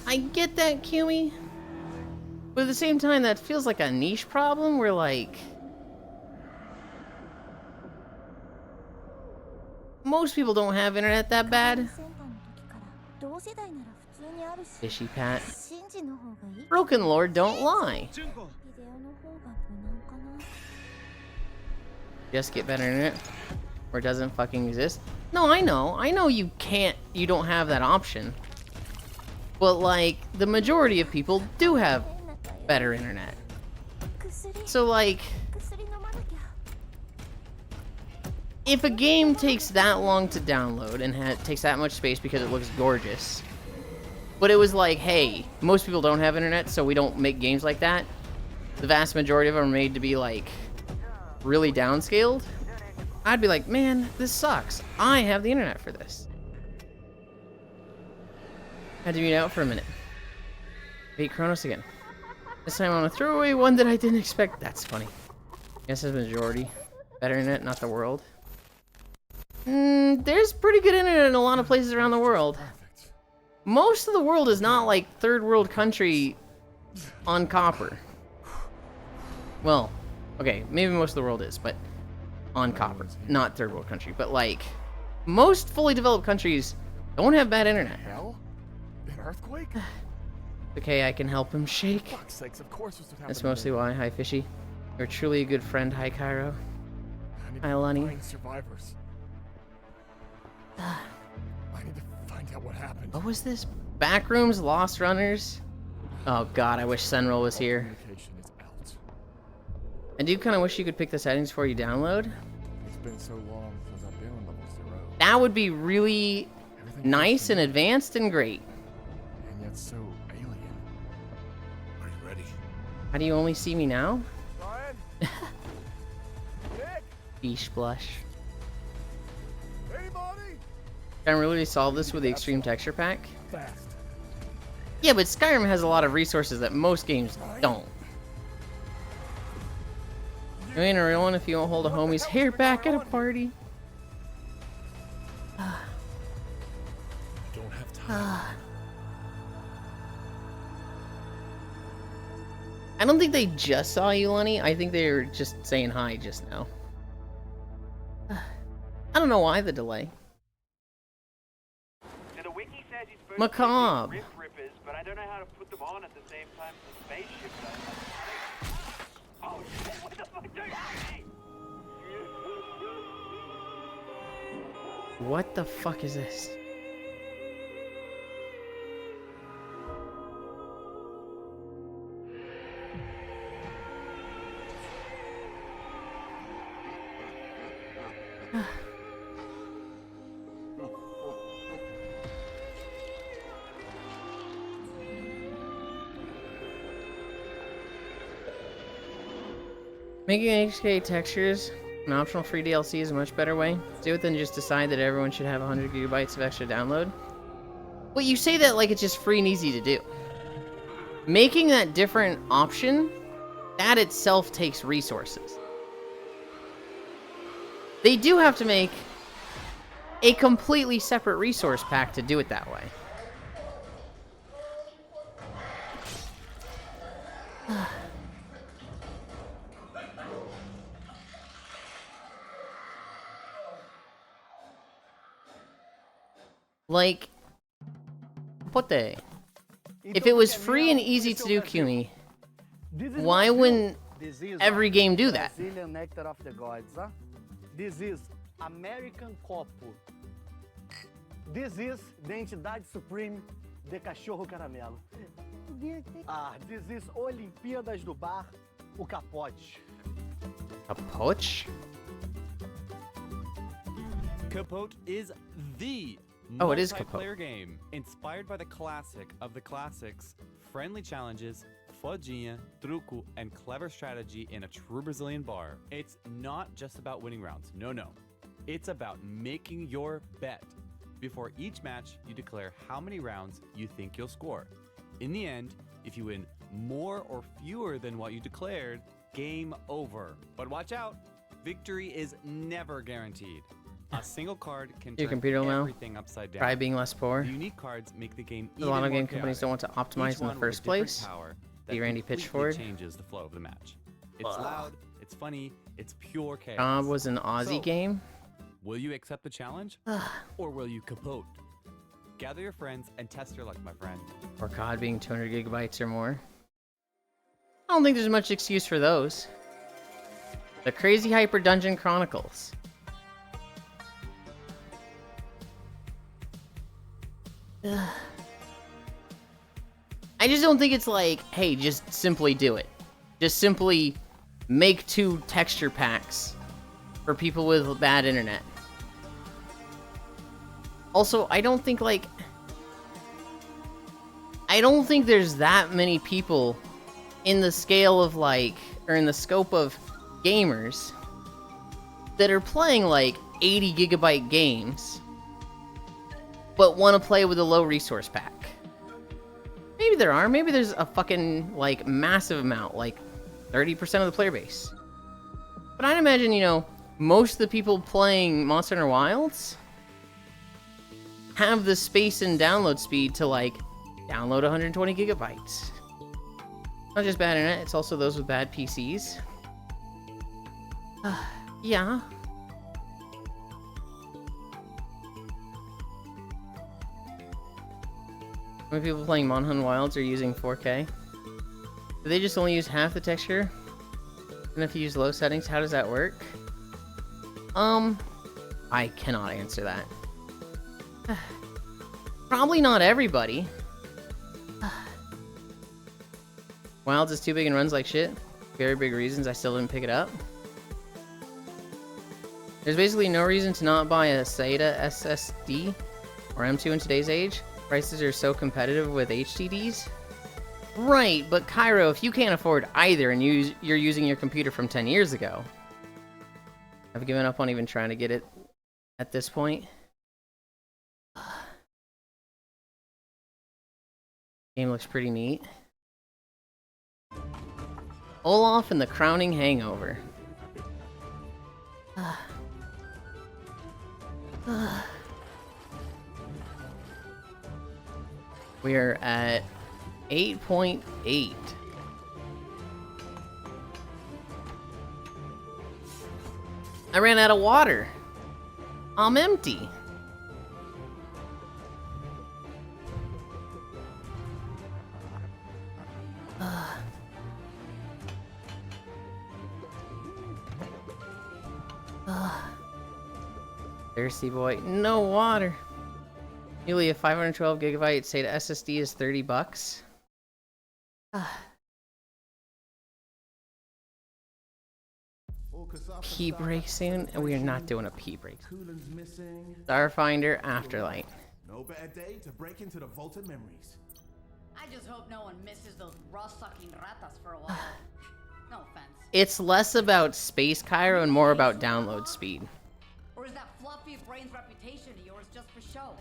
I get that, Kiwi. But at the same time, that feels like a niche problem where, like, most people don't have internet that bad. Fishy Pat. Broken Lord don't lie. Just get better internet. Or it doesn't fucking exist. No, I know you can't, you don't have that option. But like, the majority of people do have better internet. So like, if a game takes that long to download and takes that much space because it looks gorgeous, but it was like, hey, most people don't have internet, so we don't make games like that. The vast majority of them are made to be like really downscaled. I'd be like, man, this sucks. I have the internet for this. Had to mute out for a minute. Beat Kronos again. This time I'm gonna throw away one that I didn't expect. That's funny. Guess it's majority. Better internet, not the world. There's pretty good internet in a lot of places around the world. Most of the world is not like third world country on copper. Well, okay, maybe most of the world is, but on copper, not third world country. But like, most fully developed countries don't have bad internet. Hell? An earthquake? Okay, I can help him shake. Fuck's sakes, of course this would happen. That's mostly why. Hi, Fishy. You're truly a good friend. Hi, Cairo. Hi, Lonnie. Survivors. I need to find out what happened. What was this? Backrooms, Lost Runners? Oh god, I wish Senril was here. I do kind of wish you could pick the settings before you download. It's been so long since I've been on level 0. That would be really nice and advanced and great. And yet so alien. Are you ready? How do you only see me now? Ryan? Nick? Beesh blush. Anybody? Can I really solve this with the extreme texture pack? Fast. Yeah, but Skyrim has a lot of resources that most games don't. You ain't a real one if you won't hold a homie's hair back at a party. Don't have time. I don't think they just saw you, Lenny. I think they were just saying hi just now. I don't know why the delay. Macabre. But I don't know how to put them on at the same time as the spaceship does. Oh shit, what the fuck do you mean? What the fuck is this? Making HK textures an optional free DLC is a much better way to do it than just decide that everyone should have 100 gigabytes of extra download. Well, you say that like it's just free and easy to do. Making that different option, that itself takes resources. They do have to make a completely separate resource pack to do it that way. Like, what the? If it was free and easy to do, Kumi, why wouldn't every game do that? Brazilian nectar of the gods, huh? This is American Copo. This is the Entidade Supreme de Cachorro Caramelo. This is Olimpíadas do Bar, o Capote. Capote? Capote is the Oh, it is Capote. multiplayer game inspired by the classic of the classics, friendly challenges, fodinha, truco, and clever strategy in a true Brazilian bar. It's not just about winning rounds. No. It's about making your bet. Before each match, you declare how many rounds you think you'll score. In the end, if you win more or fewer than what you declared, game over. But watch out, victory is never guaranteed. A single card can Your turn computer now. everything upside down. Try being less poor. The unique cards make the game A lot even of more game companies chaotic. don't want to optimize Each in the one with a first different place. power that The Randy completely Pitchford. changes the flow of the match. It's Ugh. loud, it's funny, it's pure chaos. Job was an Aussie So, game. Will you accept the challenge? Or will you capote? Gather your friends and test your luck, my friend. Or COD being 200 gigabytes or more. I don't think there's much excuse for those. The Crazy Hyper Dungeon Chronicles. Ugh. I just don't think it's like, hey, just simply do it. Just simply make 2 texture packs for people with bad internet. Also, I don't think there's that many people in the scale of or in the scope of gamers that are playing 80 gigabyte games but want to play with a low resource pack. Maybe there are. Maybe there's a fucking massive amount, 30% of the player base. But I'd imagine, most of the people playing Monster Hunter Wilds have the space and download speed to download 120 gigabytes. Not just bad internet, it's also those with bad PCs. Yeah. How many people playing Monster Hunter Wilds are using 4K? Do they just only use half the texture? And if you use low settings, how does that work? I cannot answer that. Probably not everybody. Wilds is too big and runs like shit. Very big reasons I still didn't pick it up. There's basically no reason to not buy a SATA SSD or M2 in today's age. Prices are so competitive with HDDs. Right, but Cairo, if you can't afford either and you're using your computer from 10 years ago, I've given up on even trying to get it at this point. Game looks pretty neat. Olaf and the Crowning Hangover. We are at 8.8. I ran out of water. I'm empty. Thirsty boy. No water. Nearly a 512 gigabyte SATA SSD is $30. Pee break soon? We are not doing a pee break. Starfinder Afterlight. No bad day to break into the vaulted memories. I just hope no one misses those raw-sucking ratas for a while. No offense. It's less about space, Cairo, and more about download speed. Or is that fluffy brain's reputation of yours just for show?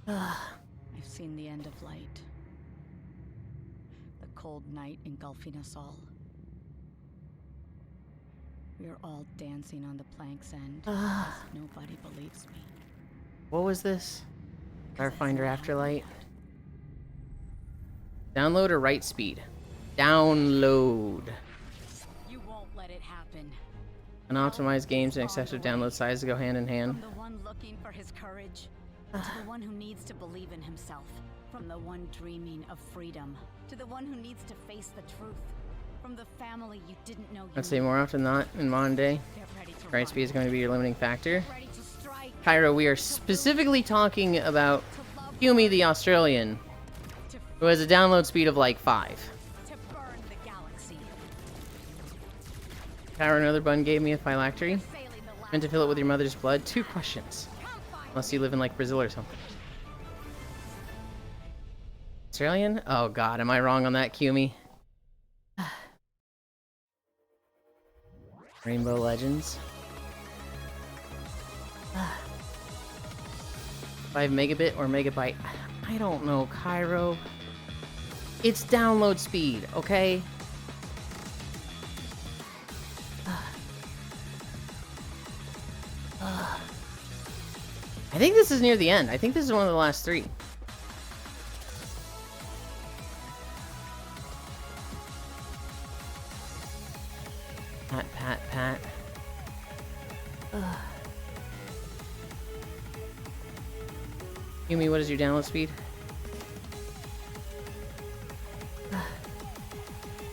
I've seen the end of light. The cold night engulfing us all. We're all dancing on the plank's end. Nobody believes me. What was this? Starfinder Afterlight. Download or write speed? Download. You won't let it happen. Unoptimized games and excessive download sizes go hand in hand. From the one looking for his courage, to the one who needs to believe in himself. From the one dreaming of freedom, to the one who needs to face the truth. From the family you didn't know you I'd say more often than not in modern day, write speed is going to be your limiting factor. Cairo, we are specifically talking about Yumi the Australian, who has a download speed of like 5. Cairo, another bun gave me a phylactery. Meant to fill it with your mother's blood. 2 questions. Unless you live in like Brazil or something. Australian? Oh god, am I wrong on that, Yumi? Rainbow Legends. 5 megabit or megabyte? I don't know, Cairo. It's download speed, okay? I think this is near the end. I think this is one of the last 3. Pat. Yumi, what is your download speed?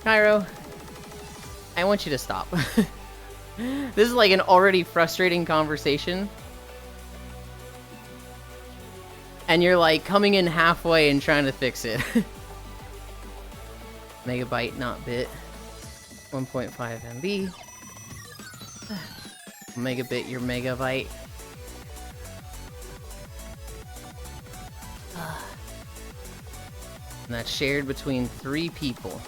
Cairo, I want you to stop. This is like an already frustrating conversation. And you're like coming in halfway and trying to fix it. Megabyte, not bit. 1.5 MB. Megabit, your megabyte. And that's shared between 3 people.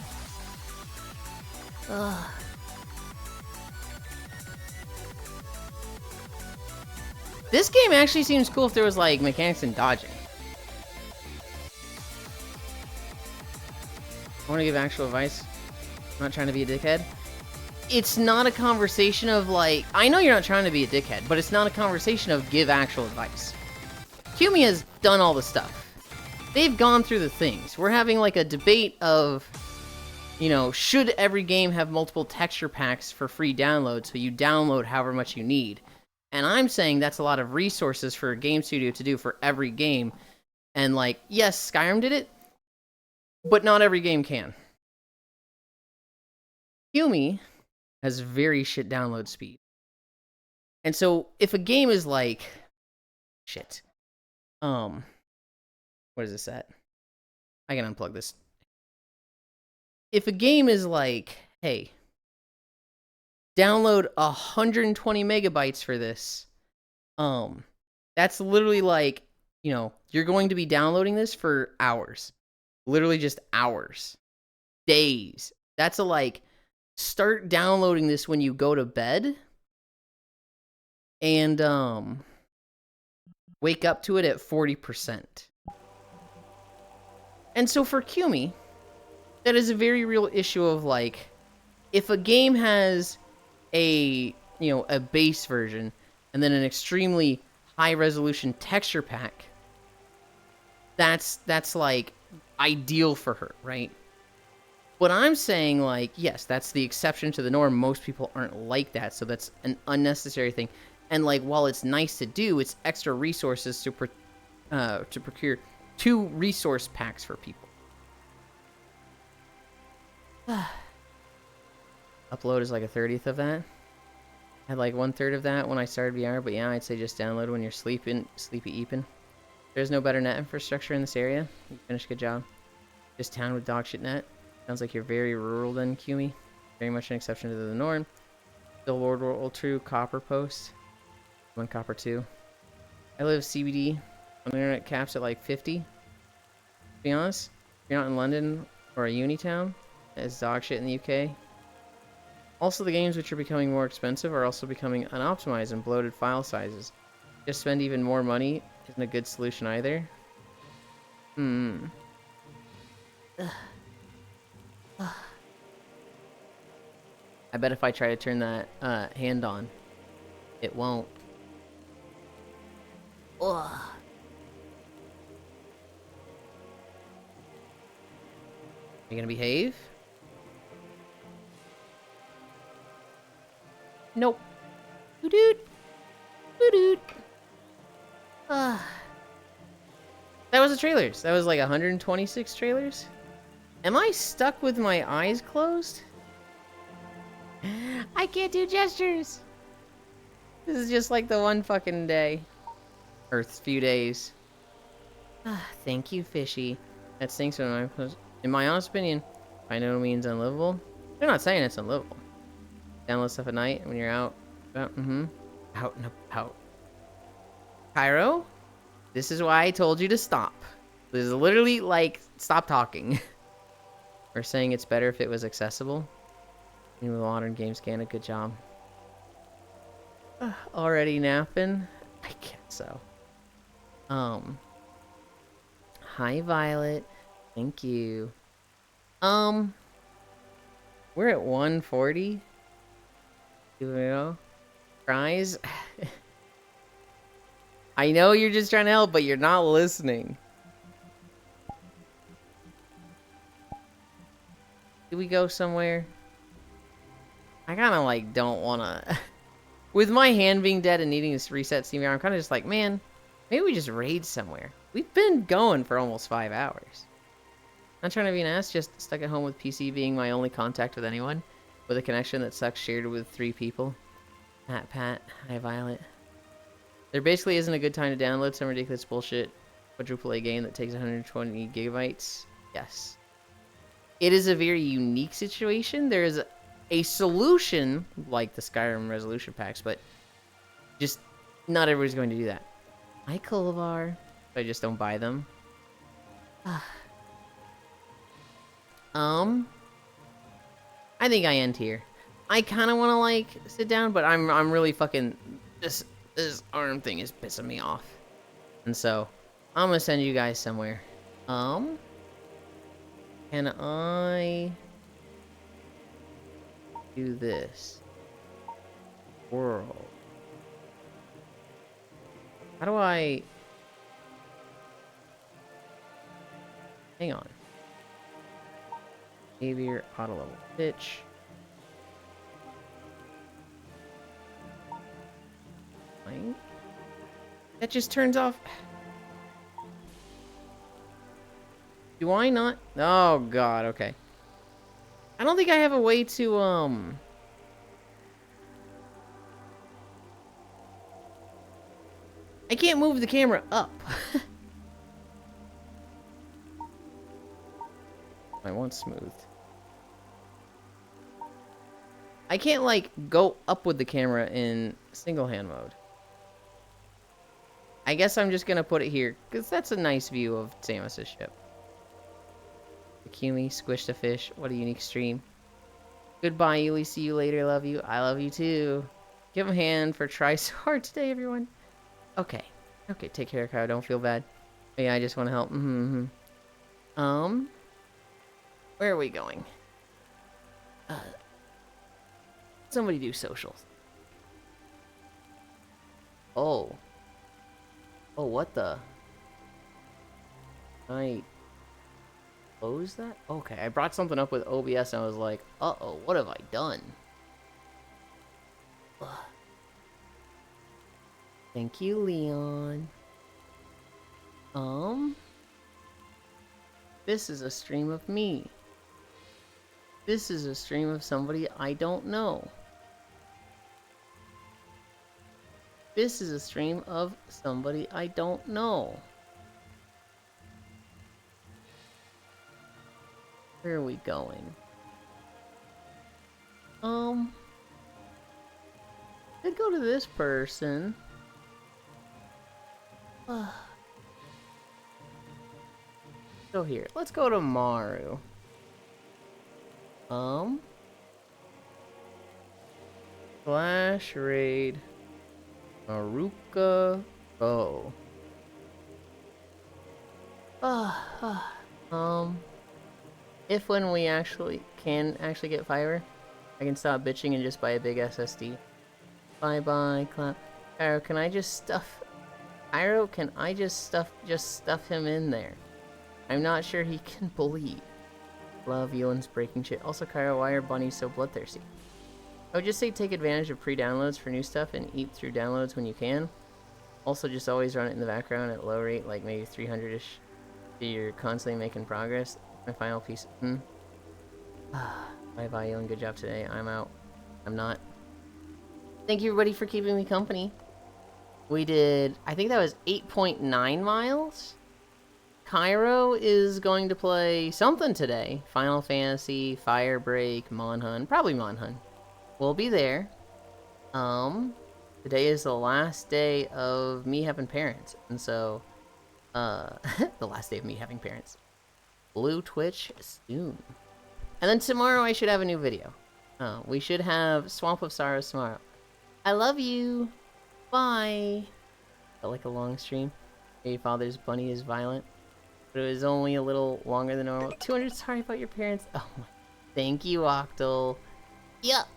This game actually seems cool if there was like mechanics in dodging. I want to give actual advice. I'm not trying to be a dickhead. It's not a conversation of like, I know you're not trying to be a dickhead, but it's not a conversation of give actual advice. Kumi has done all the stuff. They've gone through the things. We're having like a debate of, you know, should every game have multiple texture packs for free download so you download however much you need? And I'm saying that's a lot of resources for a game studio to do for every game. And like, yes, Skyrim did it, but not every game can. Yumi has very shit download speed. And so if a game is like shit. What is this at? I can unplug this. If a game is like, hey, download 120 megabytes for this, that's literally like, you know, you're going to be downloading this for hours. Literally just hours. Days. That's a like, start downloading this when you go to bed. And, wake up to it at 40%. And so for Kumi, that is a very real issue of like, if a game has a, you know, a base version and then an extremely high resolution texture pack, that's like ideal for her, right? But I'm saying like, yes, that's the exception to the norm. Most people aren't like that, so that's an unnecessary thing. And like, while it's nice to do, it's extra resources to procure 2 resource packs for people. Upload is like a 30th of that. I had like 1/3 of that when I started VR, but yeah, I'd say just download when you're sleepy eepin'. There's no better net infrastructure in this area. You finished, good job. This town with dog shit net. Sounds like you're very rural then, Kumi. Very much an exception to the norm. Still World War II copper post. 1 copper 2. I live CBD. On the internet caps at like 50. To be honest, if you're not in London or a uni town, it's dog shit in the UK. Also, the games which are becoming more expensive are also becoming unoptimized and bloated file sizes. Just spend even more money isn't a good solution either. I bet if I try to turn that hand on, it won't. Ugh. You gonna behave? Nope. Doo-doot. Doo-doot. That was the trailers. That was like 126 trailers. Am I stuck with my eyes closed? I can't do gestures. This is just like the one fucking day. Or few days. Thank you, fishy. That stinks in my honest opinion. By no means unlivable. They're not saying it's unlivable. Download stuff at night when you're out. Out and about. Cairo? This is why I told you to stop. This is literally like, stop talking. We're saying it's better if it was accessible. New modern games can. A good job. Already napping? I guess so. Hi, Violet. Thank you. We're at 140. You know? Cries? I know you're just trying to help, but you're not listening. Do we go somewhere? I kind of like don't want to... With my hand being dead and needing to reset CVR, I'm kind of just like, man, maybe we just raid somewhere. We've been going for almost 5 hours. Not trying to be an ass, just stuck at home with PC being my only contact with anyone. With a connection that sucks shared with 3 people. Pat. Hi, Violet. There basically isn't a good time to download some ridiculous bullshit quadruple A game that takes 120 gigabytes. Yes. It is a very unique situation. There is a solution, like the Skyrim resolution packs, but just not everybody's going to do that. Hi, Kolovar. I just don't buy them. I think I end here. I kind of want to like sit down, but I'm really fucking this arm thing is pissing me off, and so I'm gonna send you guys somewhere. Can I do this? World. How do I? Hang on. Behavior, auto level pitch. Fine. That just turns off. Do I not? Oh god, okay. I don't think I have a way to I can't move the camera up. I want smooth. I can't like go up with the camera in single hand mode. I guess I'm just gonna put it here because that's a nice view of Samus's ship. Akumi squished a fish. What a unique stream. Goodbye, Yuli. See you later. Love you. I love you too. Give him a hand for try so hard today, everyone. Okay. Okay, take care, Kyle. Don't feel bad. Yeah, I just want to help. Where are we going? Somebody do socials. Oh. Oh, what the? I close that? Okay, I brought something up with OBS and I was like, uh-oh, what have I done? Ugh. Thank you, Leon. This is a stream of me. This is a stream of somebody I don't know. This is a stream of somebody I don't know. Where are we going? I'd go to this person. Go here. Let's go to Maru. Flash raid. Maruka. Go. If when we can get fiber, I can stop bitching and just buy a big SSD. Bye clap. Cairo, can I just stuff stuff him in there? I'm not sure he can bleed. Love Yulind's breaking shit. Also, Cairo, why are bunnies so bloodthirsty? I would just say take advantage of pre-downloads for new stuff and eat through downloads when you can. Also, just always run it in the background at low rate, like maybe 300-ish, so you're constantly making progress. My final piece. Bye-bye, Yulind. Good job today. I'm out. I'm not. Thank you, everybody, for keeping me company. We did, I think that was 8.9 miles. Cairo is going to play something today. Final Fantasy, Firebreak, Monhun. Probably Monhun. We'll be there. Today is the last day of me having parents. And so, the last day of me having parents. Blue Twitch soon. And then tomorrow I should have a new video. We should have Swamp of Sorrows tomorrow. I love you. Bye. Felt like a long stream. Hey, Father's Bunny is violent. But it was only a little longer than normal. 200, sorry about your parents. Oh my. Thank you, Octal. Yup.